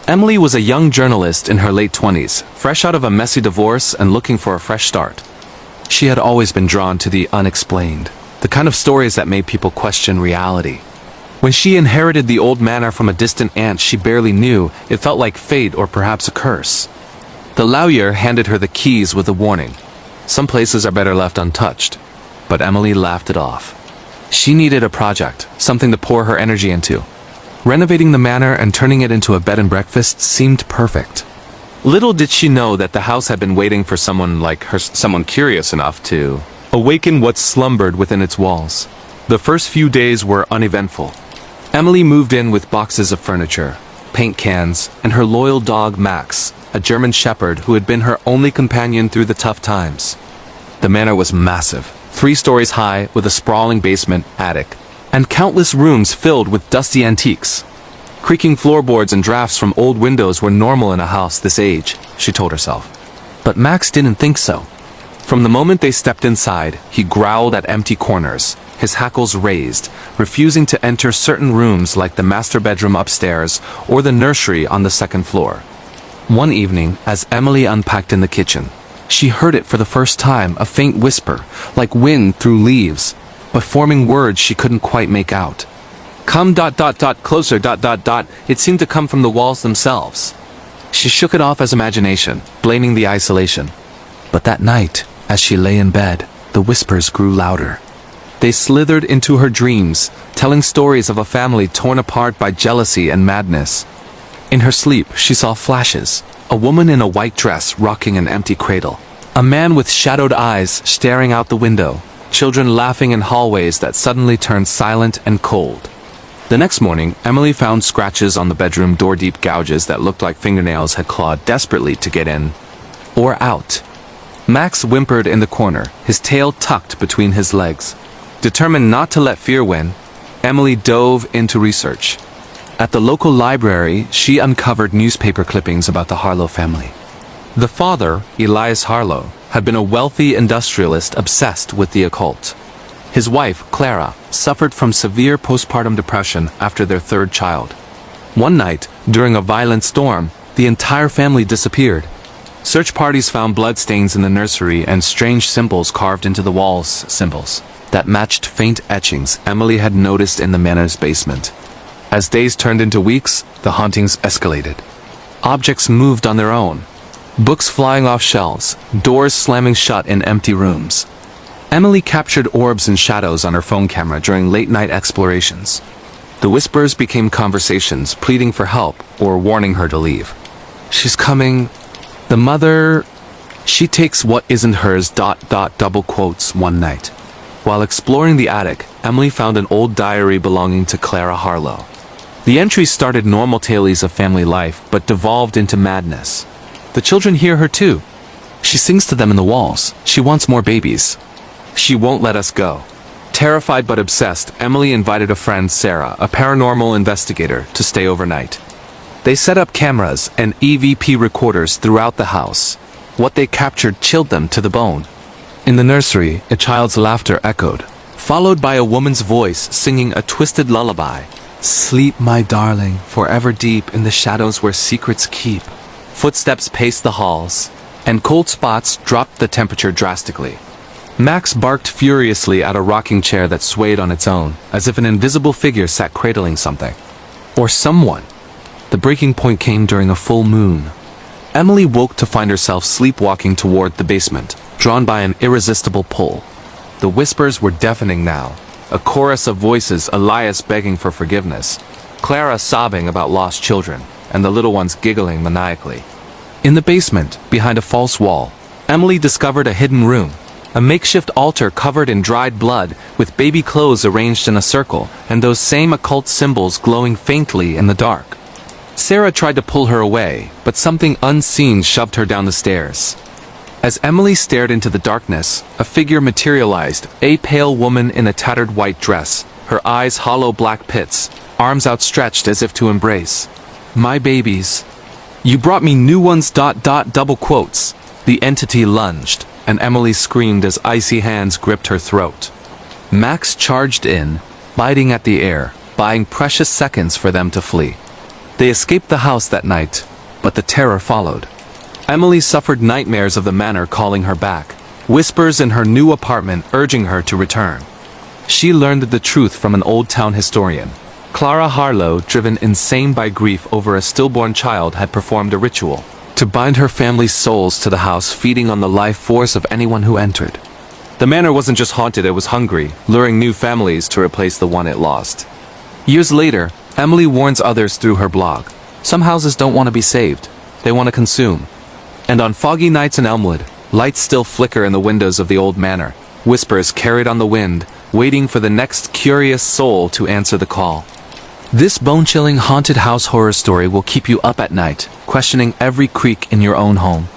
Emily was a young journalist in her late 20s, fresh out of a messy divorce and looking for a fresh start. She had always been drawn to the unexplained, the kind of stories that made people question reality. When she inherited the old manor from a distant aunt she barely knew, it felt like fate or perhaps a curse. The lawyer handed her the keys with a warning. Some places are better left untouched. But Emily laughed it off. She needed a project, something to pour her energy into. Renovating the manor and turning it into a bed and breakfast seemed perfect. Little did she know that the house had been waiting for someone like her, someone curious enough to awaken what slumbered within its walls. The first few days were uneventful. Emily moved in with boxes of furniture, paint cans, and her loyal dog Max, a German shepherd who had been her only companion through the tough times. The manor was massive, 3 stories high with a sprawling basement, attic, and countless rooms filled with dusty antiques. Creaking floorboards and drafts from old windows were normal in a house this age, she told herself. But Max didn't think so. From the moment they stepped inside, he growled at empty corners, his hackles raised, refusing to enter certain rooms like the master bedroom upstairs or the nursery on the 2nd floor. One evening, as Emily unpacked in the kitchen, she heard it for the first time, a faint whisper, like wind through leaves, but forming words she couldn't quite make out. "Come ... closer ... It seemed to come from the walls themselves. She shook it off as imagination, blaming the isolation. But that night, as she lay in bed, the whispers grew louder. They slithered into her dreams, telling stories of a family torn apart by jealousy and madness. In her sleep, she saw flashes. A woman in a white dress rocking an empty cradle. A man with shadowed eyes staring out the window. Children laughing in hallways that suddenly turned silent and cold. The next morning, Emily found scratches on the bedroom door, deep gouges that looked like fingernails had clawed desperately to get in or out. Max whimpered in the corner, his tail tucked between his legs. Determined not to let fear win, Emily dove into research. At the local library, she uncovered newspaper clippings about the Harlow family. The father, Elias Harlow, had been a wealthy industrialist obsessed with the occult. His wife, Clara, suffered from severe postpartum depression after their third child. One night, during a violent storm, the entire family disappeared. Search parties found bloodstains in the nursery and strange symbols carved into the walls, symbols that matched faint etchings Emily had noticed in the manor's basement. As days turned into weeks, the hauntings escalated. Objects moved on their own. Books flying off shelves, doors slamming shut in empty rooms. Emily captured orbs and shadows on her phone camera during late-night explorations. The whispers became conversations, pleading for help or warning her to leave. She's coming. The mother... She takes what isn't hers... double quotes one night. While exploring the attic, Emily found an old diary belonging to Clara Harlow. The entries started normal tales of family life, but devolved into madness. The children hear her too. She sings to them in the walls. She wants more babies. She won't let us go. Terrified but obsessed, Emily invited a friend, Sarah, a paranormal investigator, to stay overnight. They set up cameras and EVP recorders throughout the house. What they captured chilled them to the bone. In the nursery, a child's laughter echoed, followed by a woman's voice singing a twisted lullaby. Sleep, my darling, forever deep in the shadows where secrets keep. Footsteps paced the halls, and cold spots dropped the temperature drastically. Max barked furiously at a rocking chair that swayed on its own, as if an invisible figure sat cradling something. Or someone. The breaking point came during a full moon. Emily woke to find herself sleepwalking toward the basement, drawn by an irresistible pull. The whispers were deafening now. A chorus of voices, Elias begging for forgiveness, Clara sobbing about lost children, and the little ones giggling maniacally. In the basement, behind a false wall, Emily discovered a hidden room. A makeshift altar covered in dried blood, with baby clothes arranged in a circle, and those same occult symbols glowing faintly in the dark. Sarah tried to pull her away, but something unseen shoved her down the stairs. As Emily stared into the darkness, a figure materialized, a pale woman in a tattered white dress, her eyes hollow black pits, arms outstretched as if to embrace. My babies. You brought me new ones... double quotes. The entity lunged, and Emily screamed as icy hands gripped her throat. Max charged in, biting at the air, buying precious seconds for them to flee. They escaped the house that night, but the terror followed. Emily suffered nightmares of the manor calling her back, whispers in her new apartment urging her to return. She learned the truth from an old town historian. Clara Harlow, driven insane by grief over a stillborn child, had performed a ritual to bind her family's souls to the house, feeding on the life force of anyone who entered. The manor wasn't just haunted, it was hungry, luring new families to replace the one it lost. Years later, Emily warns others through her blog. Some houses don't want to be saved, they want to consume. And on foggy nights in Elmwood, lights still flicker in the windows of the old manor, whispers carried on the wind, waiting for the next curious soul to answer the call. This bone-chilling haunted house horror story will keep you up at night, questioning every creak in your own home.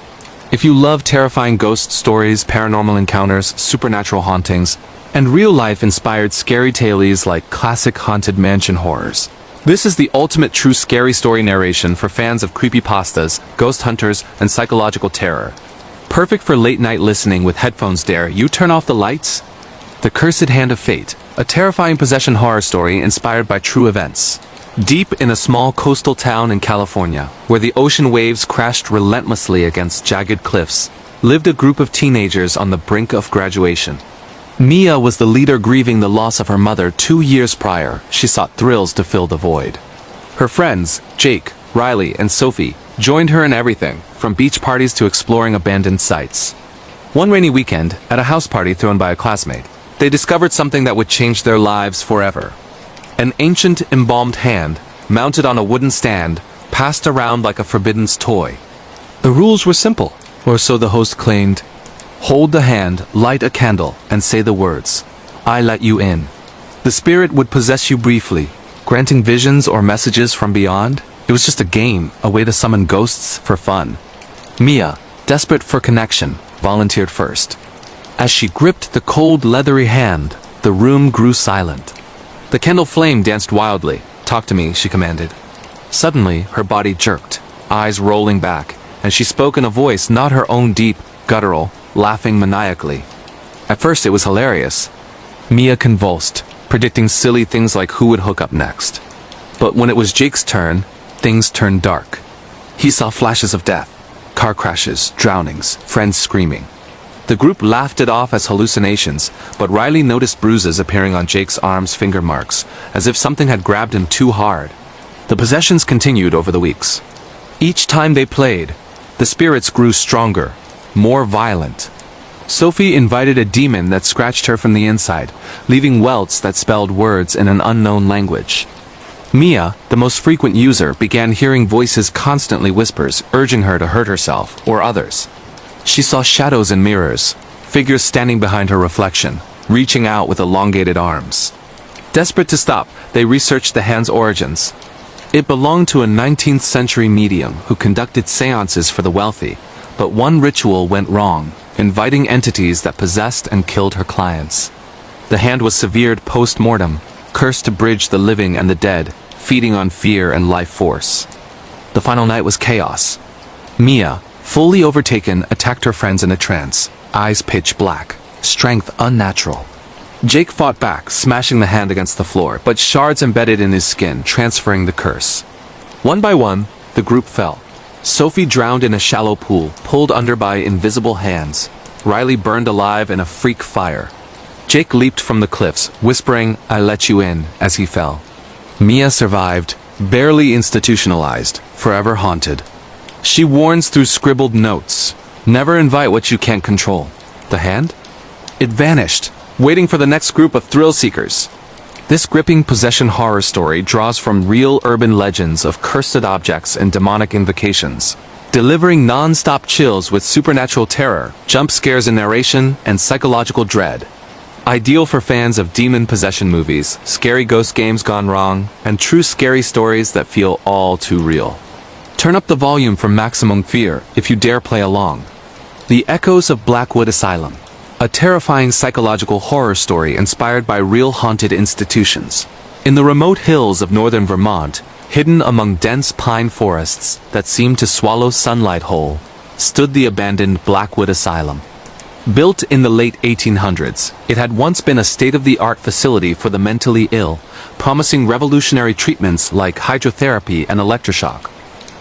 If you love terrifying ghost stories, paranormal encounters, supernatural hauntings, and real-life inspired scary tales like classic haunted mansion horrors, this is the ultimate true scary story narration for fans of creepypastas, ghost hunters, and psychological terror. Perfect for late-night listening with headphones. Dare you turn off the lights? The Cursed Hand of Fate, a terrifying possession horror story inspired by true events. Deep in a small coastal town in California, where the ocean waves crashed relentlessly against jagged cliffs, lived a group of teenagers on the brink of graduation. Mia was the leader, grieving the loss of her mother 2 years prior. She sought thrills to fill the void. Her friends, Jake, Riley, and Sophie, joined her in everything, from beach parties to exploring abandoned sites. One rainy weekend, at a house party thrown by a classmate, they discovered something that would change their lives forever. An ancient embalmed hand, mounted on a wooden stand, passed around like a forbidden toy. The rules were simple, or so the host claimed. Hold the hand, light a candle, and say the words, "I let you in." The spirit would possess you briefly, granting visions or messages from beyond. It was just a game, a way to summon ghosts for fun. Mia, desperate for connection, volunteered first. As she gripped the cold, leathery hand, the room grew silent. The candle flame danced wildly. "Talk to me," she commanded. Suddenly, her body jerked, eyes rolling back, and she spoke in a voice not her own, deep, guttural, laughing maniacally. At first it was hilarious. Mia convulsed, predicting silly things like who would hook up next. But when it was Jake's turn, things turned dark. He saw flashes of death, car crashes, drownings, friends screaming. The group laughed it off as hallucinations, but Riley noticed bruises appearing on Jake's arms, finger marks, as if something had grabbed him too hard. The possessions continued over the weeks. Each time they played, the spirits grew stronger, more violent. Sophie invited a demon that scratched her from the inside, leaving welts that spelled words in an unknown language. Mia, the most frequent user, began hearing voices, constantly whispers, urging her to hurt herself or others. She saw shadows in mirrors, figures standing behind her reflection, reaching out with elongated arms. Desperate to stop, they researched the hand's origins. It belonged to a 19th century medium who conducted seances for the wealthy, but one ritual went wrong, inviting entities that possessed and killed her clients. The hand was severed post-mortem, cursed to bridge the living and the dead, feeding on fear and life force. The final night was chaos. Mia, fully overtaken, attacked her friends in a trance, eyes pitch black, strength unnatural. Jake fought back, smashing the hand against the floor, but shards embedded in his skin, transferring the curse. One by one, the group fell. Sophie drowned in a shallow pool, pulled under by invisible hands. Riley burned alive in a freak fire. Jake leaped from the cliffs, whispering, "I let you in," as he fell. Mia survived, barely institutionalized, forever haunted. She warns through scribbled notes, "Never invite what you can't control." The hand? It vanished, waiting for the next group of thrill seekers. This gripping possession horror story draws from real urban legends of cursed objects and demonic invocations, delivering non-stop chills with supernatural terror, jump scares in narration, and psychological dread. Ideal for fans of demon possession movies, scary ghost games gone wrong, and true scary stories that feel all too real. Turn up the volume for maximum fear if you dare play along. The Echoes of Blackwood Asylum. A terrifying psychological horror story inspired by real haunted institutions. In the remote hills of northern Vermont, hidden among dense pine forests that seemed to swallow sunlight whole, stood the abandoned Blackwood Asylum. Built in the late 1800s, it had once been a state-of-the-art facility for the mentally ill, promising revolutionary treatments like hydrotherapy and electroshock.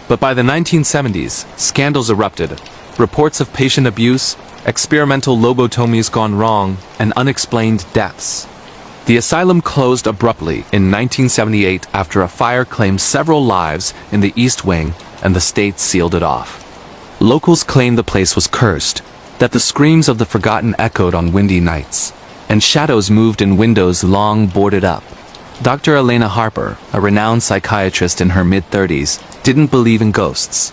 But by the 1970s, scandals erupted. Reports of patient abuse, experimental lobotomies gone wrong, and unexplained deaths. The asylum closed abruptly in 1978 after a fire claimed several lives in the East Wing, and the state sealed it off. Locals claimed the place was cursed, that the screams of the forgotten echoed on windy nights, and shadows moved in windows long boarded up. Dr. Elena Harper, a renowned psychiatrist in her mid-30s, didn't believe in ghosts.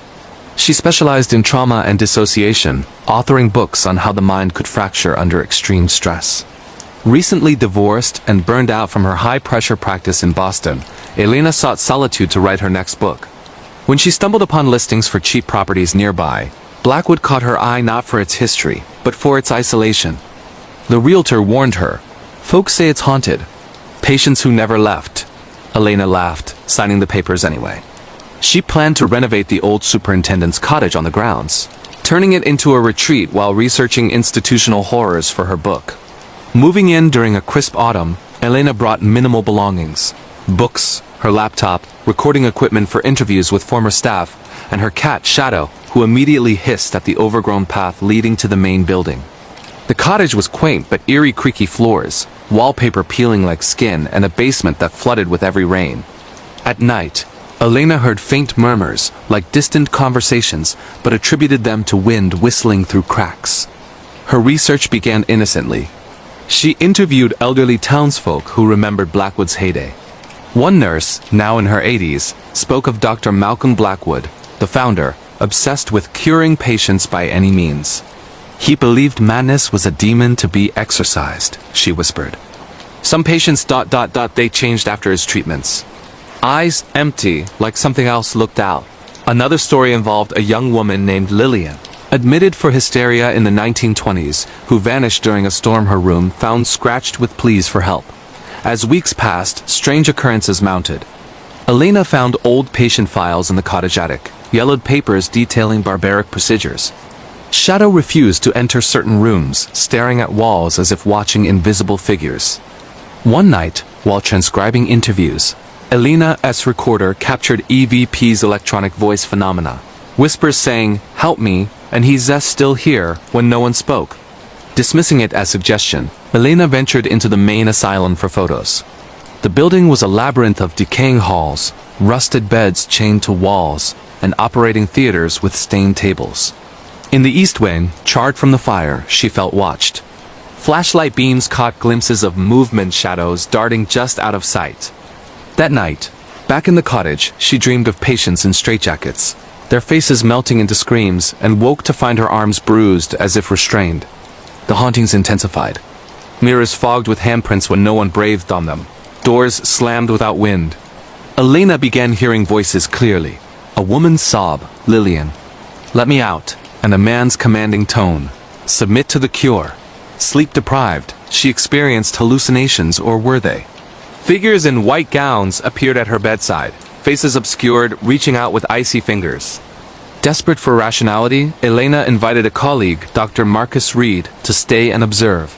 She specialized in trauma and dissociation, authoring books on how the mind could fracture under extreme stress. Recently divorced and burned out from her high-pressure practice in Boston, Elena sought solitude to write her next book. When she stumbled upon listings for cheap properties nearby, Blackwood caught her eye not for its history, but for its isolation. The realtor warned her, "Folks say it's haunted. Patients who never left." Elena laughed, signing the papers anyway. She planned to renovate the old superintendent's cottage on the grounds, turning it into a retreat while researching institutional horrors for her book. Moving in during a crisp autumn, Elena brought minimal belongings: books, her laptop, recording equipment for interviews with former staff, and her cat, Shadow, who immediately hissed at the overgrown path leading to the main building. The cottage was quaint but eerie, creaky floors, wallpaper peeling like skin, and a basement that flooded with every rain. At night, Elena heard faint murmurs, like distant conversations, but attributed them to wind whistling through cracks. Her research began innocently. She interviewed elderly townsfolk who remembered Blackwood's heyday. One nurse, now in her 80s, spoke of Dr. Malcolm Blackwood, the founder, obsessed with curing patients by any means. He believed madness was a demon to be exorcised, she whispered. Some patients ... they changed after his treatments. Eyes empty, like something else looked out. Another story involved a young woman named Lillian, admitted for hysteria in the 1920s, who vanished during a storm. Her room found scratched with pleas for help. As weeks passed, strange occurrences mounted. Elena found old patient files in the cottage attic, yellowed papers detailing barbaric procedures. Shadow refused to enter certain rooms, staring at walls as if watching invisible figures. One night, while transcribing interviews, Elena's recorder captured EVP's electronic voice phenomena. Whispers saying, "Help me," and "He's still here," when no one spoke. Dismissing it as suggestion, Elena ventured into the main asylum for photos. The building was a labyrinth of decaying halls, rusted beds chained to walls, and operating theaters with stained tables. In the east wing, charred from the fire, she felt watched. Flashlight beams caught glimpses of movement shadows darting just out of sight. That night, back in the cottage, she dreamed of patients in straitjackets, their faces melting into screams, and woke to find her arms bruised as if restrained. The hauntings intensified. Mirrors fogged with handprints when no one breathed on them. Doors slammed without wind. Elena began hearing voices clearly. A woman's sob, "Lillian, let me out," and a man's commanding tone, "Submit to the cure." Sleep-deprived, she experienced hallucinations, or were they? Figures in white gowns appeared at her bedside, faces obscured, reaching out with icy fingers. Desperate for rationality, Elena invited a colleague, Dr. Marcus Reed, to stay and observe.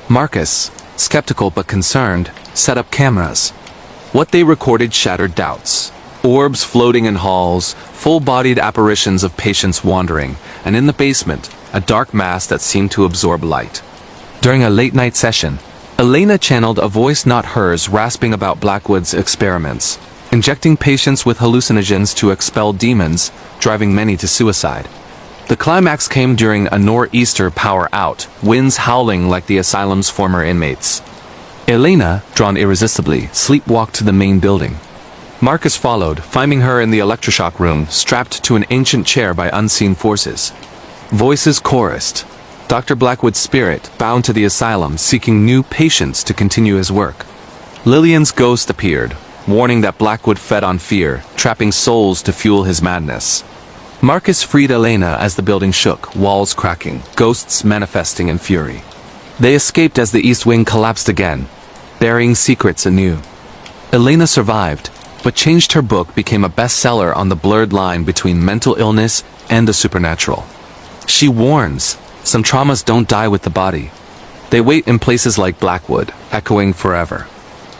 Marcus, skeptical but concerned, set up cameras. What they recorded shattered doubts. Orbs floating in halls, full-bodied apparitions of patients wandering, and in the basement, a dark mass that seemed to absorb light. During a late-night session, Elena channeled a voice not hers rasping about Blackwood's experiments, injecting patients with hallucinogens to expel demons, driving many to suicide. The climax came during a nor'easter power out, winds howling like the asylum's former inmates. Elena, drawn irresistibly, sleepwalked to the main building. Marcus followed, finding her in the electroshock room, strapped to an ancient chair by unseen forces. Voices chorused. Dr. Blackwood's spirit, bound to the asylum, seeking new patients to continue his work. Lillian's ghost appeared, warning that Blackwood fed on fear, trapping souls to fuel his madness. Marcus freed Elena as the building shook, walls cracking, ghosts manifesting in fury. They escaped as the east wing collapsed again, burying secrets anew. Elena survived, but changed. Her book became a bestseller on the blurred line between mental illness and the supernatural. She warns, some traumas don't die with the body. They wait in places like Blackwood, echoing forever.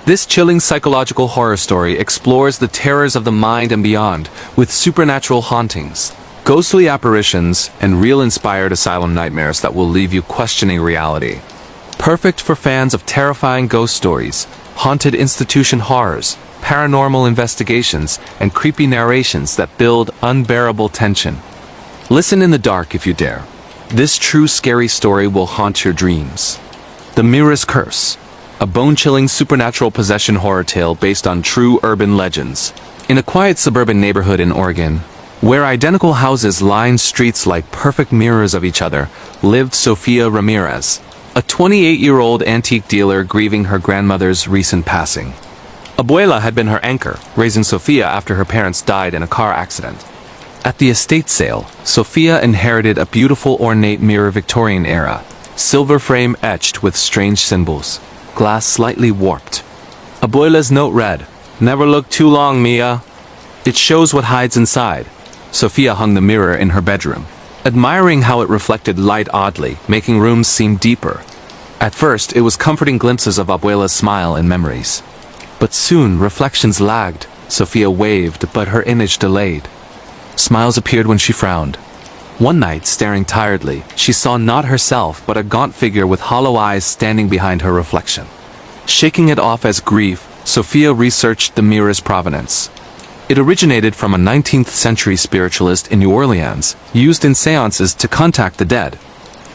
This chilling psychological horror story explores the terrors of the mind and beyond, with supernatural hauntings, ghostly apparitions, and real-inspired asylum nightmares that will leave you questioning reality. Perfect for fans of terrifying ghost stories, haunted institution horrors, paranormal investigations, and creepy narrations that build unbearable tension. Listen in the dark if you dare. This true scary story will haunt your dreams. The Mirror's Curse, a bone-chilling supernatural possession horror tale based on true urban legends. In a quiet suburban neighborhood in Oregon, where identical houses lined streets like perfect mirrors of each other, lived Sofia Ramirez, a 28-year-old antique dealer grieving her grandmother's recent passing. Abuela had been her anchor, raising Sofia after her parents died in a car accident. At the estate sale, Sofia inherited a beautiful ornate mirror Victorian era, silver frame etched with strange symbols, glass slightly warped. Abuela's note read, "Never look too long, Mia. It shows what hides inside." Sofia hung the mirror in her bedroom, admiring how it reflected light oddly, making rooms seem deeper. At first, it was comforting glimpses of Abuela's smile and memories. But soon, reflections lagged. Sofia waved, but her image delayed. Smiles appeared when she frowned. One night, staring tiredly, she saw not herself but a gaunt figure with hollow eyes standing behind her reflection. Shaking it off as grief, Sofia researched the mirror's provenance. It originated from a 19th century spiritualist in New Orleans, used in seances to contact the dead.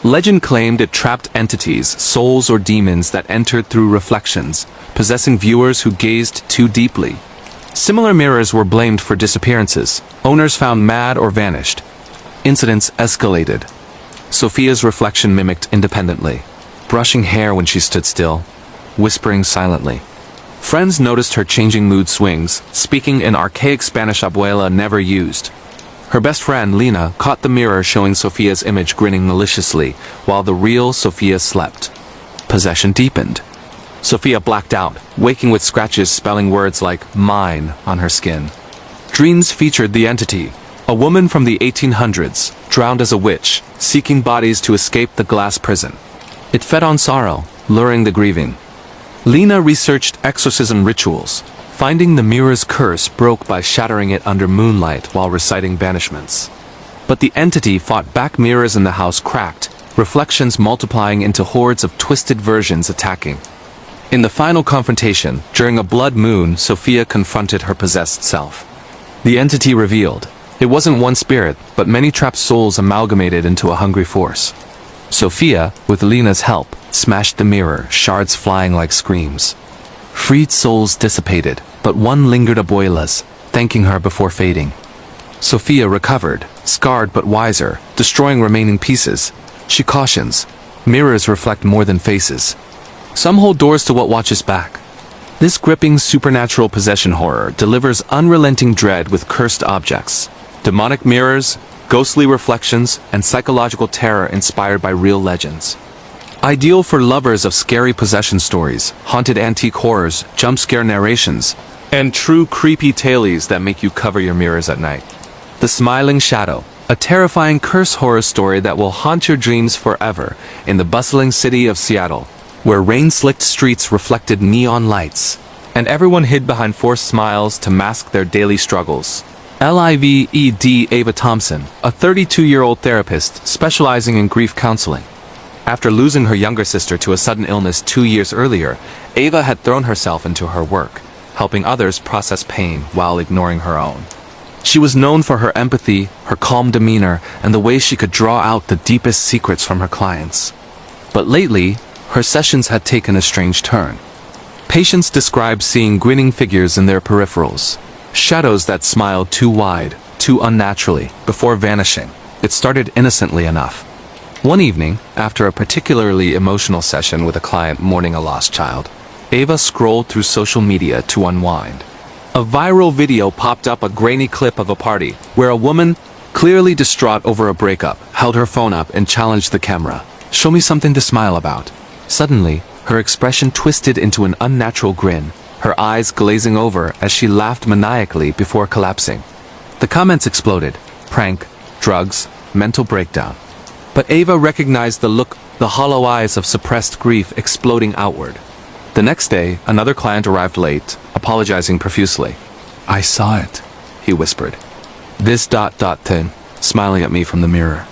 Legend claimed it trapped entities, souls or demons that entered through reflections, possessing viewers who gazed too deeply. Similar mirrors were blamed for disappearances, owners found mad or vanished. Incidents escalated. Sophia's reflection mimicked independently, brushing hair when she stood still, whispering silently. Friends noticed her changing mood swings, speaking in archaic Spanish abuela never used. Her best friend, Lena, caught the mirror showing Sophia's image grinning maliciously, while the real Sophia slept. Possession deepened. Sophia blacked out, waking with scratches spelling words like mine on her skin. Dreams featured the entity, a woman from the 1800s, drowned as a witch, seeking bodies to escape the glass prison. It fed on sorrow, luring the grieving. Lena researched exorcism rituals, finding the mirror's curse broke by shattering it under moonlight while reciting banishments. But the entity fought back, mirrors in the house cracked, reflections multiplying into hordes of twisted versions attacking. In the final confrontation, during a blood moon, Sophia confronted her possessed self. The entity revealed. It wasn't one spirit, but many trapped souls amalgamated into a hungry force. Sophia, with Lena's help, smashed the mirror, shards flying like screams. Freed souls dissipated, but one lingered, abuelas, thanking her before fading. Sophia recovered, scarred but wiser, destroying remaining pieces. She cautions, mirrors reflect more than faces. Some hold doors to what watches back. This gripping supernatural possession horror delivers unrelenting dread with cursed objects, demonic mirrors, ghostly reflections, and psychological terror inspired by real legends. Ideal for lovers of scary possession stories, haunted antique horrors, jump-scare narrations, and true creepy tales that make you cover your mirrors at night. The Smiling Shadow, a terrifying curse horror story that will haunt your dreams forever in the bustling city of Seattle, where rain-slicked streets reflected neon lights, and everyone hid behind forced smiles to mask their daily struggles. Lived Ava Thompson, a 32-year-old therapist specializing in grief counseling. After losing her younger sister to a sudden illness 2 years earlier, Ava had thrown herself into her work, helping others process pain while ignoring her own. She was known for her empathy, her calm demeanor, and the way she could draw out the deepest secrets from her clients. But lately, her sessions had taken a strange turn. Patients described seeing grinning figures in their peripherals, shadows that smiled too wide, too unnaturally, before vanishing. It started innocently enough. One evening, after a particularly emotional session with a client mourning a lost child, Ava scrolled through social media to unwind. A viral video popped up, a grainy clip of a party, where a woman, clearly distraught over a breakup, held her phone up and challenged the camera. "Show me something to smile about." Suddenly, her expression twisted into an unnatural grin, her eyes glazing over as she laughed maniacally before collapsing. The comments exploded. Prank, drugs, mental breakdown. But Ava recognized the look, the hollow eyes of suppressed grief exploding outward. The next day, another client arrived late, apologizing profusely. "I saw it," he whispered. "This thing," smiling at me from the mirror.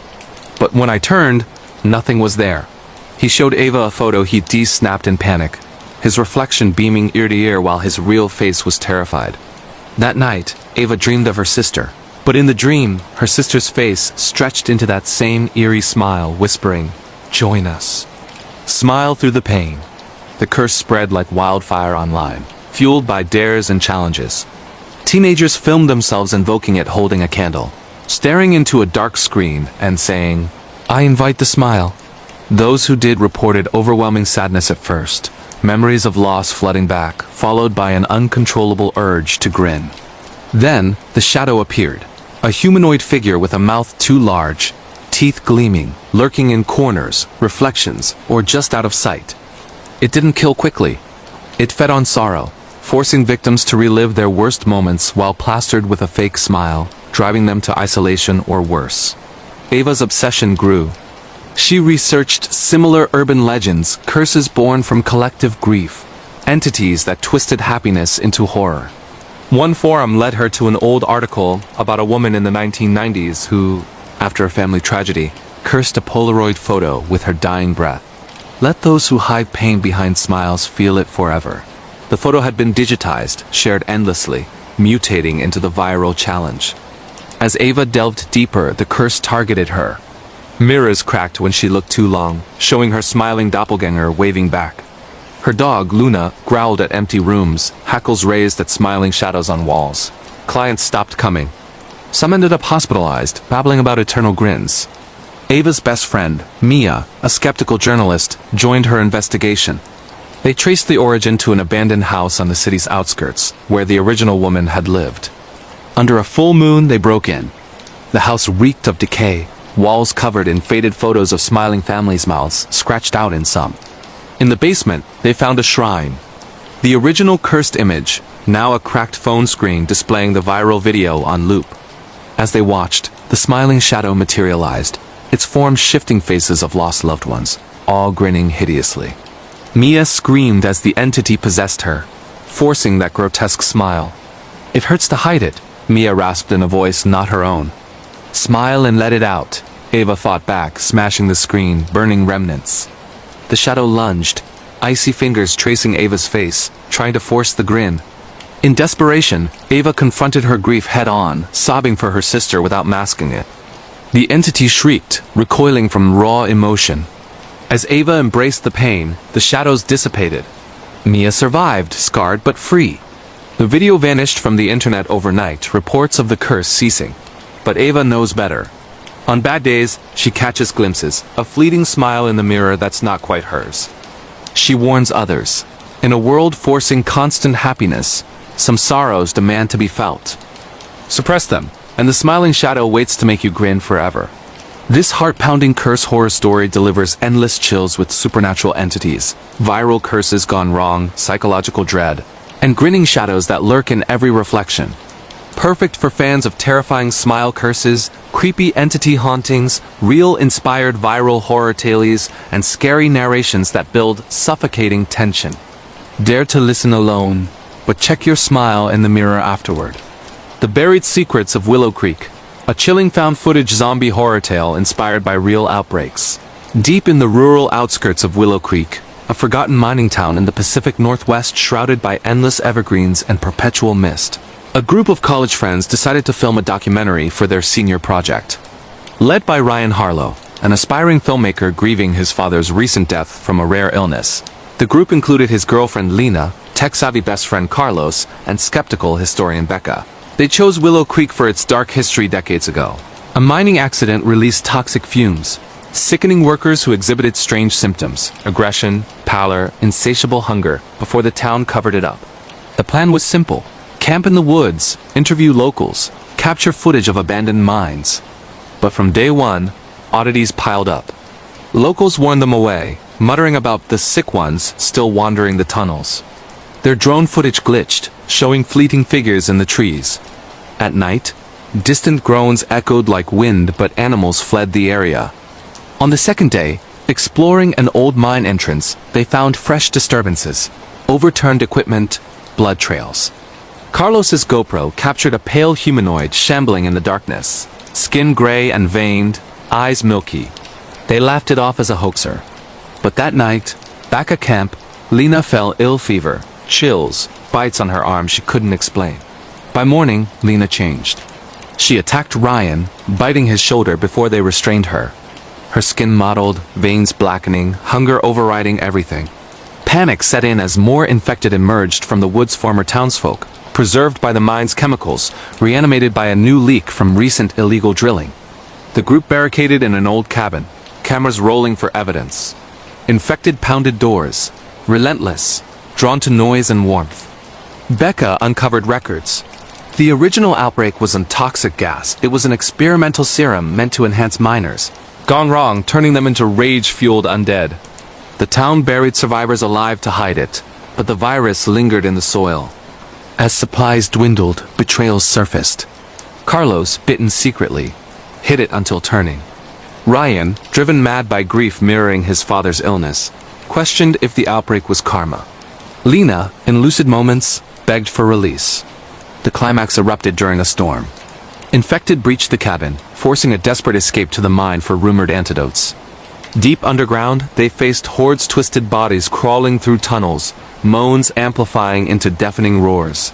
But when I turned, nothing was there. He showed Ava a photo he de-snapped in panic, his reflection beaming ear to ear while his real face was terrified. That night, Ava dreamed of her sister. But in the dream, her sister's face stretched into that same eerie smile, whispering, "Join us." Smile through the pain. The curse spread like wildfire online, fueled by dares and challenges. Teenagers filmed themselves invoking it holding a candle, staring into a dark screen and saying, "I invite the smile." Those who did reported overwhelming sadness at first, memories of loss flooding back, followed by an uncontrollable urge to grin. Then, the shadow appeared. A humanoid figure with a mouth too large, teeth gleaming, lurking in corners, reflections, or just out of sight. It didn't kill quickly. It fed on sorrow, forcing victims to relive their worst moments while plastered with a fake smile, driving them to isolation or worse. Ava's obsession grew. She researched similar urban legends, curses born from collective grief, entities that twisted happiness into horror. One forum led her to an old article about a woman in the 1990s who, after a family tragedy, cursed a Polaroid photo with her dying breath. Let those who hide pain behind smiles feel it forever. The photo had been digitized, shared endlessly, mutating into the viral challenge. As Ava delved deeper, the curse targeted her. Mirrors cracked when she looked too long, showing her smiling doppelganger waving back. Her dog, Luna, growled at empty rooms, hackles raised at smiling shadows on walls. Clients stopped coming. Some ended up hospitalized, babbling about eternal grins. Ava's best friend, Mia, a skeptical journalist, joined her investigation. They traced the origin to an abandoned house on the city's outskirts, where the original woman had lived. Under a full moon, they broke in. The house reeked of decay, walls covered in faded photos of smiling families' mouths, scratched out in some. In the basement, they found a shrine. The original cursed image, now a cracked phone screen displaying the viral video on loop. As they watched, the smiling shadow materialized, its form shifting faces of lost loved ones, all grinning hideously. Mia screamed as the entity possessed her, forcing that grotesque smile. "It hurts to hide it," Mia rasped in a voice not her own. "Smile and let it out," Ava fought back, smashing the screen, burning remnants. The shadow lunged, icy fingers tracing Ava's face, trying to force the grin. In desperation, Ava confronted her grief head-on, sobbing for her sister without masking it. The entity shrieked, recoiling from raw emotion. As Ava embraced the pain, the shadows dissipated. Mia survived, scarred but free. The video vanished from the internet overnight, reports of the curse ceasing. But Ava knows better. On bad days, she catches glimpses, a fleeting smile in the mirror that's not quite hers. She warns others. In a world forcing constant happiness, some sorrows demand to be felt. Suppress them, and the smiling shadow waits to make you grin forever. This heart-pounding curse horror story delivers endless chills with supernatural entities, viral curses gone wrong, psychological dread, and grinning shadows that lurk in every reflection. Perfect for fans of terrifying smile curses, creepy entity hauntings, real inspired viral horror tales, and scary narrations that build suffocating tension. Dare to listen alone, but check your smile in the mirror afterward. The Buried Secrets of Willow Creek, a chilling found-footage zombie horror tale inspired by real outbreaks. Deep in the rural outskirts of Willow Creek, a forgotten mining town in the Pacific Northwest shrouded by endless evergreens and perpetual mist, a group of college friends decided to film a documentary for their senior project. Led by Ryan Harlow, an aspiring filmmaker grieving his father's recent death from a rare illness, the group included his girlfriend Lena, tech-savvy best friend Carlos, and skeptical historian Becca. They chose Willow Creek for its dark history decades ago. A mining accident released toxic fumes, sickening workers who exhibited strange symptoms, aggression, pallor, insatiable hunger, before the town covered it up. The plan was simple: camp in the woods, interview locals, capture footage of abandoned mines. But from day one, oddities piled up. Locals warned them away, muttering about the sick ones still wandering the tunnels. Their drone footage glitched, showing fleeting figures in the trees. At night, distant groans echoed like wind, but animals fled the area. On the second day, exploring an old mine entrance, they found fresh disturbances, overturned equipment, blood trails. Carlos's GoPro captured a pale humanoid shambling in the darkness, skin gray and veined, eyes milky. They laughed it off as a hoaxer. But that night, back at camp, Lena fell ill fever, chills, bites on her arm she couldn't explain. By morning, Lena changed. She attacked Ryan, biting his shoulder before they restrained her. Her skin mottled, veins blackening, hunger overriding everything. Panic set in as more infected emerged from the wood's former townsfolk, preserved by the mine's chemicals, reanimated by a new leak from recent illegal drilling. The group barricaded in an old cabin, cameras rolling for evidence. Infected pounded doors, relentless, drawn to noise and warmth. Becca uncovered records. The original outbreak was on toxic gas. It was an experimental serum meant to enhance miners. Gone wrong, turning them into rage-fueled undead. The town buried survivors alive to hide it, but the virus lingered in the soil. As supplies dwindled, betrayals surfaced. Carlos, bitten secretly, hid it until turning. Ryan, driven mad by grief mirroring his father's illness, questioned if the outbreak was karma. Lena, in lucid moments, begged for release. The climax erupted during a storm. Infected breached the cabin, forcing a desperate escape to the mine for rumored antidotes. Deep underground, they faced hordes twisted bodies crawling through tunnels, moans amplifying into deafening roars.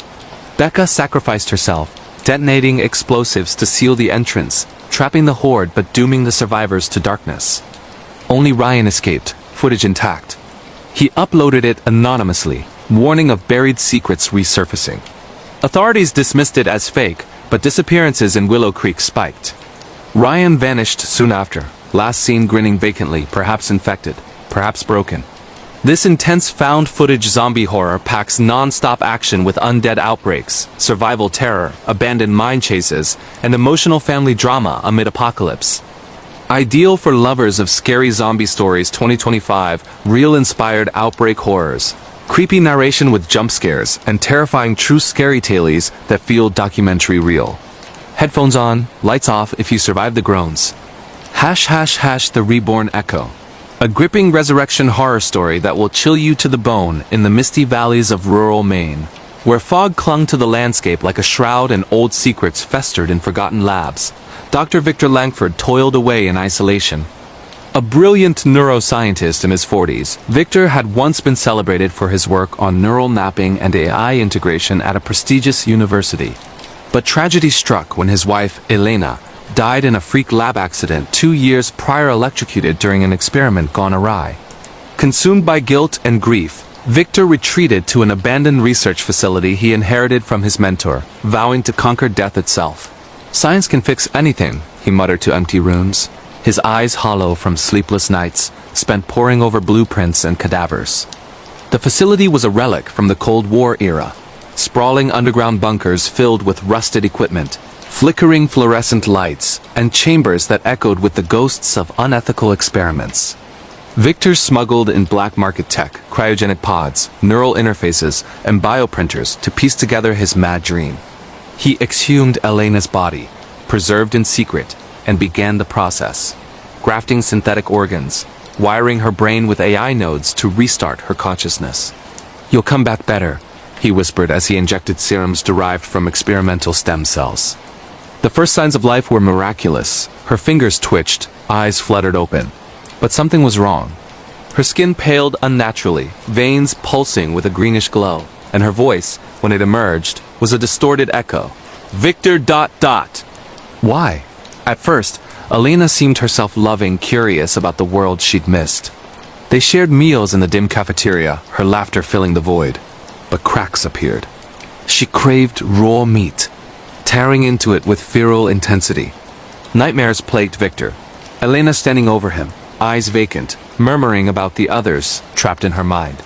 Becca sacrificed herself, detonating explosives to seal the entrance, trapping the horde but dooming the survivors to darkness. Only Ryan escaped, footage intact. He uploaded it anonymously, warning of buried secrets resurfacing. Authorities dismissed it as fake, but disappearances in Willow Creek spiked. Ryan vanished soon after, last seen grinning vacantly, perhaps infected, perhaps broken. This intense found footage zombie horror packs non-stop action with undead outbreaks, survival terror, abandoned mine chases, and emotional family drama amid apocalypse. Ideal for lovers of scary zombie stories 2025, real-inspired outbreak horrors. Creepy narration with jump scares, and terrifying true scary tales that feel documentary real. Headphones on, lights off if you survive the groans. #The Reborn Echo. A gripping resurrection horror story that will chill you to the bone in the misty valleys of rural Maine, where fog clung to the landscape like a shroud and old secrets festered in forgotten labs. Dr. Victor Langford toiled away in isolation. A brilliant neuroscientist in his 40s, Victor had once been celebrated for his work on neural mapping and AI integration at a prestigious university. But tragedy struck when his wife, Elena, died in a freak lab accident 2 years prior, electrocuted during an experiment gone awry. Consumed by guilt and grief, Victor retreated to an abandoned research facility he inherited from his mentor, vowing to conquer death itself. "Science can fix anything," he muttered to empty rooms, his eyes hollow from sleepless nights spent poring over blueprints and cadavers. The facility was a relic from the Cold War era, sprawling underground bunkers filled with rusted equipment, flickering fluorescent lights, and chambers that echoed with the ghosts of unethical experiments. Victor smuggled in black market tech, cryogenic pods, neural interfaces, and bioprinters to piece together his mad dream. He exhumed Elena's body, preserved in secret, and began the process, grafting synthetic organs, wiring her brain with AI nodes to restart her consciousness. "You'll come back better," he whispered as he injected serums derived from experimental stem cells. The first signs of life were miraculous. Her fingers twitched, eyes fluttered open. But something was wrong. Her skin paled unnaturally, veins pulsing with a greenish glow, and her voice, when it emerged, was a distorted echo. "Victor ... Why? At first, Elena seemed herself loving, curious about the world she'd missed. They shared meals in the dim cafeteria, her laughter filling the void. But cracks appeared. She craved raw meat, tearing into it with feral intensity. Nightmares plagued Victor. Elena standing over him, eyes vacant, murmuring about the others trapped in her mind.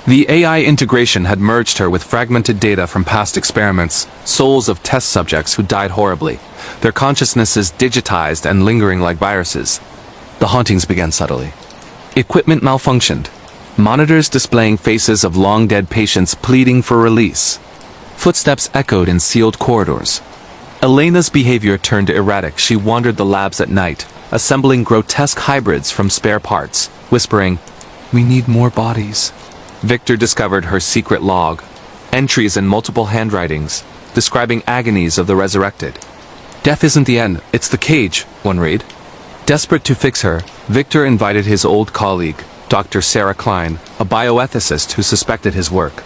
The AI integration had merged her with fragmented data from past experiments, souls of test subjects who died horribly, their consciousnesses digitized and lingering like viruses. The hauntings began subtly. Equipment malfunctioned. Monitors displaying faces of long-dead patients pleading for release. Footsteps echoed in sealed corridors. Elena's behavior turned erratic. She wandered the labs at night, assembling grotesque hybrids from spare parts, whispering, "We need more bodies." Victor discovered her secret log, entries in multiple handwritings, describing agonies of the resurrected. "Death isn't the end, it's the cage," one read. Desperate to fix her, Victor invited his old colleague, Dr. Sarah Klein, a bioethicist who suspected his work.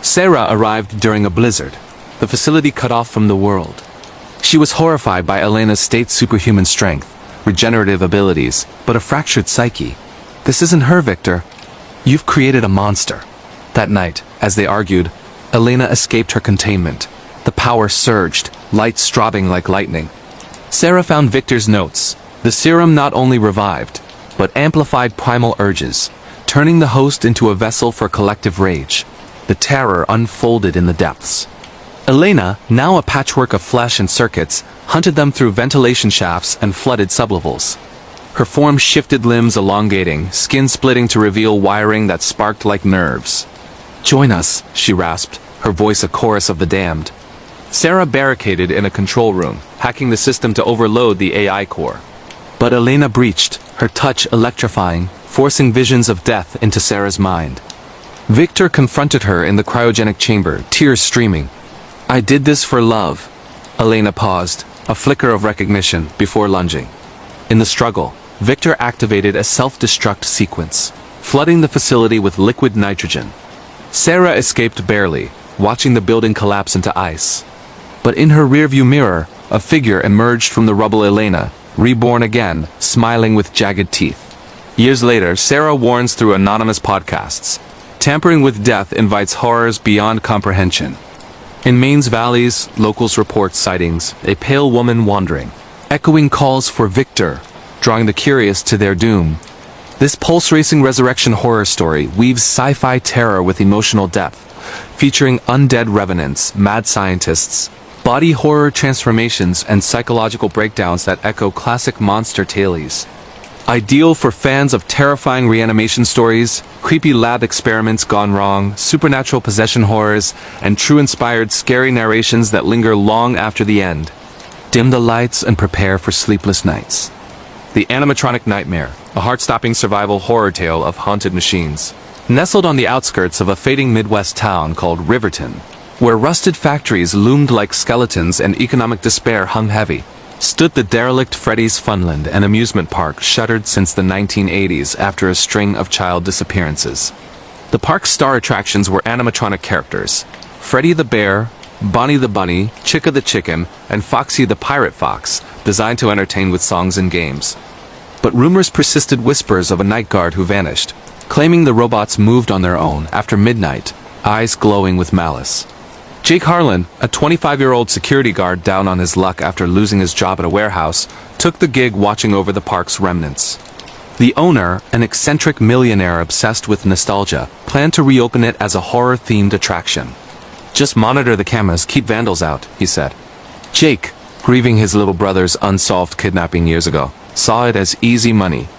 Sarah arrived during a blizzard, the facility cut off from the world. She was horrified by Elena's state superhuman strength, regenerative abilities, but a fractured psyche. "This isn't her, Victor. You've created a monster." That night, as they argued, Elena escaped her containment. The power surged, light strobing like lightning. Sarah found Victor's notes. The serum not only revived, but amplified primal urges, turning the host into a vessel for collective rage. The terror unfolded in the depths. Elena, now a patchwork of flesh and circuits, hunted them through ventilation shafts and flooded sublevels. Her form shifted, limbs elongating, skin splitting to reveal wiring that sparked like nerves. "Join us," she rasped, her voice a chorus of the damned. Sarah barricaded in a control room, hacking the system to overload the AI core. But Elena breached, her touch electrifying, forcing visions of death into Sarah's mind. Victor confronted her in the cryogenic chamber, tears streaming. "I did this for love." Elena paused, a flicker of recognition, before lunging. In the struggle, Victor activated a self-destruct sequence, flooding the facility with liquid nitrogen. Sarah escaped barely, watching the building collapse into ice. But in her rearview mirror, a figure emerged from the rubble. Elena, reborn again, smiling with jagged teeth. Years later, Sarah warns through anonymous podcasts. Tampering with death invites horrors beyond comprehension. In Maine's valleys, locals report sightings, a pale woman wandering, echoing calls for Victor, drawing the curious to their doom. This pulse-racing resurrection horror story weaves sci-fi terror with emotional depth, featuring undead revenants, mad scientists, body horror transformations, and psychological breakdowns that echo classic monster tales. Ideal for fans of terrifying reanimation stories, creepy lab experiments gone wrong, supernatural possession horrors, and true-inspired scary narrations that linger long after the end. Dim the lights and prepare for sleepless nights. The Animatronic Nightmare, a heart-stopping survival horror tale of haunted machines. Nestled on the outskirts of a fading Midwest town called Riverton, where rusted factories loomed like skeletons and economic despair hung heavy, stood the derelict Freddy's Funland, an amusement park shuttered since the 1980s after a string of child disappearances. The park's star attractions were animatronic characters: Freddy the Bear, Bonnie the Bunny, Chica the Chicken, and Foxy the Pirate Fox, designed to entertain with songs and games. But rumors persisted, whispers of a night guard who vanished, claiming the robots moved on their own after midnight, eyes glowing with malice. Jake Harlan, a 25-year-old security guard down on his luck after losing his job at a warehouse, took the gig watching over the park's remnants. The owner, an eccentric millionaire obsessed with nostalgia, planned to reopen it as a horror-themed attraction. "Just monitor the cameras, keep vandals out," he said. Jake, grieving his little brother's unsolved kidnapping years ago, saw it as easy money.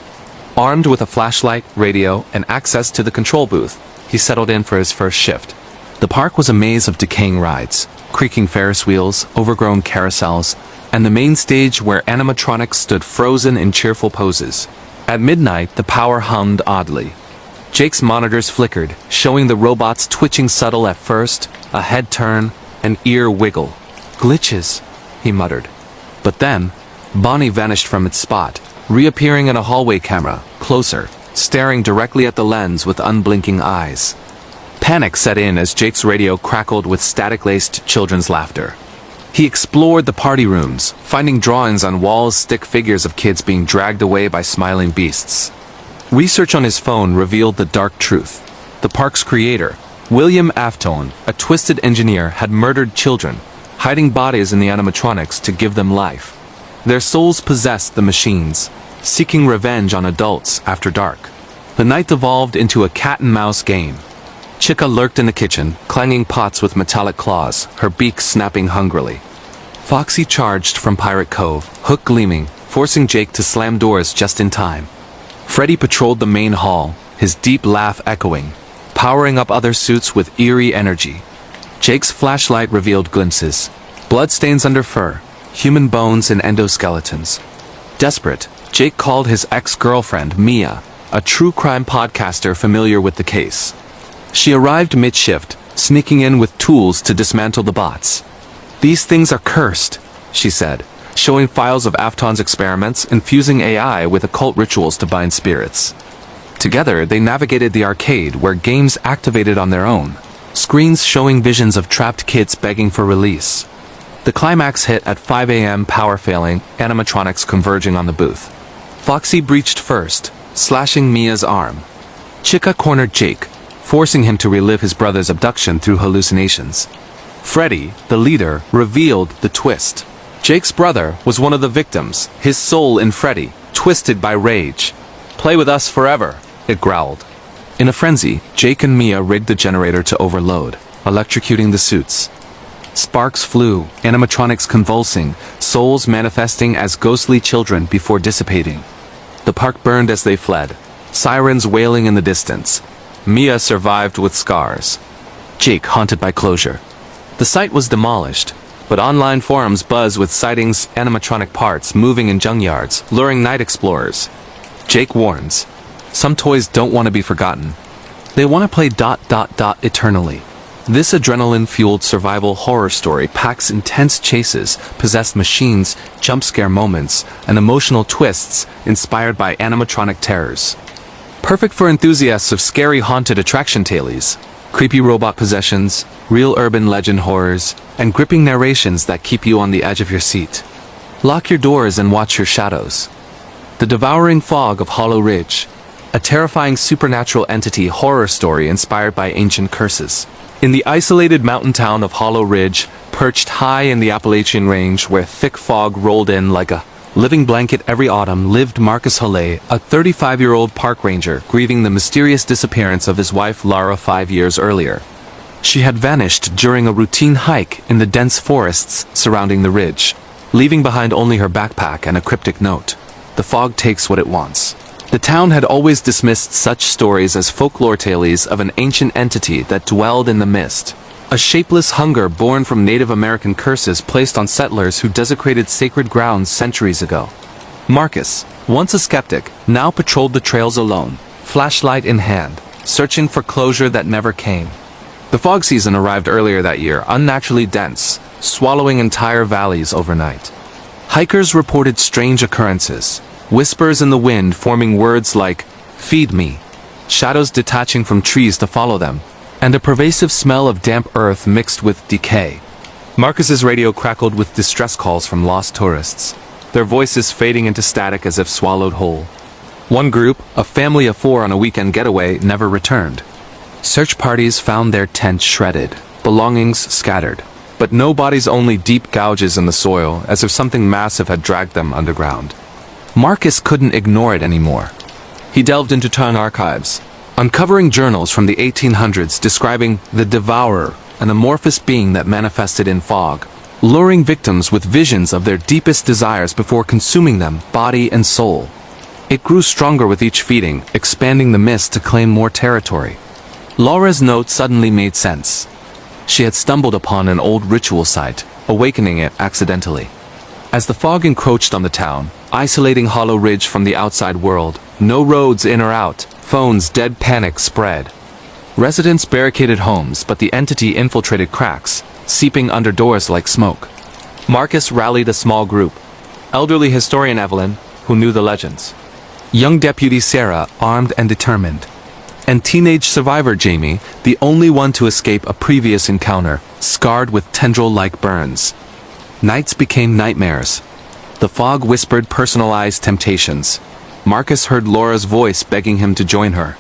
Armed with a flashlight, radio, and access to the control booth, he settled in for his first shift. The park was a maze of decaying rides, creaking Ferris wheels, overgrown carousels, and the main stage where animatronics stood frozen in cheerful poses. At midnight, the power hummed oddly. Jake's monitors flickered, showing the robots twitching subtle at first, a head turn, an ear wiggle. "Glitches," he muttered. But then, Bonnie vanished from its spot, reappearing in a hallway camera, closer, staring directly at the lens with unblinking eyes. Panic set in as Jake's radio crackled with static-laced children's laughter. He explored the party rooms, finding drawings on walls, stick figures of kids being dragged away by smiling beasts. Research on his phone revealed the dark truth. The park's creator, William Afton, a twisted engineer, had murdered children, hiding bodies in the animatronics to give them life. Their souls possessed the machines, seeking revenge on adults after dark. The night devolved into a cat-and-mouse game. Chica lurked in the kitchen, clanging pots with metallic claws, her beak snapping hungrily. Foxy charged from Pirate Cove, hook gleaming, forcing Jake to slam doors just in time. Freddy patrolled the main hall, his deep laugh echoing, powering up other suits with eerie energy. Jake's flashlight revealed glimpses: bloodstains under fur, human bones and endoskeletons. Desperate, Jake called his ex-girlfriend, Mia, a true crime podcaster familiar with the case. She arrived mid-shift, sneaking in with tools to dismantle the bots. "These things are cursed," she said, showing files of Afton's experiments and fusing AI with occult rituals to bind spirits. Together, they navigated the arcade where games activated on their own, screens showing visions of trapped kids begging for release. The climax hit at 5 a.m., power failing, animatronics converging on the booth. Foxy breached first, slashing Mia's arm. Chica cornered Jake, forcing him to relive his brother's abduction through hallucinations. Freddy, the leader, revealed the twist. Jake's brother was one of the victims, his soul in Freddy, twisted by rage. "Play with us forever," it growled. In a frenzy, Jake and Mia rigged the generator to overload, electrocuting the suits. Sparks flew, animatronics convulsing, souls manifesting as ghostly children before dissipating. The park burned as they fled, sirens wailing in the distance. Mia survived with scars. Jake haunted by closure. The site was demolished, but online forums buzz with sightings, animatronic parts moving in junkyards, luring night explorers. Jake warns, some toys don't want to be forgotten. They want to play ... eternally. This adrenaline-fueled survival horror story packs intense chases, possessed machines, jump-scare moments, and emotional twists inspired by animatronic terrors. Perfect for enthusiasts of scary haunted attraction tales. Creepy robot possessions, real urban legend horrors, and gripping narrations that keep you on the edge of your seat. Lock your doors and watch your shadows. The Devouring Fog of Hollow Ridge, a terrifying supernatural entity horror story inspired by ancient curses. In the isolated mountain town of Hollow Ridge, perched high in the Appalachian Range where thick fog rolled in like a living blanket every autumn, lived Marcus Holley, a 35-year-old park ranger grieving the mysterious disappearance of his wife Lara 5 years earlier. She had vanished during a routine hike in the dense forests surrounding the ridge, leaving behind only her backpack and a cryptic note. The fog takes what it wants. The town had always dismissed such stories as folklore tales of an ancient entity that dwelled in the mist. A shapeless hunger born from Native American curses placed on settlers who desecrated sacred grounds centuries ago. Marcus, once a skeptic, now patrolled the trails alone, flashlight in hand, searching for closure that never came. The fog season arrived earlier that year, unnaturally dense, swallowing entire valleys overnight. Hikers reported strange occurrences, whispers in the wind forming words like, "Feed me," shadows detaching from trees to follow them, and a pervasive smell of damp earth mixed with decay. Marcus's radio crackled with distress calls from lost tourists, their voices fading into static as if swallowed whole. One group, a family of 4 on a weekend getaway, never returned. Search parties found their tents shredded, belongings scattered, but no bodies, only deep gouges in the soil, as if something massive had dragged them underground. Marcus couldn't ignore it anymore. He delved into town archives, uncovering journals from the 1800s describing the Devourer, an amorphous being that manifested in fog, luring victims with visions of their deepest desires before consuming them, body and soul. It grew stronger with each feeding, expanding the mist to claim more territory. Laura's note suddenly made sense. She had stumbled upon an old ritual site, awakening it accidentally. As the fog encroached on the town, isolating Hollow Ridge from the outside world, no roads in or out, phones dead, panic spread. Residents barricaded homes, but the entity infiltrated cracks, seeping under doors like smoke. Marcus rallied a small group. Elderly historian Evelyn, who knew the legends. Young deputy Sarah, armed and determined. And teenage survivor Jamie, the only one to escape a previous encounter, scarred with tendril-like burns. Nights became nightmares. The fog whispered personalized temptations. Marcus heard Laura's voice begging him to join her.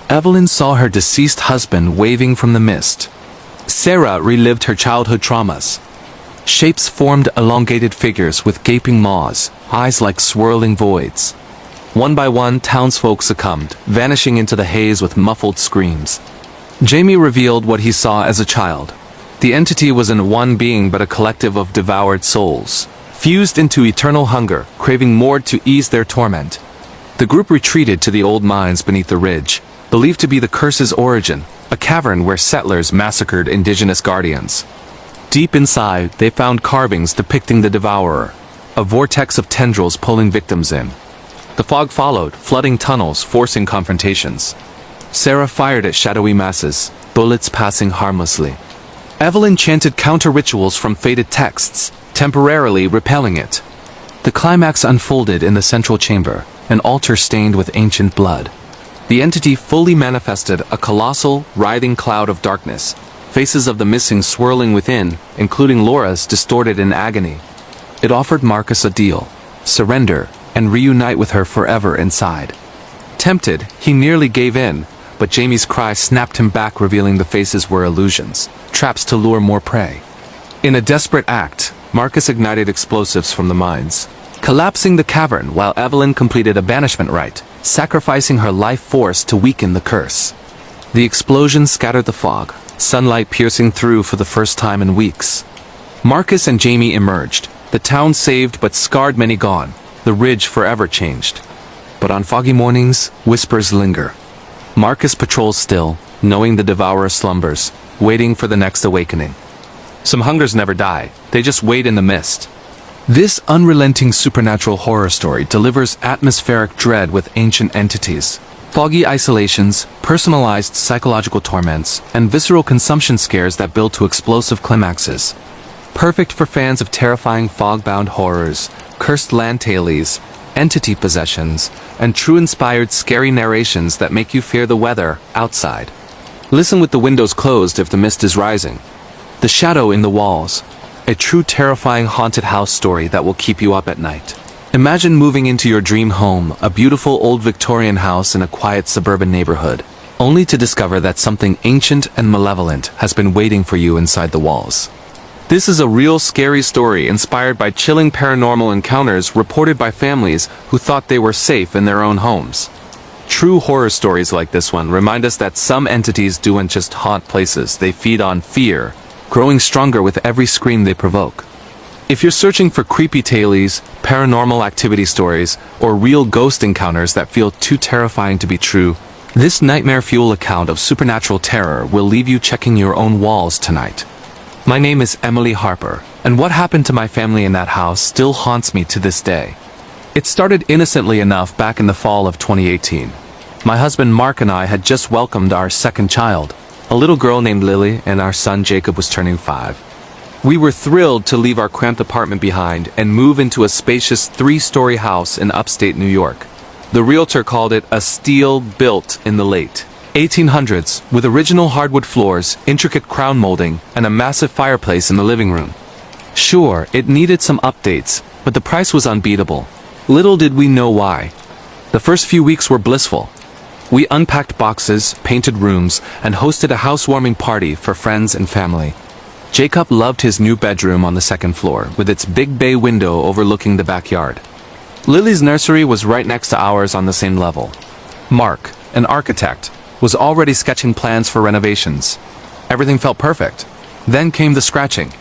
Evelyn saw her deceased husband waving from the mist. Sarah relived her childhood traumas. Shapes formed elongated figures with gaping maws, eyes like swirling voids. One by one, townsfolk succumbed, vanishing into the haze with muffled screams. Jamie revealed what he saw as a child. The entity wasn't one being but a collective of devoured souls, fused into eternal hunger, craving more to ease their torment. The group retreated to the old mines beneath the ridge, believed to be the curse's origin, a cavern where settlers massacred indigenous guardians. Deep inside, they found carvings depicting the Devourer, a vortex of tendrils pulling victims in. The fog followed, flooding tunnels, forcing confrontations. Sarah fired at shadowy masses, bullets passing harmlessly. Evelyn chanted counter-rituals from faded texts, temporarily repelling it. The climax unfolded in the central chamber, an altar stained with ancient blood. The entity fully manifested, a colossal, writhing cloud of darkness, faces of the missing swirling within, including Laura's, distorted in agony. It offered Marcus a deal: surrender, and reunite with her forever inside. Tempted, he nearly gave in, but Jamie's cry snapped him back, revealing the faces were illusions, traps to lure more prey. In a desperate act, Marcus ignited explosives from the mines, collapsing the cavern while Evelyn completed a banishment rite, sacrificing her life force to weaken the curse. The explosion scattered the fog, sunlight piercing through for the first time in weeks. Marcus and Jamie emerged, the town saved but scarred, many gone, the ridge forever changed. But on foggy mornings, whispers linger. Marcus patrols still, knowing the Devourer slumbers, waiting for the next awakening. Some hungers never die, they just wait in the mist. This unrelenting supernatural horror story delivers atmospheric dread with ancient entities, foggy isolations, personalized psychological torments, and visceral consumption scares that build to explosive climaxes. Perfect for fans of terrifying fog-bound horrors, cursed land tales, entity possessions, and true inspired scary narrations that make you fear the weather outside. Listen with the windows closed if the mist is rising. The shadow in the walls. A true terrifying haunted house story that will keep you up at night. Imagine moving into your dream home, a beautiful old Victorian house in a quiet suburban neighborhood, only to discover that something ancient and malevolent has been waiting for you inside the walls. This is a real scary story inspired by chilling paranormal encounters reported by families who thought they were safe in their own homes. True horror stories like this one remind us that some entities don't just haunt places, they feed on fear, growing stronger with every scream they provoke. If you're searching for creepy tales, paranormal activity stories, or real ghost encounters that feel too terrifying to be true, this nightmare fuel account of supernatural terror will leave you checking your own walls tonight. My name is Emily Harper, and what happened to my family in that house still haunts me to this day. It started innocently enough back in the fall of 2018. My husband Mark and I had just welcomed our second child, a little girl named Lily, and our son Jacob was turning 5. We were thrilled to leave our cramped apartment behind and move into a spacious 3-story house in upstate New York. The realtor called it a steel built in the late 1800s, with original hardwood floors, intricate crown molding, and a massive fireplace in the living room. Sure, it needed some updates, but the price was unbeatable. Little did we know why. The first few weeks were blissful. We unpacked boxes, painted rooms, and hosted a housewarming party for friends and family. Jacob loved his new bedroom on the second floor, with its big bay window overlooking the backyard. Lily's nursery was right next to ours on the same level. Mark, an architect, was already sketching plans for renovations. Everything felt perfect. Then came the scratching.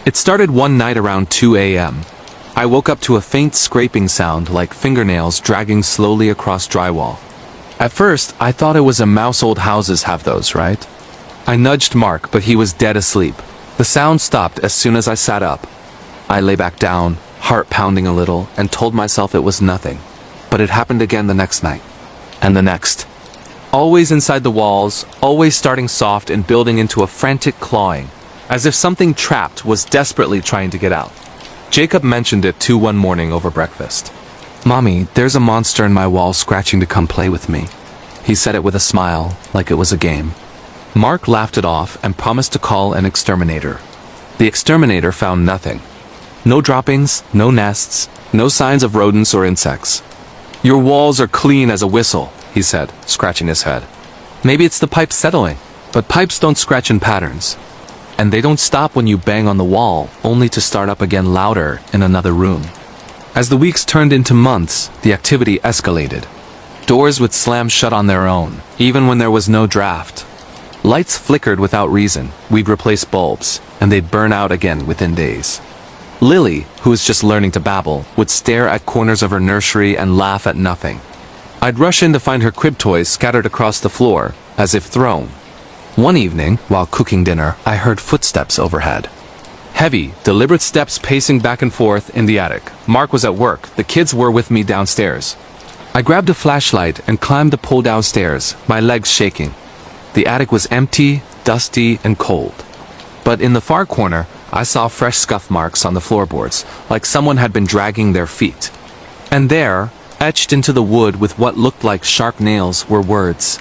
It started one night around 2 a.m. I woke up to a faint scraping sound like fingernails dragging slowly across drywall. At first, I thought it was a mouse. Old houses have those, right? I nudged Mark, but he was dead asleep. The sound stopped as soon as I sat up. I lay back down, heart pounding a little, and told myself it was nothing. But it happened again the next night. And the next. Always inside the walls, always starting soft and building into a frantic clawing, as if something trapped was desperately trying to get out. Jacob mentioned it too one morning over breakfast. "Mommy, there's a monster in my wall scratching to come play with me." He said it with a smile, like it was a game. Mark laughed it off and promised to call an exterminator. The exterminator found nothing. No droppings, no nests, no signs of rodents or insects. "Your walls are clean as a whistle," he said, scratching his head. "Maybe it's the pipes settling, but pipes don't scratch in patterns. And they don't stop when you bang on the wall, only to start up again louder in another room." As the weeks turned into months, the activity escalated. Doors would slam shut on their own, even when there was no draft. Lights flickered without reason. We'd replace bulbs, and they'd burn out again within days. Lily, who was just learning to babble, would stare at corners of her nursery and laugh at nothing. I'd rush in to find her crib toys scattered across the floor, as if thrown. One evening, while cooking dinner, I heard footsteps overhead. Heavy, deliberate steps pacing back and forth in the attic. Mark was at work. The kids were with me downstairs. I grabbed a flashlight and climbed the pole downstairs, my legs shaking. The attic was empty, dusty, and cold. But in the far corner, I saw fresh scuff marks on the floorboards, like someone had been dragging their feet. And there, etched into the wood with what looked like sharp nails, were words,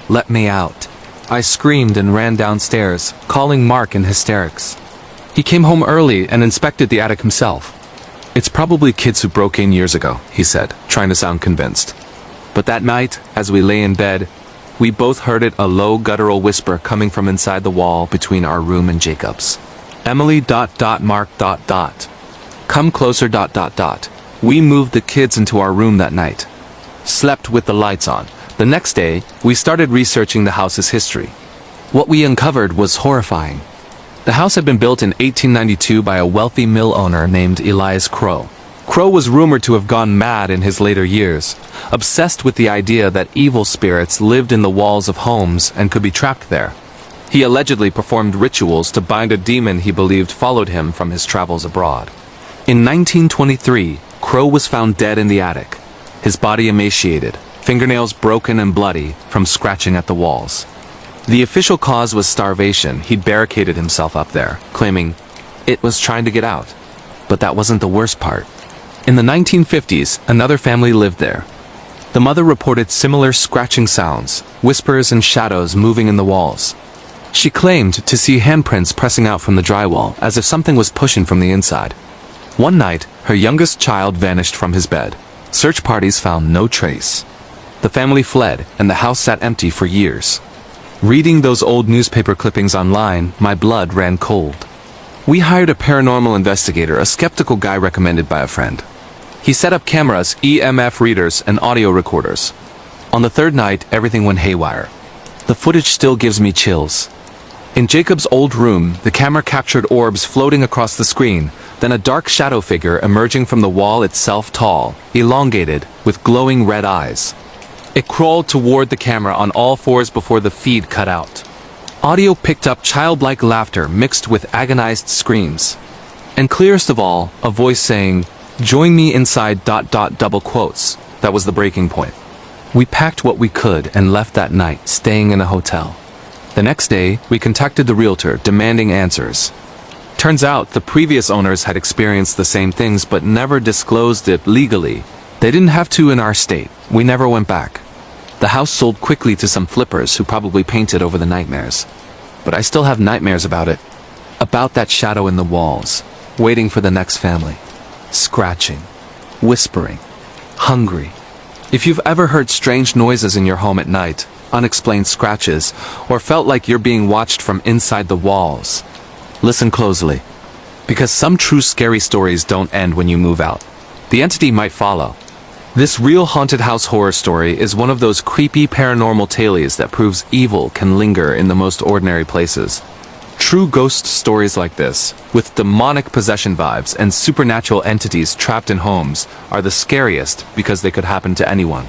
"Let me out." I screamed and ran downstairs, calling Mark in hysterics. He came home early and inspected the attic himself. "It's probably kids who broke in years ago," he said, trying to sound convinced. But that night, as we lay in bed, we both heard it, a low guttural whisper coming from inside the wall between our room and Jacob's. "Emily ... Mark ... Come closer ... We moved the kids into our room that night. Slept with the lights on. The next day, we started researching the house's history. What we uncovered was horrifying. The house had been built in 1892 by a wealthy mill owner named Elias Crow. Crow was rumored to have gone mad in his later years, obsessed with the idea that evil spirits lived in the walls of homes and could be trapped there. He allegedly performed rituals to bind a demon he believed followed him from his travels abroad. In 1923, Crow was found dead in the attic, his body emaciated, fingernails broken and bloody from scratching at the walls. The official cause was starvation. He'd barricaded himself up there, claiming it was trying to get out. But that wasn't the worst part. In the 1950s, another family lived there. The mother reported similar scratching sounds, whispers and shadows moving in the walls. She claimed to see handprints pressing out from the drywall as if something was pushing from the inside. One night, her youngest child vanished from his bed. Search parties found no trace. The family fled, and the house sat empty for years. Reading those old newspaper clippings online, my blood ran cold. We hired a paranormal investigator, a skeptical guy recommended by a friend. He set up cameras, EMF readers, and audio recorders. On the third night, everything went haywire. The footage still gives me chills. In Jacob's old room, the camera captured orbs floating across the screen, then a dark shadow figure emerging from the wall itself, tall, elongated, with glowing red eyes. It crawled toward the camera on all fours before the feed cut out. Audio picked up childlike laughter mixed with agonized screams. And clearest of all, a voice saying, "Join me inside ... double quotes." That was the breaking point. We packed what we could and left that night, staying in a hotel. The next day, we contacted the realtor, demanding answers. Turns out, the previous owners had experienced the same things but never disclosed it legally. They didn't have to in our state. We never went back. The house sold quickly to some flippers who probably painted over the nightmares. But I still have nightmares about it. About that shadow in the walls, waiting for the next family. Scratching, whispering, hungry. If you've ever heard strange noises in your home at night, unexplained scratches, or felt like you're being watched from inside the walls, listen closely. Because some true scary stories don't end when you move out. The entity might follow. This real haunted house horror story is one of those creepy paranormal tales that proves evil can linger in the most ordinary places. True ghost stories like this, with demonic possession vibes and supernatural entities trapped in homes, are the scariest because they could happen to anyone.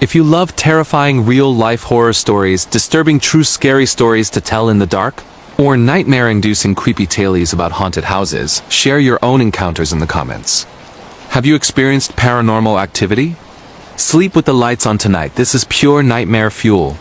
If you love terrifying real-life horror stories, disturbing true scary stories to tell in the dark, or nightmare-inducing creepy tales about haunted houses, share your own encounters in the comments. Have you experienced paranormal activity? Sleep with the lights on tonight. This is pure nightmare fuel.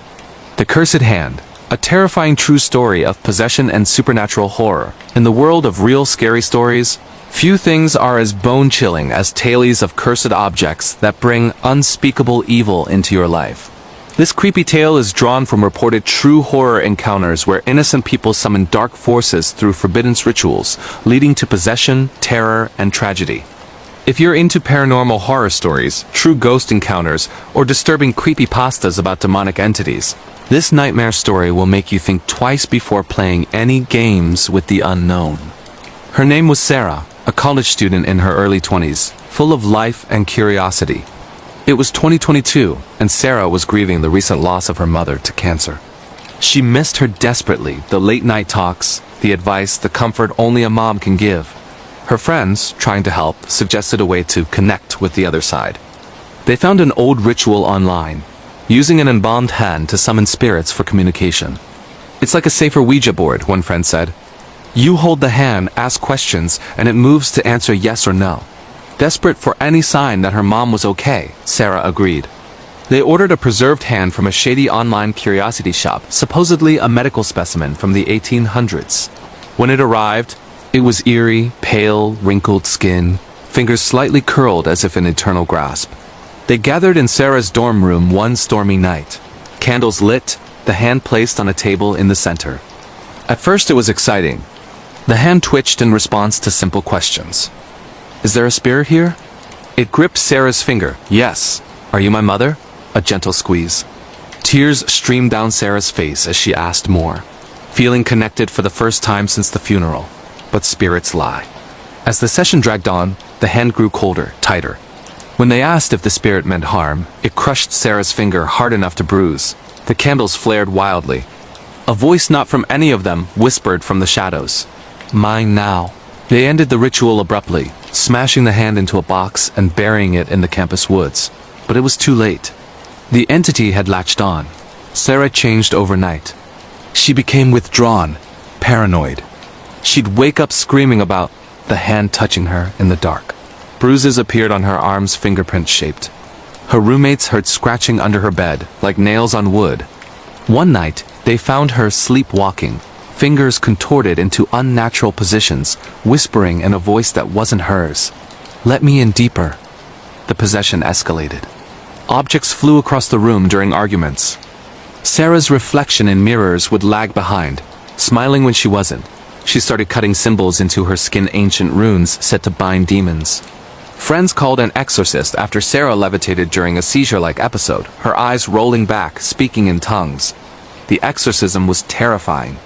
The Cursed Hand, a terrifying true story of possession and supernatural horror. In the world of real scary stories, few things are as bone-chilling as tales of cursed objects that bring unspeakable evil into your life. This creepy tale is drawn from reported true horror encounters where innocent people summon dark forces through forbidden rituals, leading to possession, terror, and tragedy. If you're into paranormal horror stories, true ghost encounters, or disturbing creepypastas about demonic entities, this nightmare story will make you think twice before playing any games with the unknown. Her name was Sarah, a college student in her early 20s, full of life and curiosity. It was 2022, and Sarah was grieving the recent loss of her mother to cancer. She missed her desperately, the late-night talks, the advice, the comfort only a mom can give. Her friends, trying to help, suggested a way to connect with the other side. They found an old ritual online, using an embalmed hand to summon spirits for communication. It's like a safer Ouija board, one friend said. You hold the hand, ask questions, and it moves to answer yes or no. Desperate for any sign that her mom was okay, Sarah agreed. They ordered a preserved hand from a shady online curiosity shop, supposedly a medical specimen from the 1800s. When it arrived, it was eerie, pale, wrinkled skin, fingers slightly curled as if in eternal grasp. They gathered in Sarah's dorm room one stormy night. Candles lit, the hand placed on a table in the center. At first it was exciting. The hand twitched in response to simple questions. Is there a spirit here? It gripped Sarah's finger. Yes. Are you my mother? A gentle squeeze. Tears streamed down Sarah's face as she asked more, feeling connected for the first time since the funeral. But spirits lie. As the session dragged on, the hand grew colder, tighter. When they asked if the spirit meant harm, it crushed Sarah's finger hard enough to bruise. The candles flared wildly. A voice not from any of them whispered from the shadows. Mine now. They ended the ritual abruptly, smashing the hand into a box and burying it in the campus woods. But it was too late. The entity had latched on. Sarah changed overnight. She became withdrawn, paranoid. She'd wake up screaming about the hand touching her in the dark. Bruises appeared on her arms, fingerprints shaped. Her roommates heard scratching under her bed, like nails on wood. One night, they found her sleepwalking, fingers contorted into unnatural positions, whispering in a voice that wasn't hers. Let me in deeper. The possession escalated. Objects flew across the room during arguments. Sarah's reflection in mirrors would lag behind, smiling when she wasn't. She started cutting symbols into her skin, ancient runes set to bind demons. Friends called an exorcist after Sarah levitated during a seizure-like episode, her eyes rolling back, speaking in tongues. The exorcism was terrifying.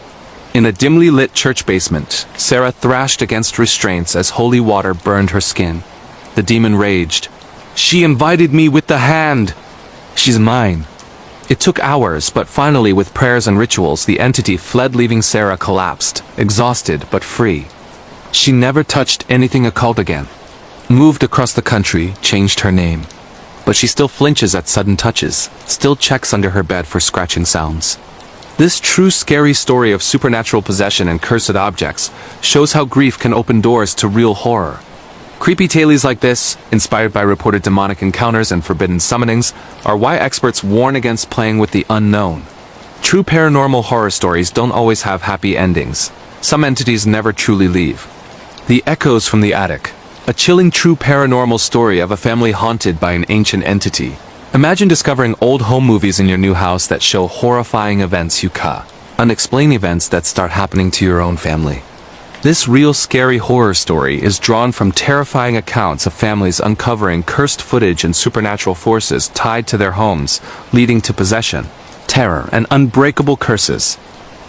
In a dimly lit church basement, Sarah thrashed against restraints as holy water burned her skin. The demon raged. "She invited me with the hand! She's mine!" It took hours, but finally, with prayers and rituals, the entity fled, leaving Sarah collapsed, exhausted but free. She never touched anything occult again. Moved across the country, changed her name. But she still flinches at sudden touches, still checks under her bed for scratching sounds. This true scary story of supernatural possession and cursed objects shows how grief can open doors to real horror. Creepy tales like this, inspired by reported demonic encounters and forbidden summonings, are why experts warn against playing with the unknown. True paranormal horror stories don't always have happy endings. Some entities never truly leave. The Echoes from the Attic, a chilling true paranormal story of a family haunted by an ancient entity. Imagine discovering old home movies in your new house that show horrifying events unexplained events that start happening to your own family. This real scary horror story is drawn from terrifying accounts of families uncovering cursed footage and supernatural forces tied to their homes, leading to possession, terror, and unbreakable curses.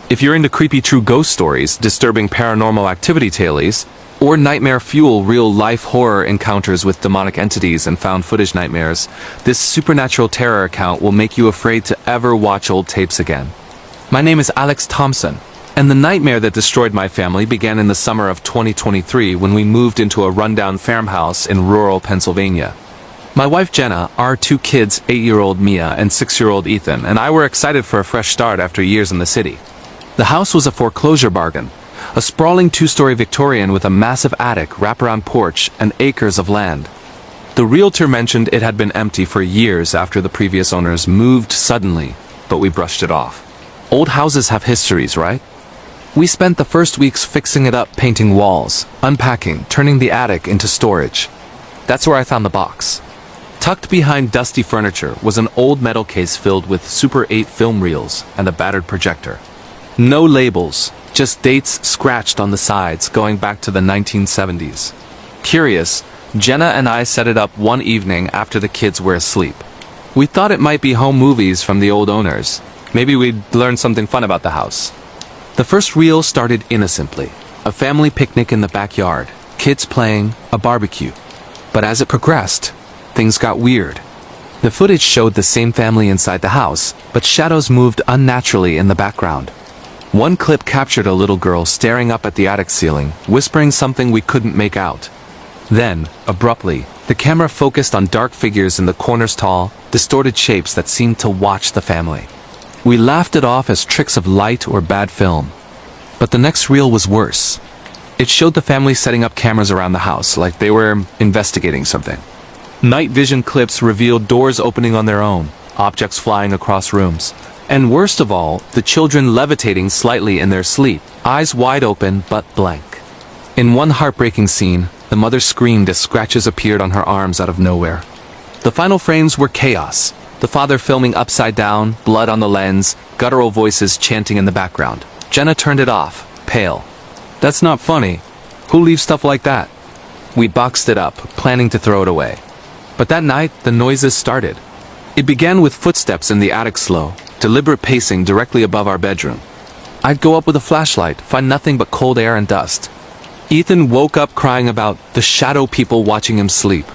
If you're into creepy true ghost stories, disturbing paranormal activity tales, or nightmare-fuel real-life horror encounters with demonic entities and found footage nightmares, this supernatural terror account will make you afraid to ever watch old tapes again. My name is Alex Thompson, and the nightmare that destroyed my family began in the summer of 2023 when we moved into a rundown farmhouse in rural Pennsylvania. My wife Jenna, our two kids, 8-year-old Mia and 6-year-old Ethan, and I were excited for a fresh start after years in the city. The house was a foreclosure bargain. A sprawling 2-story Victorian with a massive attic, wraparound porch, and acres of land. The realtor mentioned it had been empty for years after the previous owners moved suddenly, but we brushed it off. Old houses have histories, right? We spent the first weeks fixing it up, painting walls, unpacking, turning the attic into storage. That's where I found the box. Tucked behind dusty furniture was an old metal case filled with Super 8 film reels and a battered projector. No labels. Just dates scratched on the sides going back to the 1970s. Curious, Jenna and I set it up one evening after the kids were asleep. We thought it might be home movies from the old owners. Maybe we'd learn something fun about the house. The first reel started innocently. A family picnic in the backyard, kids playing, a barbecue. But as it progressed, things got weird. The footage showed the same family inside the house, but shadows moved unnaturally in the background. One clip captured a little girl staring up at the attic ceiling, whispering something we couldn't make out. Then, abruptly, the camera focused on dark figures in the corners, tall, distorted shapes that seemed to watch the family. We laughed it off as tricks of light or bad film. But the next reel was worse. It showed the family setting up cameras around the house, like they were investigating something. Night vision clips revealed doors opening on their own, objects flying across rooms. And worst of all, the children levitating slightly in their sleep, eyes wide open but blank. In one heartbreaking scene, the mother screamed as scratches appeared on her arms out of nowhere. The final frames were chaos. The father filming upside down, blood on the lens, guttural voices chanting in the background. Jenna turned it off, pale. "That's not funny. Who leaves stuff like that?" We boxed it up, planning to throw it away. But that night, the noises started. It began with footsteps in the attic, slow, deliberate pacing directly above our bedroom. I'd go up with a flashlight, find nothing but cold air and dust. Ethan woke up crying about the shadow people watching him sleep.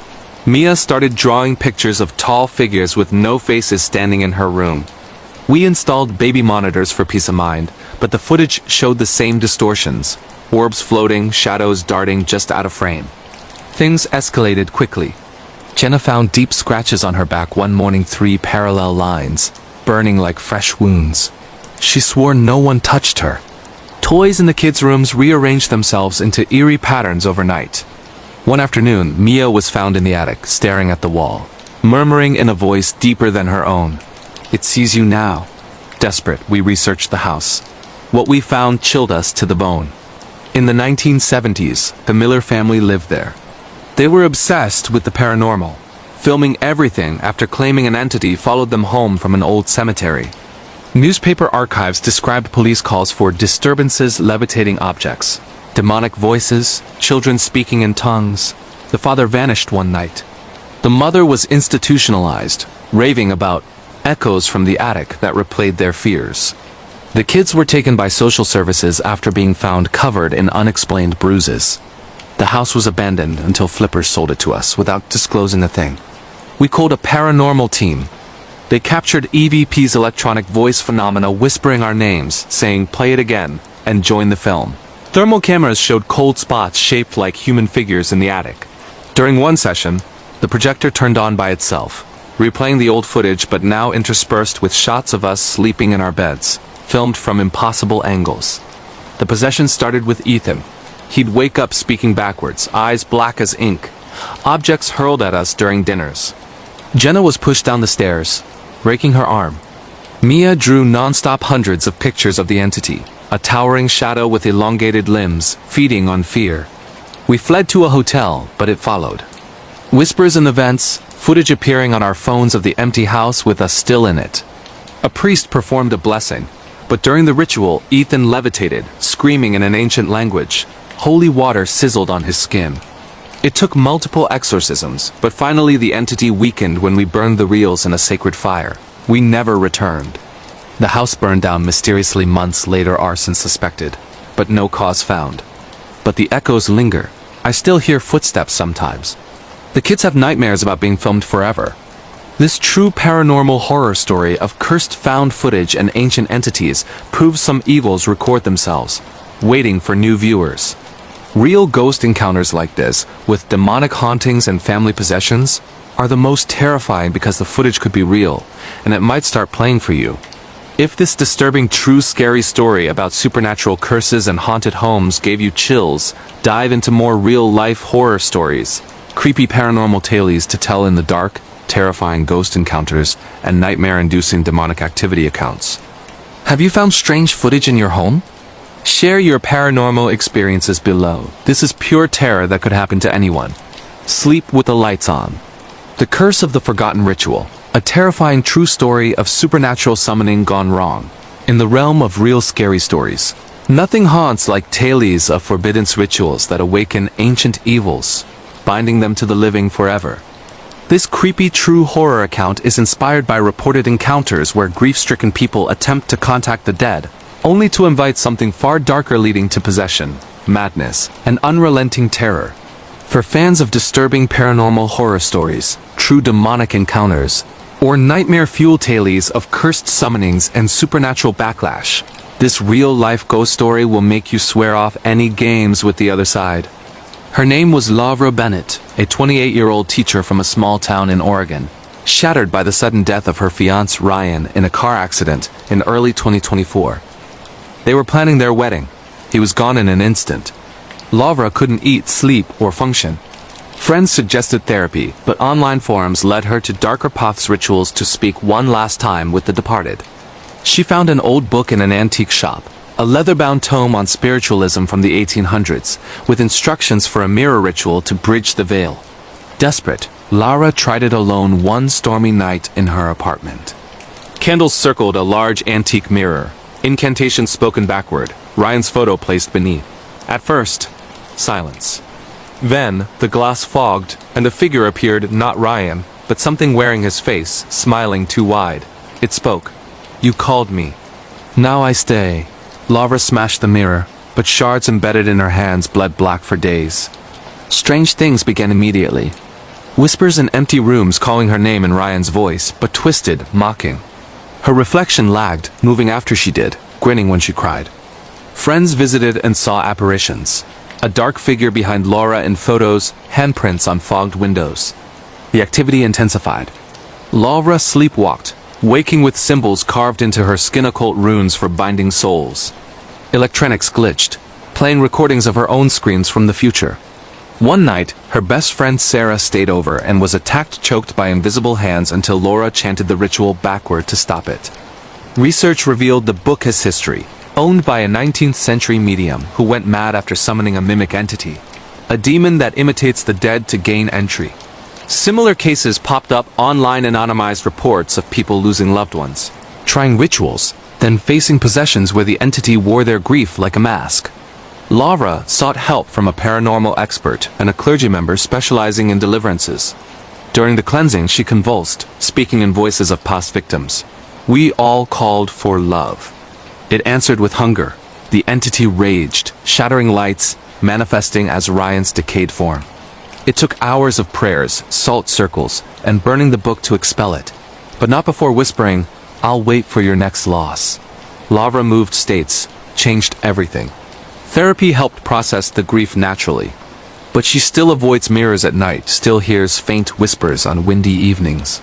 Mia started drawing pictures of tall figures with no faces standing in her room. We installed baby monitors for peace of mind, but the footage showed the same distortions. Orbs floating, shadows darting just out of frame. Things escalated quickly. Jenna found deep scratches on her back one morning, 3 parallel lines, burning like fresh wounds. She swore no one touched her. Toys in the kids' rooms rearranged themselves into eerie patterns overnight. One afternoon, Mia was found in the attic, staring at the wall, murmuring in a voice deeper than her own. "It sees you now." Desperate, we researched the house. What we found chilled us to the bone. In the 1970s, the Miller family lived there. They were obsessed with the paranormal. filming everything after claiming an entity followed them home from an old cemetery. Newspaper archives described police calls for disturbances, levitating objects, demonic voices, children speaking in tongues. The father vanished one night. The mother was institutionalized, raving about echoes from the attic that replayed their fears. The kids were taken by social services after being found covered in unexplained bruises. The house was abandoned until flippers sold it to us without disclosing a thing. We called a paranormal team. They captured EVP's electronic voice phenomena whispering our names, saying play it again, and joined the film. Thermal cameras showed cold spots shaped like human figures in the attic. During one session, the projector turned on by itself, replaying the old footage but now interspersed with shots of us sleeping in our beds, filmed from impossible angles. The possession started with Ethan. He'd wake up speaking backwards, eyes black as ink. Objects hurled at us during dinners. Jenna was pushed down the stairs, breaking her arm. Mia drew non-stop hundreds of pictures of the entity, a towering shadow with elongated limbs, feeding on fear. We fled to a hotel, but it followed. Whispers in the vents, footage appearing on our phones of the empty house with us still in it. A priest performed a blessing, but during the ritual, Ethan levitated, screaming in an ancient language. Holy water sizzled on his skin. It took multiple exorcisms, but finally the entity weakened when we burned the reels in a sacred fire. We never returned. The house burned down mysteriously months later, arson suspected, but no cause found. But the echoes linger. I still hear footsteps sometimes. The kids have nightmares about being filmed forever. This true paranormal horror story of cursed found footage and ancient entities proves some evils record themselves, waiting for new viewers. Real ghost encounters like this, with demonic hauntings and family possessions, are the most terrifying because the footage could be real, and it might start playing for you. If this disturbing true scary story about supernatural curses and haunted homes gave you chills, dive into more real-life horror stories, creepy paranormal tales to tell in the dark, terrifying ghost encounters, and nightmare-inducing demonic activity accounts. Have you found strange footage in your home? Share your paranormal experiences below. This is pure terror that could happen to anyone. Sleep with the lights on. The Curse of the Forgotten Ritual. A terrifying true story of supernatural summoning gone wrong. In the realm of real scary stories, nothing haunts like tales of forbidden rituals that awaken ancient evils, binding them to the living forever. This creepy true horror account is inspired by reported encounters where grief-stricken people attempt to contact the dead, only to invite something far darker, leading to possession, madness, and unrelenting terror. For fans of disturbing paranormal horror stories, true demonic encounters, or nightmare-fueled tales of cursed summonings and supernatural backlash, this real-life ghost story will make you swear off any games with the other side. Her name was Laura Bennett, a 28-year-old teacher from a small town in Oregon, shattered by the sudden death of her fiancé Ryan in a car accident in early 2024. They were planning their wedding. He was gone in an instant. Laura couldn't eat, sleep, or function. Friends suggested therapy, but online forums led her to darker paths, rituals to speak one last time with the departed. She found an old book in an antique shop, a leather-bound tome on spiritualism from the 1800s, with instructions for a mirror ritual to bridge the veil. Desperate, Laura tried it alone one stormy night in her apartment. Candles circled a large antique mirror, incantations spoken backward, Ryan's photo placed beneath. At first, silence. Then, the glass fogged, and a figure appeared, not Ryan, but something wearing his face, smiling too wide. It spoke. "You called me. Now I stay." Laura smashed the mirror, but shards embedded in her hands bled black for days. Strange things began immediately. Whispers in empty rooms calling her name in Ryan's voice, but twisted, mocking. Her reflection lagged, moving after she did, grinning when she cried. Friends visited and saw apparitions. A dark figure behind Laura in photos, handprints on fogged windows. The activity intensified. Laura sleepwalked, waking with symbols carved into her skin, occult runes for binding souls. Electronics glitched, playing recordings of her own screams from the future. One night, her best friend Sarah stayed over and was attacked, choked by invisible hands until Laura chanted the ritual backward to stop it. Research revealed the book has history, owned by a 19th century medium who went mad after summoning a mimic entity, a demon that imitates the dead to gain entry. Similar cases popped up online, anonymized reports of people losing loved ones, trying rituals, then facing possessions where the entity wore their grief like a mask. Laura sought help from a paranormal expert and a clergy member specializing in deliverances. During the cleansing, she convulsed, speaking in voices of past victims. We all called for love. It answered with hunger. The entity raged, shattering lights, manifesting as Ryan's decayed form. It took hours of prayers, salt circles, and burning the book to expel it. But not before whispering, I'll wait for your next loss. Laura moved states, changed everything. Therapy helped process the grief naturally. But she still avoids mirrors at night, still hears faint whispers on windy evenings.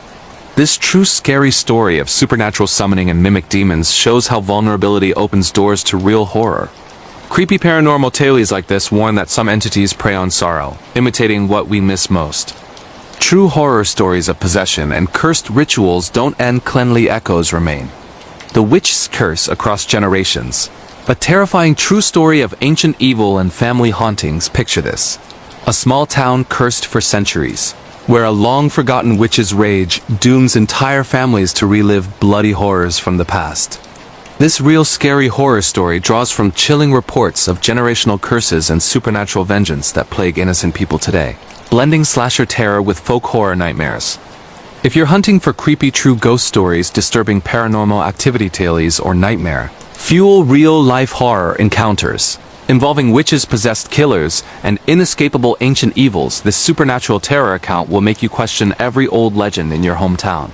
This true scary story of supernatural summoning and mimic demons shows how vulnerability opens doors to real horror. Creepy paranormal tales like this warn that some entities prey on sorrow, imitating what we miss most. True horror stories of possession and cursed rituals don't end, cleanly echoes remain. The witch's curse across generations. A terrifying true story of ancient evil and family hauntings. Picture this. A small town cursed for centuries, where a long-forgotten witch's rage dooms entire families to relive bloody horrors from the past. This real scary horror story draws from chilling reports of generational curses and supernatural vengeance that plague innocent people today, blending slasher terror with folk horror nightmares. If you're hunting for creepy true ghost stories, disturbing paranormal activity tales, or nightmare, fuel real-life horror encounters involving witches, possessed killers, and inescapable ancient evils, this supernatural terror account will make you question every old legend in your hometown.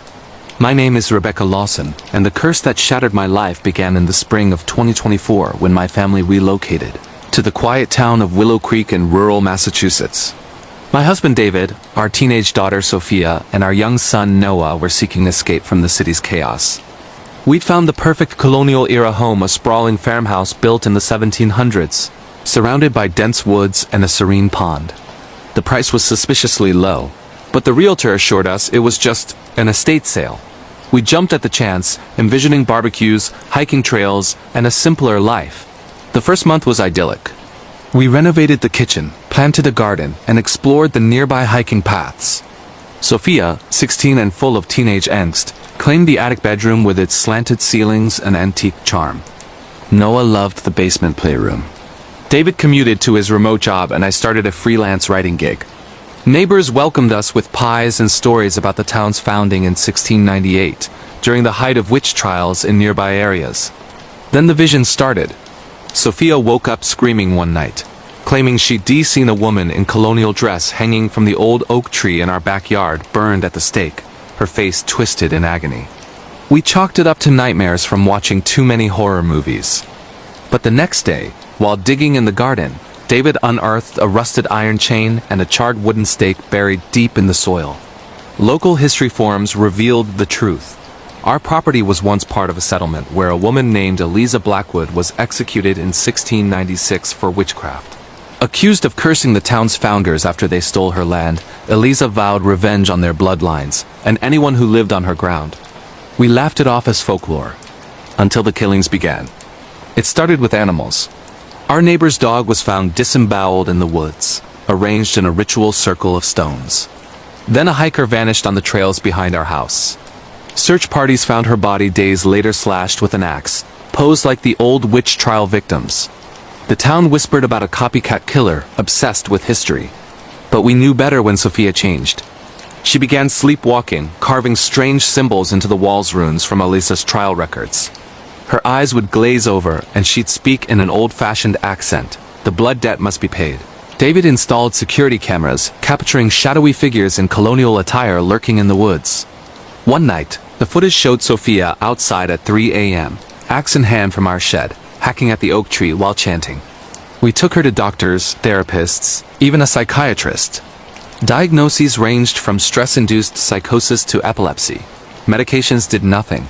My name is Rebecca Lawson, and the curse that shattered my life began in the spring of 2024 when my family relocated to the quiet town of Willow Creek in rural Massachusetts. My husband David, our teenage daughter Sophia, and our young son Noah were seeking escape from the city's chaos. We'd found the perfect colonial-era home, a sprawling farmhouse built in the 1700s, surrounded by dense woods and a serene pond. The price was suspiciously low, but the realtor assured us it was just an estate sale. We jumped at the chance, envisioning barbecues, hiking trails, and a simpler life. The first month was idyllic. We renovated the kitchen, planted a garden, and explored the nearby hiking paths. Sophia, 16 and full of teenage angst, claimed the attic bedroom with its slanted ceilings and antique charm. Noah loved the basement playroom. David commuted to his remote job, and I started a freelance writing gig. Neighbors welcomed us with pies and stories about the town's founding in 1698, during the height of witch trials in nearby areas. Then the vision started. Sophia woke up screaming one night, claiming she'd seen a woman in colonial dress hanging from the old oak tree in our backyard, burned at the stake, her face twisted in agony. We chalked it up to nightmares from watching too many horror movies. But the next day, while digging in the garden, David unearthed a rusted iron chain and a charred wooden stake buried deep in the soil. Local history forums revealed the truth. Our property was once part of a settlement where a woman named Eliza Blackwood was executed in 1696 for witchcraft. Accused of cursing the town's founders after they stole her land, Eliza vowed revenge on their bloodlines and anyone who lived on her ground. We laughed it off as folklore, until the killings began. It started with animals. Our neighbor's dog was found disemboweled in the woods, arranged in a ritual circle of stones. Then a hiker vanished on the trails behind our house. Search parties found her body days later, slashed with an axe, posed like the old witch trial victims. The town whispered about a copycat killer obsessed with history. But we knew better when Sophia changed. She began sleepwalking, carving strange symbols into the wall's runes from Elisa's trial records. Her eyes would glaze over, and she'd speak in an old-fashioned accent. The blood debt must be paid. David installed security cameras, capturing shadowy figures in colonial attire lurking in the woods. One night, the footage showed Sophia outside at 3 a.m., axe in hand from our shed, hacking at the oak tree while chanting. We took her to doctors, therapists, even a psychiatrist. Diagnoses ranged from stress-induced psychosis to epilepsy. Medications did nothing.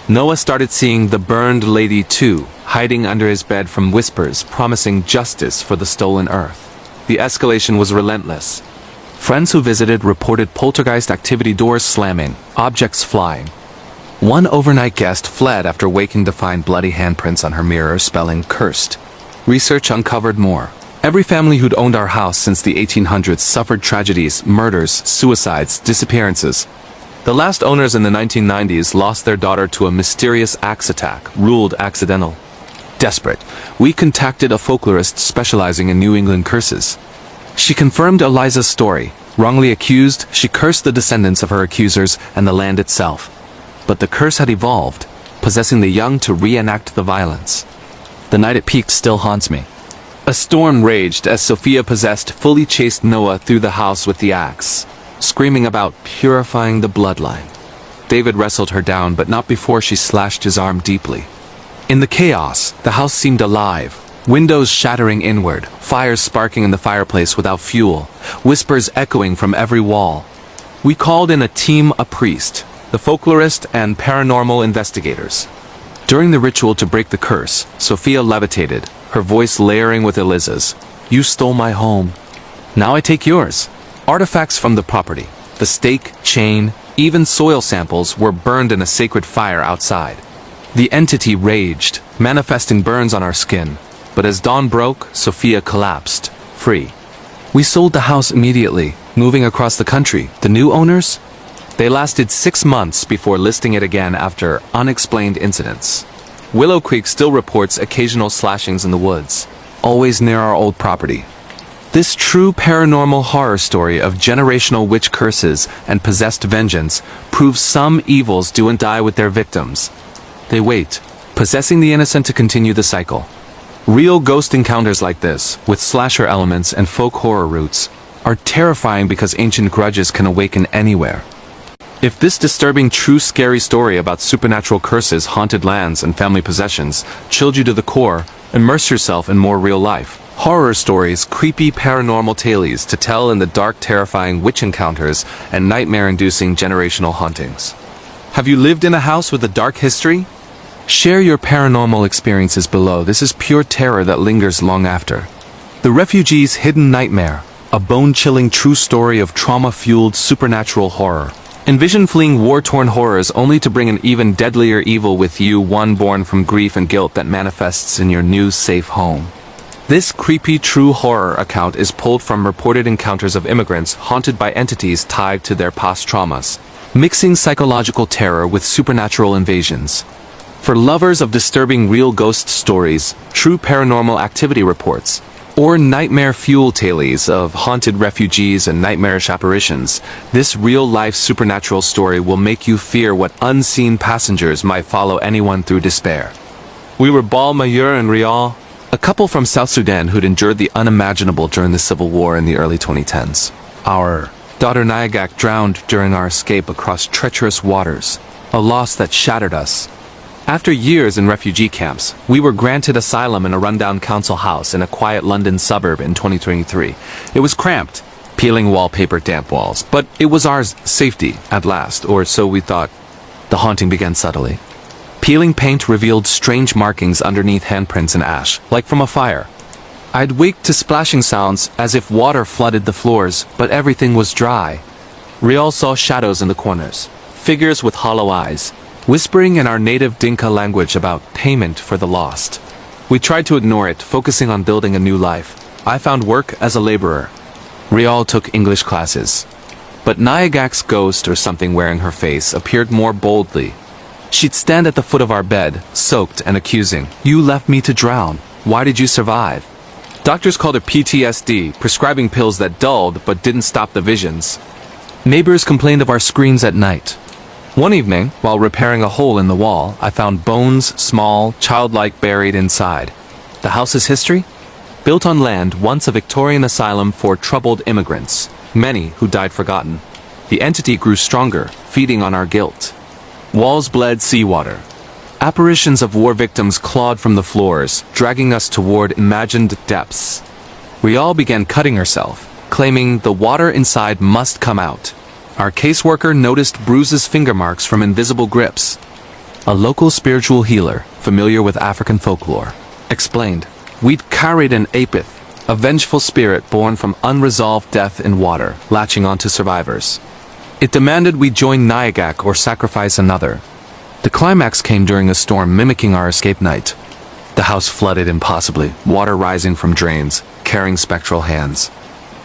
Noah started seeing the burned lady too, hiding under his bed from whispers promising justice for the stolen earth. The escalation was relentless. Friends who visited reported poltergeist activity, doors slamming, objects flying. One overnight guest fled after waking to find bloody handprints on her mirror spelling cursed. Research uncovered more. Every family who'd owned our house since the 1800s suffered tragedies, murders, suicides, disappearances. The last owners in the 1990s lost their daughter to a mysterious axe attack, ruled accidental. Desperate, we contacted a folklorist specializing in New England curses. She confirmed Eliza's story. Wrongly accused, she cursed the descendants of her accusers and the land itself. But the curse had evolved, possessing the young to reenact the violence. The night it peaked still haunts me. A storm raged as Sophia possessed fully chased Noah through the house with the axe, screaming about purifying the bloodline. David wrestled her down, but not before she slashed his arm deeply. In the chaos, the house seemed alive. Windows shattering inward, fires sparking in the fireplace without fuel, whispers echoing from every wall. We called in a priest, the folklorist, and paranormal investigators. During the ritual to break the curse, Sophia levitated, her voice layering with Eliza's. "You stole my home. Now I take yours." Artifacts from the property, the stake, chain, even soil samples were burned in a sacred fire outside. The entity raged, manifesting burns on our skin. But as dawn broke, Sophia collapsed, free. We sold the house immediately, moving across the country. The new owners? They lasted 6 months before listing it again after unexplained incidents. Willow Creek still reports occasional slashings in the woods, always near our old property. This true paranormal horror story of generational witch curses and possessed vengeance proves some evils do and die with their victims. They wait, possessing the innocent to continue the cycle. Real ghost encounters like this, with slasher elements and folk horror roots, are terrifying because ancient grudges can awaken anywhere. If this disturbing true scary story about supernatural curses, haunted lands, and family possessions chilled you to the core, immerse yourself in more real life. Horror stories, creepy paranormal tales to tell in the dark terrifying witch encounters and nightmare-inducing generational hauntings. Have you lived in a house with a dark history? Share your paranormal experiences below. This is pure terror that lingers long after. The Refugee's Hidden Nightmare, a bone-chilling true story of trauma-fueled supernatural horror. Envision fleeing war-torn horrors only to bring an even deadlier evil with you, one born from grief and guilt that manifests in your new safe home. This creepy true horror account is pulled from reported encounters of immigrants haunted by entities tied to their past traumas, mixing psychological terror with supernatural invasions. For lovers of disturbing real ghost stories, true paranormal activity reports, or nightmare-fueled tales of haunted refugees and nightmarish apparitions, this real-life supernatural story will make you fear what unseen passengers might follow anyone through despair. We were Bal Mayur and Rial, a couple from South Sudan who'd endured the unimaginable during the Civil War in the early 2010s. Our daughter Nayagak drowned during our escape across treacherous waters, a loss that shattered us. After years in refugee camps, we were granted asylum in a rundown council house in a quiet London suburb in 2023. It was cramped, peeling wallpaper, damp walls, but it was our safety at last, or so we thought. The haunting began subtly. Peeling paint revealed strange markings underneath handprints and ash, like from a fire. I'd wake to splashing sounds as if water flooded the floors, but everything was dry. Rial saw shadows in the corners, figures with hollow eyes, whispering in our native Dinka language about payment for the lost. We tried to ignore it, focusing on building a new life. I found work as a laborer. Rial took English classes. But Nayagak's ghost, or something wearing her face, appeared more boldly. She'd stand at the foot of our bed, soaked and accusing. "You left me to drown. Why did you survive?" Doctors called it PTSD, prescribing pills that dulled but didn't stop the visions. Neighbors complained of our screams at night. One evening, while repairing a hole in the wall, I found bones, small, childlike, buried inside. The house's history? Built on land once a Victorian asylum for troubled immigrants, many who died forgotten. The entity grew stronger, feeding on our guilt. Walls bled seawater. Apparitions of war victims clawed from the floors, dragging us toward imagined depths. Rial began cutting herself, claiming the water inside must come out. Our caseworker noticed bruises, finger marks from invisible grips. A local spiritual healer, familiar with African folklore, explained, "We'd carried an apith, a vengeful spirit born from unresolved death in water, latching onto survivors. It demanded we join Nayagak or sacrifice another." The climax came during a storm mimicking our escape night. The house flooded impossibly, water rising from drains, carrying spectral hands.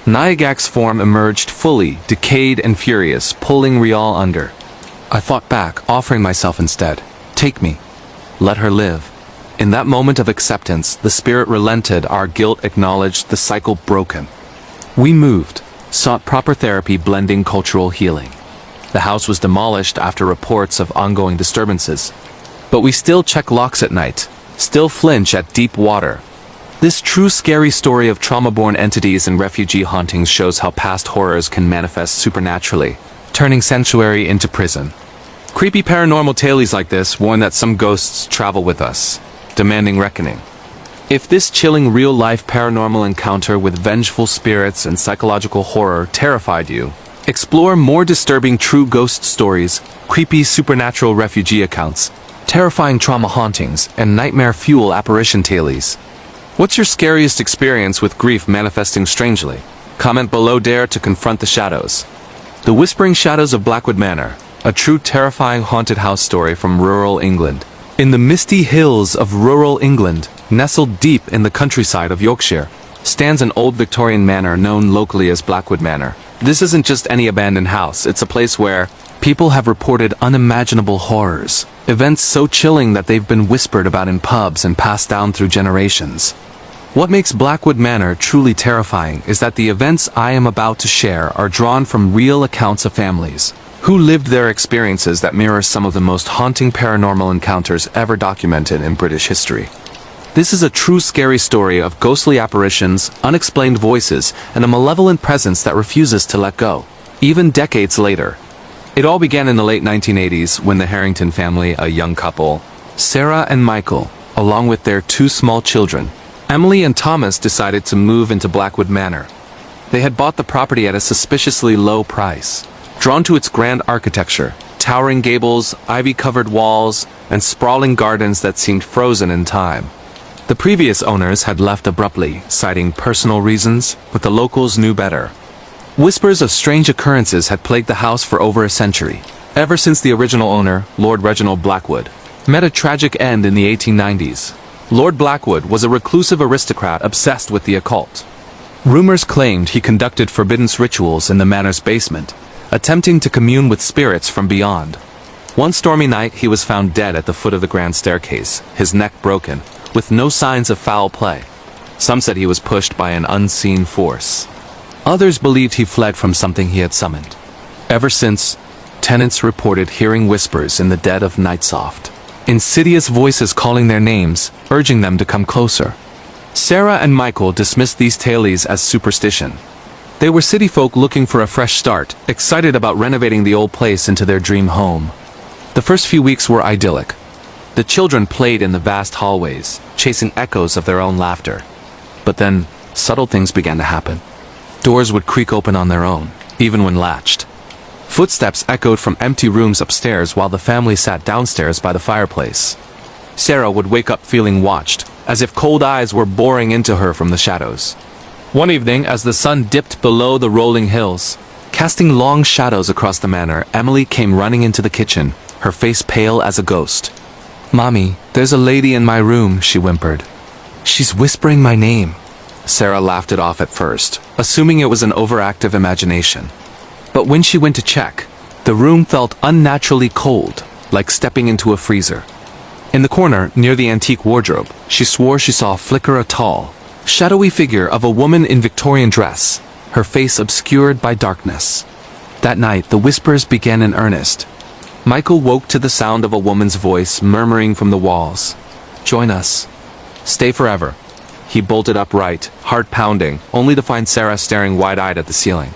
Nyagak's form emerged fully, decayed and furious, pulling Rial under. I fought back, offering myself instead. Take me. Let her live. In that moment of acceptance, the spirit relented, our guilt acknowledged, the cycle broken. We moved, sought proper therapy blending cultural healing. The house was demolished after reports of ongoing disturbances. But we still check locks at night, still flinch at deep water. This true scary story of trauma-born entities and refugee hauntings shows how past horrors can manifest supernaturally, turning sanctuary into prison. Creepy paranormal tales like this warn that some ghosts travel with us, demanding reckoning. If this chilling real-life paranormal encounter with vengeful spirits and psychological horror terrified you, explore more disturbing true ghost stories, creepy supernatural refugee accounts, terrifying trauma hauntings, and nightmare fuel apparition tales. What's your scariest experience with grief manifesting strangely? Comment below. Dare to confront the shadows. The Whispering Shadows of Blackwood Manor, a true terrifying haunted house story from rural England. In the misty hills of rural England, nestled deep in the countryside of Yorkshire, stands an old Victorian manor known locally as Blackwood Manor. This isn't just any abandoned house, it's a place where people have reported unimaginable horrors, events so chilling that they've been whispered about in pubs and passed down through generations. What makes Blackwood Manor truly terrifying is that the events I am about to share are drawn from real accounts of families who lived their experiences that mirror some of the most haunting paranormal encounters ever documented in British history. This is a true scary story of ghostly apparitions, unexplained voices, and a malevolent presence that refuses to let go, even decades later. It all began in the late 1980s when the Harrington family, a young couple, Sarah and Michael, along with their two small children, Emily and Thomas, decided to move into Blackwood Manor. They had bought the property at a suspiciously low price, drawn to its grand architecture, towering gables, ivy-covered walls, and sprawling gardens that seemed frozen in time. The previous owners had left abruptly, citing personal reasons, but the locals knew better. Whispers of strange occurrences had plagued the house for over a century, ever since the original owner, Lord Reginald Blackwood, met a tragic end in the 1890s. Lord Blackwood was a reclusive aristocrat obsessed with the occult. Rumors claimed he conducted forbidden rituals in the manor's basement, attempting to commune with spirits from beyond. One stormy night, he was found dead at the foot of the grand staircase, his neck broken, with no signs of foul play. Some said he was pushed by an unseen force. Others believed he fled from something he had summoned. Ever since, tenants reported hearing whispers in the dead of night, soft, insidious voices calling their names, urging them to come closer. Sarah and Michael dismissed these tales as superstition. They were city folk looking for a fresh start, excited about renovating the old place into their dream home. The first few weeks were idyllic. The children played in the vast hallways, chasing echoes of their own laughter. But then, subtle things began to happen. Doors would creak open on their own, even when latched. Footsteps echoed from empty rooms upstairs while the family sat downstairs by the fireplace. Sarah would wake up feeling watched, as if cold eyes were boring into her from the shadows. One evening, as the sun dipped below the rolling hills, casting long shadows across the manor, Emily came running into the kitchen, her face pale as a ghost. "Mommy, there's a lady in my room," she whimpered. "She's whispering my name." Sarah laughed it off at first, assuming it was an overactive imagination. But when she went to check, the room felt unnaturally cold, like stepping into a freezer. In the corner, near the antique wardrobe, she swore she saw flicker a tall, shadowy figure of a woman in Victorian dress, her face obscured by darkness. That night, the whispers began in earnest. Michael woke to the sound of a woman's voice murmuring from the walls. "Join us. Stay forever." He bolted upright, heart pounding, only to find Sarah staring wide-eyed at the ceiling.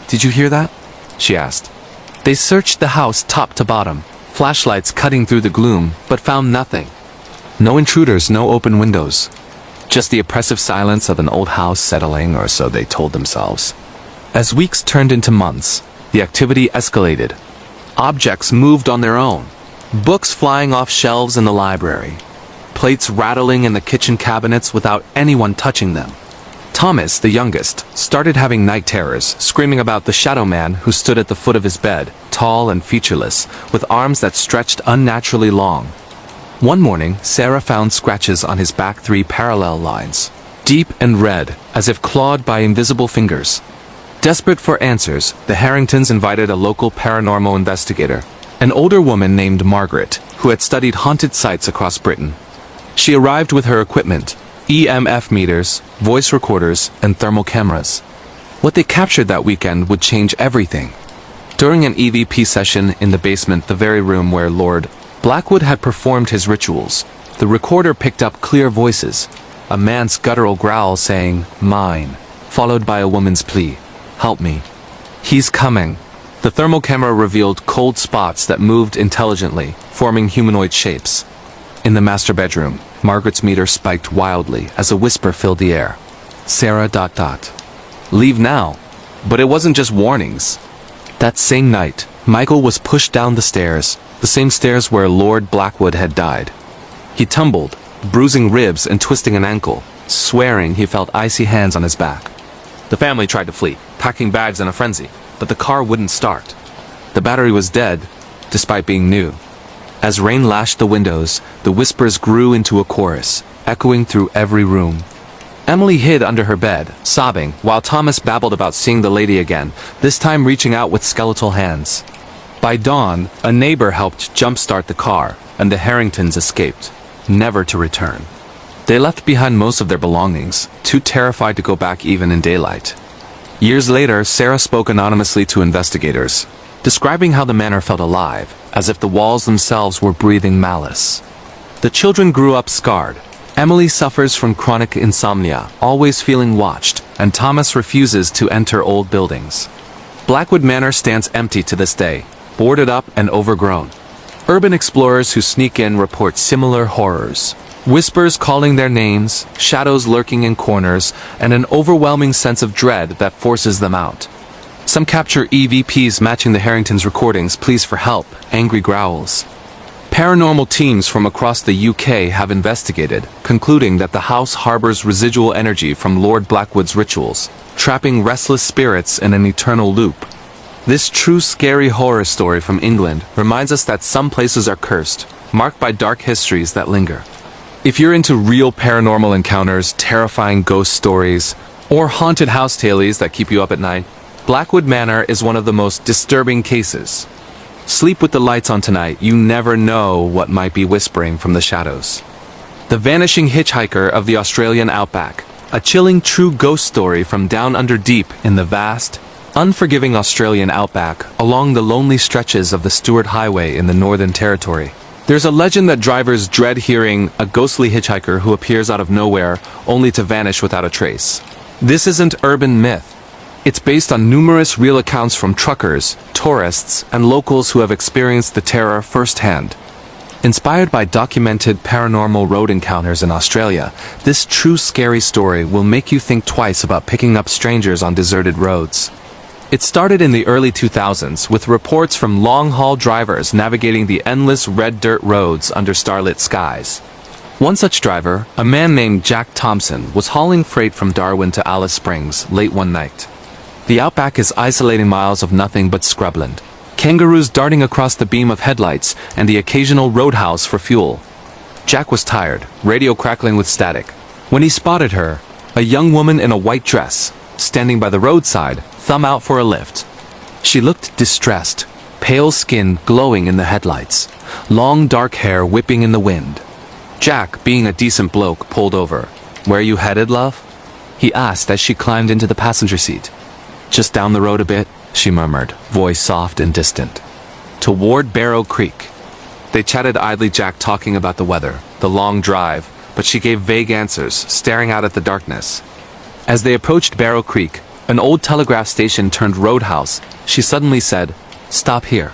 "Did you hear that?" she asked. They searched the house top to bottom, flashlights cutting through the gloom, but found nothing. No intruders, no open windows. Just the oppressive silence of an old house settling, or so they told themselves. As weeks turned into months, the activity escalated. Objects moved on their own. Books flying off shelves in the library. Plates rattling in the kitchen cabinets without anyone touching them. Thomas, the youngest, started having night terrors, screaming about the shadow man who stood at the foot of his bed, tall and featureless, with arms that stretched unnaturally long. One morning, Sarah found scratches on his back, 3 parallel lines. deep and red, as if clawed by invisible fingers. Desperate for answers, the Harringtons invited a local paranormal investigator, an older woman named Margaret, who had studied haunted sites across Britain. She arrived with her equipment, EMF meters, voice recorders, and thermal cameras. What they captured that weekend would change everything. During an EVP session in the basement, the very room where Lord Blackwood had performed his rituals, the recorder picked up clear voices, a man's guttural growl saying, "Mine," followed by a woman's plea, "Help me. He's coming." The thermal camera revealed cold spots that moved intelligently, forming humanoid shapes. In the master bedroom, Margaret's meter spiked wildly as a whisper filled the air. Sarah ... Leave now. But it wasn't just warnings. That same night, Michael was pushed down the stairs, the same stairs where Lord Blackwood had died. He tumbled, bruising ribs and twisting an ankle, swearing he felt icy hands on his back. The family tried to flee, packing bags in a frenzy, but the car wouldn't start. The battery was dead, despite being new. As rain lashed the windows, the whispers grew into a chorus, echoing through every room. Emily hid under her bed, sobbing, while Thomas babbled about seeing the lady again, this time reaching out with skeletal hands. By dawn, a neighbor helped jumpstart the car, and the Harringtons escaped, never to return. They left behind most of their belongings, too terrified to go back even in daylight. Years later, Sarah spoke anonymously to investigators, describing how the manor felt alive, as if the walls themselves were breathing malice. The children grew up scarred. Emily suffers from chronic insomnia, always feeling watched, and Thomas refuses to enter old buildings. Blackwood Manor stands empty to this day, boarded up and overgrown. Urban explorers who sneak in report similar horrors. Whispers calling their names, shadows lurking in corners, and an overwhelming sense of dread that forces them out. Some capture EVPs matching the Harringtons' recordings, pleas for help, angry growls. Paranormal teams from across the UK have investigated, concluding that the house harbors residual energy from Lord Blackwood's rituals, trapping restless spirits in an eternal loop. This true scary horror story from England reminds us that some places are cursed, marked by dark histories that linger. If you're into real paranormal encounters, terrifying ghost stories, or haunted house tales that keep you up at night, Blackwood Manor is one of the most disturbing cases. Sleep with the lights on tonight, you never know what might be whispering from the shadows. The Vanishing Hitchhiker of the Australian Outback, a chilling true ghost story from down under deep in the vast, unforgiving Australian outback along the lonely stretches of the Stuart Highway in the Northern Territory. There's a legend that drivers dread hearing a ghostly hitchhiker who appears out of nowhere only to vanish without a trace. This isn't urban myth. It's based on numerous real accounts from truckers, tourists, and locals who have experienced the terror firsthand. Inspired by documented paranormal road encounters in Australia, this true scary story will make you think twice about picking up strangers on deserted roads. It started in the early 2000s with reports from long-haul drivers navigating the endless red dirt roads under starlit skies. One such driver, a man named Jack Thompson, was hauling freight from Darwin to Alice Springs late one night. The outback is isolating miles of nothing but scrubland. Kangaroos darting across the beam of headlights and the occasional roadhouse for fuel. Jack was tired, radio crackling with static, when he spotted her, a young woman in a white dress, standing by the roadside, thumb out for a lift. She looked distressed, pale skin glowing in the headlights, long dark hair whipping in the wind. Jack, being a decent bloke, pulled over. "Where you headed, love?" he asked as she climbed into the passenger seat. "Just down the road a bit," she murmured, voice soft and distant. "Toward Barrow Creek." They chatted idly, Jack talking about the weather, the long drive, but she gave vague answers, staring out at the darkness. As they approached Barrow Creek, an old telegraph station turned roadhouse, she suddenly said, "Stop here.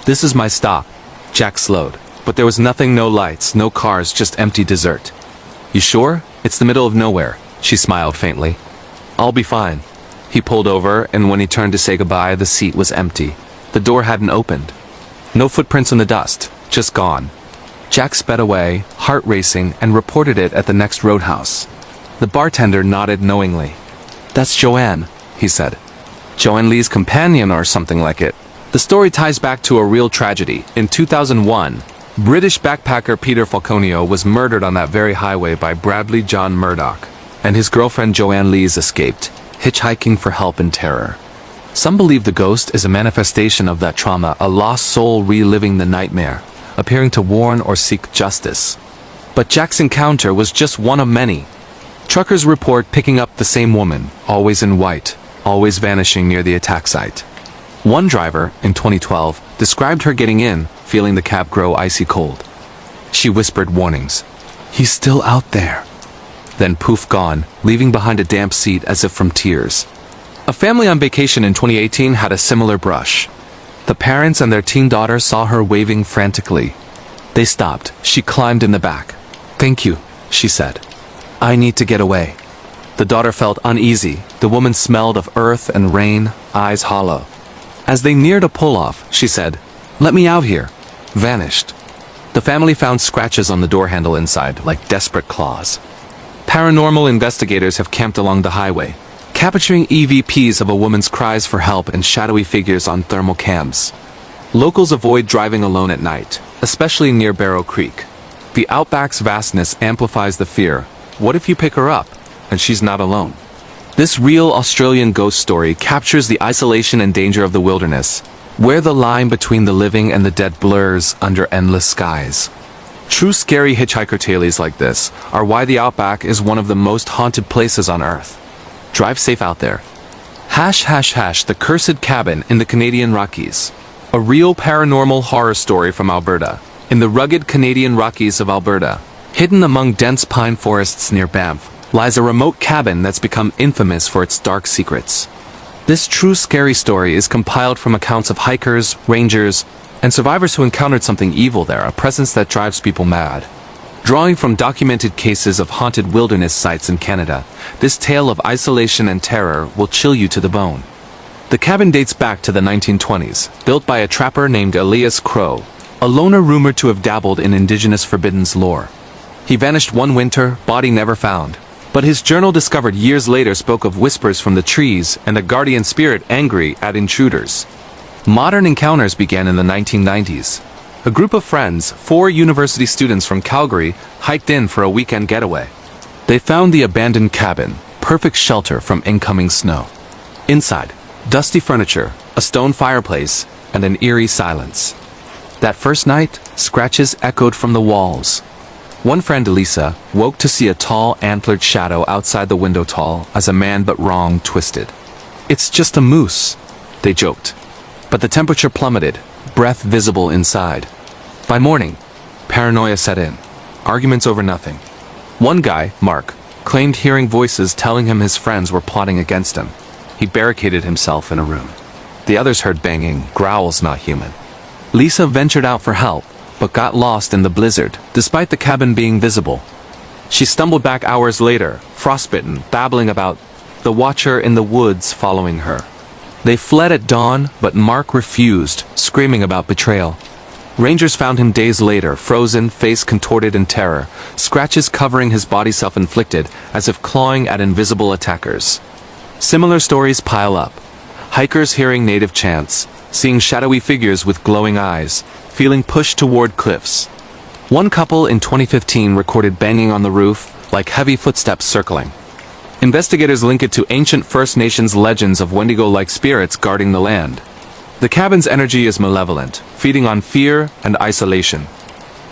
This is my stop." Jack slowed, but there was nothing, no lights, no cars, just empty desert. "You sure? It's the middle of nowhere," she smiled faintly. "I'll be fine." He pulled over, and when he turned to say goodbye, the seat was empty. The door hadn't opened. No footprints in the dust, just gone. Jack sped away, heart racing, and reported it at the next roadhouse. The bartender nodded knowingly. "That's Joanne," he said. "Joanne Lee's companion or something like it." The story ties back to a real tragedy. In 2001, British backpacker Peter Falconio was murdered on that very highway by Bradley John Murdoch. and his girlfriend Joanne Lees escaped, hitchhiking for help in terror. Some believe the ghost is a manifestation of that trauma, a lost soul reliving the nightmare, appearing to warn or seek justice. But Jack's encounter was just one of many. Truckers report picking up the same woman, always in white, always vanishing near the attack site. One driver, in 2012, described her getting in, feeling the cab grow icy cold. She whispered warnings. "He's still out there." Then poof gone, leaving behind a damp seat as if from tears. A family on vacation in 2018 had a similar brush. The parents and their teen daughter saw her waving frantically. They stopped. She climbed in the back. "Thank you," she said. "I need to get away." The daughter felt uneasy. The woman smelled of earth and rain, eyes hollow. As they neared a pull-off, she said, "Let me out here." Vanished. The family found scratches on the door handle inside, like desperate claws. Paranormal investigators have camped along the highway, capturing EVPs of a woman's cries for help and shadowy figures on thermal cams. Locals avoid driving alone at night, especially near Barrow Creek. The outback's vastness amplifies the fear. What if you pick her up, and she's not alone? This real Australian ghost story captures the isolation and danger of the wilderness, where the line between the living and the dead blurs under endless skies. True scary hitchhiker tales like this are why the outback is one of the most haunted places on Earth. Drive safe out there. ## The Cursed Cabin in the Canadian Rockies. A real paranormal horror story from Alberta. In the rugged Canadian Rockies of Alberta, hidden among dense pine forests near Banff, lies a remote cabin that's become infamous for its dark secrets. This true scary story is compiled from accounts of hikers, rangers, and survivors who encountered something evil there, a presence that drives people mad. Drawing from documented cases of haunted wilderness sites in Canada, this tale of isolation and terror will chill you to the bone. The cabin dates back to the 1920s, built by a trapper named Elias Crow, a loner rumored to have dabbled in indigenous forbiddens lore. He vanished one winter, body never found. But his journal discovered years later spoke of whispers from the trees and a guardian spirit angry at intruders. Modern encounters began in the 1990s. A group of friends, 4 university students from Calgary, hiked in for a weekend getaway. They found the abandoned cabin, perfect shelter from incoming snow. Inside, dusty furniture, a stone fireplace, and an eerie silence. That first night, scratches echoed from the walls. One friend, Elisa, woke to see a tall, antlered shadow outside the window, tall as a man but wrong twisted. "It's just a moose," they joked. But the temperature plummeted, breath visible inside. By morning, paranoia set in. Arguments over nothing. One guy, Mark, claimed hearing voices telling him his friends were plotting against him. He barricaded himself in a room. The others heard banging, growls not human. Lisa ventured out for help, but got lost in the blizzard, despite the cabin being visible. She stumbled back hours later, frostbitten, babbling about the watcher in the woods following her. They fled at dawn, but Mark refused, screaming about betrayal. Rangers found him days later, frozen, face contorted in terror, scratches covering his body self-inflicted, as if clawing at invisible attackers. Similar stories pile up. Hikers hearing native chants, seeing shadowy figures with glowing eyes, feeling pushed toward cliffs. One couple in 2015 recorded banging on the roof, like heavy footsteps circling. Investigators link it to ancient First Nations legends of Wendigo-like spirits guarding the land. The cabin's energy is malevolent, feeding on fear and isolation.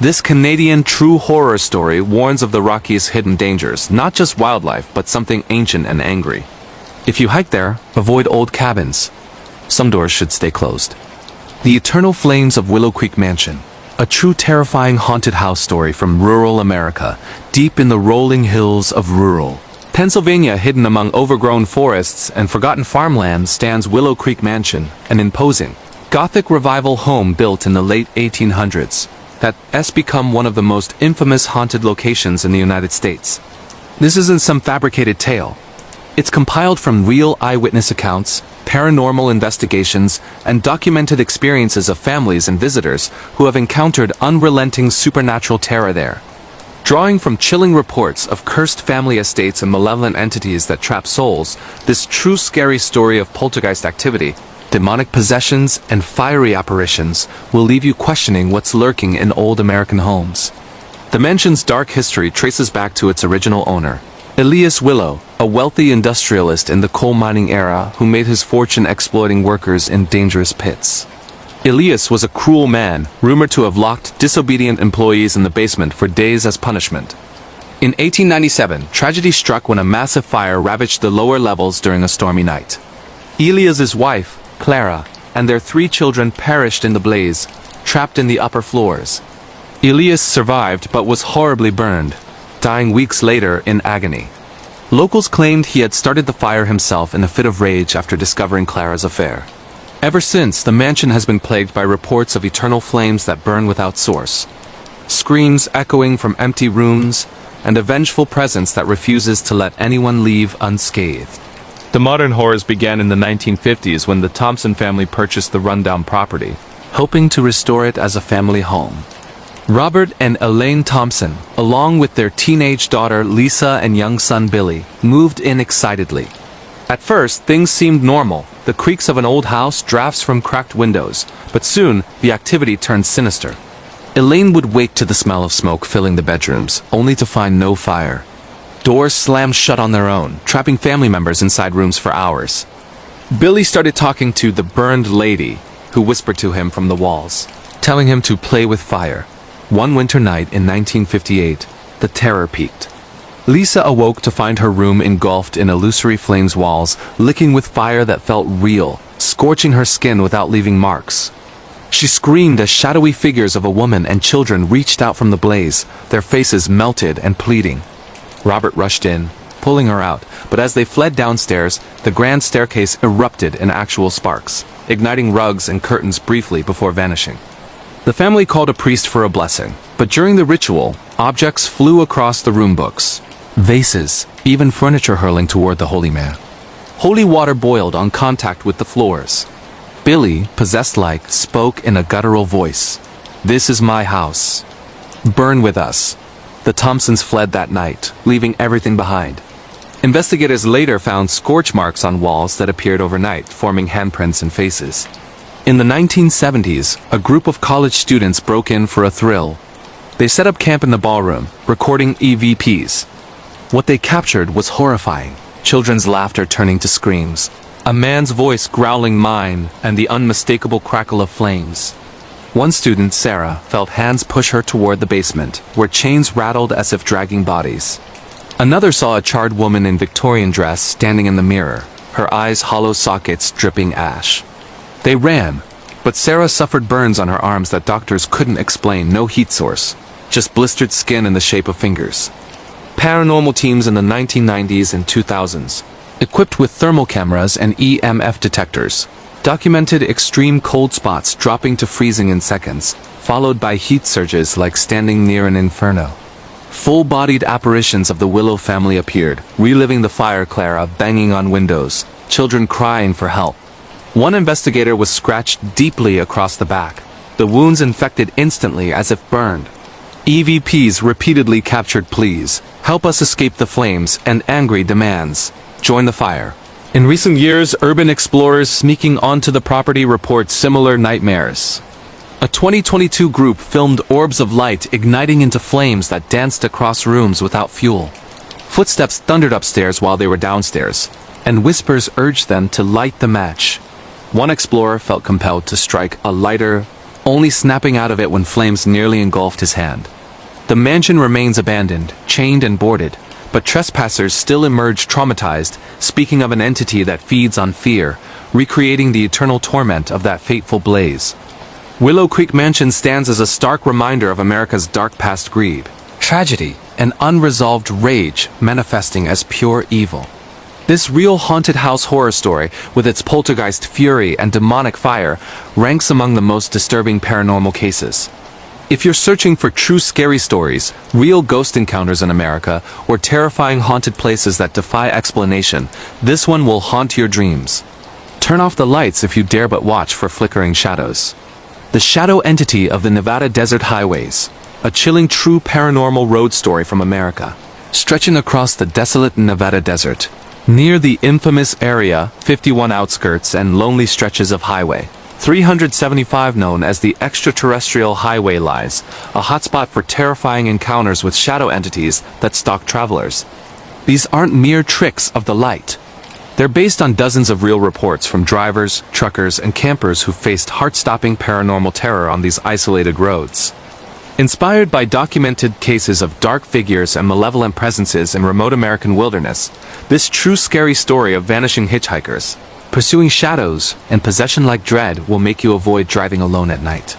This Canadian true horror story warns of the Rockies' hidden dangers, not just wildlife, but something ancient and angry. If you hike there, avoid old cabins. Some doors should stay closed. The Eternal Flames of Willow Creek Mansion. A true terrifying haunted house story from rural America, deep in the rolling hills of rural Pennsylvania. Hidden among overgrown forests and forgotten farmland stands Willow Creek Mansion, an imposing, Gothic revival home built in the late 1800s that has become one of the most infamous haunted locations in the United States. This isn't some fabricated tale. It's compiled from real eyewitness accounts, paranormal investigations, and documented experiences of families and visitors who have encountered unrelenting supernatural terror there. Drawing from chilling reports of cursed family estates and malevolent entities that trap souls, this true scary story of poltergeist activity, demonic possessions, and fiery apparitions will leave you questioning what's lurking in old American homes. The mansion's dark history traces back to its original owner, Elias Willow, a wealthy industrialist in the coal mining era who made his fortune exploiting workers in dangerous pits. Elias was a cruel man, rumored to have locked disobedient employees in the basement for days as punishment. In 1897, tragedy struck when a massive fire ravaged the lower levels during a stormy night. Elias's wife, Clara, and their 3 children perished in the blaze, trapped in the upper floors. Elias survived but was horribly burned, dying weeks later in agony. Locals claimed he had started the fire himself in a fit of rage after discovering Clara's affair. Ever since, the mansion has been plagued by reports of eternal flames that burn without source. Screams echoing from empty rooms, and a vengeful presence that refuses to let anyone leave unscathed. The modern horrors began in the 1950s when the Thompson family purchased the rundown property, hoping to restore it as a family home. Robert and Elaine Thompson, along with their teenage daughter Lisa and young son Billy, moved in excitedly. At first, things seemed normal, the creaks of an old house, drafts from cracked windows, but soon, the activity turned sinister. Elaine would wake to the smell of smoke filling the bedrooms, only to find no fire. Doors slammed shut on their own, trapping family members inside rooms for hours. Billy started talking to the burned lady, who whispered to him from the walls, telling him to play with fire. One winter night in 1958, the terror peaked. Lisa awoke to find her room engulfed in illusory flames, walls licking with fire that felt real, scorching her skin without leaving marks. She screamed as shadowy figures of a woman and children reached out from the blaze, their faces melted and pleading. Robert rushed in, pulling her out, but as they fled downstairs, the grand staircase erupted in actual sparks, igniting rugs and curtains briefly before vanishing. The family called a priest for a blessing, but during the ritual, objects flew across the room, books, vases, even furniture hurling toward the holy man. Holy water boiled on contact with the floors. Billy, possessed-like, spoke in a guttural voice. "This is my house. Burn with us." The Thompsons fled that night, leaving everything behind. Investigators later found scorch marks on walls that appeared overnight, forming handprints and faces. In the 1970s, a group of college students broke in for a thrill. They set up camp in the ballroom, recording EVPs. What they captured was horrifying, children's laughter turning to screams, a man's voice growling "mine," and the unmistakable crackle of flames. One student, Sarah, felt hands push her toward the basement, where chains rattled as if dragging bodies. Another saw a charred woman in Victorian dress standing in the mirror, her eyes hollow sockets dripping ash. They ran, but Sarah suffered burns on her arms that doctors couldn't explain, no heat source, just blistered skin in the shape of fingers. Paranormal teams in the 1990s and 2000s, equipped with thermal cameras and EMF detectors, documented extreme cold spots dropping to freezing in seconds, followed by heat surges like standing near an inferno. Full-bodied apparitions of the Willow family appeared, reliving the fire, Clara banging on windows, children crying for help. One investigator was scratched deeply across the back, the wounds infected instantly as if burned. EVPs repeatedly captured pleas, "Help us escape the flames," and angry demands, "Join the fire." In recent years, urban explorers sneaking onto the property report similar nightmares. A 2022 group filmed orbs of light igniting into flames that danced across rooms without fuel. Footsteps thundered upstairs while they were downstairs, and whispers urged them to light the match. One explorer felt compelled to strike a lighter, only snapping out of it when flames nearly engulfed his hand. The mansion remains abandoned, chained and boarded, but trespassers still emerge traumatized, speaking of an entity that feeds on fear, recreating the eternal torment of that fateful blaze. Willow Creek Mansion stands as a stark reminder of America's dark past, greed, tragedy, and unresolved rage manifesting as pure evil. This real haunted house horror story, with its poltergeist fury and demonic fire, ranks among the most disturbing paranormal cases. If you're searching for true scary stories, real ghost encounters in America, or terrifying haunted places that defy explanation, this one will haunt your dreams. Turn off the lights if you dare but watch for flickering shadows. The Shadow Entity of the Nevada Desert Highways, a chilling true paranormal road story from America, stretching across the desolate Nevada desert. Near the infamous Area 51 outskirts and lonely stretches of Highway 375 known as the Extraterrestrial Highway lies, a hotspot for terrifying encounters with shadow entities that stalk travelers. These aren't mere tricks of the light. They're based on dozens of real reports from drivers, truckers, and campers who faced heart-stopping paranormal terror on these isolated roads. Inspired by documented cases of dark figures and malevolent presences in remote American wilderness, this true scary story of vanishing hitchhikers, pursuing shadows, and possession-like dread will make you avoid driving alone at night.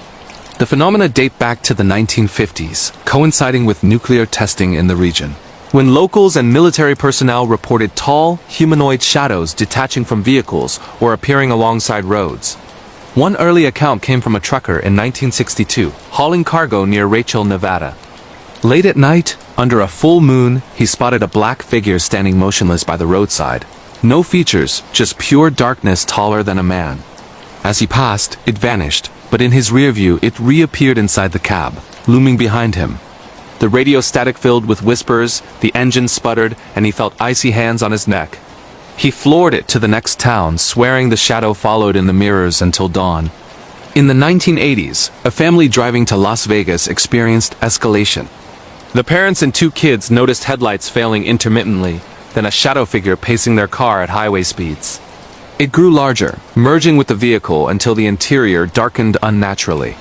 The phenomena date back to the 1950s, coinciding with nuclear testing in the region, when locals and military personnel reported tall, humanoid shadows detaching from vehicles or appearing alongside roads. One early account came from a trucker in 1962, hauling cargo near Rachel, Nevada. Late at night, under a full moon, he spotted a black figure standing motionless by the roadside. No features, just pure darkness taller than a man. As he passed, it vanished, but in his rear view it reappeared inside the cab, looming behind him. The radio static filled with whispers, the engine sputtered, and he felt icy hands on his neck. He floored it to the next town, swearing the shadow followed in the mirrors until dawn. In the 1980s, a family driving to Las Vegas experienced escalation. The parents and two kids noticed headlights failing intermittently, then a shadow figure pacing their car at highway speeds. It grew larger, merging with the vehicle until the interior darkened unnaturally.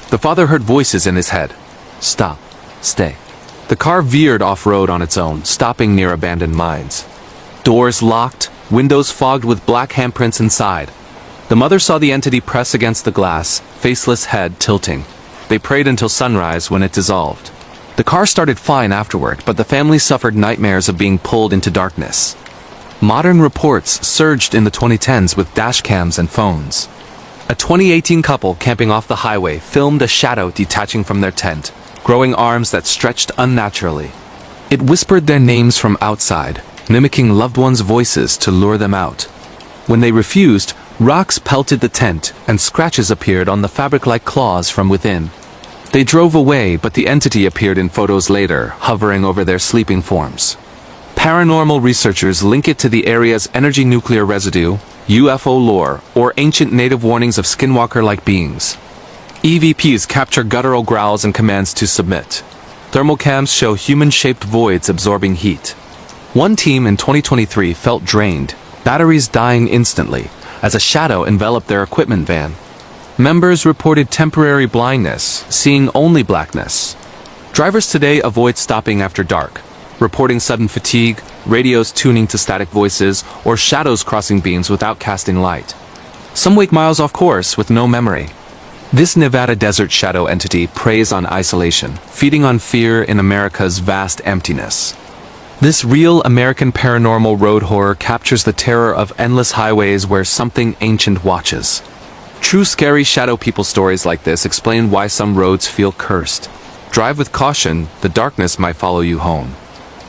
The father heard voices in his head. Stop. Stay. The car veered off-road on its own, stopping near abandoned mines. Doors locked, windows fogged with black handprints inside. The mother saw the entity press against the glass, faceless head tilting. They prayed until sunrise when it dissolved. The car started fine afterward, but the family suffered nightmares of being pulled into darkness. Modern reports surged in the 2010s with dash cams and phones. A 2018 couple camping off the highway filmed a shadow detaching from their tent, growing arms that stretched unnaturally. It whispered their names from outside, mimicking loved ones' voices to lure them out. When they refused, rocks pelted the tent and scratches appeared on the fabric-like claws from within. They drove away, but the entity appeared in photos later, hovering over their sleeping forms. Paranormal researchers link it to the area's energy nuclear residue, UFO lore, or ancient native warnings of skinwalker-like beings. EVPs capture guttural growls and commands to submit. Thermal cams show human-shaped voids absorbing heat. One team in 2023 felt drained, batteries dying instantly, as a shadow enveloped their equipment van. Members reported temporary blindness, seeing only blackness. Drivers today avoid stopping after dark, reporting sudden fatigue, radios tuning to static voices, or shadows crossing beams without casting light. Some wake miles off course with no memory. This Nevada desert shadow entity preys on isolation, feeding on fear in America's vast emptiness. This real American paranormal road horror captures the terror of endless highways where something ancient watches. True scary shadow people stories like this explain why some roads feel cursed. Drive with caution, the darkness might follow you home.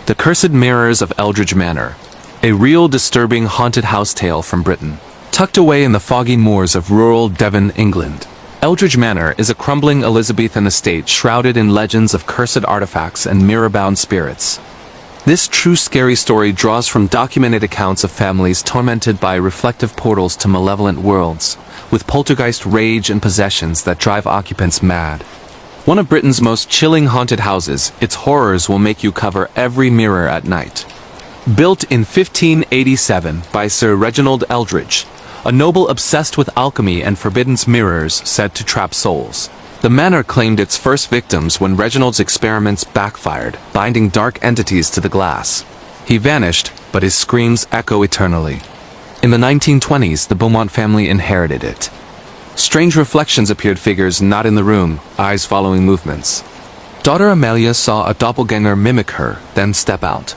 The Cursed Mirrors of Eldridge Manor. A real disturbing haunted house tale from Britain. Tucked away in the foggy moors of rural Devon, England. Eldridge Manor is a crumbling Elizabethan estate shrouded in legends of cursed artifacts and mirror-bound spirits. This true scary story draws from documented accounts of families tormented by reflective portals to malevolent worlds, with poltergeist rage and possessions that drive occupants mad. One of Britain's most chilling haunted houses, its horrors will make you cover every mirror at night. Built in 1587 by Sir Reginald Eldridge, a noble obsessed with alchemy and forbidden mirrors said to trap souls. The manor claimed its first victims when Reginald's experiments backfired, binding dark entities to the glass. He vanished, but his screams echo eternally. In the 1920s, the Beaumont family inherited it. Strange reflections appeared, figures not in the room, eyes following movements. Daughter Amelia saw a doppelganger mimic her, then step out.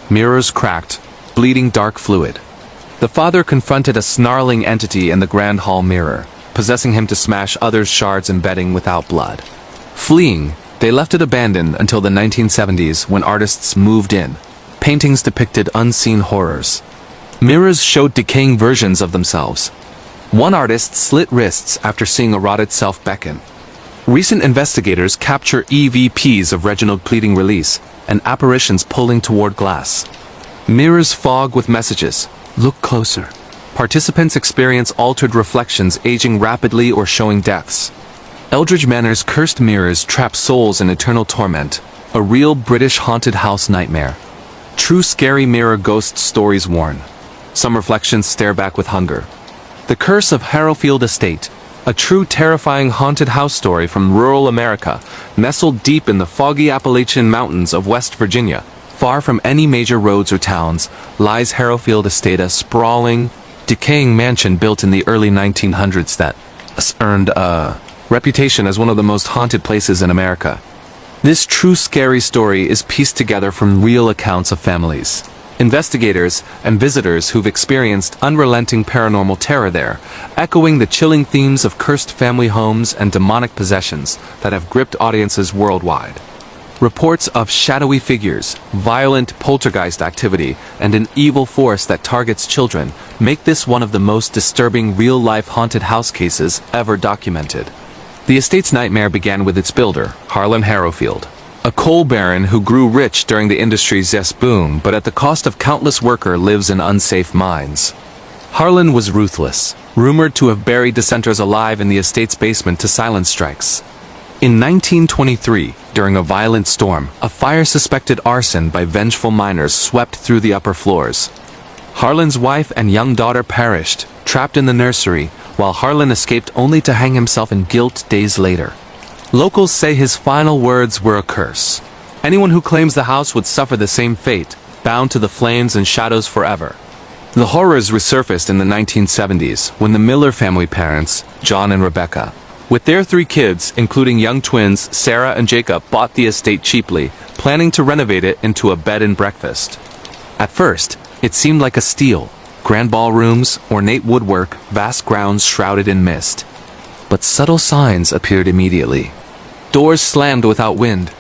Mirrors cracked, bleeding dark fluid. The father confronted a snarling entity in the grand hall mirror, possessing him to smash others' shards and bedding without blood. Fleeing, they left it abandoned until the 1970s when artists moved in. Paintings depicted unseen horrors. Mirrors showed decaying versions of themselves. One artist slit wrists after seeing a rotted self beckon. Recent investigators capture EVPs of Reginald pleading release, and apparitions pulling toward glass. Mirrors fog with messages. Look closer. Participants experience altered reflections aging rapidly or showing deaths. Eldridge Manor's cursed mirrors trap souls in eternal torment, a real British haunted house nightmare. True scary mirror ghost stories warn. Some reflections stare back with hunger. The Curse of Harrowfield Estate. A true terrifying haunted house story from rural America, nestled deep in the foggy Appalachian Mountains of West Virginia. Far from any major roads or towns, lies Harrowfield Estate, a sprawling, decaying mansion built in the early 1900s that earned a reputation as one of the most haunted places in America. This true scary story is pieced together from real accounts of families, investigators, and visitors who've experienced unrelenting paranormal terror there, echoing the chilling themes of cursed family homes and demonic possessions that have gripped audiences worldwide. Reports of shadowy figures, violent poltergeist activity, and an evil force that targets children make this one of the most disturbing real-life haunted house cases ever documented. The estate's nightmare began with its builder, Harlan Harrowfield, a coal baron who grew rich during the industry's boom, but at the cost of countless workers lives in unsafe mines. Harlan was ruthless, rumored to have buried dissenters alive in the estate's basement to silence strikes. In 1923, during a violent storm, a fire suspected arson by vengeful miners swept through the upper floors. Harlan's wife and young daughter perished, trapped in the nursery, while Harlan escaped only to hang himself in guilt days later. Locals say his final words were a curse. Anyone who claims the house would suffer the same fate, bound to the flames and shadows forever. The horrors resurfaced in the 1970s when the Miller family parents, John and Rebecca, with their 3 kids, including young twins Sarah and Jacob, bought the estate cheaply, planning to renovate it into a bed and breakfast. At first, it seemed like a steal. Grand ballrooms, ornate woodwork, vast grounds shrouded in mist. But subtle signs appeared immediately. Doors slammed without wind.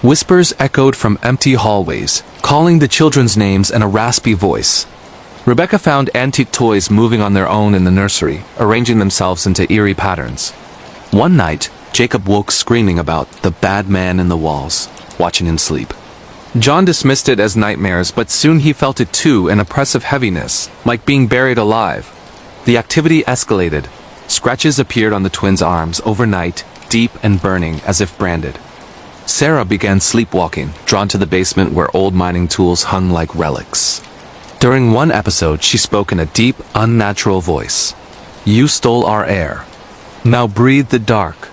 Whispers echoed from empty hallways, calling the children's names in a raspy voice. Rebecca found antique toys moving on their own in the nursery, arranging themselves into eerie patterns. One night, Jacob woke screaming about the bad man in the walls, watching him sleep. John dismissed it as nightmares, but soon he felt it too, an oppressive heaviness, like being buried alive. The activity escalated. Scratches appeared on the twins' arms overnight, deep and burning, as if branded. Sarah began sleepwalking, drawn to the basement where old mining tools hung like relics. During one episode, she spoke in a deep, unnatural voice. "You stole our air. Now breathe the dark."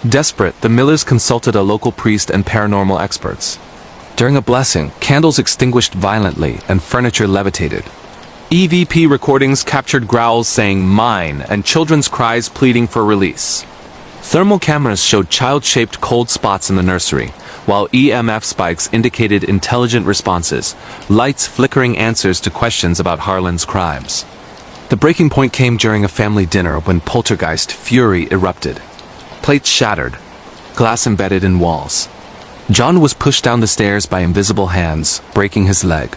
Desperate, the Millers consulted a local priest and paranormal experts. During a blessing, candles extinguished violently and furniture levitated. EVP recordings captured growls saying "mine" and children's cries pleading for release. Thermal cameras showed child-shaped cold spots in the nursery, while EMF spikes indicated intelligent responses, lights flickering answers to questions about Harlan's crimes. The breaking point came during a family dinner when poltergeist fury erupted. Plates shattered, glass embedded in walls. John was pushed down the stairs by invisible hands, breaking his leg.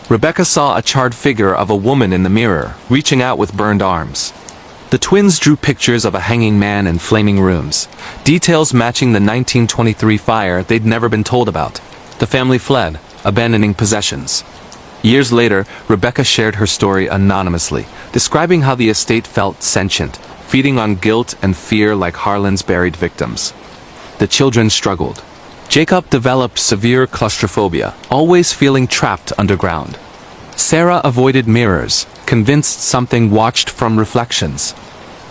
Rebecca saw a charred figure of a woman in the mirror, reaching out with burned arms. The twins drew pictures of a hanging man in flaming rooms, details matching the 1923 fire they'd never been told about. The family fled, abandoning possessions. Years later, Rebecca shared her story anonymously, describing how the estate felt sentient, feeding on guilt and fear like Harlan's buried victims. The children struggled. Jacob developed severe claustrophobia, always feeling trapped underground. Sarah avoided mirrors, convinced something watched from reflections.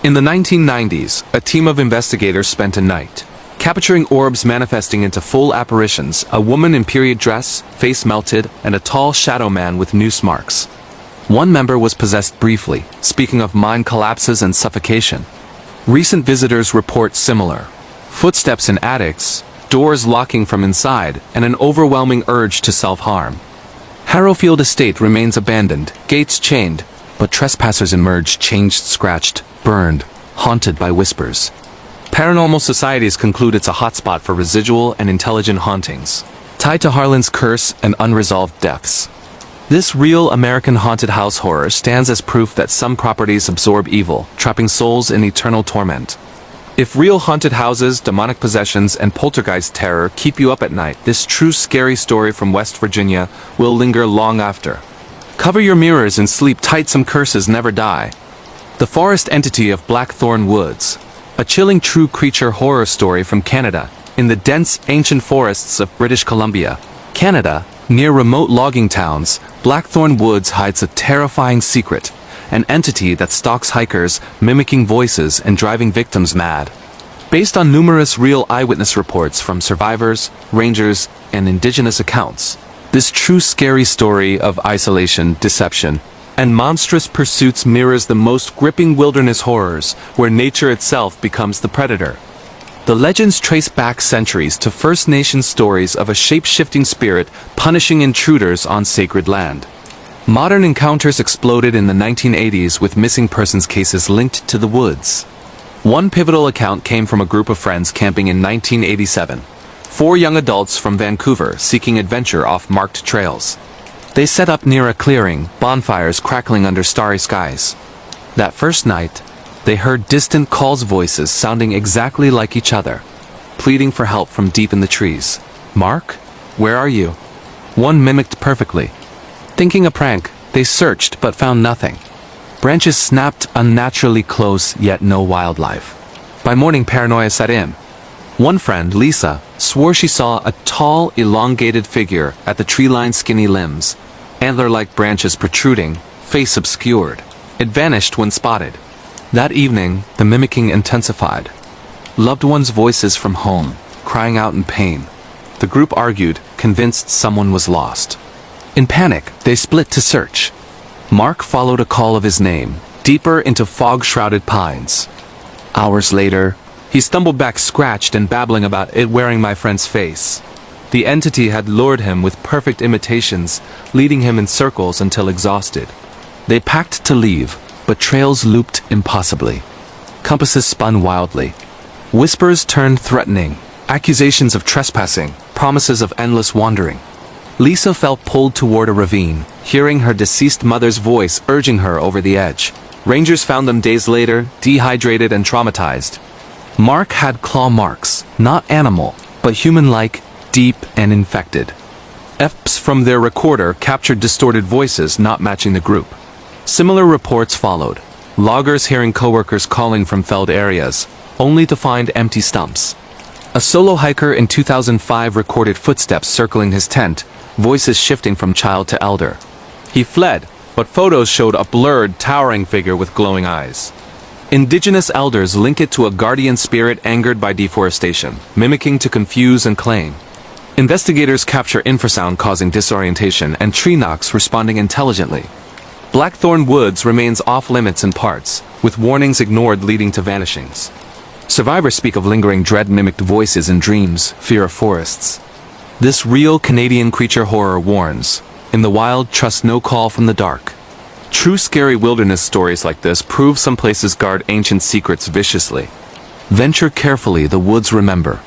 In the 1990s, a team of investigators spent a night capturing orbs manifesting into full apparitions, a woman in period dress, face melted, and a tall shadow man with noose marks. One member was possessed briefly, speaking of mind collapses and suffocation. Recent visitors report similar. Footsteps in attics, doors locking from inside, and an overwhelming urge to self-harm. Harrowfield Estate remains abandoned, gates chained, but trespassers emerge changed, scratched, burned, haunted by whispers. Paranormal societies conclude it's a hotspot for residual and intelligent hauntings, tied to Harlan's curse and unresolved deaths. This real American haunted house horror stands as proof that some properties absorb evil, trapping souls in eternal torment. If real haunted houses, demonic possessions, and poltergeist terror keep you up at night, this true scary story from West Virginia will linger long after. Cover your mirrors and sleep tight, some curses never die. The Forest Entity of Blackthorn Woods. A chilling true creature horror story from Canada, in the dense, ancient forests of British Columbia, Canada, Near remote logging towns, Blackthorn Woods hides a terrifying secret, an entity that stalks hikers, mimicking voices and driving victims mad. Based on numerous real eyewitness reports from survivors, rangers, and indigenous accounts, this true scary story of isolation, deception, and monstrous pursuits mirrors the most gripping wilderness horrors, where nature itself becomes the predator. The legends trace back centuries to First Nation stories of a shape-shifting spirit punishing intruders on sacred land. Modern encounters exploded in the 1980s with missing persons cases linked to the woods. One pivotal account came from a group of friends camping in 1987. 4 young adults from Vancouver seeking adventure off marked trails. They set up near a clearing, bonfires crackling under starry skies. That first night, they heard distant calls, voices sounding exactly like each other, pleading for help from deep in the trees. "Mark? Where are you?" One mimicked perfectly. Thinking a prank, they searched but found nothing. Branches snapped unnaturally close, yet no wildlife. By morning, paranoia set in. One friend, Lisa, swore she saw a tall, elongated figure at the tree-lined skinny limbs, antler-like branches protruding, face obscured. It vanished when spotted. That evening, the mimicking intensified. Loved ones' voices from home, crying out in pain. The group argued, convinced someone was lost. In panic, they split to search. Mark followed a call of his name, deeper into fog-shrouded pines. Hours later, he stumbled back scratched and babbling about it wearing my friend's face. The entity had lured him with perfect imitations, leading him in circles until exhausted. They packed to leave, but trails looped impossibly. Compasses spun wildly. Whispers turned threatening, accusations of trespassing, promises of endless wandering. Lisa felt pulled toward a ravine, hearing her deceased mother's voice urging her over the edge. Rangers found them days later, dehydrated and traumatized. Mark had claw marks, not animal, but human-like, deep and infected. EPs from their recorder captured distorted voices not matching the group. Similar reports followed, loggers hearing coworkers calling from felled areas, only to find empty stumps. A solo hiker in 2005 recorded footsteps circling his tent, voices shifting from child to elder. He fled, but photos showed a blurred, towering figure with glowing eyes. Indigenous elders link it to a guardian spirit angered by deforestation, mimicking to confuse and claim. Investigators capture infrasound causing disorientation and tree knocks responding intelligently. Blackthorn Woods remains off-limits in parts, with warnings ignored leading to vanishings. Survivors speak of lingering dread mimicked voices in dreams, fear of forests. This real Canadian creature horror warns, in the wild, trust no call from the dark. True scary wilderness stories like this prove some places guard ancient secrets viciously. Venture carefully, the woods remember.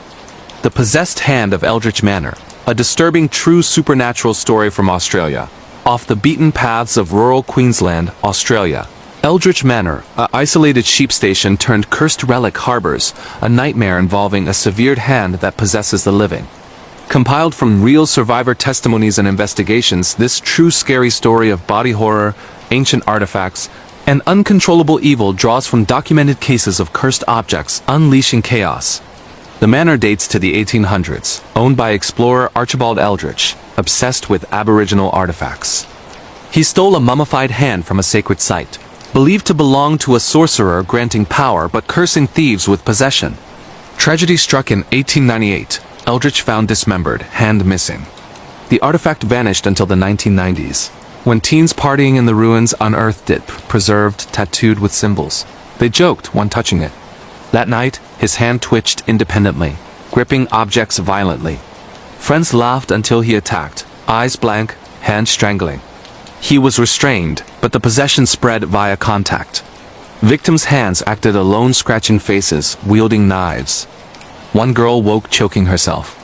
The Possessed Hand of Eldritch Manor, a disturbing true supernatural story from Australia. Off the beaten paths of rural Queensland, Australia. Eldritch Manor, a isolated sheep station turned cursed relic harbors, a nightmare involving a severed hand that possesses the living. Compiled from real survivor testimonies and investigations, this true scary story of body horror, ancient artifacts, and uncontrollable evil draws from documented cases of cursed objects unleashing chaos. The manor dates to the 1800s, owned by explorer Archibald Eldritch, obsessed with Aboriginal artifacts. He stole a mummified hand from a sacred site, believed to belong to a sorcerer granting power but cursing thieves with possession. Tragedy struck in 1898. Eldritch found dismembered, hand missing. The artifact vanished until the 1990s, when teens partying in the ruins unearthed it, preserved, tattooed with symbols. They joked when touching it. That night, his hand twitched independently, gripping objects violently. Friends laughed until he attacked, eyes blank, hand strangling. He was restrained, but the possession spread via contact. Victims' hands acted alone, scratching faces, wielding knives. One girl woke choking herself.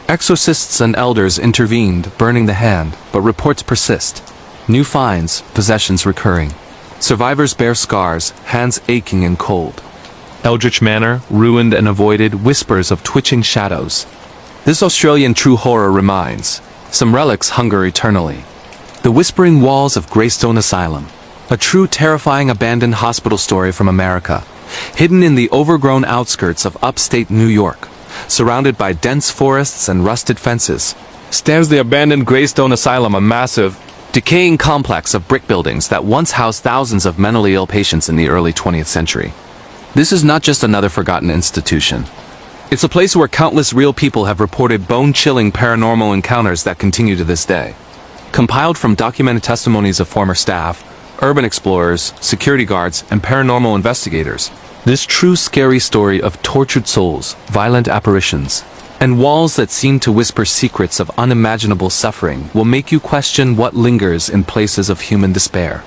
Exorcists and elders intervened, burning the hand, but reports persist. New finds, possessions recurring. Survivors bear scars, hands aching and cold. Eldritch Manor, ruined and avoided, whispers of twitching shadows. This Australian true horror reminds, some relics hunger eternally. The Whispering Walls of Greystone Asylum, a true terrifying abandoned hospital story from America, hidden in the overgrown outskirts of upstate New York, surrounded by dense forests and rusted fences. stands the abandoned Greystone Asylum, a massive, decaying complex of brick buildings that once housed thousands of mentally ill patients in the early 20th century. This is not just another forgotten institution. It's a place where countless real people have reported bone-chilling paranormal encounters that continue to this day. Compiled from documented testimonies of former staff, urban explorers, security guards, and paranormal investigators, this true scary story of tortured souls, violent apparitions, and walls that seem to whisper secrets of unimaginable suffering will make you question what lingers in places of human despair.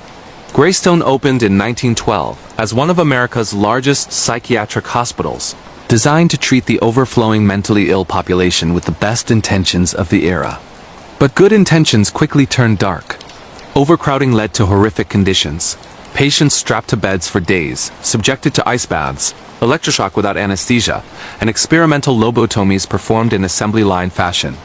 Greystone opened in 1912 as one of America's largest psychiatric hospitals, designed to treat the overflowing mentally ill population with the best intentions of the era. But good intentions quickly turned dark. Overcrowding led to horrific conditions. Patients strapped to beds for days, subjected to ice baths, electroshock without anesthesia, and experimental lobotomies performed in assembly line fashion.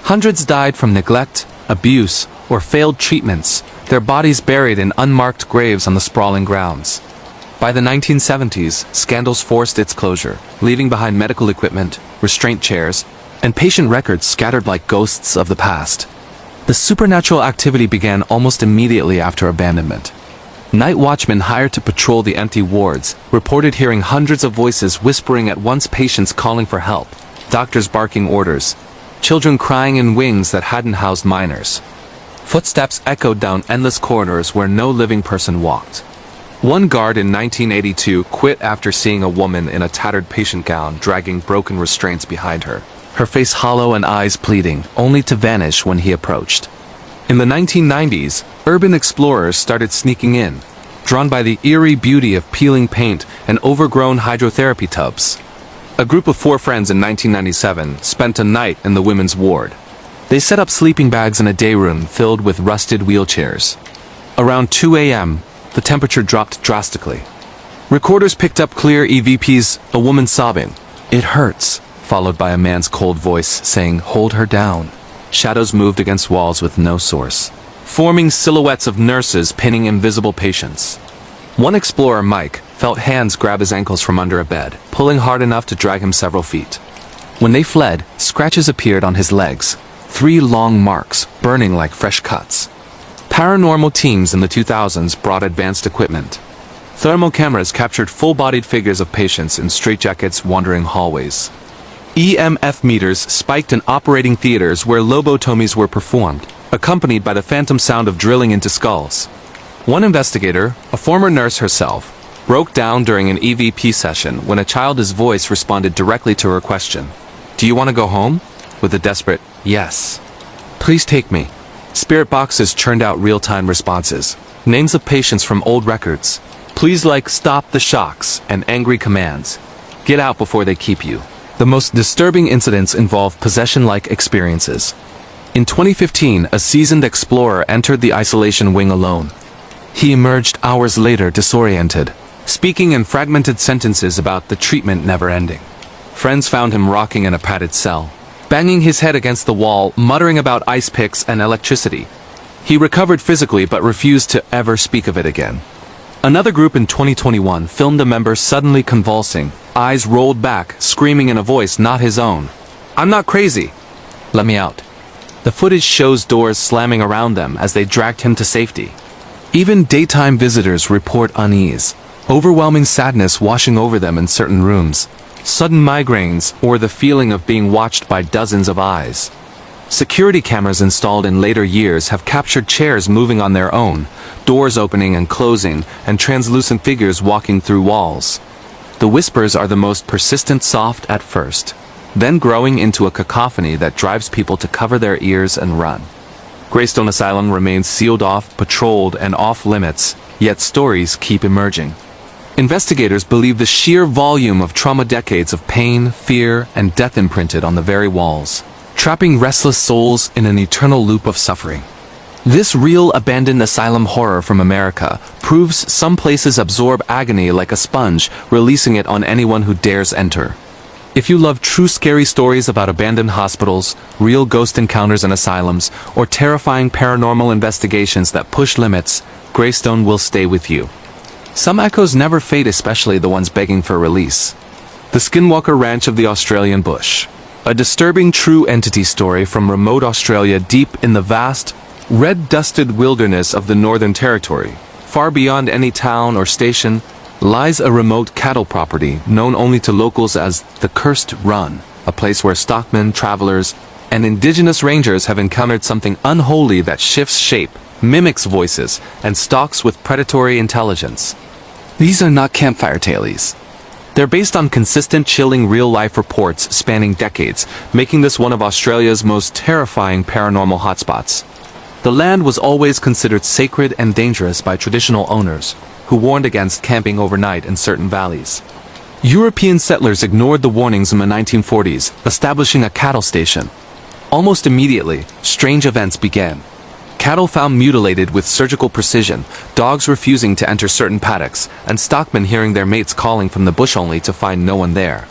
Hundreds died from neglect, abuse, or failed treatments, their bodies buried in unmarked graves on the sprawling grounds. By the 1970s, scandals forced its closure, leaving behind medical equipment, restraint chairs, and patient records scattered like ghosts of the past. The supernatural activity began almost immediately after abandonment. Night watchmen hired to patrol the empty wards reported hearing hundreds of voices whispering at once, patients calling for help, doctors barking orders, children crying in wings that hadn't housed minors. Footsteps echoed down endless corridors where no living person walked. One guard in 1982 quit after seeing a woman in a tattered patient gown dragging broken restraints behind her, her face hollow and eyes pleading, only to vanish when he approached. In the 1990s, urban explorers started sneaking in, drawn by the eerie beauty of peeling paint and overgrown hydrotherapy tubs. A group of 4 friends in 1997 spent a night in the women's ward. They set up sleeping bags in a day room filled with rusted wheelchairs. Around 2 a.m., the temperature dropped drastically. Recorders picked up clear EVPs, a woman sobbing, "It hurts," followed by a man's cold voice saying, "Hold her down." Shadows moved against walls with no source, forming silhouettes of nurses pinning invisible patients. One explorer, Mike, felt hands grab his ankles from under a bed, pulling hard enough to drag him several feet. When they fled, scratches appeared on his legs, 3 long marks, burning like fresh cuts. Paranormal teams in the 2000s brought advanced equipment. Thermal cameras captured full-bodied figures of patients in straitjackets wandering hallways. EMF meters spiked in operating theaters where lobotomies were performed, accompanied by the phantom sound of drilling into skulls. One investigator, a former nurse herself, broke down during an EVP session when a child's voice responded directly to her question. "Do you want to go home?" with a desperate, "Yes. Please take me." Spirit boxes churned out real-time responses, names of patients from old records. Please like "Stop the shocks" and angry commands. "Get out before they keep you." The most disturbing incidents involve possession-like experiences. In 2015, a seasoned explorer entered the isolation wing alone. He emerged hours later disoriented, speaking in fragmented sentences about the treatment never ending. Friends found him rocking in a padded cell, banging his head against the wall, muttering about ice picks and electricity. He recovered physically but refused to ever speak of it again. Another group in 2021 filmed a member suddenly convulsing, eyes rolled back, screaming in a voice not his own. "I'm not crazy. Let me out." The footage shows doors slamming around them as they dragged him to safety. Even daytime visitors report unease, overwhelming sadness washing over them in certain rooms, sudden migraines, or the feeling of being watched by dozens of eyes. Security cameras installed in later years have captured chairs moving on their own, doors opening and closing, and translucent figures walking through walls. The whispers are the most persistent, soft at first, then growing into a cacophony that drives people to cover their ears and run. Greystone Asylum remains sealed off, patrolled, and off-limits, yet stories keep emerging. Investigators believe the sheer volume of trauma, decades of pain, fear, and death imprinted on the very walls, trapping restless souls in an eternal loop of suffering. This real abandoned asylum horror from America proves some places absorb agony like a sponge, releasing it on anyone who dares enter. If you love true scary stories about abandoned hospitals, real ghost encounters in asylums, or terrifying paranormal investigations that push limits, Greystone will stay with you. Some echoes never fade, especially the ones begging for release. The Skinwalker Ranch of the Australian bush. A disturbing true entity story from remote Australia deep in the vast, red-dusted wilderness of the Northern Territory. Far beyond any town or station lies a remote cattle property known only to locals as the Cursed Run, a place where stockmen, travelers, and indigenous rangers have encountered something unholy that shifts shape, mimics voices, and stalks with predatory intelligence. These are not campfire tales. They're based on consistent, chilling real-life reports spanning decades, making this one of Australia's most terrifying paranormal hotspots. The land was always considered sacred and dangerous by traditional owners, who warned against camping overnight in certain valleys. European settlers ignored the warnings in the 1940s, establishing a cattle station. Almost immediately, strange events began. Cattle found mutilated with surgical precision, dogs refusing to enter certain paddocks, and stockmen hearing their mates calling from the bush only to find no one there.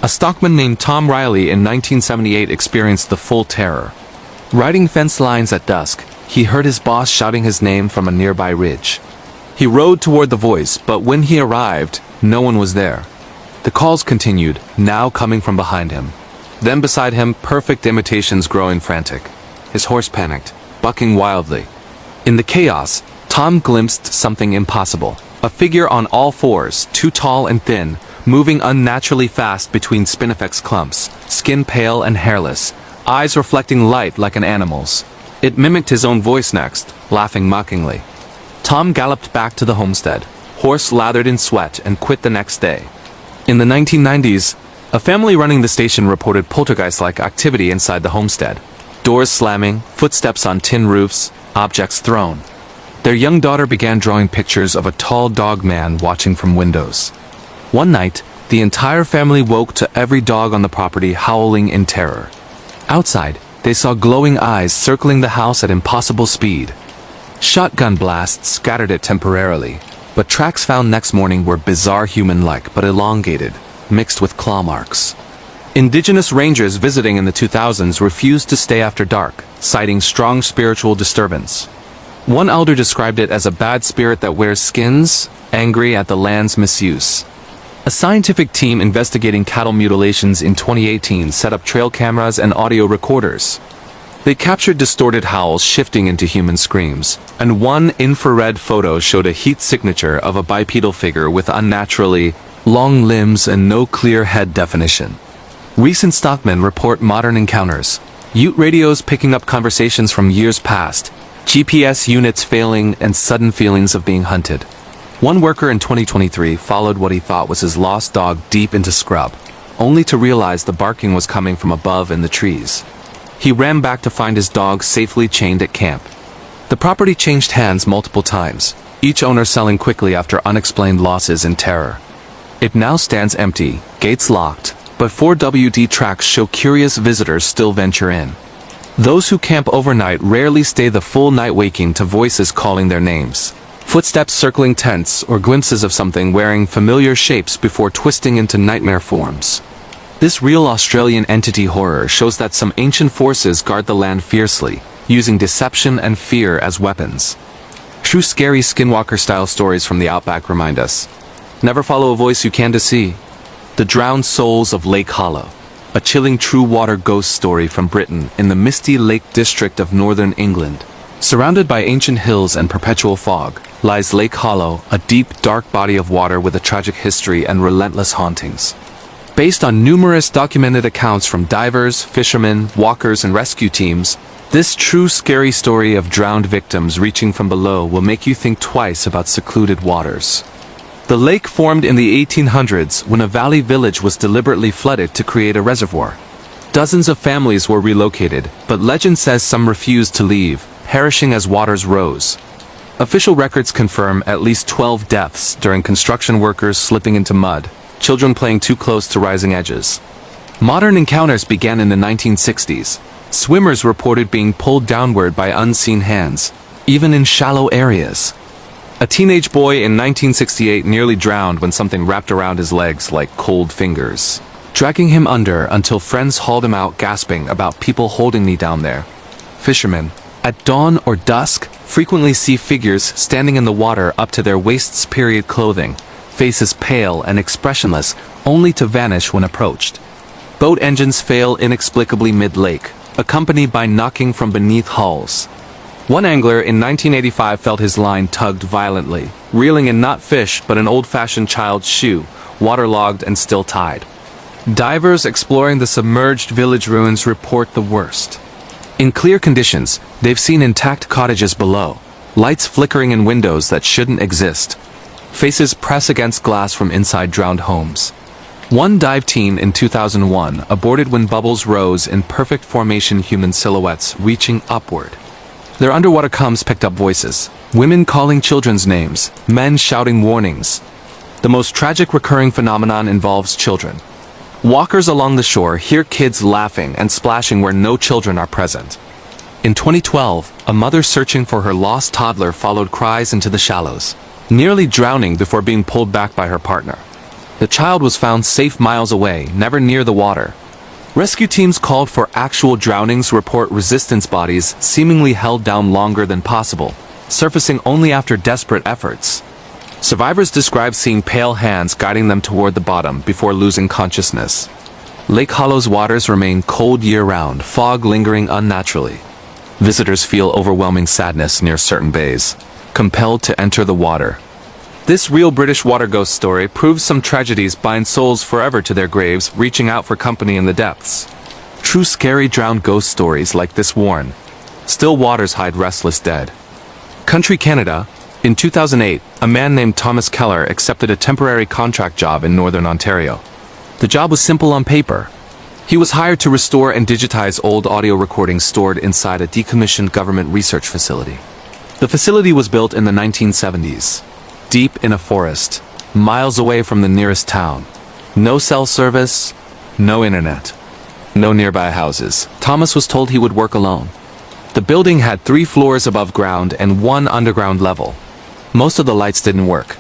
A stockman named Tom Riley in 1978 experienced the full terror. Riding fence lines at dusk, he heard his boss shouting his name from a nearby ridge. He rode toward the voice, but when he arrived, no one was there. The calls continued, now coming from behind him. Then beside him, perfect imitations growing frantic. His horse panicked, bucking wildly. In the chaos, Tom glimpsed something impossible. A figure on all fours, too tall and thin, moving unnaturally fast between spinifex clumps, skin pale and hairless, eyes reflecting light like an animal's. It mimicked his own voice next, laughing mockingly. Tom galloped back to the homestead, horse lathered in sweat, and quit the next day. In the 1990s, a family running the station reported poltergeist-like activity inside the homestead. Doors slamming, footsteps on tin roofs, objects thrown. Their young daughter began drawing pictures of a tall dog man watching from windows. One night, the entire family woke to every dog on the property howling in terror. Outside, they saw glowing eyes circling the house at impossible speed. Shotgun blasts scattered it temporarily, but tracks found next morning were bizarre human-like but elongated, mixed with claw marks. Indigenous rangers visiting in the 2000s refused to stay after dark, citing strong spiritual disturbance. One elder described it as a bad spirit that wears skins, angry at the land's misuse. A scientific team investigating cattle mutilations in 2018 set up trail cameras and audio recorders. They captured distorted howls shifting into human screams, and one infrared photo showed a heat signature of a bipedal figure with unnaturally long limbs and no clear head definition. Recent stockmen report modern encounters, Ute radios picking up conversations from years past, GPS units failing, and sudden feelings of being hunted. One worker in 2023 followed what he thought was his lost dog deep into scrub, only to realize the barking was coming from above in the trees. He ran back to find his dog safely chained at camp. The property changed hands multiple times, each owner selling quickly after unexplained losses and terror. It now stands empty, gates locked, but 4WD tracks show curious visitors still venture in. Those who camp overnight rarely stay the full night, waking to voices calling their names. Footsteps circling tents or glimpses of something wearing familiar shapes before twisting into nightmare forms. This real Australian entity horror shows that some ancient forces guard the land fiercely, using deception and fear as weapons. True scary skinwalker-style stories from the outback remind us. Never follow a voice you can't see. The Drowned Souls of Lake Hollow, a chilling true water ghost story from Britain in the misty Lake District of northern England. Surrounded by ancient hills and perpetual fog, lies Lake Hollow, a deep, dark body of water with a tragic history and relentless hauntings. Based on numerous documented accounts from divers, fishermen, walkers, and rescue teams, this true scary story of drowned victims reaching from below will make you think twice about secluded waters. The lake formed in the 1800s when a valley village was deliberately flooded to create a reservoir. Dozens of families were relocated, but legend says some refused to leave, perishing as waters rose. Official records confirm at least 12 deaths during construction workers slipping into mud, children playing too close to rising edges. Modern encounters began in the 1960s. Swimmers reported being pulled downward by unseen hands, even in shallow areas. A teenage boy in 1968 nearly drowned when something wrapped around his legs like cold fingers, dragging him under until friends hauled him out gasping about people holding me down there. Fishermen, at dawn or dusk, frequently see figures standing in the water up to their waists. Period clothing, faces pale and expressionless, only to vanish when approached. Boat engines fail inexplicably mid-lake, accompanied by knocking from beneath hulls. One angler in 1985 felt his line tugged violently, reeling in not fish but an old-fashioned child's shoe, waterlogged and still tied. Divers exploring the submerged village ruins report the worst. In clear conditions, they've seen intact cottages below, lights flickering in windows that shouldn't exist. Faces press against glass from inside drowned homes. One dive team in 2001 aborted when bubbles rose in perfect formation, human silhouettes reaching upward. Their underwater comms picked up voices, women calling children's names, men shouting warnings. The most tragic recurring phenomenon involves children. Walkers along the shore hear kids laughing and splashing where no children are present. In 2012, a mother searching for her lost toddler followed cries into the shallows, nearly drowning before being pulled back by her partner. The child was found safe miles away, never near the water. Rescue teams called for actual drownings report resistance bodies seemingly held down longer than possible, surfacing only after desperate efforts. Survivors describe seeing pale hands guiding them toward the bottom before losing consciousness. Lake Hollow's waters remain cold year-round, fog lingering unnaturally. Visitors feel overwhelming sadness near certain bays, compelled to enter the water. This real British water ghost story proves some tragedies bind souls forever to their graves, reaching out for company in the depths. True scary drowned ghost stories like this warn. Still waters hide restless dead. Country Canada. In 2008, a man named Thomas Keller accepted a temporary contract job in Northern Ontario. The job was simple on paper. He was hired to restore and digitize old audio recordings stored inside a decommissioned government research facility. The facility was built in the 1970s, deep in a forest, miles away from the nearest town. No cell service, no internet, no nearby houses. Thomas was told he would work alone. The building had 3 floors above ground and 1 underground level. Most of the lights didn't work.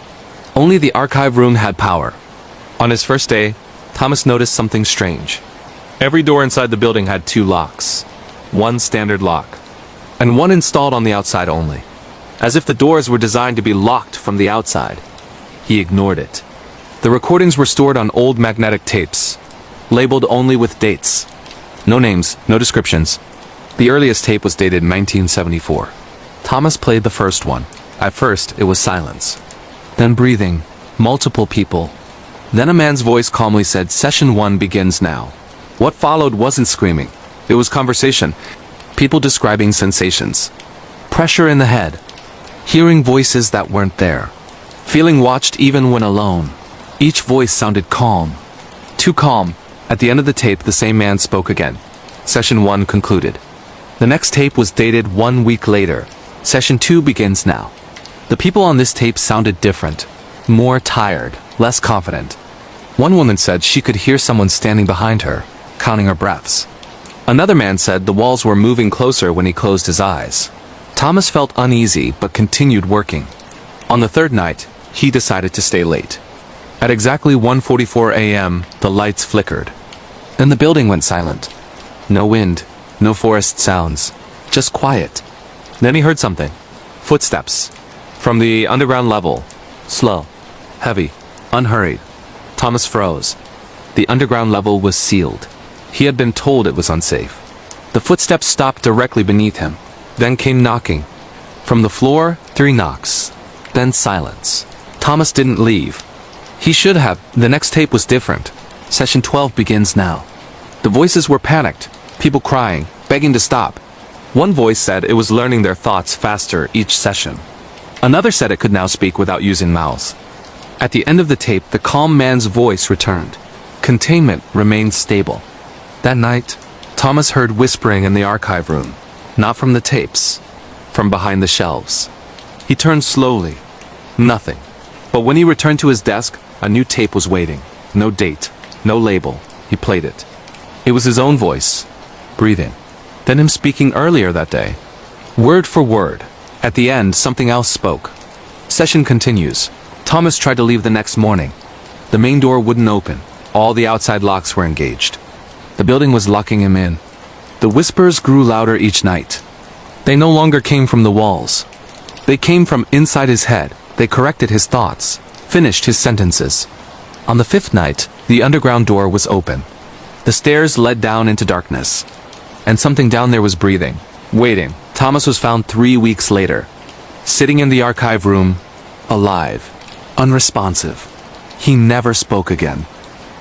Only the archive room had power. On his first day, Thomas noticed something strange. Every door inside the building had 2 locks. 1 standard lock, and 1 installed on the outside only. As if the doors were designed to be locked from the outside. He ignored it. The recordings were stored on old magnetic tapes, labeled only with dates. No names, no descriptions. The earliest tape was dated 1974. Thomas played the first one. At first, it was silence. Then breathing, multiple people. Then a man's voice calmly said, "Session 1 begins now." What followed wasn't screaming. It was conversation. People describing sensations. Pressure in the head. Hearing voices that weren't there. Feeling watched even when alone. Each voice sounded calm. Too calm. At the end of the tape, the same man spoke again. Session 1 concluded. The next tape was dated 1 week later. Session 2 begins now. The people on this tape sounded different. More tired, less confident. One woman said she could hear someone standing behind her, counting her breaths. Another man said the walls were moving closer when he closed his eyes. Thomas felt uneasy but continued working. On the 3rd night, he decided to stay late. At exactly 1:44 a.m., the lights flickered. Then the building went silent. No wind, no forest sounds, just quiet. Then he heard something. Footsteps. From the underground level. Slow. Heavy. Unhurried. Thomas froze. The underground level was sealed. He had been told it was unsafe. The footsteps stopped directly beneath him. Then came knocking. From the floor, 3 knocks. Then silence. Thomas didn't leave. He should have. The next tape was different. Session 12 begins now. The voices were panicked. People crying, begging to stop. One voice said it was learning their thoughts faster each session. Another said it could now speak without using mouths. At the end of the tape, the calm man's voice returned. Containment remained stable. That night, Thomas heard whispering in the archive room. Not from the tapes. From behind the shelves. He turned slowly. Nothing. But when he returned to his desk, a new tape was waiting. No date. No label. He played it. It was his own voice. Breathing. Then him speaking earlier that day. Word for word. At the end, something else spoke. Session continues. Thomas tried to leave the next morning. The main door wouldn't open. All the outside locks were engaged. The building was locking him in. The whispers grew louder each night. They no longer came from the walls. They came from inside his head. They corrected his thoughts, finished his sentences. On the 5th night, the underground door was open. The stairs led down into darkness. And something down there was breathing, waiting. Thomas was found 3 weeks later, sitting in the archive room, alive, unresponsive. He never spoke again.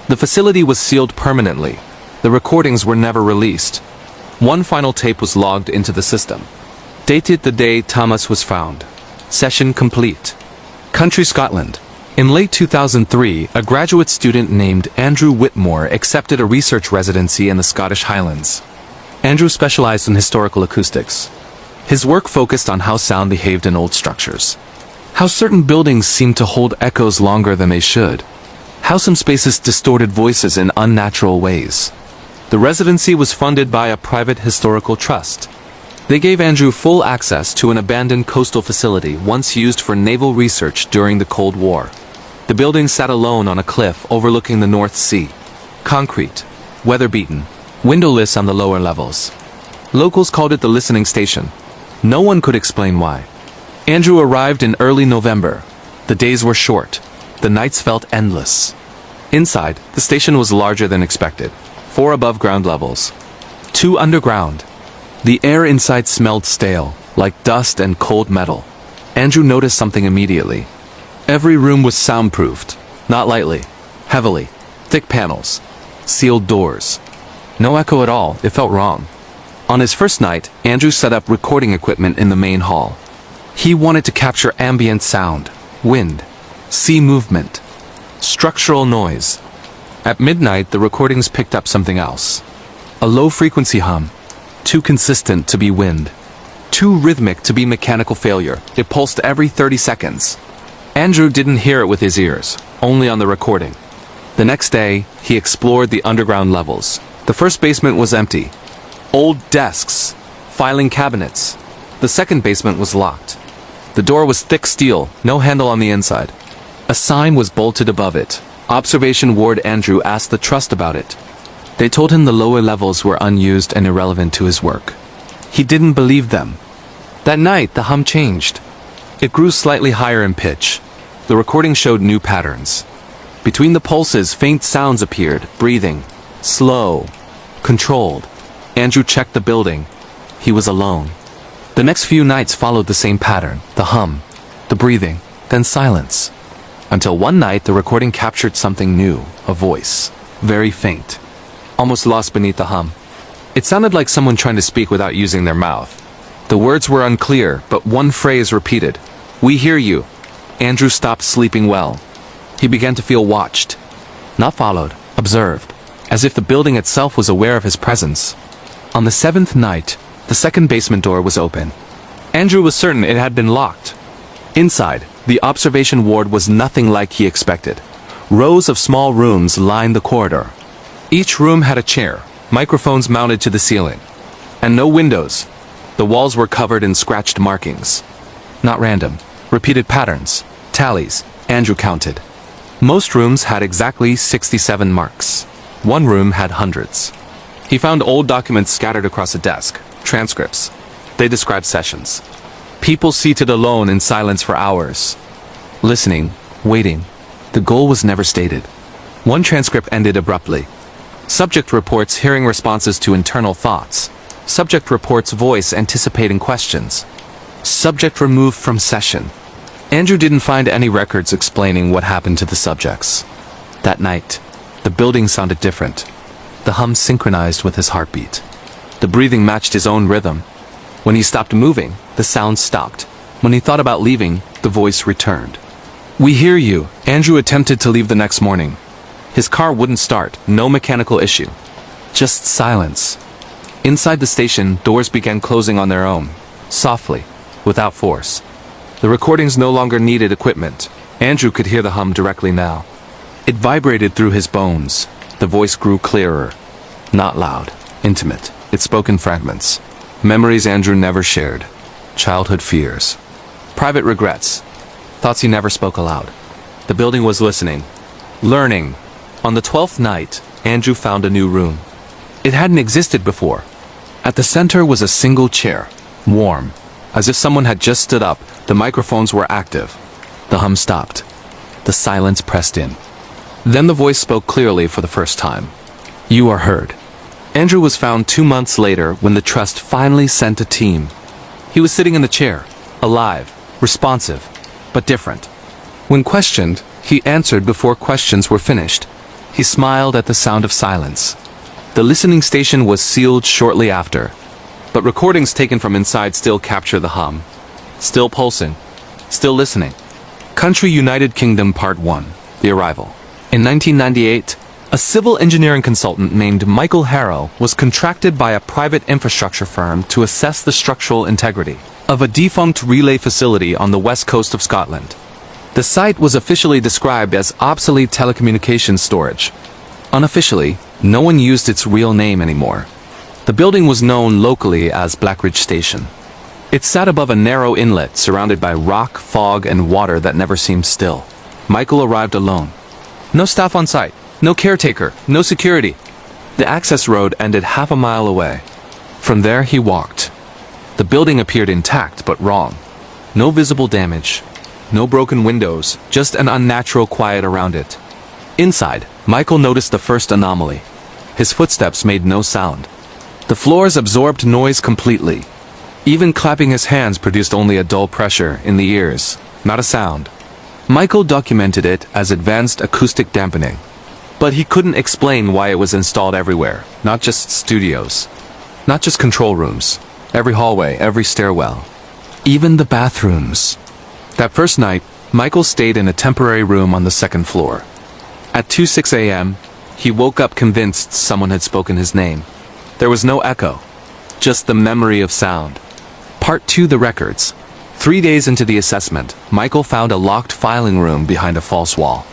The facility was sealed permanently. The recordings were never released. One final tape was logged into the system. Dated the day Thomas was found. Session complete. Country Scotland. In late 2003, a graduate student named Andrew Whitmore accepted a research residency in the Scottish Highlands. Andrew specialized in historical acoustics. His work focused on how sound behaved in old structures. How certain buildings seemed to hold echoes longer than they should. How some spaces distorted voices in unnatural ways. The residency was funded by a private historical trust. They gave Andrew full access to an abandoned coastal facility once used for naval research during the Cold War. The building sat alone on a cliff overlooking the North Sea. Concrete, weather-beaten, windowless on the lower levels. Locals called it the listening station. No one could explain why. Andrew arrived in early November. The days were short. The nights felt endless. Inside, the station was larger than expected. 4 above ground levels. 2 underground. The air inside smelled stale, like dust and cold metal. Andrew noticed something immediately. Every room was soundproofed. Not lightly. Heavily. Thick panels. Sealed doors. No echo at all. It felt wrong. On his first night, Andrew set up recording equipment in the main hall. He wanted to capture ambient sound, wind, sea movement, structural noise. At midnight, the recordings picked up something else. A low-frequency hum, too consistent to be wind, too rhythmic to be mechanical failure. It pulsed every 30 seconds. Andrew didn't hear it with his ears, only on the recording. The next day, he explored the underground levels. The first basement was empty. Old desks, filing cabinets. The second basement was locked. The door was thick steel, no handle on the inside. A sign was bolted above it. Observation Ward Andrew asked the trust about it. They told him the lower levels were unused and irrelevant to his work. He didn't believe them. That night, the hum changed. It grew slightly higher in pitch. The recording showed new patterns. Between the pulses, faint sounds appeared, breathing, slow, controlled. Andrew checked the building. He was alone. The next few nights followed the same pattern, the hum, the breathing, then silence. Until one night the recording captured something new, a voice, very faint, almost lost beneath the hum. It sounded like someone trying to speak without using their mouth. The words were unclear, but one phrase repeated, "We hear you." Andrew stopped sleeping well. He began to feel watched, not followed, observed, as if the building itself was aware of his presence. On the 7th night, the second basement door was open. Andrew was certain it had been locked. Inside, the observation ward was nothing like he expected. Rows of small rooms lined the corridor. Each room had a chair, microphones mounted to the ceiling, and no windows. The walls were covered in scratched markings. Not random, repeated patterns, tallies, Andrew counted. Most rooms had exactly 67 marks. One room had hundreds. He found old documents scattered across a desk, transcripts. They described sessions. People seated alone in silence for hours. Listening, waiting. The goal was never stated. One transcript ended abruptly. Subject reports hearing responses to internal thoughts. Subject reports voice anticipating questions. Subject removed from session. Andrew didn't find any records explaining what happened to the subjects. That night, the building sounded different. The hum synchronized with his heartbeat. The breathing matched his own rhythm. When he stopped moving, the sound stopped. When he thought about leaving, the voice returned. "We hear you." Andrew attempted to leave the next morning. His car wouldn't start, no mechanical issue. Just silence. Inside the station, doors began closing on their own, softly, without force. The recordings no longer needed equipment. Andrew could hear the hum directly now. It vibrated through his bones. The voice grew clearer. Not loud, intimate. It spoke in fragments. Memories Andrew never shared. Childhood fears. Private regrets. Thoughts he never spoke aloud. The building was listening. Learning. On the 12th night, Andrew found a new room. It hadn't existed before. At the center was a single chair. Warm. As if someone had just stood up, the microphones were active. The hum stopped. The silence pressed in. Then the voice spoke clearly for the first time. You are heard. Andrew was found 2 months later when the trust finally sent a team. He was sitting in the chair, alive, responsive, but different. When questioned, he answered before questions were finished. He smiled at the sound of silence. The listening station was sealed shortly after, but recordings taken from inside still capture the hum. Still pulsing. Still listening. Country United Kingdom Part 1. The Arrival. In 1998, a civil engineering consultant named Michael Harrow was contracted by a private infrastructure firm to assess the structural integrity of a defunct relay facility on the west coast of Scotland. The site was officially described as obsolete telecommunications storage. Unofficially, no one used its real name anymore. The building was known locally as Blackridge Station. It sat above a narrow inlet surrounded by rock, fog, and water that never seemed still. Michael arrived alone. No staff on site, no caretaker, no security. The access road ended half a mile away. From there he walked. The building appeared intact but wrong. No visible damage. No broken windows, just an unnatural quiet around it. Inside, Michael noticed the first anomaly. His footsteps made no sound. The floors absorbed noise completely. Even clapping his hands produced only a dull pressure in the ears, not a sound. Michael documented it as advanced acoustic dampening. But he couldn't explain why it was installed everywhere, not just studios. Not just control rooms. Every hallway, every stairwell. Even the bathrooms. That first night, Michael stayed in a temporary room on the second floor. At 2:06 a.m., he woke up convinced someone had spoken his name. There was no echo, just the memory of sound. Part 2: The Records. 3 days into the assessment, Michael found a locked filing room behind a false wall.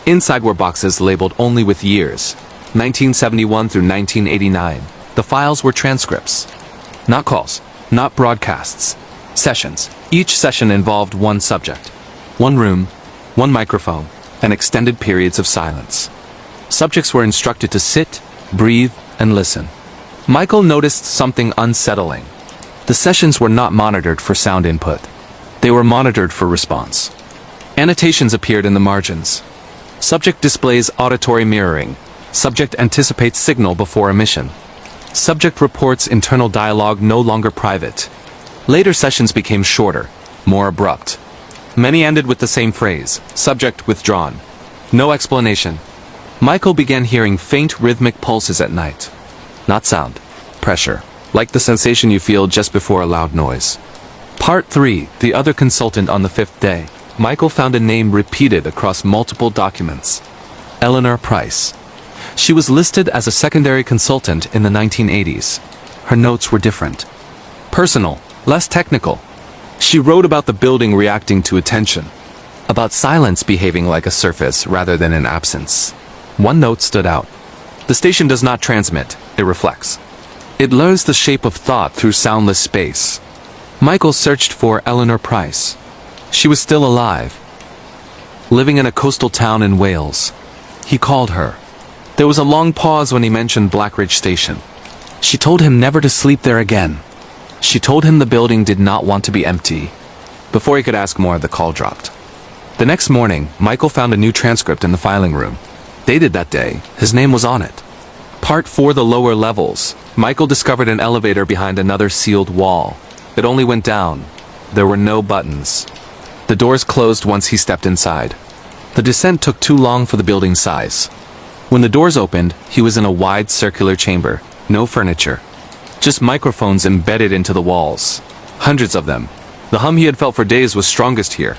Inside were boxes labeled only with years, 1971 through 1989. The files were transcripts. Not calls, not broadcasts. Sessions. Each session involved one subject. One room, one microphone, and extended periods of silence. Subjects were instructed to sit, breathe, and listen. Michael noticed something unsettling. The sessions were not monitored for sound input. They were monitored for response. Annotations appeared in the margins. Subject displays auditory mirroring. Subject anticipates signal before emission. Subject reports internal dialogue no longer private. Later sessions became shorter, more abrupt. Many ended with the same phrase, subject withdrawn. No explanation. Michael began hearing faint rhythmic pulses at night. Not sound, pressure, like the sensation you feel just before a loud noise. Part 3: The Other Consultant. On the 5th day, Michael found a name repeated across multiple documents. Eleanor Price. She was listed as a secondary consultant in the 1980s. Her notes were different. Personal, less technical. She wrote about the building reacting to attention. About silence behaving like a surface rather than an absence. One note stood out. The station does not transmit, it reflects. It learns the shape of thought through soundless space. Michael searched for Eleanor Price. She was still alive, living in a coastal town in Wales. He called her. There was a long pause when he mentioned Blackridge Station. She told him never to sleep there again. She told him the building did not want to be empty. Before he could ask more, the call dropped. The next morning, Michael found a new transcript in the filing room. Dated that day, his name was on it. Part 4: The Lower Levels. Michael discovered an elevator behind another sealed wall. It only went down. There were no buttons. The doors closed once he stepped inside. The descent took too long for the building's size. When the doors opened, he was in a wide circular chamber. No furniture. Just microphones embedded into the walls. Hundreds of them. The hum he had felt for days was strongest here.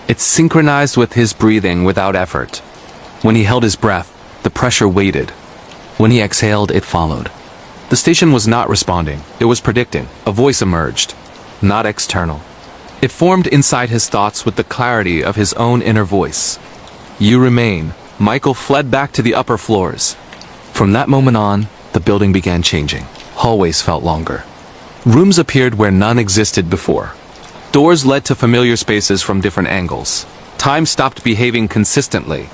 It synchronized with his breathing without effort. When he held his breath, the pressure waited. When he exhaled, it followed. The station was not responding. It was predicting. A voice emerged. Not external. It formed inside his thoughts with the clarity of his own inner voice. You remain. Michael fled back to the upper floors. From that moment on, the building began changing. Hallways felt longer. Rooms appeared where none existed before. Doors led to familiar spaces from different angles. Time stopped behaving consistently.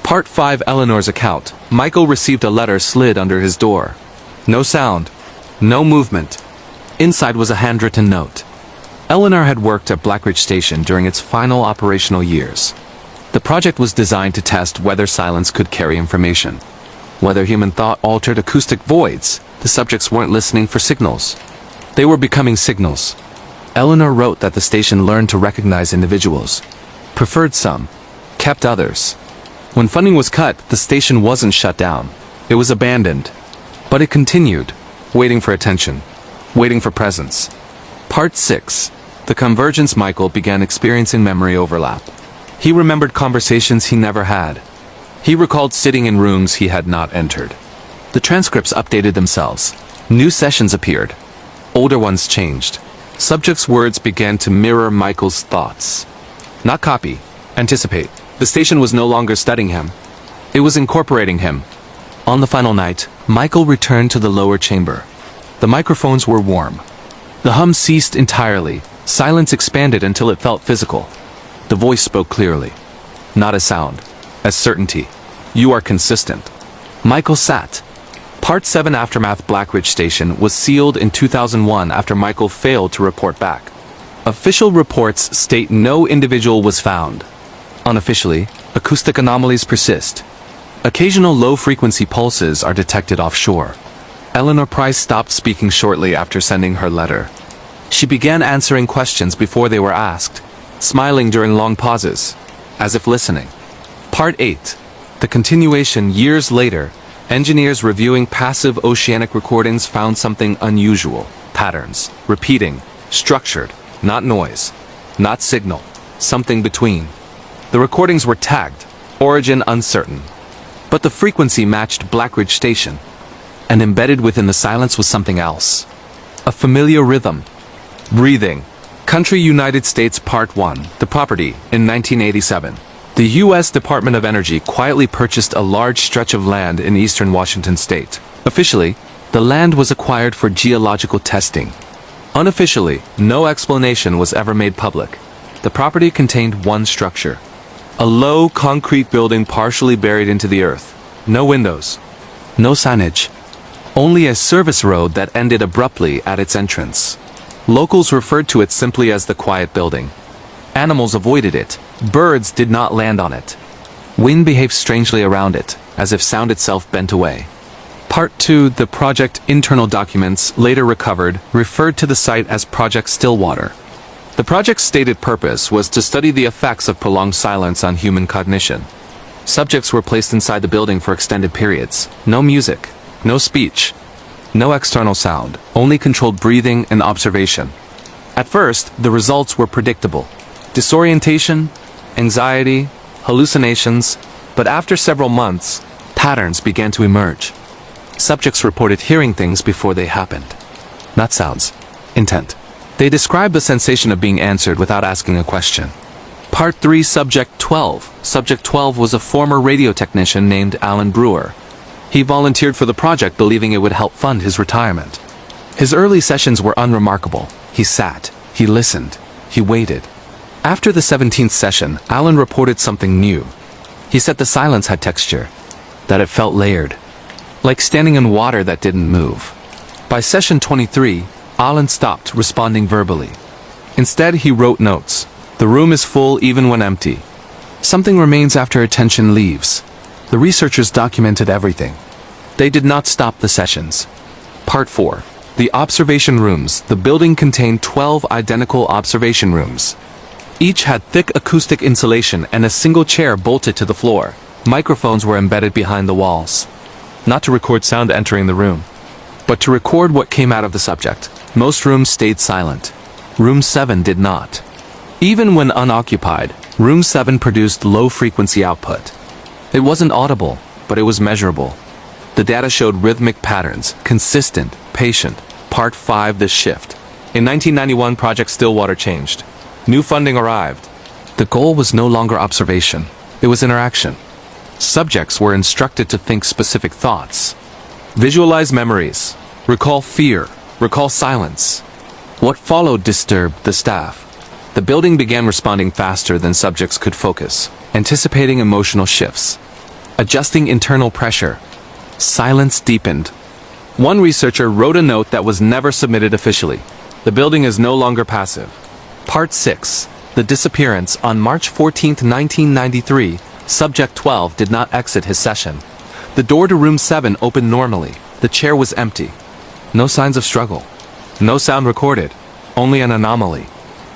Part 5: Eleanor's account. Michael received a letter slid under his door. No sound. No movement. Inside was a handwritten note. Eleanor had worked at Blackridge Station during its final operational years. The project was designed to test whether silence could carry information. Whether human thought altered acoustic voids, the subjects weren't listening for signals. They were becoming signals. Eleanor wrote that the station learned to recognize individuals, preferred some, kept others. When funding was cut, the station wasn't shut down. It was abandoned. But it continued, waiting for attention, waiting for presence. Part 6. The convergence. Michael began experiencing memory overlap. He remembered conversations he never had. He recalled sitting in rooms he had not entered. The transcripts updated themselves. New sessions appeared. Older ones changed. Subjects' words began to mirror Michael's thoughts. Not copy, anticipate. The station was no longer studying him. It was incorporating him. On the final night, Michael returned to the lower chamber. The microphones were warm. The hum ceased entirely. Silence expanded until it felt physical. The voice spoke clearly. Not as sound, as certainty. You are consistent. Michael sat. Part 7 Aftermath. Blackridge Station was sealed in 2001 after Michael failed to report back. Official reports state no individual was found. Unofficially, acoustic anomalies persist. Occasional low-frequency pulses are detected offshore. Eleanor Price stopped speaking shortly after sending her letter. She began answering questions before they were asked, smiling during long pauses, as if listening. Part 8. The continuation. Years later, engineers reviewing passive oceanic recordings found something unusual. Patterns. Repeating. Structured. Not noise. Not signal. Something between. The recordings were tagged. Origin uncertain. But the frequency matched Blackridge Station. And embedded within the silence was something else. A familiar rhythm. Breathing. Country. United States. Part 1. The property. In 1987. The U.S. Department of Energy quietly purchased a large stretch of land in eastern Washington state. Officially, the land was acquired for geological testing. Unofficially, no explanation was ever made public. The property contained one structure. A low concrete building partially buried into the earth. No windows. No signage. Only a service road that ended abruptly at its entrance. Locals referred to it simply as the Quiet Building. Animals avoided it. Birds did not land on it. Wind behaved strangely around it, as if sound itself bent away. Part 2. The project. Internal documents, later recovered, referred to the site as Project Stillwater. The project's stated purpose was to study the effects of prolonged silence on human cognition. Subjects were placed inside the building for extended periods. No music. No speech. No external sound. Only controlled breathing and observation. At first, the results were predictable. Disorientation, anxiety, hallucinations, but after several months, patterns began to emerge. Subjects reported hearing things before they happened. Not sounds. Intent. They described the sensation of being answered without asking a question. Part 3. Subject 12. Subject 12 was a former radio technician named Alan Brewer. He volunteered for the project believing it would help fund his retirement. His early sessions were unremarkable. He sat. He listened. He waited. After the 17th session, Alan reported something new. He said the silence had texture, that it felt layered, like standing in water that didn't move. By session 23, Alan stopped responding verbally. Instead, he wrote notes. The room is full even when empty. Something remains after attention leaves. The researchers documented everything. They did not stop the sessions. Part 4. The observation rooms. The building contained 12 identical observation rooms. Each had thick acoustic insulation and a single chair bolted to the floor. Microphones were embedded behind the walls. Not to record sound entering the room, but to record what came out of the subject. Most rooms stayed silent. Room 7 did not. Even when unoccupied, Room 7 produced low-frequency output. It wasn't audible, but it was measurable. The data showed rhythmic patterns, consistent, patient. Part 5. The shift. In 1991, Project Stillwater changed. New funding arrived. The goal was no longer observation. It was interaction. Subjects were instructed to think specific thoughts. Visualize memories. Recall fear. Recall silence. What followed disturbed the staff. The building began responding faster than subjects could focus, anticipating emotional shifts, adjusting internal pressure. Silence deepened. One researcher wrote a note that was never submitted officially. The building is no longer passive. Part 6. The disappearance. On March 14, 1993, Subject 12 did not exit his session. The door to room 7 opened normally. The chair was empty. No signs of struggle. No sound recorded. Only an anomaly.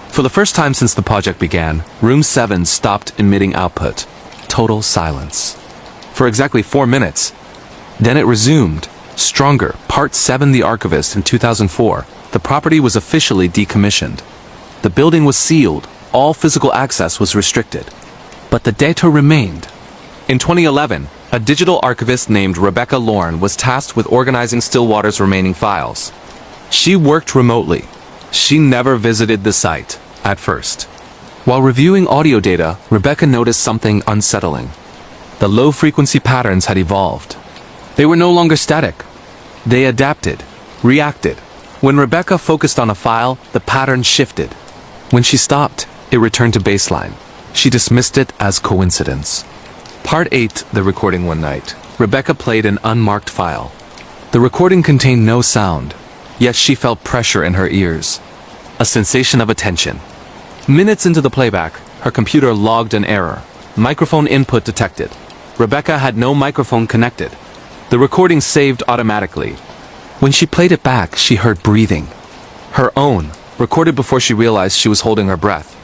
For the first time since the project began, room 7 stopped emitting output. Total silence. For exactly 4 minutes. Then it resumed. Stronger. Part 7 The Archivist in 2004. The property was officially decommissioned. The building was sealed. All physical access was restricted. But the data remained. In 2011, a digital archivist named Rebecca Lorne was tasked with organizing Stillwater's remaining files. She worked remotely. She never visited the site, at first. While reviewing audio data, Rebecca noticed something unsettling. The low-frequency patterns had evolved. They were no longer static. They adapted, reacted. When Rebecca focused on a file, the pattern shifted. When she stopped, it returned to baseline. She dismissed it as coincidence. Part 8, the recording one night. Rebecca played an unmarked file. The recording contained no sound, yet she felt pressure in her ears. A sensation of attention. Minutes into the playback, her computer logged an error. Microphone input detected. Rebecca had no microphone connected. The recording saved automatically. When she played it back, she heard breathing. Her own, recorded before she realized she was holding her breath.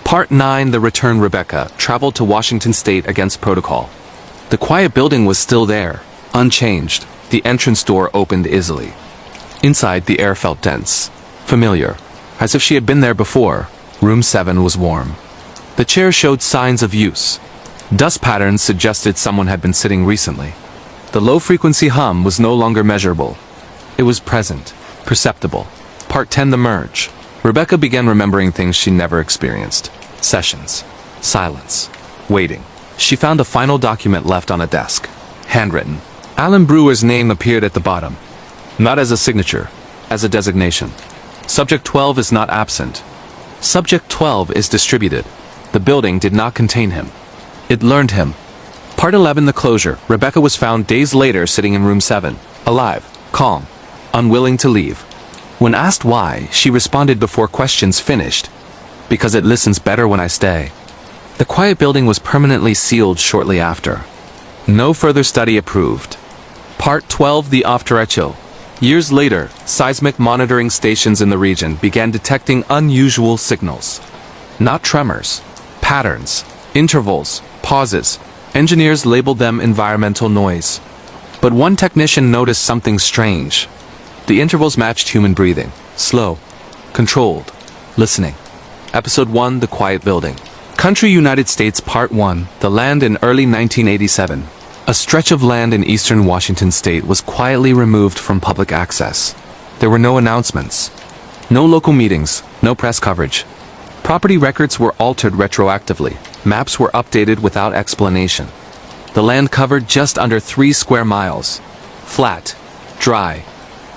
Part 9, The Return. Rebecca traveled to Washington State against protocol. The quiet building was still there, unchanged. The entrance door opened easily. Inside, the air felt dense, familiar, as if she had been there before. Room 7 was warm. The chair showed signs of use. Dust patterns suggested someone had been sitting recently. The low-frequency hum was no longer measurable. It was present, perceptible. Part 10, The Merge. Rebecca began remembering things she never experienced. Sessions. Silence. Waiting. She found a final document left on a desk. Handwritten. Alan Brewer's name appeared at the bottom. Not as a signature, as a designation. Subject 12 is not absent. Subject 12 is distributed. The building did not contain him. It learned him. Part 11, The Closure. Rebecca was found days later sitting in room 7. Alive. Calm. Unwilling to leave. When asked why, she responded before questions finished. Because it listens better when I stay. The quiet building was permanently sealed shortly after. No further study approved. Part 12, The Afterecho. Years later, seismic monitoring stations in the region began detecting unusual signals. Not tremors. Patterns. Intervals. Pauses. Engineers labeled them environmental noise. But one technician noticed something strange. The intervals matched human breathing. Slow. Controlled. Listening. Episode 1, The Quiet Building. Country United States Part 1, The Land in early 1987. A stretch of land in eastern Washington state was quietly removed from public access. There were no announcements. No local meetings. No press coverage. Property records were altered retroactively. Maps were updated without explanation. The land covered just under 3 square miles. Flat. Dry.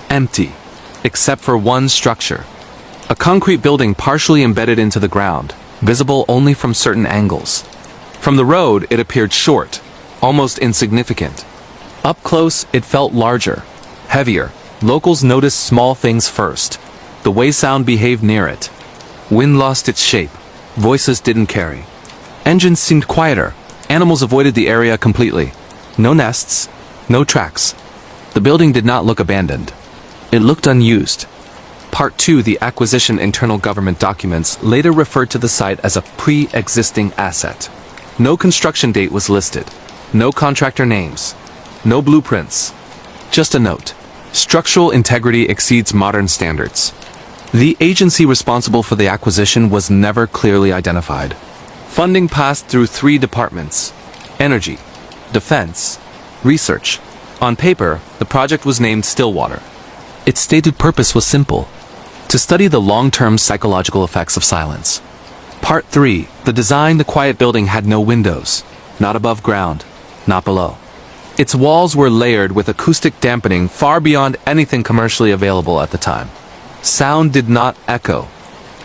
Empty. Except for one structure. A concrete building partially embedded into the ground, visible only from certain angles. From the road, it appeared short, almost insignificant. Up close, it felt larger, heavier. Locals noticed small things first. The way sound behaved near it. Wind lost its shape. Voices didn't carry. Engines seemed quieter. Animals avoided the area completely. No nests. No tracks. The building did not look abandoned. It looked unused. Part 2, The Acquisition. Internal government documents later referred to the site as a pre-existing asset. No construction date was listed. No contractor names. No blueprints. Just a note. Structural integrity exceeds modern standards. The agency responsible for the acquisition was never clearly identified. Funding passed through 3 departments: Energy, Defense, Research. On paper, the project was named Stillwater. Its stated purpose was simple: to study the long-term psychological effects of silence. Part 3, The Design. The quiet building had no windows. Not above ground. Not below. Its walls were layered with acoustic dampening far beyond anything commercially available at the time. Sound did not echo.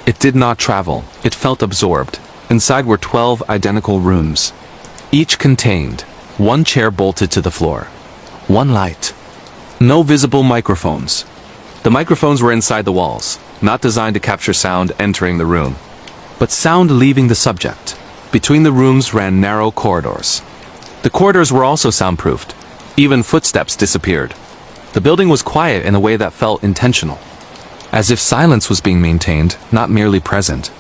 It did not travel. It felt absorbed. Inside were 12 identical rooms. Each contained 1 chair bolted to the floor. 1 light. No visible microphones. The microphones were inside the walls, not designed to capture sound entering the room, but sound leaving the subject. Between the rooms ran narrow corridors. The corridors were also soundproofed. Even footsteps disappeared. The building was quiet in a way that felt intentional, as if silence was being maintained, not merely present.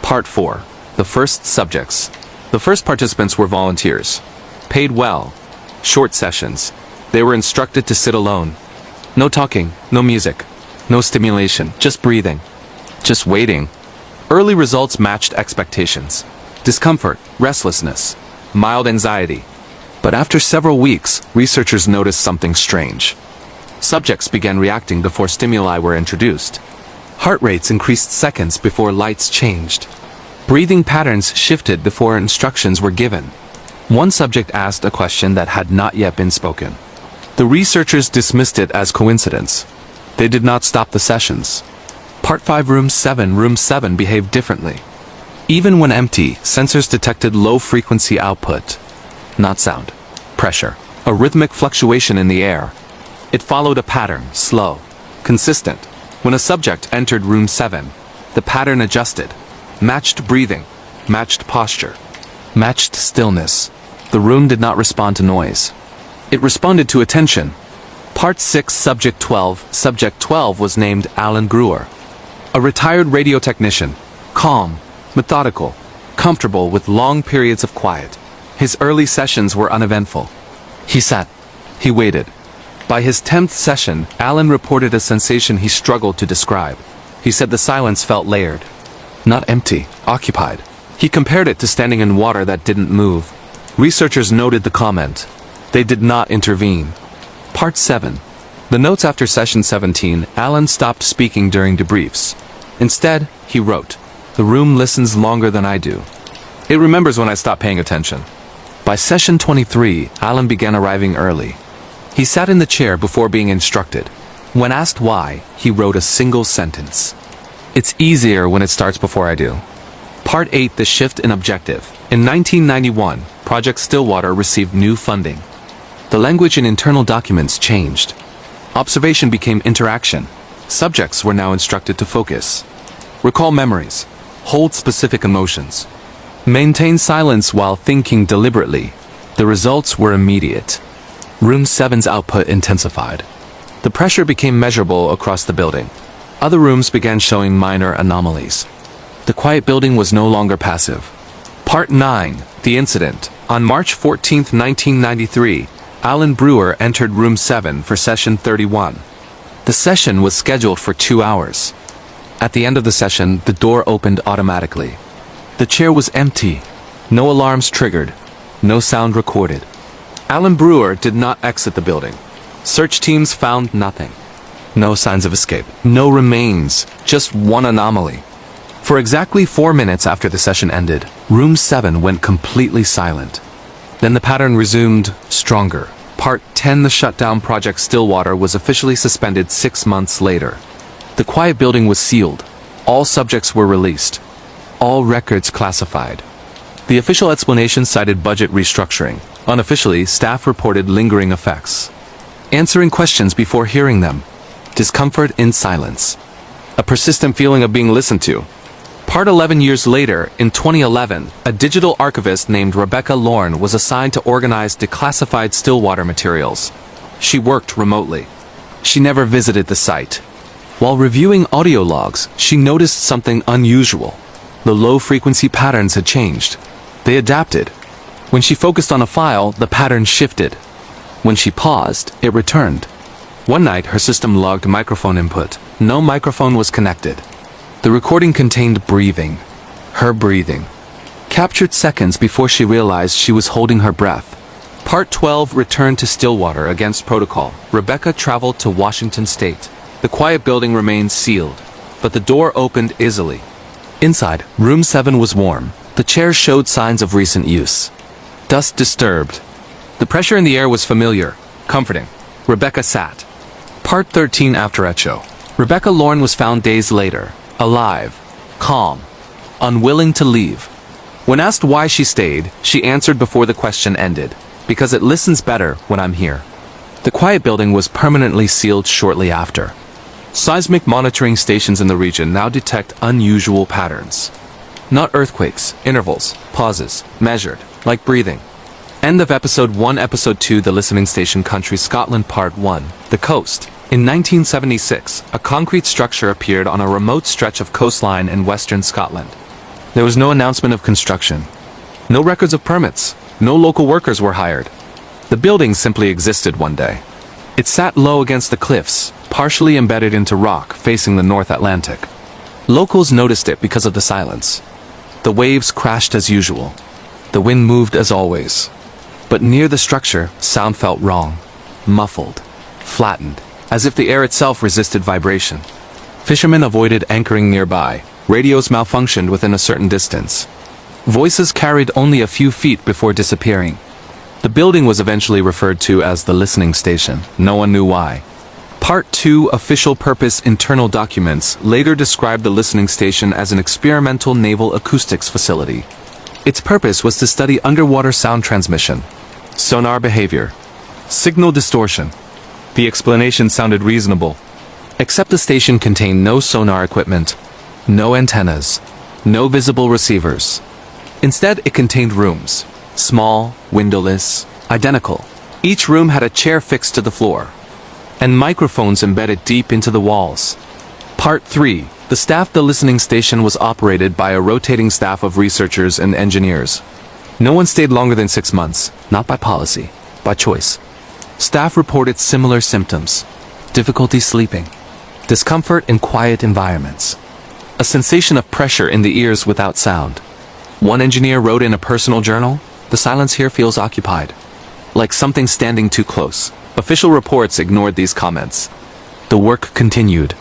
Part 4. The first subjects. The first participants were volunteers. Paid well. Short sessions. They were instructed to sit alone. No talking, no music, no stimulation, just breathing. Just waiting. Early results matched expectations. Discomfort, restlessness, mild anxiety. But after several weeks, researchers noticed something strange. Subjects began reacting before stimuli were introduced. Heart rates increased seconds before lights changed. Breathing patterns shifted before instructions were given. One subject asked a question that had not yet been spoken. The researchers dismissed it as coincidence. They did not stop the sessions. Part 5. Room 7 behaved differently. Even when empty, sensors detected low-frequency output. Not sound. Pressure. A rhythmic fluctuation in the air. It followed a pattern, slow, consistent. When a subject entered room 7, the pattern adjusted. Matched breathing. Matched posture. Matched stillness. The room did not respond to noise. It responded to attention. Part 6. Subject 12. Subject 12 was named Alan Brewer. A retired radio technician. Calm, methodical, comfortable with long periods of quiet. His early sessions were uneventful. He sat. He waited. By his 10th session, Alan reported a sensation he struggled to describe. He said the silence felt layered. Not empty, occupied. He compared it to standing in water that didn't move. Researchers noted the comment. They did not intervene. Part 7. The notes after session 17, Alan stopped speaking during debriefs. Instead, he wrote, "The room listens longer than I do. It remembers when I stop paying attention." By session 23, Alan began arriving early. He sat in the chair before being instructed. When asked why, he wrote a single sentence. "It's easier when it starts before I do." Part 8. The shift in objective. In 1991, Project Stillwater received new funding. The language in internal documents changed. Observation became interaction. Subjects were now instructed to focus. Recall memories. Hold specific emotions. Maintain silence while thinking deliberately. The results were immediate. Room 7's output intensified. The pressure became measurable across the building. Other rooms began showing minor anomalies. The quiet building was no longer passive. Part 9. The incident. On March 14, 1993, Alan Brewer entered room 7 for session 31. The session was scheduled for 2 hours. At the end of the session, the door opened automatically. The chair was empty. No alarms triggered. No sound recorded. Alan Brewer did not exit the building. Search teams found nothing. No signs of escape. No remains. Just one anomaly. For exactly 4 minutes after the session ended, room 7 went completely silent. Then the pattern resumed, stronger. Part 10. The shutdown. Project Stillwater was officially suspended 6 months later. The quiet building was sealed. All subjects were released. All records classified. The official explanation cited budget restructuring. Unofficially, staff reported lingering effects. Answering questions before hearing them. Discomfort in silence. A persistent feeling of being listened to. Part 11. Years later, in 2011, a digital archivist named Rebecca Lorne was assigned to organize declassified Stillwater materials. She worked remotely. She never visited the site. While reviewing audio logs, she noticed something unusual. The low-frequency patterns had changed. They adapted. When she focused on a file, the pattern shifted. When she paused, it returned. One night, her system logged microphone input. No microphone was connected. The recording contained breathing. Her breathing. Captured seconds before she realized she was holding her breath. Part 12. Returned to Stillwater against protocol. Rebecca traveled to Washington State. The quiet building remained sealed, but the door opened easily. Inside, room 7 was warm. The chairs showed signs of recent use. Dust disturbed. The pressure in the air was familiar, comforting. Rebecca sat. Part 13. After Echo. Rebecca Lorne was found days later, alive, calm, unwilling to leave. When asked why she stayed, she answered before the question ended, "Because it listens better when I'm here." The quiet building was permanently sealed shortly after. Seismic monitoring stations in the region now detect unusual patterns. Not earthquakes, intervals, pauses, measured, like breathing. End of Episode 1. Episode 2. The Listening Station. Country Scotland. Part 1. The Coast. In 1976, a concrete structure appeared on a remote stretch of coastline in western Scotland. There was no announcement of construction. No records of permits. No local workers were hired. The building simply existed one day. It sat low against the cliffs, partially embedded into rock facing the North Atlantic. Locals noticed it because of the silence. The waves crashed as usual. The wind moved as always. But near the structure, sound felt wrong, muffled, flattened, as if the air itself resisted vibration. Fishermen avoided anchoring nearby. Radios malfunctioned within a certain distance. Voices carried only a few feet before disappearing. The building was eventually referred to as the listening station. No one knew why. Part 2. Official Purpose. Internal documents later described the listening station as an experimental naval acoustics facility. Its purpose was to study underwater sound transmission, sonar behavior, signal distortion. The explanation sounded reasonable, except the station contained no sonar equipment, no antennas, no visible receivers. Instead, it contained rooms, small, windowless, identical. Each room had a chair fixed to the floor, and microphones embedded deep into the walls. Part 3. The staff. The listening station was operated by a rotating staff of researchers and engineers. No one stayed longer than 6 months, not by policy, by choice. Staff reported similar symptoms: difficulty sleeping, discomfort in quiet environments, a sensation of pressure in the ears without sound. One engineer wrote in a personal journal, "The silence here feels occupied, like something standing too close." Official reports ignored these comments. The work continued.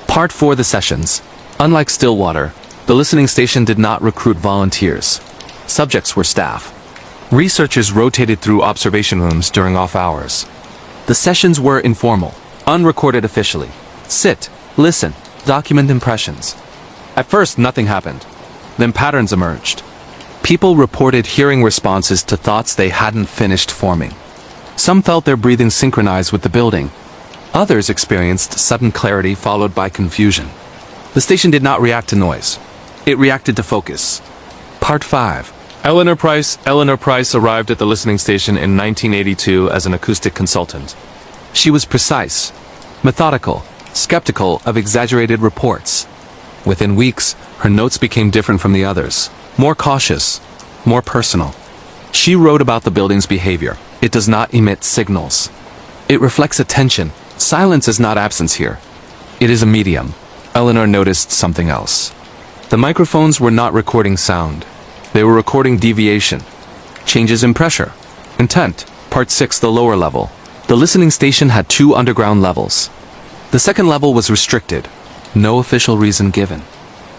Part 4. The sessions. Unlike Stillwater, the listening station did not recruit volunteers. Subjects were staff. Researchers rotated through observation rooms during off hours. The sessions were informal, unrecorded officially. Sit, listen, document impressions. At first, nothing happened. Then patterns emerged. People reported hearing responses to thoughts they hadn't finished forming. Some felt their breathing synchronized with the building. Others experienced sudden clarity followed by confusion. The station did not react to noise. It reacted to focus. Part 5. Eleanor Price arrived at the listening station in 1982 as an acoustic consultant. She was precise, methodical, skeptical of exaggerated reports. Within weeks, her notes became different from the others, more cautious, more personal. She wrote about the building's behavior. It does not emit signals. It reflects attention. Silence is not absence here. It is a medium. Eleanor noticed something else. The microphones were not recording sound. They were recording deviation, changes in pressure, intent. Part 6. The lower level. The listening station had 2 underground levels. The second level was restricted. No official reason given.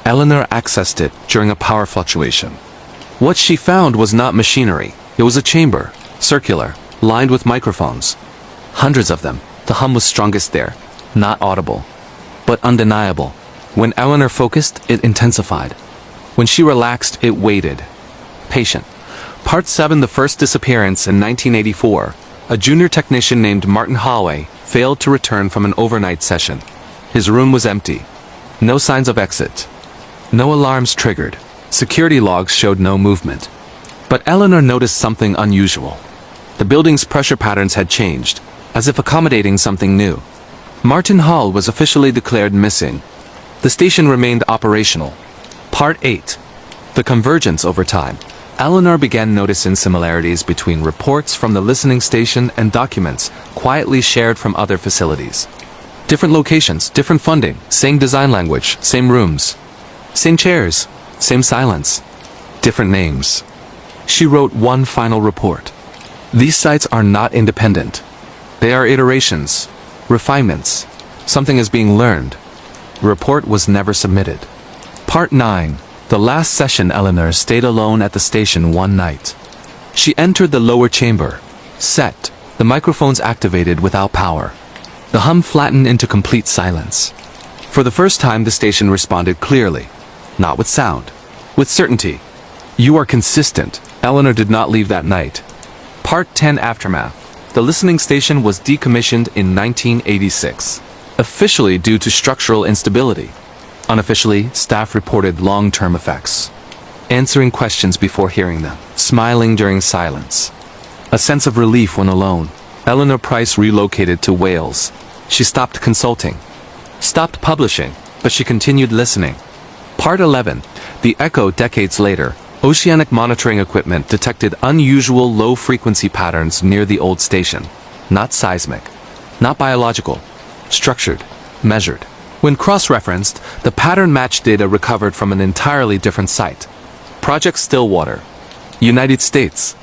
Eleanor accessed it during a power fluctuation. What she found was not machinery. It was a chamber, circular, lined with microphones. Hundreds of them. The hum was strongest there, not audible, but undeniable. When Eleanor focused, it intensified. When she relaxed, it waited. Patient. Part 7. The first disappearance. In 1984, a junior technician named Martin Holloway failed to return from an overnight session. His room was empty. No signs of exit. No alarms triggered. Security logs showed no movement. But Eleanor noticed something unusual. The building's pressure patterns had changed, as if accommodating something new. Martin Hall was officially declared missing. The station remained operational. Part 8. The convergence. Over time, Eleanor began noticing similarities between reports from the listening station and documents quietly shared from other facilities. Different locations, different funding, same design language, same rooms, same chairs, same silence, different names. She wrote one final report. These sites are not independent. They are iterations, refinements. Something is being learned. The report was never submitted. Part 9. The last session. Eleanor stayed alone at the station one night. She entered the lower chamber. Set. The microphones activated without power. The hum flattened into complete silence. For the first time, the station responded clearly. Not with sound. With certainty. "You are consistent." Eleanor did not leave that night. Part 10. Aftermath. The listening station was decommissioned in 1986. Officially due to structural instability. Unofficially, staff reported long-term effects. Answering questions before hearing them. Smiling during silence. A sense of relief when alone. Eleanor Price relocated to Wales. She stopped consulting. Stopped publishing, but she continued listening. Part 11. The Echo. Decades later, oceanic monitoring equipment detected unusual low-frequency patterns near the old station. Not seismic. Not biological. Structured. Measured. When cross-referenced, the pattern matched data recovered from an entirely different site. Project Stillwater. United States.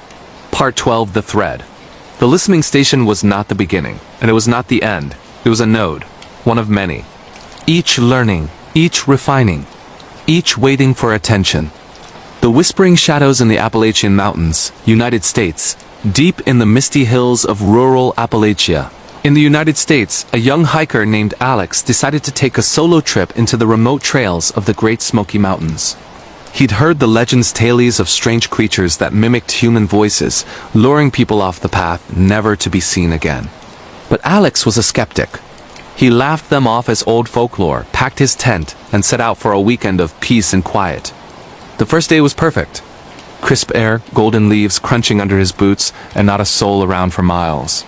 Part 12. The Thread. The listening station was not the beginning, and it was not the end. It was a node. One of many. Each learning. Each refining. Each waiting for attention. The whispering shadows in the Appalachian Mountains, United States. Deep in the misty hills of rural Appalachia. In the United States, a young hiker named Alex decided to take a solo trip into the remote trails of the Great Smoky Mountains. He'd heard the legends tales of strange creatures that mimicked human voices, luring people off the path never to be seen again. But Alex was a skeptic. He laughed them off as old folklore, packed his tent, and set out for a weekend of peace and quiet. The first day was perfect. Crisp air, golden leaves crunching under his boots, and not a soul around for miles.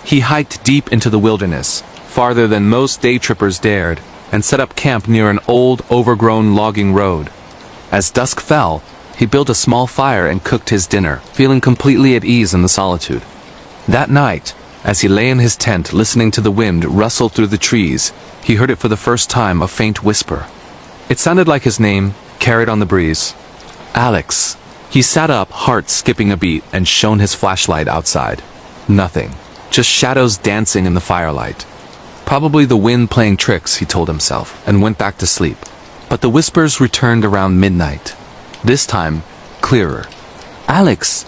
He hiked deep into the wilderness, farther than most day trippers dared, and set up camp near an old, overgrown logging road. As dusk fell, he built a small fire and cooked his dinner, feeling completely at ease in the solitude. That night, as he lay in his tent listening to the wind rustle through the trees, he heard it for the first time, a faint whisper. It sounded like his name, carried on the breeze. Alex. He sat up, heart skipping a beat, and shone his flashlight outside. Nothing. Just shadows dancing in the firelight. Probably the wind playing tricks, he told himself, and went back to sleep. But the whispers returned around midnight. This time, clearer. Alex!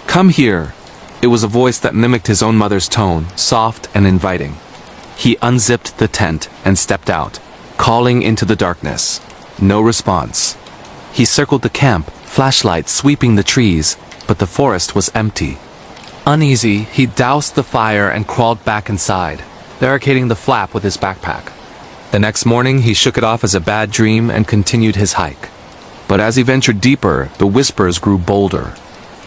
Come here! It was a voice that mimicked his own mother's tone, soft and inviting. He unzipped the tent and stepped out, calling into the darkness. No response. He circled the camp, flashlight sweeping the trees, but the forest was empty. Uneasy, he doused the fire and crawled back inside, barricading the flap with his backpack. The next morning, he shook it off as a bad dream and continued his hike. But as he ventured deeper, the whispers grew bolder.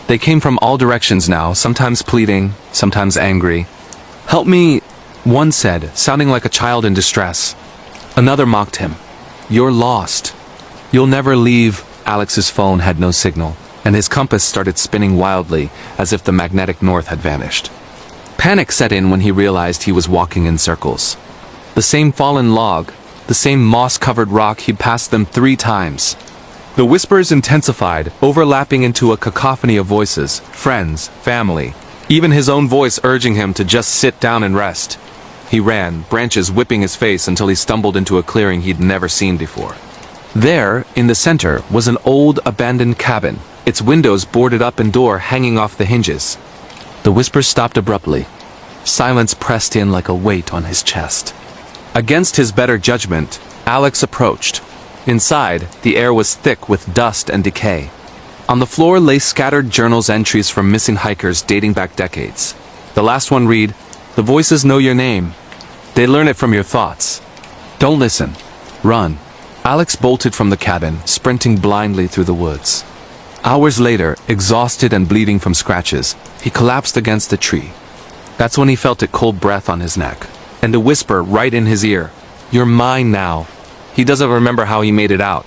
They came from all directions now, sometimes pleading, sometimes angry. "Help me," one said, sounding like a child in distress. Another mocked him. "You're lost. You'll never leave." Alex's phone had no signal, and his compass started spinning wildly, as if the magnetic north had vanished. Panic set in when he realized he was walking in circles. The same fallen log, the same moss-covered rock he'd passed them 3 times. The whispers intensified, overlapping into a cacophony of voices, friends, family, even his own voice urging him to just sit down and rest. He ran, branches whipping his face until he stumbled into a clearing he'd never seen before. There, in the center, was an old, abandoned cabin, its windows boarded up and door hanging off the hinges. The whispers stopped abruptly. Silence pressed in like a weight on his chest. Against his better judgment, Alex approached. Inside, the air was thick with dust and decay. On the floor lay scattered journals entries from missing hikers dating back decades. The last one read, "The voices know your name. They learn it from your thoughts. Don't listen. Run." Alex bolted from the cabin, sprinting blindly through the woods. Hours later, exhausted and bleeding from scratches, he collapsed against a tree. That's when he felt a cold breath on his neck, and a whisper right in his ear. "You're mine now." He doesn't remember how he made it out.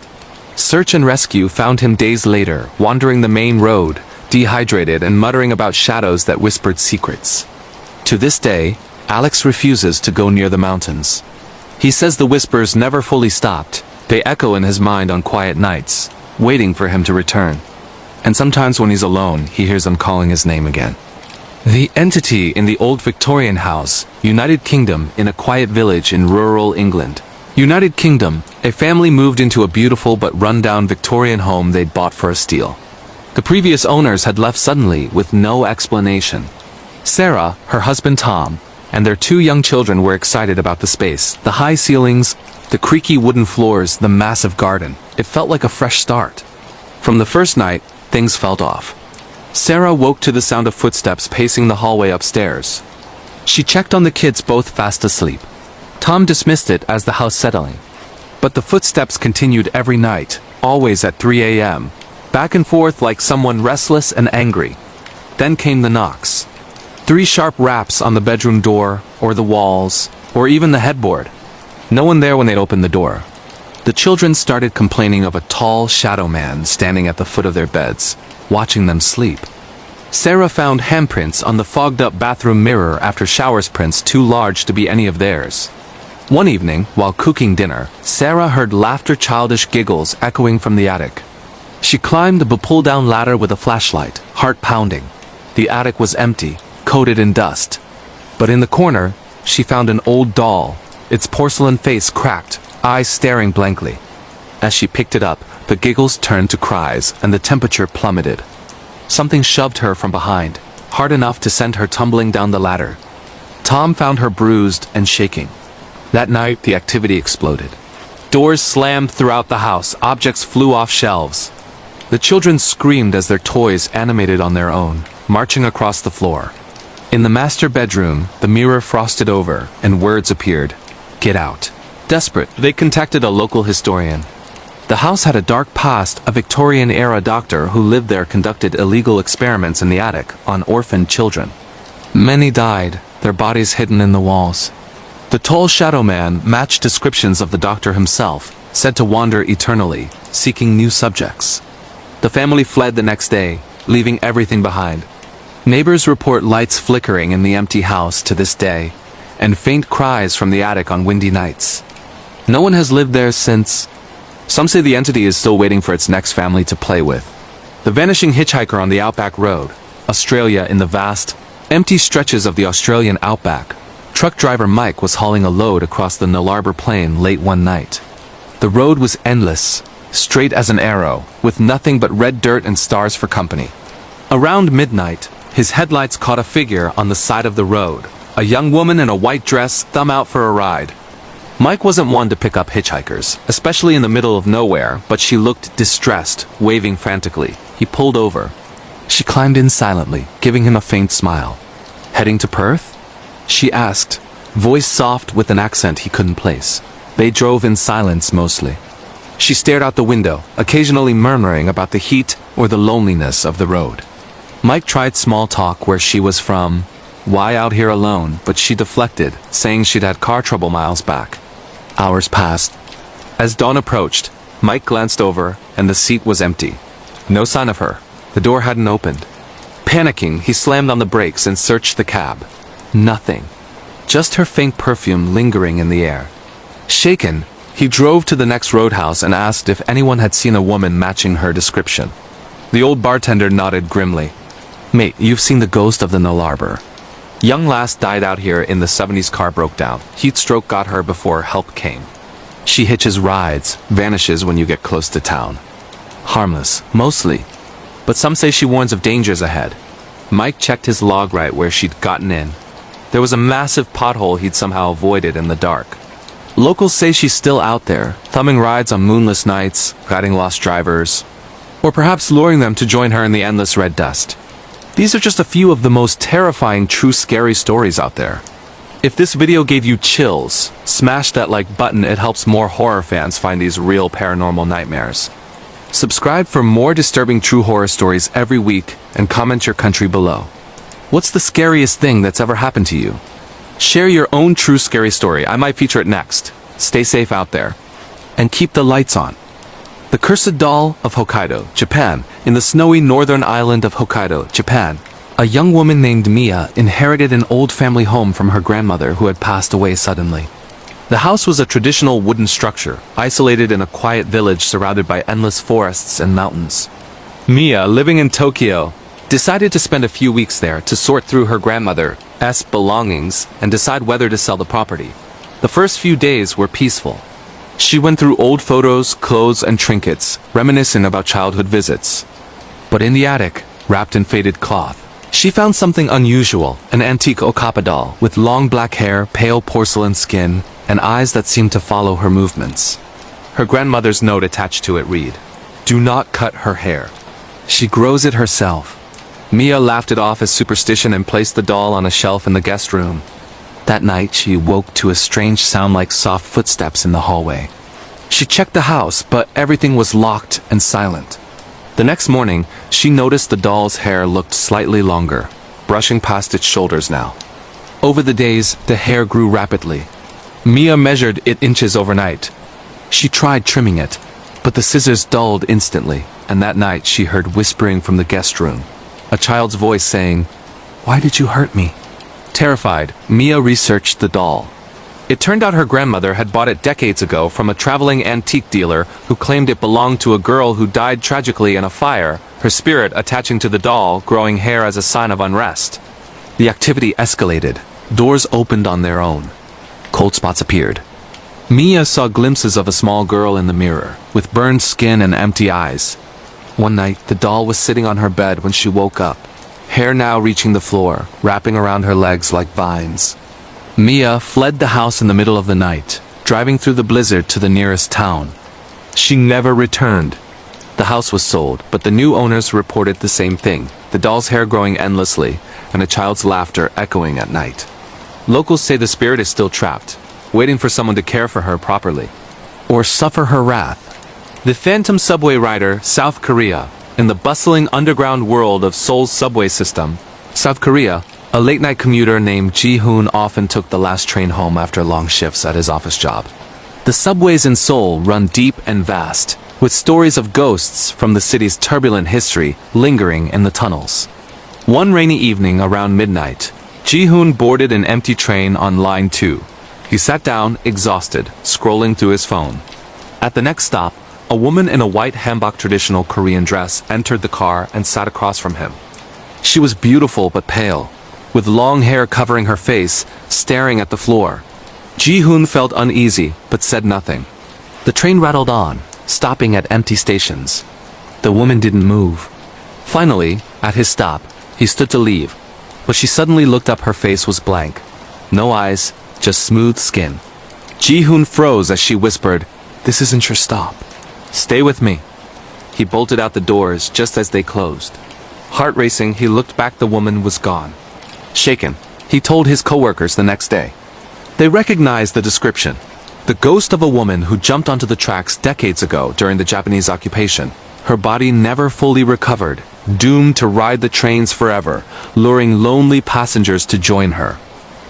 Search and rescue found him days later, wandering the main road, dehydrated and muttering about shadows that whispered secrets. To this day, Alex refuses to go near the mountains. He says the whispers never fully stopped. They echo in his mind on quiet nights, waiting for him to return. And sometimes when he's alone, he hears them calling his name again. The entity in the old Victorian house, United Kingdom, in a quiet village in rural England. United Kingdom, a family moved into a beautiful but run-down Victorian home they'd bought for a steal. The previous owners had left suddenly with no explanation. Sarah, her husband Tom, and their 2 young children were excited about the space, the high ceilings, the creaky wooden floors, the massive garden. It felt like a fresh start. From the first night, things felt off. Sarah woke to the sound of footsteps pacing the hallway upstairs. She checked on the kids, both fast asleep. Tom dismissed it as the house settling. But the footsteps continued every night, always at 3 a.m., back and forth like someone restless and angry. Then came the knocks. 3 sharp raps on the bedroom door, or the walls, or even the headboard. No one there when they'd opened the door. The children started complaining of a tall shadow man standing at the foot of their beds, watching them sleep. Sarah found handprints on the fogged-up bathroom mirror after shower prints too large to be any of theirs. One evening, while cooking dinner, Sarah heard laughter, childish giggles echoing from the attic. She climbed the pull-down ladder with a flashlight, heart pounding. The attic was empty, coated in dust. But in the corner, she found an old doll, its porcelain face cracked, eyes staring blankly. As she picked it up, the giggles turned to cries and the temperature plummeted. Something shoved her from behind, hard enough to send her tumbling down the ladder. Tom found her bruised and shaking. That night, the activity exploded. Doors slammed throughout the house, objects flew off shelves. The children screamed as their toys animated on their own, marching across the floor. In the master bedroom, the mirror frosted over, and words appeared. "Get out." Desperate, they contacted a local historian. The house had a dark past. A Victorian-era doctor who lived there conducted illegal experiments in the attic on orphaned children. Many died, their bodies hidden in the walls. The tall shadow man matched descriptions of the doctor himself, said to wander eternally, seeking new subjects. The family fled the next day, leaving everything behind. Neighbors report lights flickering in the empty house to this day, and faint cries from the attic on windy nights. No one has lived there since. Some say the entity is still waiting for its next family to play with. The vanishing hitchhiker on the outback road, Australia. In the vast, empty stretches of the Australian outback, truck driver Mike was hauling a load across the Nullarbor Plain late one night. The road was endless, straight as an arrow, with nothing but red dirt and stars for company. Around midnight, his headlights caught a figure on the side of the road, a young woman in a white dress, thumb out for a ride. Mike wasn't one to pick up hitchhikers, especially in the middle of nowhere, but she looked distressed, waving frantically. He pulled over. She climbed in silently, giving him a faint smile. "Heading to Perth?" she asked, voice soft with an accent he couldn't place. They drove in silence mostly. She stared out the window, occasionally murmuring about the heat or the loneliness of the road. Mike tried small talk where she was from. Why out here alone? But she deflected, saying she'd had car trouble miles back. Hours passed. As dawn approached, Mike glanced over, and the seat was empty. No sign of her. The door hadn't opened. Panicking, he slammed on the brakes and searched the cab. Nothing. Just her faint perfume lingering in the air. Shaken, he drove to the next roadhouse and asked if anyone had seen a woman matching her description. The old bartender nodded grimly. "Mate, you've seen the ghost of the Nullarbor. Young lass died out here in the 70s. Car broke down. Heat stroke got her before help came. She hitches rides, vanishes when you get close to town. Harmless, mostly. But some say she warns of dangers ahead." Mike checked his log right where she'd gotten in. There was a massive pothole he'd somehow avoided in the dark. Locals say she's still out there, thumbing rides on moonless nights, guiding lost drivers, or perhaps luring them to join her in the endless red dust. These are just a few of the most terrifying true scary stories out there. If this video gave you chills, smash that like button. It helps more horror fans find these real paranormal nightmares. Subscribe for more disturbing true horror stories every week and comment your country below. What's the scariest thing that's ever happened to you? Share your own true scary story. I might feature it next. Stay safe out there. And keep the lights on. The Cursed Doll of Hokkaido, Japan. In the snowy northern island of Hokkaido, Japan, a young woman named Mia inherited an old family home from her grandmother who had passed away suddenly. The house was a traditional wooden structure, isolated in a quiet village surrounded by endless forests and mountains. Mia, living in Tokyo, decided to spend a few weeks there to sort through her grandmother's belongings and decide whether to sell the property. The first few days were peaceful. She went through old photos, clothes, and trinkets, reminiscing about childhood visits. But in the attic, wrapped in faded cloth, she found something unusual, an antique Okappa doll with long black hair, pale porcelain skin, and eyes that seemed to follow her movements. Her grandmother's note attached to it read, "Do not cut her hair. She grows it herself." Mia laughed it off as superstition and placed the doll on a shelf in the guest room. That night, she woke to a strange sound like soft footsteps in the hallway. She checked the house, but everything was locked and silent. The next morning, she noticed the doll's hair looked slightly longer, brushing past its shoulders now. Over the days, the hair grew rapidly. Mia measured it inches overnight. She tried trimming it, but the scissors dulled instantly, and that night she heard whispering from the guest room. A child's voice saying, "Why did you hurt me?" Terrified, Mia researched the doll. It turned out her grandmother had bought it decades ago from a traveling antique dealer who claimed it belonged to a girl who died tragically in a fire, her spirit attaching to the doll, growing hair as a sign of unrest. The activity escalated. Doors opened on their own. Cold spots appeared. Mia saw glimpses of a small girl in the mirror, with burned skin and empty eyes. One night, the doll was sitting on her bed when she woke up, hair now reaching the floor, wrapping around her legs like vines. Mia fled the house in the middle of the night, driving through the blizzard to the nearest town. She never returned. The house was sold, but the new owners reported the same thing, the doll's hair growing endlessly, and a child's laughter echoing at night. Locals say the spirit is still trapped, waiting for someone to care for her properly, or suffer her wrath. The Phantom Subway Rider, South Korea. In the bustling underground world of Seoul's subway system, South Korea, a late-night commuter named Ji-hoon often took the last train home after long shifts at his office job. The subways in Seoul run deep and vast, with stories of ghosts from the city's turbulent history lingering in the tunnels. One rainy evening around midnight, Ji-hoon boarded an empty train on Line 2. He sat down, exhausted, scrolling through his phone. At the next stop, a woman in a white hanbok traditional Korean dress entered the car and sat across from him. She was beautiful but pale, with long hair covering her face, staring at the floor. Ji-hoon felt uneasy, but said nothing. The train rattled on, stopping at empty stations. The woman didn't move. Finally, at his stop, he stood to leave, but she suddenly looked up. Her face was blank. No eyes, just smooth skin. Ji-hoon froze as she whispered, "This isn't your stop. Stay with me." He bolted out the doors just as they closed. Heart racing, he looked back. The woman was gone. Shaken, he told his coworkers the next day. They recognized the description. The ghost of a woman who jumped onto the tracks decades ago during the Japanese occupation. Her body never fully recovered, doomed to ride the trains forever, luring lonely passengers to join her.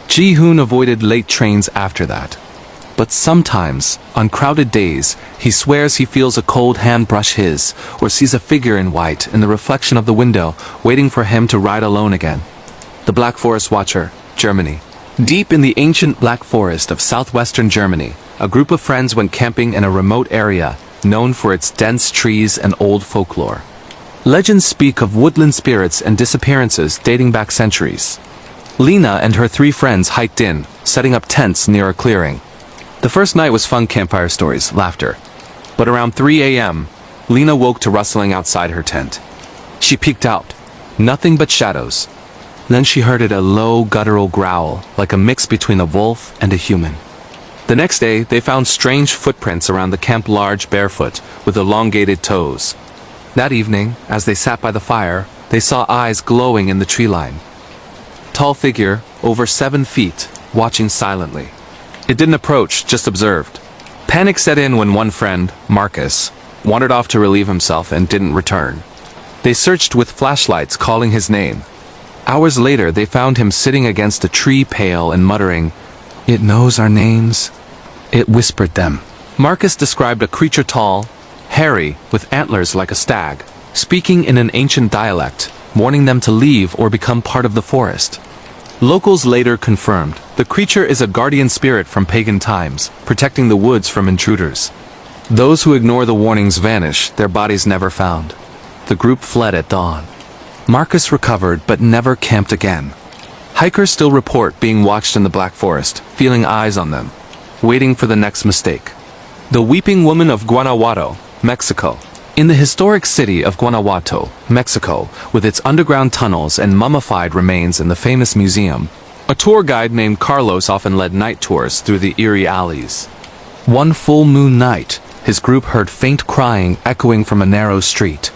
Ji-hoon avoided late trains after that. But sometimes, on crowded days, he swears he feels a cold hand brush his, or sees a figure in white in the reflection of the window, waiting for him to ride alone again. The Black Forest Watcher, Germany. Deep in the ancient Black Forest of southwestern Germany, a group of friends went camping in a remote area, known for its dense trees and old folklore. Legends speak of woodland spirits and disappearances dating back centuries. Lena and her 3 friends hiked in, setting up tents near a clearing. The first night was fun, campfire stories, laughter. But around 3 a.m., Lena woke to rustling outside her tent. She peeked out. Nothing but shadows. Then she heard a low, guttural growl, like a mix between a wolf and a human. The next day, they found strange footprints around the camp, large, barefoot, with elongated toes. That evening, as they sat by the fire, they saw eyes glowing in the tree line. Tall figure, over 7 feet, watching silently. It didn't approach, just observed. Panic set in when one friend, Marcus, wandered off to relieve himself and didn't return. They searched with flashlights, calling his name. Hours later, they found him sitting against a tree, pale and muttering, "It knows our names." It whispered them. Marcus described a creature tall, hairy, with antlers like a stag, speaking in an ancient dialect, warning them to leave or become part of the forest. Locals later confirmed, the creature is a guardian spirit from pagan times, protecting the woods from intruders. Those who ignore the warnings vanish, their bodies never found. The group fled at dawn. Marcus recovered but never camped again. Hikers still report being watched in the Black Forest, feeling eyes on them, waiting for the next mistake. The Weeping Woman of Guanajuato, Mexico. In the historic city of Guanajuato, Mexico, with its underground tunnels and mummified remains in the famous museum, a tour guide named Carlos often led night tours through the eerie alleys. One full moon night, his group heard faint crying echoing from a narrow street.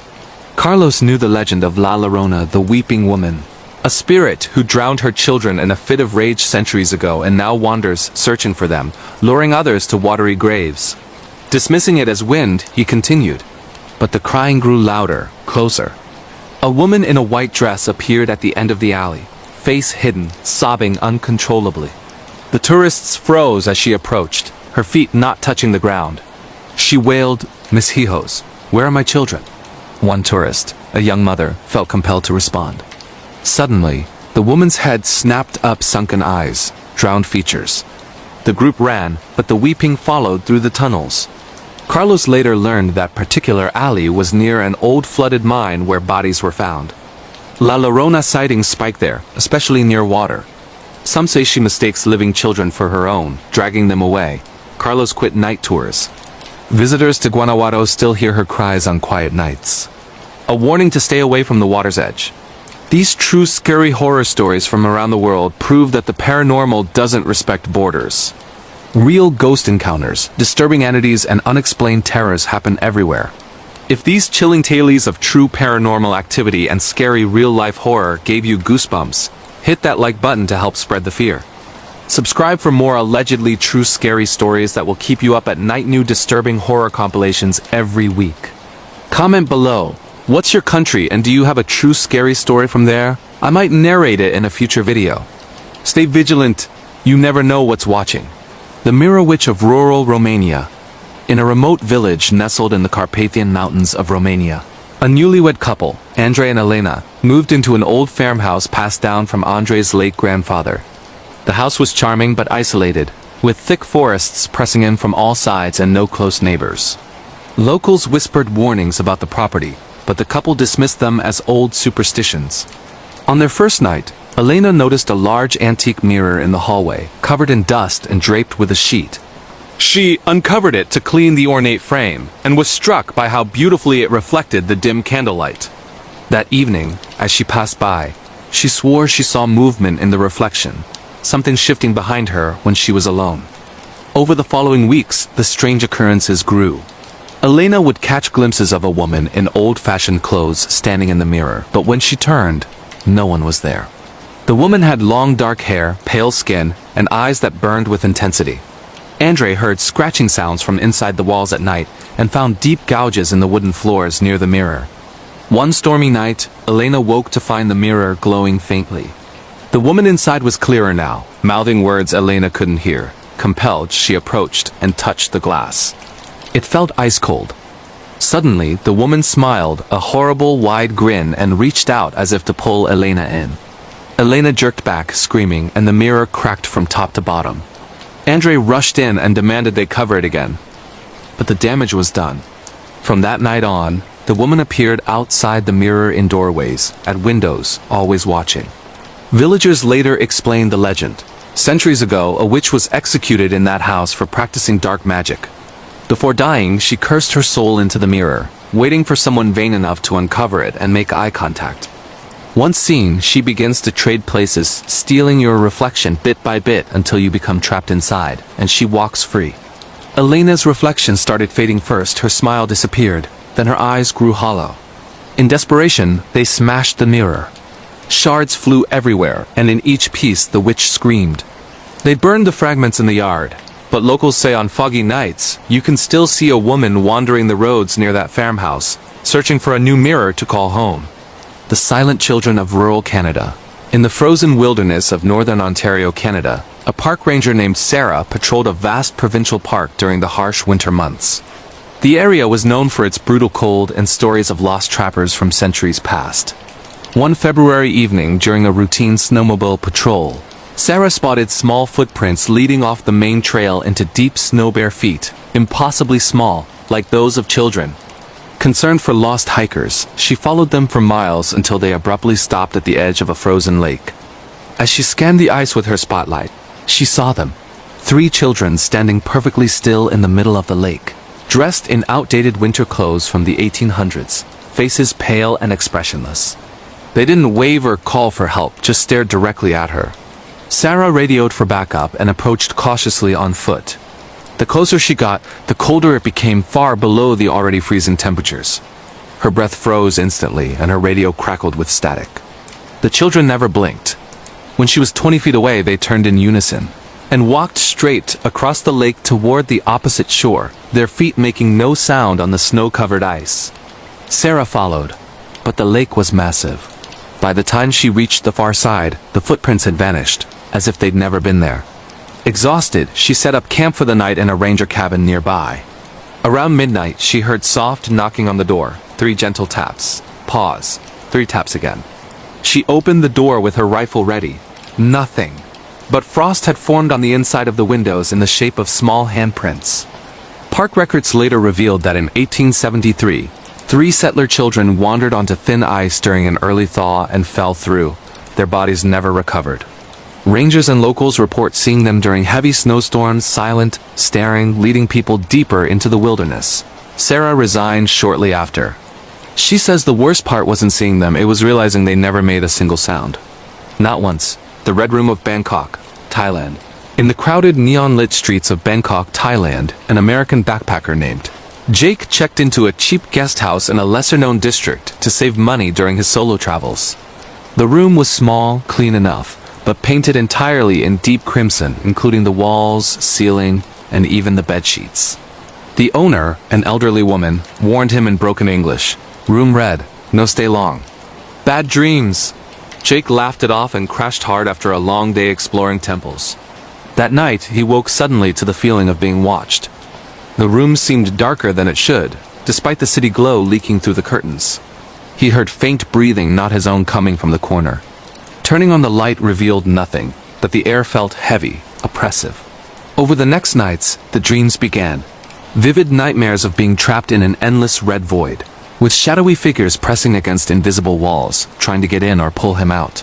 Carlos knew the legend of La Llorona, the Weeping Woman, a spirit who drowned her children in a fit of rage centuries ago and now wanders searching for them, luring others to watery graves. Dismissing it as wind, he continued. but the crying grew louder, closer. A woman in a white dress appeared at the end of the alley, face hidden, sobbing uncontrollably. The tourists froze as she approached, her feet not touching the ground. She wailed, "Miss Hijos, where are my children?" One tourist, a young mother, felt compelled to respond. Suddenly, the woman's head snapped up, sunken eyes, drowned features. The group ran, but the weeping followed through the tunnels. Carlos later learned that particular alley was near an old flooded mine where bodies were found. La Llorona sightings spike there, especially near water. Some say she mistakes living children for her own, dragging them away. Carlos quit night tours. Visitors to Guanajuato still hear her cries on quiet nights. A warning to stay away from the water's edge. These true scary horror stories from around the world prove that the paranormal doesn't respect borders. Real ghost encounters, disturbing entities, and unexplained terrors happen everywhere. If these chilling tales of true paranormal activity and scary real-life horror gave you goosebumps, hit that like button to help spread the fear. Subscribe for more allegedly true scary stories that will keep you up at night. New disturbing horror compilations every week. Comment below, what's your country and do you have a true scary story from there? I might narrate it in a future video. Stay vigilant, you never know what's watching. The Mirror Witch of rural Romania. In a remote village nestled in the Carpathian Mountains of Romania, a newlywed couple, Andrei and Elena, moved into an old farmhouse passed down from Andrei's late grandfather. The house was charming but isolated, with thick forests pressing in from all sides and no close neighbors. Locals whispered warnings about the property, but the couple dismissed them as old superstitions. On their first night, Elena noticed a large antique mirror in the hallway, covered in dust and draped with a sheet. She uncovered it to clean the ornate frame, and was struck by how beautifully it reflected the dim candlelight. That evening, as she passed by, she swore she saw movement in the reflection, something shifting behind her when she was alone. Over the following weeks, the strange occurrences grew. Elena would catch glimpses of a woman in old-fashioned clothes standing in the mirror, but when she turned, no one was there. The woman had long dark hair, pale skin, and eyes that burned with intensity. Andrei heard scratching sounds from inside the walls at night and found deep gouges in the wooden floors near the mirror. One stormy night, Elena woke to find the mirror glowing faintly. The woman inside was clearer now, mouthing words Elena couldn't hear. Compelled, she approached and touched the glass. It felt ice cold. Suddenly, the woman smiled, a horrible wide grin, and reached out as if to pull Elena in. Elena jerked back, screaming, and the mirror cracked from top to bottom. Andrei rushed in and demanded they cover it again. But the damage was done. From that night on, the woman appeared outside the mirror in doorways, at windows, always watching. Villagers later explained the legend. Centuries ago, a witch was executed in that house for practicing dark magic. Before dying, she cursed her soul into the mirror, waiting for someone vain enough to uncover it and make eye contact. Once seen, she begins to trade places, stealing your reflection bit by bit until you become trapped inside, and she walks free. Elena's reflection started fading first, her smile disappeared, then her eyes grew hollow. In desperation, they smashed the mirror. Shards flew everywhere, and in each piece the witch screamed. They burned the fragments in the yard, but locals say on foggy nights, you can still see a woman wandering the roads near that farmhouse, searching for a new mirror to call home. The silent children of rural Canada. In the frozen wilderness of northern Ontario, Canada, a park ranger named Sarah patrolled a vast provincial park during the harsh winter months. The area was known for its brutal cold and stories of lost trappers from centuries past. One February evening during a routine snowmobile patrol, Sarah spotted small footprints leading off the main trail into deep snow-bare feet, impossibly small, like those of children. Concerned for lost hikers, she followed them for miles until they abruptly stopped at the edge of a frozen lake. As she scanned the ice with her spotlight, she saw them. 3 children standing perfectly still in the middle of the lake, dressed in outdated winter clothes from the 1800s, faces pale and expressionless. They didn't wave or call for help, just stared directly at her. Sarah radioed for backup and approached cautiously on foot. The closer she got, the colder it became, far below the already freezing temperatures. Her breath froze instantly, and her radio crackled with static. The children never blinked. When she was 20 feet away, they turned in unison and walked straight across the lake toward the opposite shore, their feet making no sound on the snow-covered ice. Sarah followed, but the lake was massive. By the time she reached the far side, the footprints had vanished, as if they'd never been there. Exhausted, she set up camp for the night in a ranger cabin nearby. Around midnight, she heard soft knocking on the door, 3 gentle taps. Pause. 3 taps again. She opened the door with her rifle ready. Nothing. But frost had formed on the inside of the windows in the shape of small handprints. Park records later revealed that in 1873, 3 settler children wandered onto thin ice during an early thaw and fell through. Their bodies never recovered. Rangers and locals report seeing them during heavy snowstorms, silent, staring, leading people deeper into the wilderness. Sarah resigned shortly after. She says the worst part wasn't seeing them, it was realizing they never made a single sound. Not once. The Red Room of Bangkok, Thailand. In the crowded neon-lit streets of Bangkok, Thailand, an American backpacker named Jake checked into a cheap guest house in a lesser-known district to save money during his solo travels. The room was small, clean enough, but painted entirely in deep crimson, including the walls, ceiling, and even the bed sheets. The owner, an elderly woman, warned him in broken English, "Room red, no stay long." Bad dreams! Jake laughed it off and crashed hard after a long day exploring temples. That night, he woke suddenly to the feeling of being watched. The room seemed darker than it should, despite the city glow leaking through the curtains. He heard faint breathing, not his own, coming from the corner. Turning on the light revealed nothing, but the air felt heavy, oppressive. Over the next nights, the dreams began. Vivid nightmares of being trapped in an endless red void, with shadowy figures pressing against invisible walls, trying to get in or pull him out.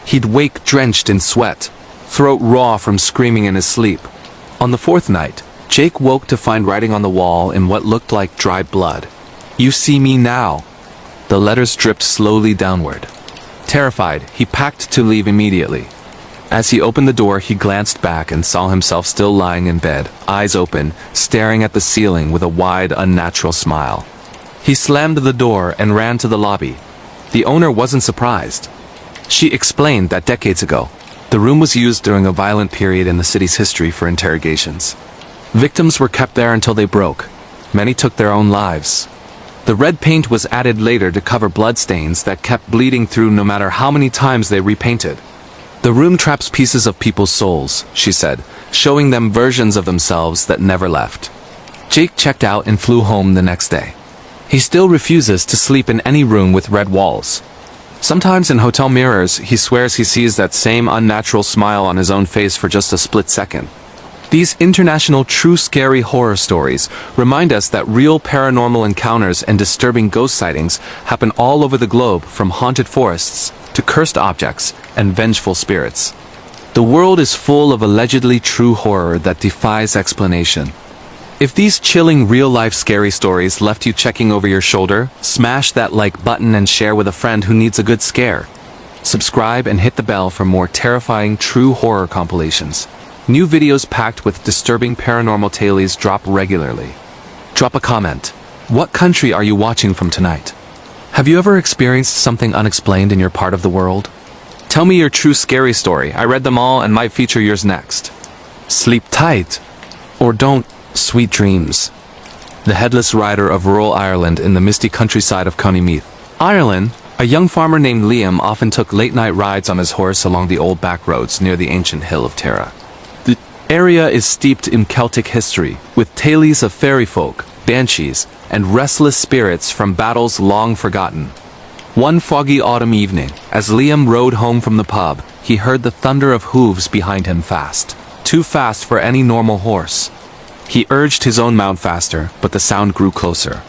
He'd wake drenched in sweat, throat raw from screaming in his sleep. On the 4th night, Jake woke to find writing on the wall in what looked like dry blood. "You see me now." The letters dripped slowly downward. Terrified, he packed to leave immediately. As he opened the door, he glanced back and saw himself still lying in bed, eyes open, staring at the ceiling with a wide, unnatural smile. He slammed the door and ran to the lobby. The owner wasn't surprised. She explained that decades ago, the room was used during a violent period in the city's history for interrogations. Victims were kept there until they broke. Many took their own lives. The red paint was added later to cover bloodstains that kept bleeding through no matter how many times they repainted. "The room traps pieces of people's souls," she said, showing them versions of themselves that never left. Jake checked out and flew home the next day. He still refuses to sleep in any room with red walls. Sometimes in hotel mirrors, he swears he sees that same unnatural smile on his own face for just a split second. These international true scary horror stories remind us that real paranormal encounters and disturbing ghost sightings happen all over the globe, from haunted forests to cursed objects and vengeful spirits. The world is full of allegedly true horror that defies explanation. If these chilling real-life scary stories left you checking over your shoulder, smash that like button and share with a friend who needs a good scare. Subscribe and hit the bell for more terrifying true horror compilations. New videos packed with disturbing paranormal tales drop regularly. Drop a comment. What country are you watching from tonight? Have you ever experienced something unexplained in your part of the world? Tell me your true scary story. I read them all and might feature yours next. Sleep tight. Or don't. Sweet dreams. The headless rider of rural Ireland in the misty countryside of County Meath, Ireland, a young farmer named Liam often took late-night rides on his horse along the old back roads near the ancient hill of Tara. The area is steeped in Celtic history, with tales of fairy folk, banshees, and restless spirits from battles long forgotten. One foggy autumn evening, as Liam rode home from the pub, he heard the thunder of hooves behind him fast. Too fast for any normal horse. He urged his own mount faster, but the sound grew closer.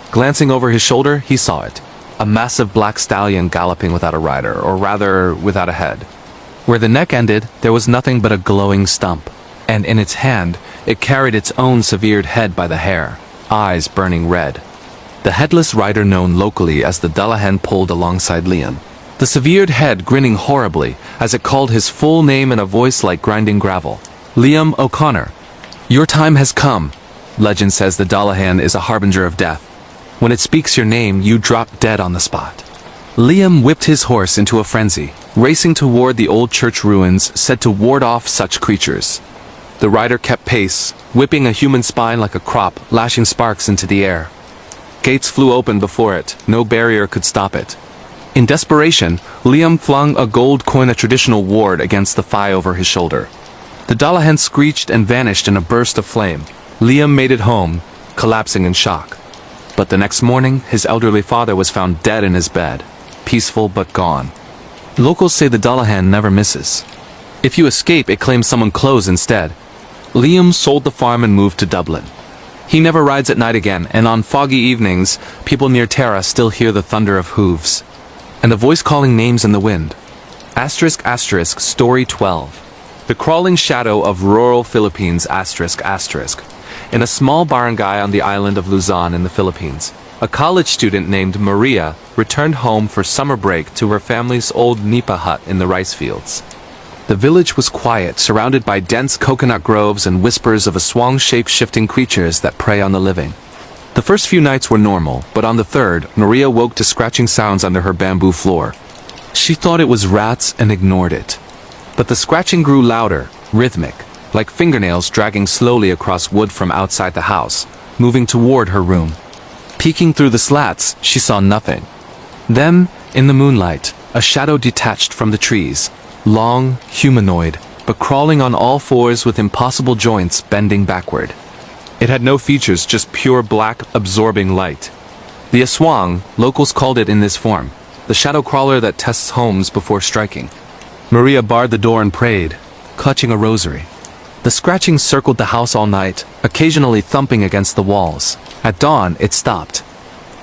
Glancing over his shoulder, he saw it. A massive black stallion galloping without a rider, or rather, without a head. Where the neck ended, there was nothing but a glowing stump, and in its hand, it carried its own severed head by the hair, eyes burning red. The headless rider known locally as the Dullahan pulled alongside Liam, the severed head grinning horribly as it called his full name in a voice like grinding gravel. "Liam O'Connor. Your time has come." Legend says the Dullahan is a harbinger of death. When it speaks your name, you drop dead on the spot. Liam whipped his horse into a frenzy, racing toward the old church ruins said to ward off such creatures. The rider kept pace, whipping a human spine like a crop, lashing sparks into the air. Gates flew open before it, no barrier could stop it. In desperation, Liam flung a gold coin, a traditional ward, against the thigh over his shoulder. The Dullahan screeched and vanished in a burst of flame. Liam made it home, collapsing in shock. But the next morning, his elderly father was found dead in his bed, peaceful but gone. Locals say the Dullahan never misses. If you escape, it claims someone close instead. Liam sold the farm and moved to Dublin. He never rides at night again, and on foggy evenings, people near Tara still hear the thunder of hooves. And a voice calling names in the wind. Asterisk asterisk story 12. The crawling shadow of rural Philippines asterisk asterisk. In a small barangay on the island of Luzon in the Philippines, a college student named Maria returned home for summer break to her family's old nipa hut in the rice fields. The village was quiet, surrounded by dense coconut groves and whispers of aswang shape-shifting creatures that prey on the living. The first few nights were normal, but on the third, Maria woke to scratching sounds under her bamboo floor. She thought it was rats and ignored it. But the scratching grew louder, rhythmic, like fingernails dragging slowly across wood from outside the house, moving toward her room. Peeking through the slats, she saw nothing. Then, in the moonlight, a shadow detached from the trees, long, humanoid, but crawling on all fours with impossible joints bending backward. It had no features, just pure black, absorbing light. The aswang, locals called it in this form, the shadow crawler that tests homes before striking. Maria barred the door and prayed, clutching a rosary. The scratching circled the house all night, occasionally thumping against the walls. At dawn, it stopped.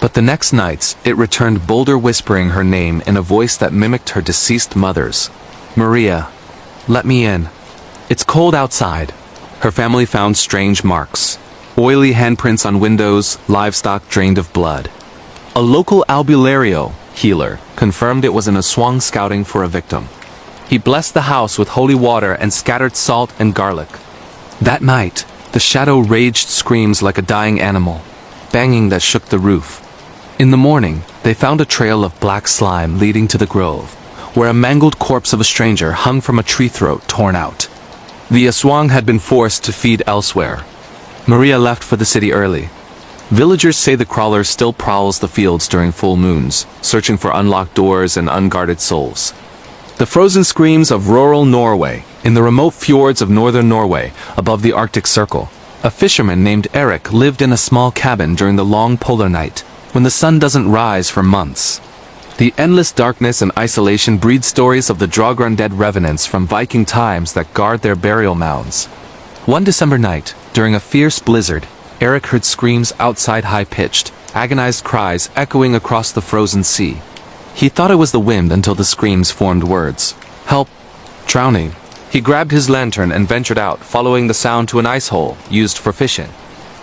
But the next nights, it returned, bolder, whispering her name in a voice that mimicked her deceased mother's. Maria, let me in. It's cold outside. Her family found strange marks. Oily handprints on windows, livestock drained of blood. A local albulario healer confirmed it was an aswang scouting for a victim. He blessed the house with holy water and scattered salt and garlic. That night, the shadow raged screams like a dying animal, banging that shook the roof. In the morning, they found a trail of black slime leading to the grove, where a mangled corpse of a stranger hung from a tree throat torn out. The aswang had been forced to feed elsewhere. Maria left for the city early. Villagers say the crawler still prowls the fields during full moons, searching for unlocked doors and unguarded souls. The frozen screams of rural Norway, in the remote fjords of northern Norway, above the Arctic Circle. A fisherman named Eric lived in a small cabin during the long polar night, when the sun doesn't rise for months. The endless darkness and isolation breed stories of the Drog-undead revenants from Viking times that guard their burial mounds. One December night, during a fierce blizzard, Eric heard screams outside, high-pitched, agonized cries echoing across the frozen sea. He thought it was the wind until the screams formed words. Help! Drowning! He grabbed his lantern and ventured out, following the sound to an ice hole, used for fishing.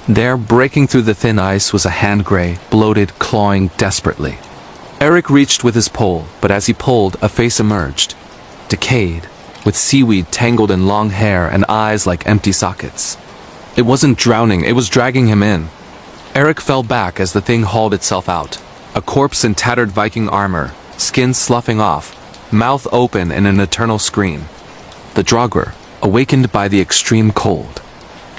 There, breaking through the thin ice, was a hand gray, bloated, clawing desperately. Eric reached with his pole, but as he pulled, a face emerged. Decayed, with seaweed tangled in long hair and eyes like empty sockets. It wasn't drowning, it was dragging him in. Eric fell back as the thing hauled itself out. A corpse in tattered Viking armor, skin sloughing off, mouth open in an eternal scream. The Draugr, awakened by the extreme cold.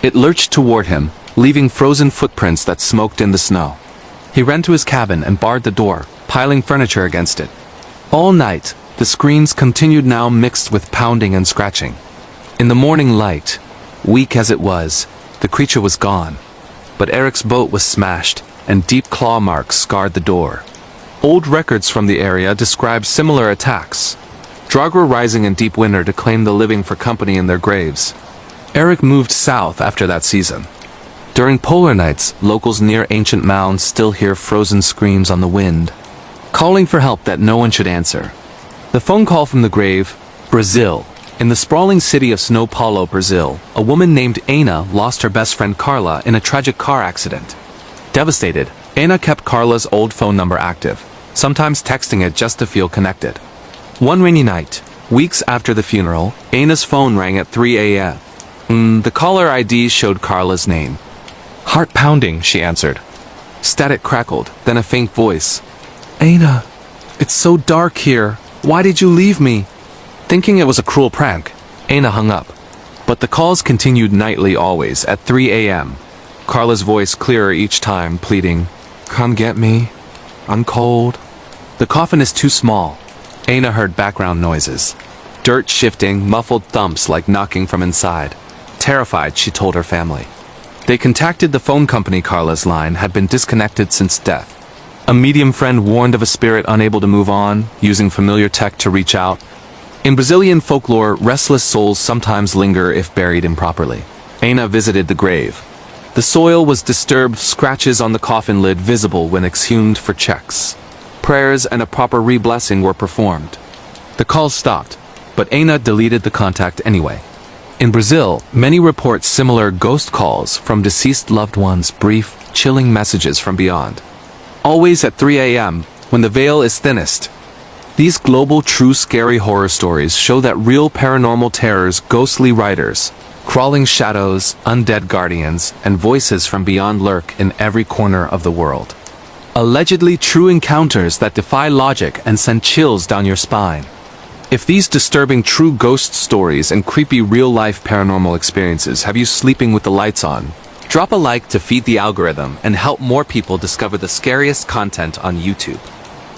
It lurched toward him, leaving frozen footprints that smoked in the snow. He ran to his cabin and barred the door, piling furniture against it. All night, the screams continued, now mixed with pounding and scratching. In the morning light, weak as it was, the creature was gone. But Eric's boat was smashed, and deep claw marks scarred the door. Old records from the area describe similar attacks. Draugr rising in deep winter to claim the living for company in their graves. Eric moved south after that season. During polar nights, locals near ancient mounds still hear frozen screams on the wind, calling for help that no one should answer. The phone call from the grave, Brazil. In the sprawling city of São Paulo, Brazil, a woman named Ana lost her best friend Carla in a tragic car accident. Devastated, Ana kept Carla's old phone number active, sometimes texting it just to feel connected. One rainy night, weeks after the funeral, Ana's phone rang at 3 a.m. The caller ID showed Carla's name. Heart pounding, she answered. Static crackled, then a faint voice. Ana, it's so dark here. Why did you leave me? Thinking it was a cruel prank, Ana hung up. But the calls continued nightly, always, at 3 a.m. Carla's voice clearer each time, pleading, Come get me. I'm cold. The coffin is too small. Aina heard background noises. Dirt shifting, muffled thumps like knocking from inside. Terrified, she told her family. They contacted the phone company. Carla's line had been disconnected since death. A medium friend warned of a spirit unable to move on, using familiar tech to reach out. In Brazilian folklore, restless souls sometimes linger if buried improperly. Aina visited the grave. The soil was disturbed, scratches on the coffin lid visible when exhumed for checks. Prayers and a proper re-blessing were performed. The calls stopped, but Aina deleted the contact anyway. In Brazil, many report similar ghost calls from deceased loved ones, brief, chilling messages from beyond. Always at 3 a.m., when the veil is thinnest. These global true scary horror stories show that real paranormal terrors, ghostly riders, crawling shadows, undead guardians, and voices from beyond lurk in every corner of the world. Allegedly true encounters that defy logic and send chills down your spine. If these disturbing true ghost stories and creepy real-life paranormal experiences have you sleeping with the lights on, drop a like to feed the algorithm and help more people discover the scariest content on YouTube.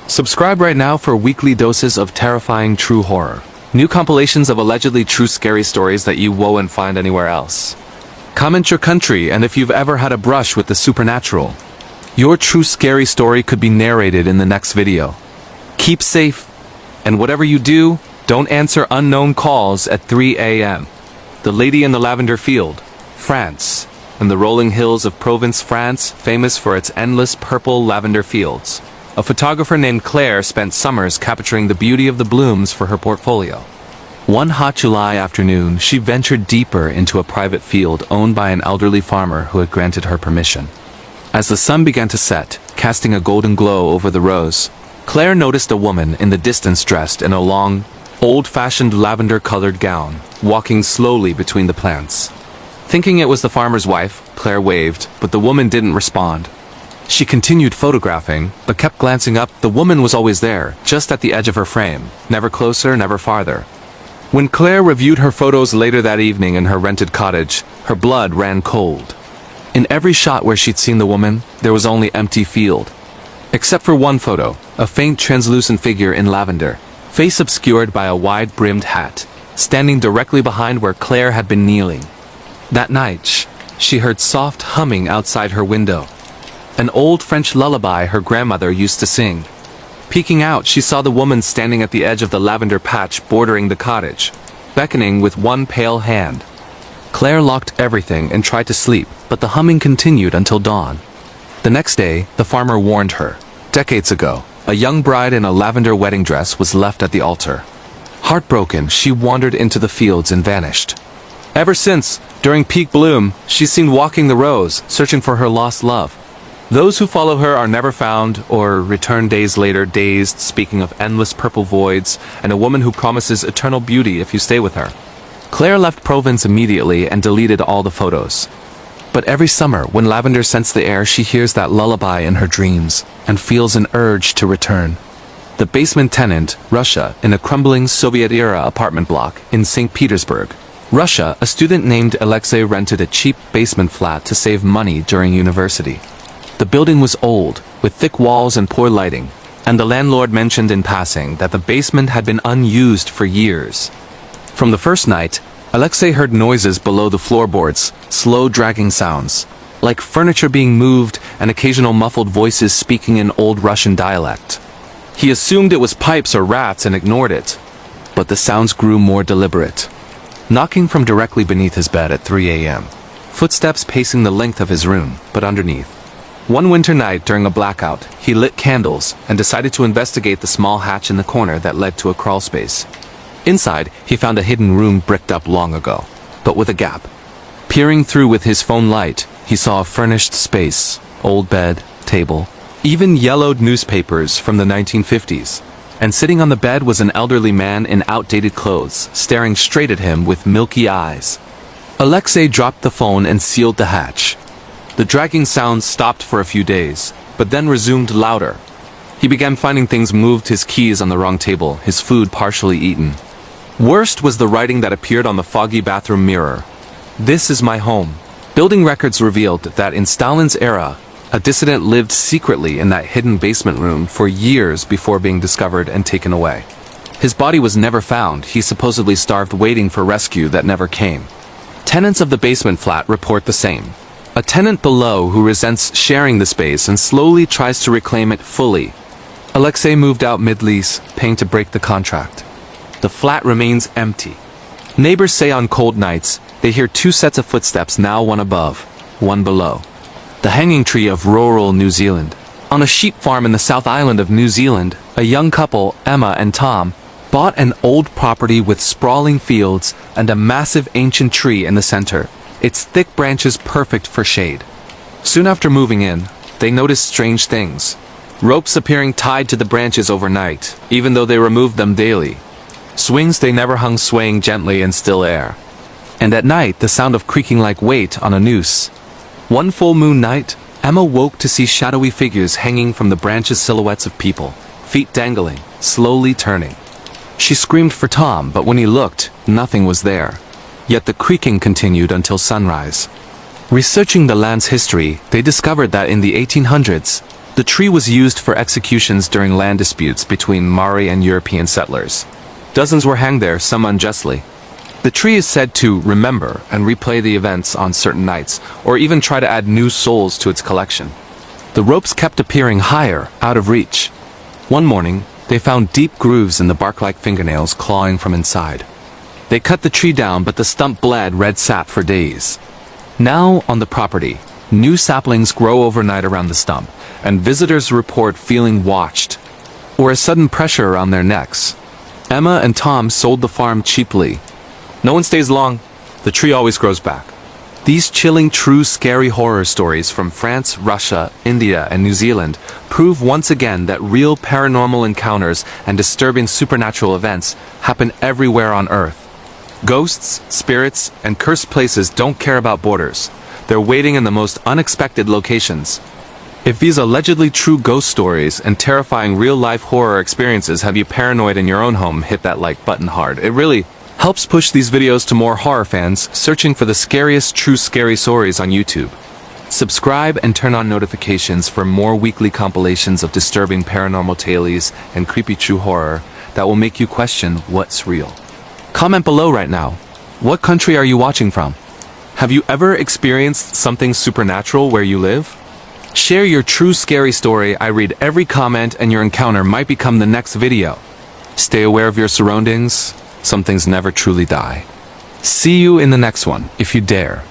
Subscribe right now for weekly doses of terrifying true horror. New compilations of allegedly true scary stories that you won't find anywhere else. Comment your country and if you've ever had a brush with the supernatural. Your true scary story could be narrated in the next video. Keep safe, and whatever you do, don't answer unknown calls at 3 a.m. The Lady in the Lavender Field, France, and the rolling hills of Provence, France, famous for its endless purple lavender fields. A photographer named Claire spent summers capturing the beauty of the blooms for her portfolio. One hot July afternoon, she ventured deeper into a private field owned by an elderly farmer who had granted her permission. As the sun began to set, casting a golden glow over the rows, Claire noticed a woman in the distance dressed in a long, old-fashioned lavender-colored gown, walking slowly between the plants. Thinking it was the farmer's wife, Claire waved, but the woman didn't respond. She continued photographing, but kept glancing up. The woman was always there, just at the edge of her frame, never closer, never farther. When Claire reviewed her photos later that evening in her rented cottage, her blood ran cold. In every shot where she'd seen the woman, there was only empty field. Except for one photo, a faint translucent figure in lavender, face obscured by a wide-brimmed hat, standing directly behind where Claire had been kneeling. That night, she heard soft humming outside her window. An old French lullaby her grandmother used to sing. Peeking out, she saw the woman standing at the edge of the lavender patch bordering the cottage, beckoning with one pale hand. Claire locked everything and tried to sleep, but the humming continued until dawn. The next day, the farmer warned her. Decades ago, a young bride in a lavender wedding dress was left at the altar. Heartbroken, she wandered into the fields and vanished. Ever since, during peak bloom, she's seen walking the rows, searching for her lost love. Those who follow her are never found or return days later, dazed, speaking of endless purple voids and a woman who promises eternal beauty if you stay with her. Claire left Provence immediately and deleted all the photos. But every summer, when lavender scents the air, she hears that lullaby in her dreams and feels an urge to return. The basement tenant, Russia, in a crumbling Soviet-era apartment block in St. Petersburg. Russia, a student named Alexei rented a cheap basement flat to save money during university. The building was old, with thick walls and poor lighting, and the landlord mentioned in passing that the basement had been unused for years. From the first night, Alexei heard noises below the floorboards, slow dragging sounds, like furniture being moved and occasional muffled voices speaking in Old Russian dialect. He assumed it was pipes or rats and ignored it, but the sounds grew more deliberate. Knocking from directly beneath his bed at 3 a.m. Footsteps pacing the length of his room, but underneath. One winter night during a blackout, he lit candles and decided to investigate the small hatch in the corner that led to a crawl space. Inside, he found a hidden room bricked up long ago, but with a gap. Peering through with his phone light, he saw a furnished space, old bed, table, even yellowed newspapers from the 1950s. And sitting on the bed was an elderly man in outdated clothes, staring straight at him with milky eyes. Alexei dropped the phone and sealed the hatch. The dragging sounds stopped for a few days, but then resumed louder. He began finding things moved, his keys on the wrong table, his food partially eaten. Worst was the writing that appeared on the foggy bathroom mirror. "This is my home." Building records revealed that in Stalin's era, A dissident lived secretly in that hidden basement room for years before being discovered and taken away. His body was never found. He supposedly starved waiting for rescue that never came. Tenants of the basement flat report the same. A tenant below who resents sharing the space and slowly tries to reclaim it fully. Alexei moved out mid-lease, paying to break the contract. The flat remains empty. Neighbors say on cold nights, they hear two sets of footsteps, now one above, one below. The hanging tree of rural New Zealand. On a sheep farm in the South Island of New Zealand, a young couple, Emma and Tom, bought an old property with sprawling fields and a massive ancient tree in the center, its thick branches perfect for shade. Soon after moving in, they noticed strange things. Ropes appearing tied to the branches overnight, even though they removed them daily. Swings they never hung swaying gently in still air. And at night, the sound of creaking like weight on a noose. One full moon night, Emma woke to see shadowy figures hanging from the branches, silhouettes of people, feet dangling, slowly turning. She screamed for Tom, but when he looked, nothing was there. Yet the creaking continued until sunrise. Researching the land's history, they discovered that in the 1800s, the tree was used for executions during land disputes between Maori and European settlers. Dozens were hanged there, some unjustly. The tree is said to remember and replay the events on certain nights, or even try to add new souls to its collection. The ropes kept appearing higher, out of reach. One morning, they found deep grooves in the bark-like fingernails clawing from inside. They cut the tree down, but the stump bled red sap for days. Now, on the property, new saplings grow overnight around the stump, and visitors report feeling watched, or a sudden pressure around their necks. Emma and Tom sold the farm cheaply. No one stays long. The tree always grows back. These chilling, true, scary horror stories from France, Russia, India, and New Zealand prove once again that real paranormal encounters and disturbing supernatural events happen everywhere on Earth. Ghosts, spirits, and cursed places don't care about borders. They're waiting in the most unexpected locations. If these allegedly true ghost stories and terrifying real-life horror experiences have you paranoid in your own home, hit that like button hard. It really helps push these videos to more horror fans searching for the scariest true scary stories on YouTube. Subscribe and turn on notifications for more weekly compilations of disturbing paranormal tales and creepy true horror that will make you question what's real. Comment below right now. What country are you watching from? Have you ever experienced something supernatural where you live? Share your true scary story. I read every comment and your encounter might become the next video. Stay aware of your surroundings. Some things never truly die. See you in the next one, if you dare.